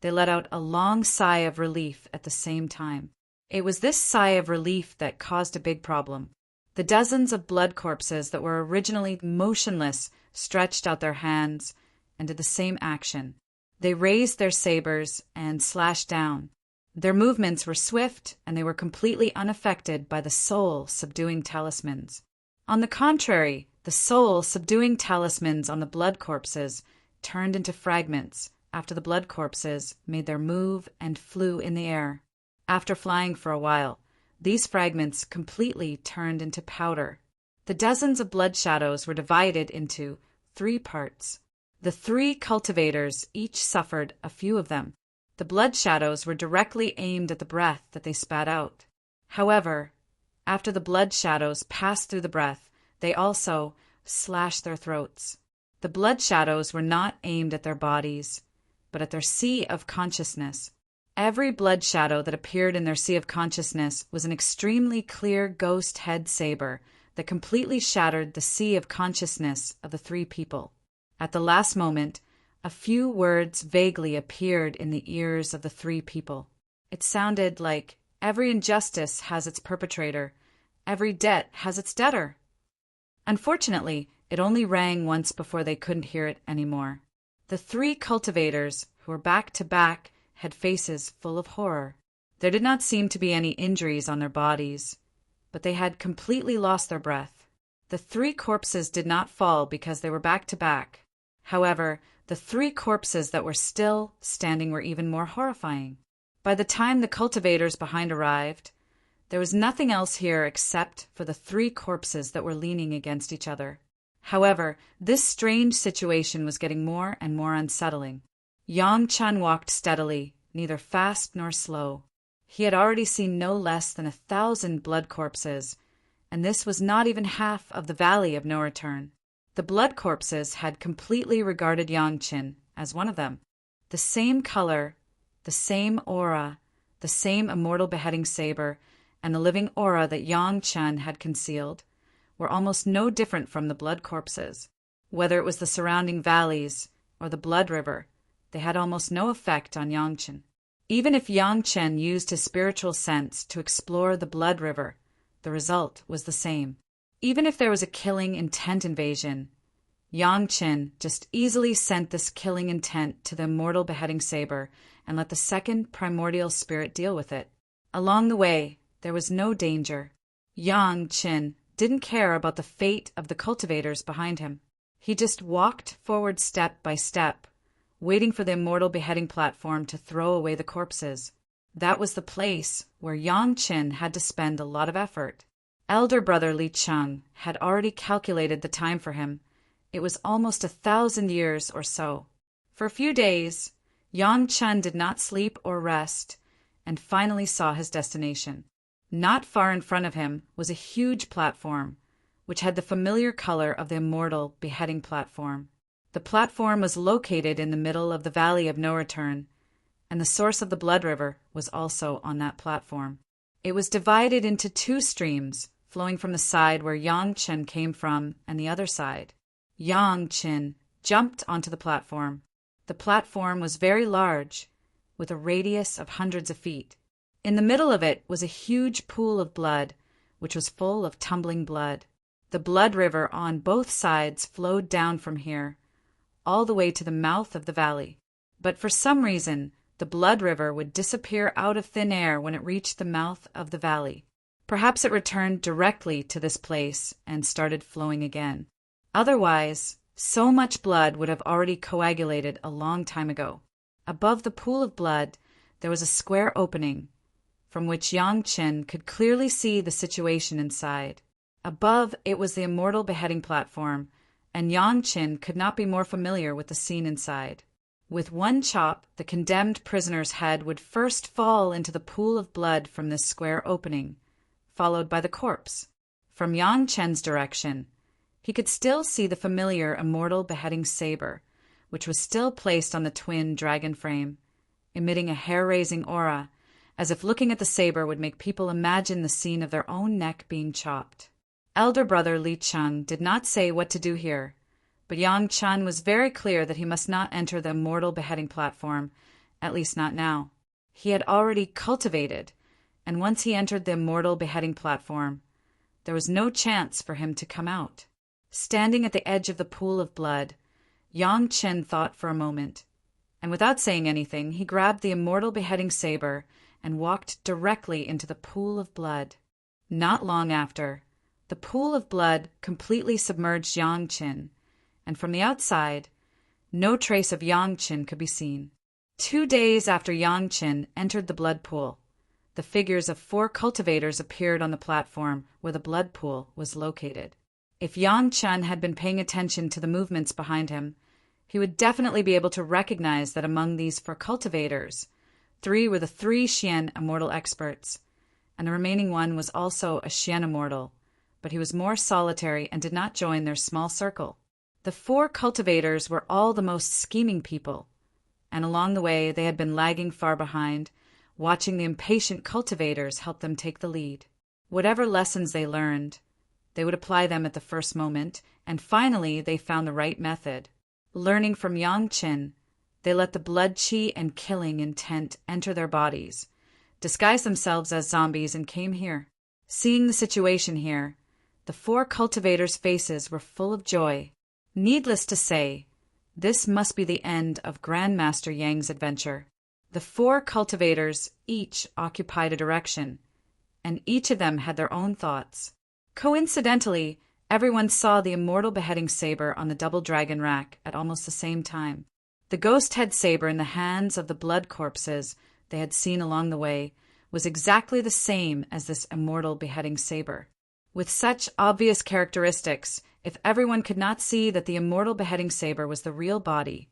they let out a long sigh of relief at the same time. It was this sigh of relief that caused a big problem. The dozens of blood corpses that were originally motionless stretched out their hands and did the same action. They raised their sabers and slashed down. Their movements were swift, and they were completely unaffected by the soul-subduing talismans. On the contrary, the soul-subduing talismans on the blood corpses turned into fragments after the blood corpses made their move and flew in the air. After flying for a while, these fragments completely turned into powder. The dozens of blood shadows were divided into 3 parts. The 3 cultivators each suffered a few of them. The blood shadows were directly aimed at the breath that they spat out. However, after the blood shadows passed through the breath, they also slashed their throats. The blood shadows were not aimed at their bodies, but at their sea of consciousness. Every blood shadow that appeared in their sea of consciousness was an extremely clear ghost head saber that completely shattered the sea of consciousness of the 3 people. At the last moment, a few words vaguely appeared in the ears of the 3 people. It sounded like, "Every injustice has its perpetrator. Every debt has its debtor." Unfortunately, it only rang once before they couldn't hear it anymore. The 3 cultivators, who were back to back, had faces full of horror. There did not seem to be any injuries on their bodies, but they had completely lost their breath. The 3 corpses did not fall because they were back to back. However, the 3 corpses that were still standing were even more horrifying. By the time the cultivators behind arrived, there was nothing else here except for the 3 corpses that were leaning against each other. However, this strange situation was getting more and more unsettling. Yang Chun walked steadily, neither fast nor slow. He had already seen no less than 1,000 blood corpses, and this was not even half of the Valley of No Return. The blood corpses had completely regarded Yang Chun as one of them. The same color, the same aura, the same immortal beheading saber, and the living aura that Yang Chun had concealed were almost no different from the blood corpses. Whether it was the surrounding valleys or the blood river, they had almost no effect on Yang Chun. Even if Yang Chun used his spiritual sense to explore the blood river, the result was the same. Even if there was a killing intent invasion, Yang Chun just easily sent this killing intent to the immortal beheading saber and let the second primordial spirit deal with it. Along the way, there was no danger. Yang Chun didn't care about the fate of the cultivators behind him. He just walked forward step by step, waiting for the immortal beheading platform to throw away the corpses. That was the place where Yang Chun had to spend a lot of effort. Elder brother Li Cheng had already calculated the time for him. It was almost 1,000 years or so. For a few days, Yang Chun did not sleep or rest, and finally saw his destination. Not far in front of him was a huge platform, which had the familiar color of the immortal beheading platform. The platform was located in the middle of the Valley of No Return, and the source of the blood river was also on that platform. It was divided into 2 streams, flowing from the side where Yang Chun came from and the other side. Yang Chun jumped onto the platform. The platform was very large, with a radius of hundreds of feet. In the middle of it was a huge pool of blood, which was full of tumbling blood. The blood river on both sides flowed down from here, all the way to the mouth of the valley. But for some reason, the blood river would disappear out of thin air when it reached the mouth of the valley. Perhaps it returned directly to this place and started flowing again. Otherwise, so much blood would have already coagulated a long time ago. Above the pool of blood, there was a square opening, from which Yang Chen could clearly see the situation inside. Above it was the Immortal beheading platform, and Yang Chen could not be more familiar with the scene inside. With one chop, the condemned prisoner's head would first fall into the pool of blood from this square opening, followed by the corpse. From Yang Chen's direction, he could still see the familiar Immortal beheading saber, which was still placed on the twin dragon frame, emitting a hair-raising aura, as if looking at the saber would make people imagine the scene of their own neck being chopped. Elder brother Li Cheng did not say what to do here, but Yang Chen was very clear that he must not enter the Immortal beheading platform, at least not now. He had already cultivated, and once he entered the Immortal beheading platform, there was no chance for him to come out. Standing at the edge of the pool of blood, Yang Chen thought for a moment, and without saying anything, he grabbed the Immortal beheading saber and walked directly into the pool of blood. Not long after, the pool of blood completely submerged Yang Chen, and from the outside, no trace of Yang Chen could be seen. 2 days after Yang Chen entered the blood pool, the figures of 4 cultivators appeared on the platform where the blood pool was located. If Yang Chen had been paying attention to the movements behind him, he would definitely be able to recognize that among these 4 cultivators, 3 were the 3 Xian Immortal experts, and the remaining one was also a Xian Immortal, but he was more solitary and did not join their small circle. The 4 cultivators were all the most scheming people, and along the way they had been lagging far behind, watching the impatient cultivators help them take the lead. Whatever lessons they learned, they would apply them at the first moment, and finally they found the right method. Learning from Yang Chen, they let the blood qi and killing intent enter their bodies, disguised themselves as zombies, and came here. Seeing the situation here, the 4 cultivators' faces were full of joy. Needless to say, this must be the end of Grandmaster Yang's adventure. The 4 cultivators each occupied a direction, and each of them had their own thoughts. Coincidentally, everyone saw the Immortal beheading saber on the double dragon rack at almost the same time. The ghost head saber in the hands of the blood corpses they had seen along the way was exactly the same as this Immortal beheading saber. With such obvious characteristics, if everyone could not see that the Immortal beheading saber was the real body,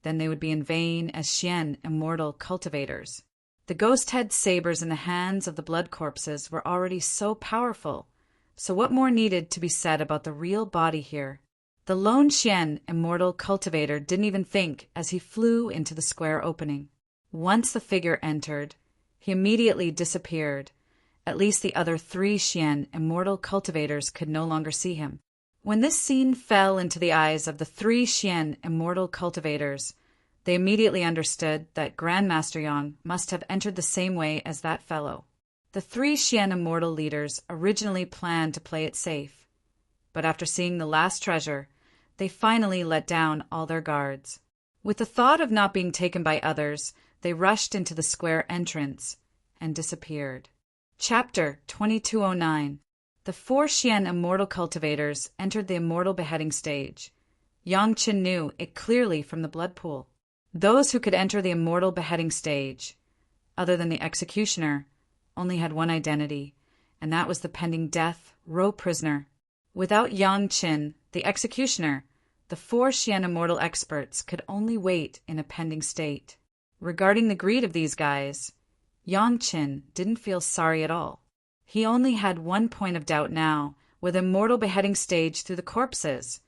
then they would be in vain as Xian Immortal cultivators. The ghost head sabers in the hands of the blood corpses were already so powerful, so what more needed to be said about the real body here? The lone Xian Immortal cultivator didn't even think as he flew into the square opening. Once the figure entered, he immediately disappeared. At least the other 3 Xian Immortal cultivators could no longer see him. When this scene fell into the eyes of the 3 Xian Immortal cultivators, they immediately understood that Grandmaster Yang must have entered the same way as that fellow. The 3 Xian Immortal leaders originally planned to play it safe, but after seeing the last treasure, they finally let down all their guards. With the thought of not being taken by others, they rushed into the square entrance and disappeared. Chapter 2209. The 4 Xian Immortal cultivators entered the Immortal beheading stage. Yang Chen knew it clearly from the blood pool. Those who could enter the Immortal beheading stage, other than the executioner, only had one identity, and that was the pending death row prisoner. Without Yang Chen, the executioner, the 4 Xian Immortal experts could only wait in a pending state. Regarding the greed of these guys, Yang Chen didn't feel sorry at all. He only had one point of doubt now, with Immortal beheading stage through the corpses.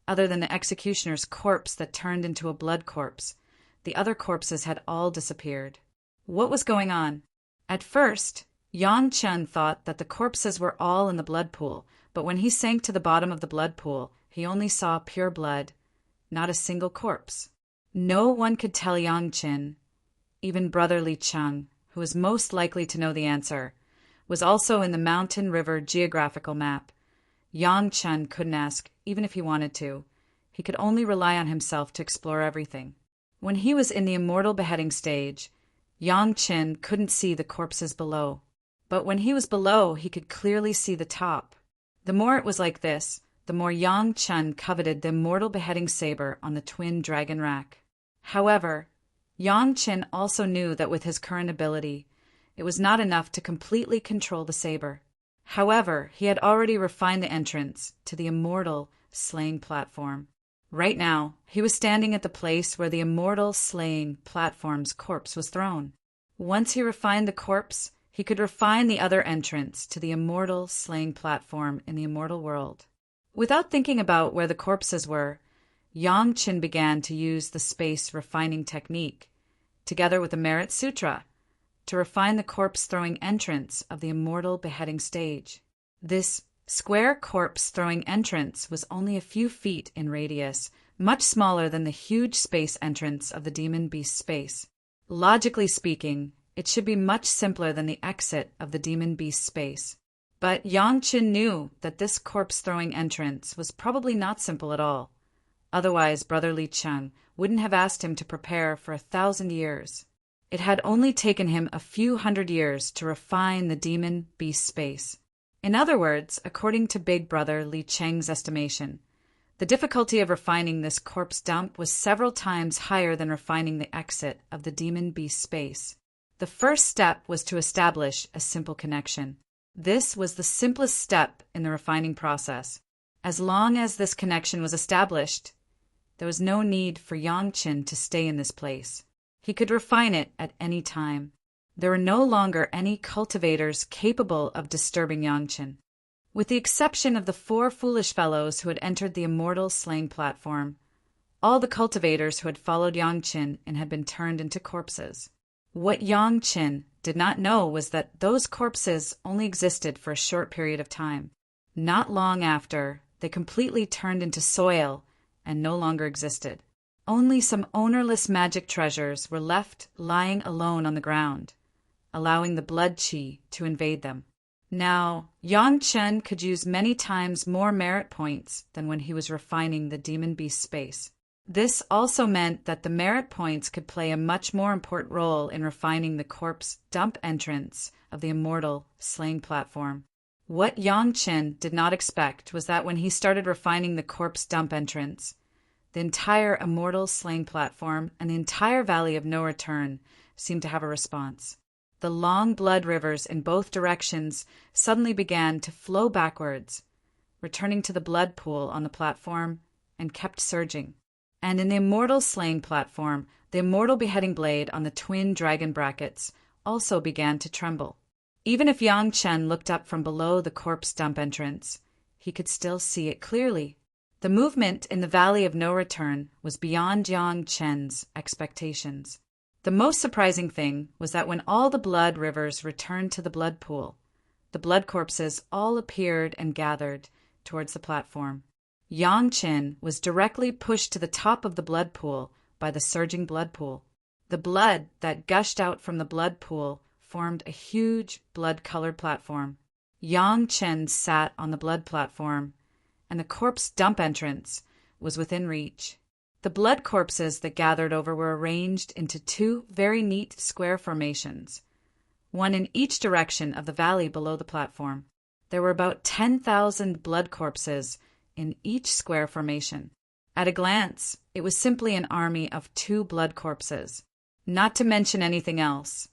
Other than the executioner's corpse that turned into a blood corpse, the other corpses had all disappeared. What was going on? At first, Yang Chen thought that the corpses were all in the blood pool, but when he sank to the bottom of the blood pool, he only saw pure blood, not a single corpse. No one could tell Yang Chen. Even Brother Li Cheng, who was most likely to know the answer, was also in the Mountain River geographical map. Yang Chen couldn't ask, even if he wanted to. He could only rely on himself to explore everything. When he was in the Immortal beheading stage, Yang Chen couldn't see the corpses below. but when he was below, he could clearly see the top. The more it was like this, the more Yang Chen coveted the immortal beheading saber on the twin dragon rack. However, Yang Chen also knew that with his current ability, it was not enough to completely control the saber. However, he had already refined the entrance to the immortal slaying platform. Right now, he was standing at the place where the immortal slaying platform's corpse was thrown. Once he refined the corpse, he could refine the other entrance to the immortal slaying platform in the immortal world. Without thinking about where the corpses were, Yang Chen began to use the space refining technique, together with the Merit Sutra, to refine the corpse-throwing entrance of the immortal beheading stage. This square corpse-throwing entrance was only a few feet in radius, much smaller than the huge space entrance of the demon beast space. Logically speaking, it should be much simpler than the exit of the demon beast space. But Yang Chen knew that this corpse-throwing entrance was probably not simple at all. Otherwise, Brother Li Cheng wouldn't have asked him to prepare for 1,000 years. It had only taken him a few hundred years to refine the demon beast space. In other words, according to Big Brother Li Cheng's estimation, the difficulty of refining this corpse dump was several times higher than refining the exit of the demon beast space. The first step was to establish a simple connection. This was the simplest step in the refining process. As long as this connection was established, there was no need for Yang Chen to stay in this place. He could refine it at any time. There were no longer any cultivators capable of disturbing Yang Chen. With the exception of the 4 foolish fellows who had entered the immortal slaying platform, all the cultivators who had followed Yang Chen and had been turned into corpses. What Yang Chen did not know was that those corpses only existed for a short period of time. Not long after, they completely turned into soil and no longer existed. Only some ownerless magic treasures were left lying alone on the ground, allowing the blood qi to invade them. Now, Yang Chen could use many times more merit points than when he was refining the demon beast space. This also meant that the merit points could play a much more important role in refining the corpse dump entrance of the immortal slaying platform. What Yang Chen did not expect was that when he started refining the corpse dump entrance, the entire immortal slaying platform and the entire valley of no return seemed to have a response. The long blood rivers in both directions suddenly began to flow backwards, returning to the blood pool on the platform, and kept surging. And in the immortal slaying platform, the immortal beheading blade on the twin dragon brackets also began to tremble. Even if Yang Chen looked up from below the corpse dump entrance, he could still see it clearly. The movement in the Valley of No Return was beyond Yang Chen's expectations. The most surprising thing was that when all the blood rivers returned to the blood pool, the blood corpses all appeared and gathered towards the platform. Yang Chen was directly pushed to the top of the blood pool by the surging blood pool. The blood that gushed out from the blood pool formed a huge blood-colored platform. Yang Chen sat on the blood platform, and the corpse dump entrance was within reach. The blood corpses that gathered over were arranged into 2 very neat square formations, one in each direction of the valley below the platform. There were about 10,000 blood corpses in each square formation. At a glance, it was simply an army of 2 blood corpses, not to mention anything else.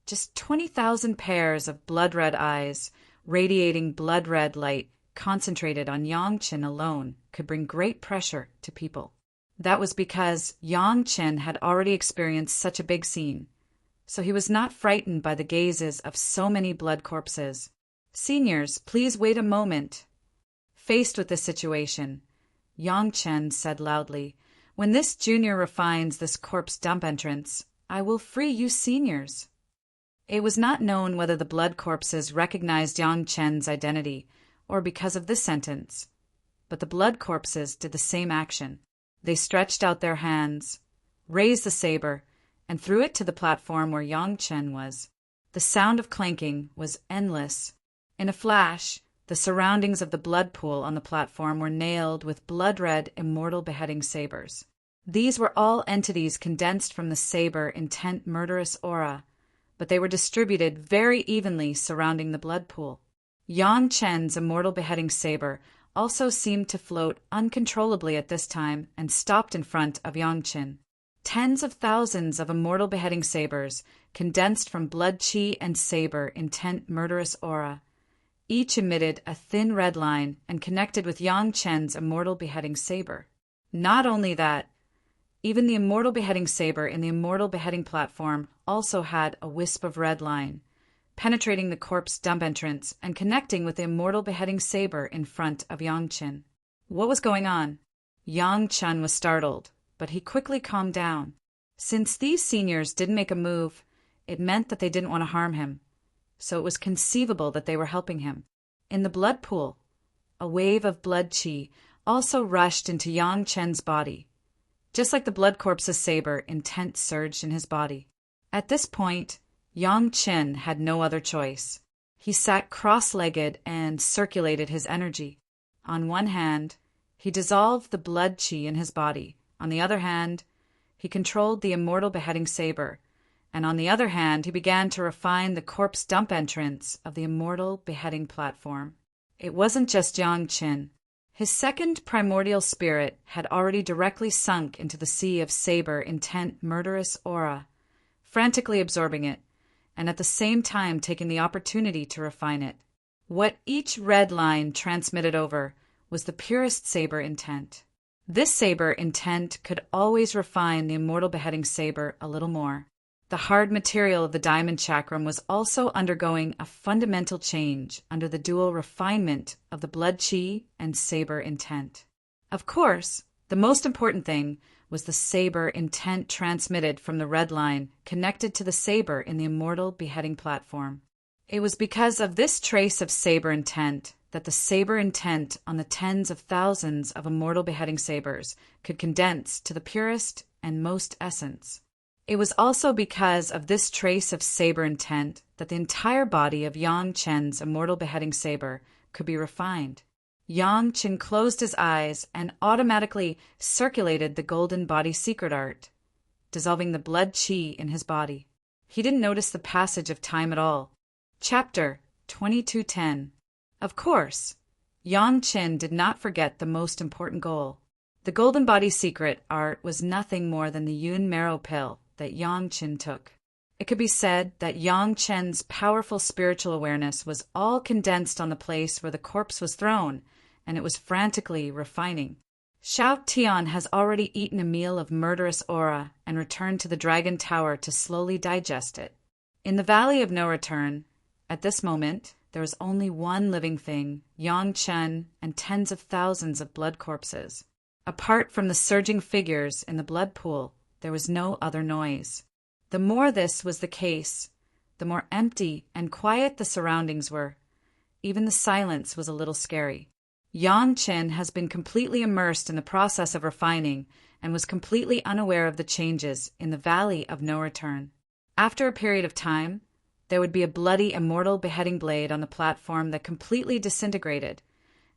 Just 20,000 pairs of blood-red eyes, radiating blood-red light, concentrated on Yang Chen alone, could bring great pressure to people. That was because Yang Chen had already experienced such a big scene, so he was not frightened by the gazes of so many blood corpses. "Seniors, please wait a moment." Faced with this situation, Yang Chen said loudly, "When this junior refines this corpse dump entrance, I will free you seniors." It was not known whether the blood corpses recognized Yang Chen's identity or because of this sentence, but the blood corpses did the same action. They stretched out their hands, raised the saber, and threw it to the platform where Yang Chen was. The sound of clanking was endless. In a flash, the surroundings of the blood pool on the platform were nailed with blood-red immortal beheading sabers. These were all entities condensed from the saber-intent murderous aura, but they were distributed very evenly surrounding the blood pool. Yang Chen's immortal beheading saber also seemed to float uncontrollably at this time and stopped in front of Yang Chen. Tens of thousands of immortal beheading sabers condensed from blood chi and saber intent murderous aura. Each emitted a thin red line and connected with Yang Chen's immortal beheading saber. Not only that, even the immortal beheading saber in the immortal beheading platform also had a wisp of red line, penetrating the corpse dump entrance and connecting with the immortal beheading saber in front of Yang Chen. What was going on? Yang Chen was startled, but he quickly calmed down. Since these seniors didn't make a move, it meant that they didn't want to harm him, so it was conceivable that they were helping him. In the blood pool, a wave of blood chi also rushed into Yang Chen's body. Just like the blood corpse's saber, intent surged in his body. At this point, Yang Chen had no other choice. He sat cross-legged and circulated his energy. On one hand, he dissolved the blood chi in his body. On the other hand, he controlled the immortal beheading saber. And on the other hand, he began to refine the corpse dump entrance of the immortal beheading platform. It wasn't just Yang Chen. His second primordial spirit had already directly sunk into the sea of saber intent murderous aura, frantically absorbing it, and at the same time taking the opportunity to refine it. What each red line transmitted over was the purest saber intent. This saber intent could always refine the immortal beheading saber a little more. The hard material of the diamond chakram was also undergoing a fundamental change under the dual refinement of the blood chi and saber intent. Of course, the most important thing was the saber intent transmitted from the red line connected to the saber in the immortal beheading platform. It was because of this trace of saber intent that the saber intent on the tens of thousands of immortal beheading sabers could condense to the purest and most essence. It was also because of this trace of saber intent that the entire body of Yang Chen's immortal beheading saber could be refined. Yang Chen closed his eyes and automatically circulated the golden body secret art, dissolving the blood chi in his body. He didn't notice the passage of time at all. Chapter 2210. Of course, Yang Chen did not forget the most important goal. The golden body secret art was nothing more than the yun marrow pill that Yang Chen took. It could be said that Yang Chen's powerful spiritual awareness was all condensed on the place where the corpse was thrown, and it was frantically refining. Xiao Tian has already eaten a meal of murderous aura and returned to the Dragon Tower to slowly digest it. In the Valley of No Return, at this moment, there was only one living thing, Yang Chen, and tens of thousands of blood corpses. Apart from the surging figures in the blood pool, there was no other noise. The more this was the case, the more empty and quiet the surroundings were. Even the silence was a little scary. Yang Chen has been completely immersed in the process of refining and was completely unaware of the changes in the Valley of No Return. After a period of time, there would be a bloody immortal beheading blade on the platform that completely disintegrated,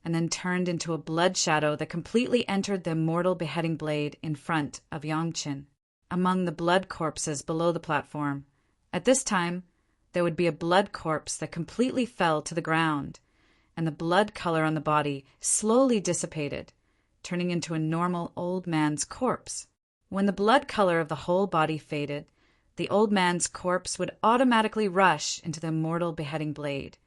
and then turned into a blood shadow that completely entered the immortal beheading blade in front of Yang Chen. Among the blood corpses below the platform, at this time, there would be a blood corpse that completely fell to the ground, and the blood color on the body slowly dissipated, turning into a normal old man's corpse. When the blood color of the whole body faded, the old man's corpse would automatically rush into the immortal beheading blade,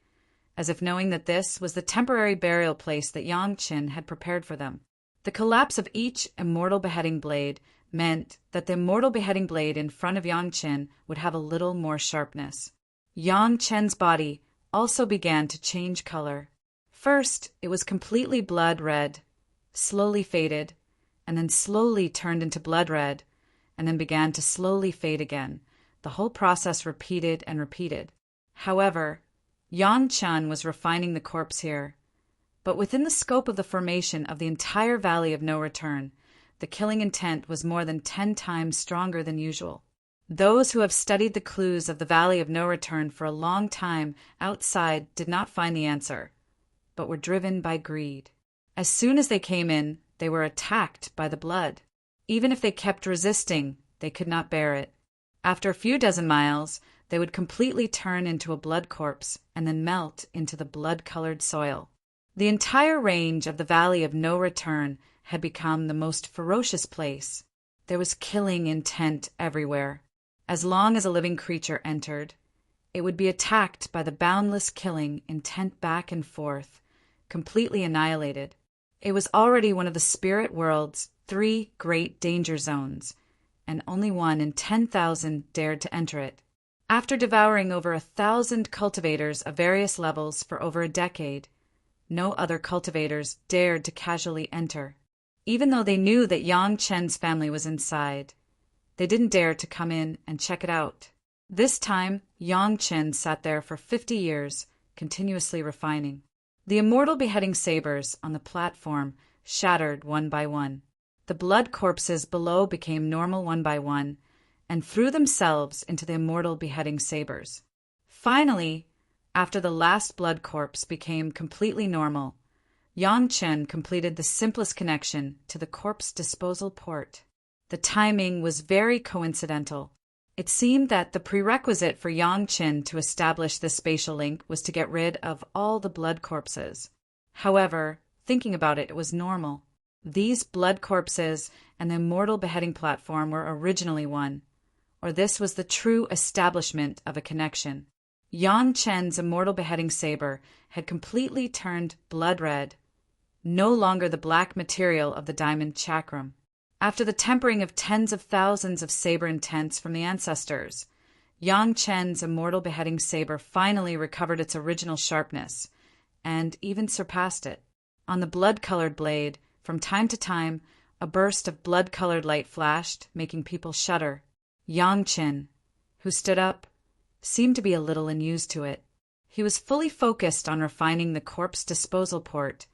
as if knowing that this was the temporary burial place that Yang Chen had prepared for them. The collapse of each immortal beheading blade meant that the immortal beheading blade in front of Yang Chen would have a little more sharpness. Yang Chen's body also began to change color. First, it was completely blood red, slowly faded, and then slowly turned into blood red, and then began to slowly fade again. The whole process repeated and repeated. However, Yang Chen was refining the corpse here. But within the scope of the formation of the entire Valley of No Return, the killing intent was more than 10 times stronger than usual. Those who have studied the clues of the Valley of No Return for a long time outside did not find the answer, but were driven by greed. As soon as they came in, they were attacked by the blood. Even if they kept resisting, they could not bear it. After a few dozen miles, they would completely turn into a blood corpse and then melt into the blood-colored soil. The entire range of the Valley of No Return had become the most ferocious place. There was killing intent everywhere. As long as a living creature entered, it would be attacked by the boundless killing intent back and forth, completely annihilated. It was already one of the spirit world's 3 great danger zones, and only 1 in 10,000 dared to enter it. After devouring over 1,000 cultivators of various levels for over a decade, no other cultivators dared to casually enter. Even though they knew that Yang Chen's family was inside, they didn't dare to come in and check it out. This time, Yang Chen sat there for 50 years, continuously refining. The immortal beheading sabers on the platform shattered one by one. The blood corpses below became normal one by one, and threw themselves into the immortal beheading sabers. Finally, after the last blood corpse became completely normal, Yang Chen completed the simplest connection to the corpse disposal port. The timing was very coincidental. It seemed that the prerequisite for Yang Chen to establish this spatial link was to get rid of all the blood corpses. However, thinking about it, it was normal. These blood corpses and the immortal beheading platform were originally one, or this was the true establishment of a connection. Yang Chen's immortal beheading saber had completely turned blood red, no longer the black material of the diamond chakram. After the tempering of tens of thousands of saber intents from the ancestors, Yang Chen's immortal beheading saber finally recovered its original sharpness, and even surpassed it. On the blood-colored blade, from time to time, a burst of blood-colored light flashed, making people shudder. Yang Chen, who stood up, seemed to be a little unused to it. He was fully focused on refining the corpse disposal port,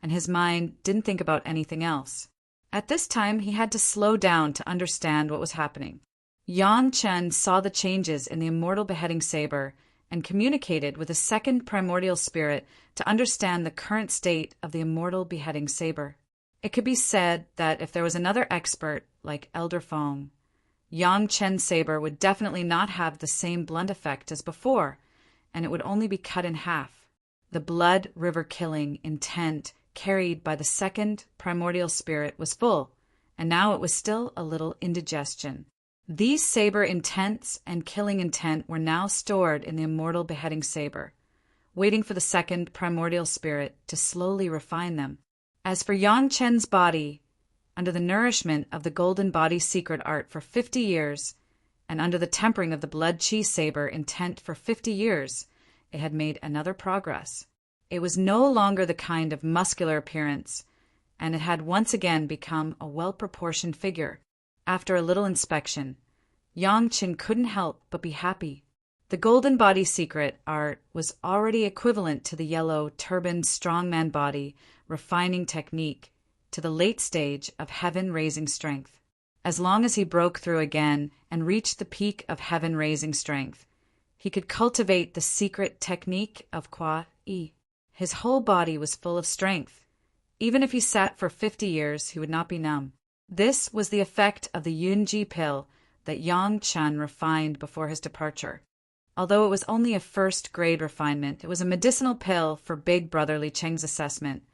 and his mind didn't think about anything else. At this time, he had to slow down to understand what was happening. Yang Chen saw the changes in the immortal beheading saber and communicated with a second primordial spirit to understand the current state of the immortal beheading saber. It could be said that if there was another expert like Elder Fong, Yang Chen's saber would definitely not have the same blunt effect as before, and it would only be cut in half. The blood river killing intent carried by the second primordial spirit was full, and now it was still a little indigestion. These saber intents and killing intent were now stored in the immortal beheading saber, waiting for the second primordial spirit to slowly refine them. As for Yang Chen's body, under the nourishment of the golden body secret art for 50 years, and under the tempering of the blood chi saber intent for 50 years, it had made another progress. It was no longer the kind of muscular appearance, and it had once again become a well-proportioned figure. After a little inspection, Yang Chen couldn't help but be happy. The golden body secret art was already equivalent to the yellow turbaned strongman body refining technique, to the late stage of heaven-raising strength. As long as he broke through again and reached the peak of heaven-raising strength, he could cultivate the secret technique of Kwa Yi. His whole body was full of strength. Even if he sat for 50 years, he would not be numb. This was the effect of the Yunji pill that Yang Chen refined before his departure. Although it was only a first-grade refinement, it was a medicinal pill for Big Brother Li Cheng's assessment,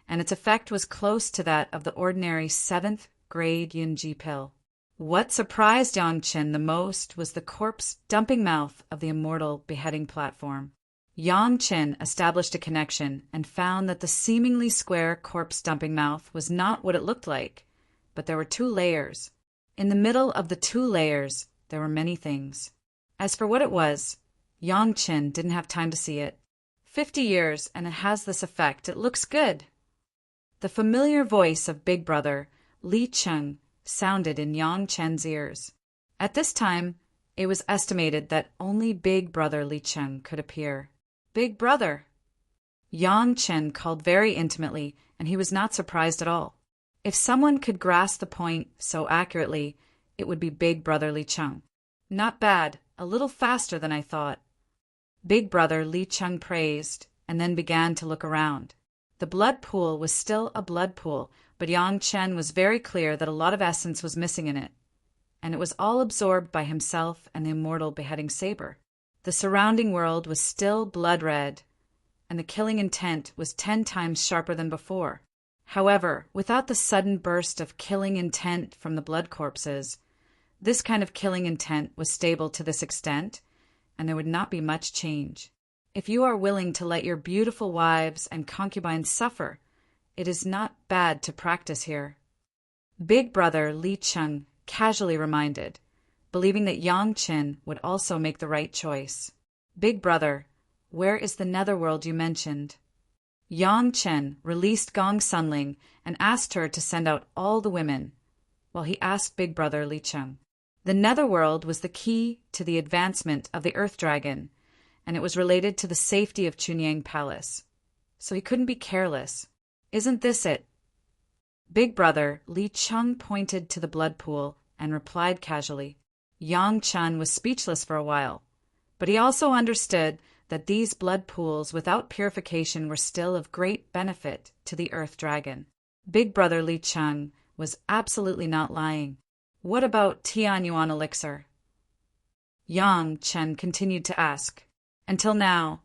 and its effect was close to that of the ordinary 7th-grade Yunji pill. What surprised Yang Chen the most was the corpse-dumping mouth of the immortal beheading platform. Yang Chen established a connection and found that the seemingly square corpse-dumping mouth was not what it looked like, but there were 2 layers. In the middle of the 2 layers, there were many things. As for what it was, Yang Chen didn't have time to see it. 50 years, and it has this effect. It looks good. The familiar voice of Big Brother, Li Cheng, sounded in Yang Chen's ears. At this time, it was estimated that only Big Brother Li Cheng could appear. Big Brother! Yang Chen called very intimately, and he was not surprised at all. If someone could grasp the point so accurately, it would be Big Brother Li Cheng. Not bad, a little faster than I thought. Big Brother Li Cheng praised, and then began to look around. The blood pool was still a blood pool, but Yang Chen was very clear that a lot of essence was missing in it, and it was all absorbed by himself and the immortal beheading saber. The surrounding world was still blood red, and the killing intent was 10 times sharper than before. However, without the sudden burst of killing intent from the blood corpses, this kind of killing intent was stable to this extent, and there would not be much change. If you are willing to let your beautiful wives and concubines suffer, it is not bad to practice here. Big brother Li Cheng casually reminded, believing that Yang Qin would also make the right choice. Big brother, where is the netherworld you mentioned? Yang Chen released Gong Sunling and asked her to send out all the women, while he asked Big Brother Li Cheng. The netherworld was the key to the advancement of the Earth Dragon, and it was related to the safety of Chunyang Palace. So he couldn't be careless. Isn't this it? Big Brother Li Cheng pointed to the blood pool and replied casually. Yang Chen was speechless for a while, but he also understood that these blood pools without purification were still of great benefit to the Earth Dragon. Big Brother Li Cheng was absolutely not lying. What about Tian Yuan elixir? Yang Chen continued to ask. Until now,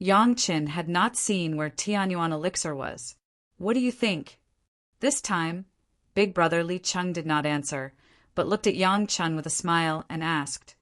Yang Chen had not seen where Tian Yuan elixir was. What do you think? This time, Big Brother Li Cheng did not answer, but looked at Yang Chen with a smile and asked,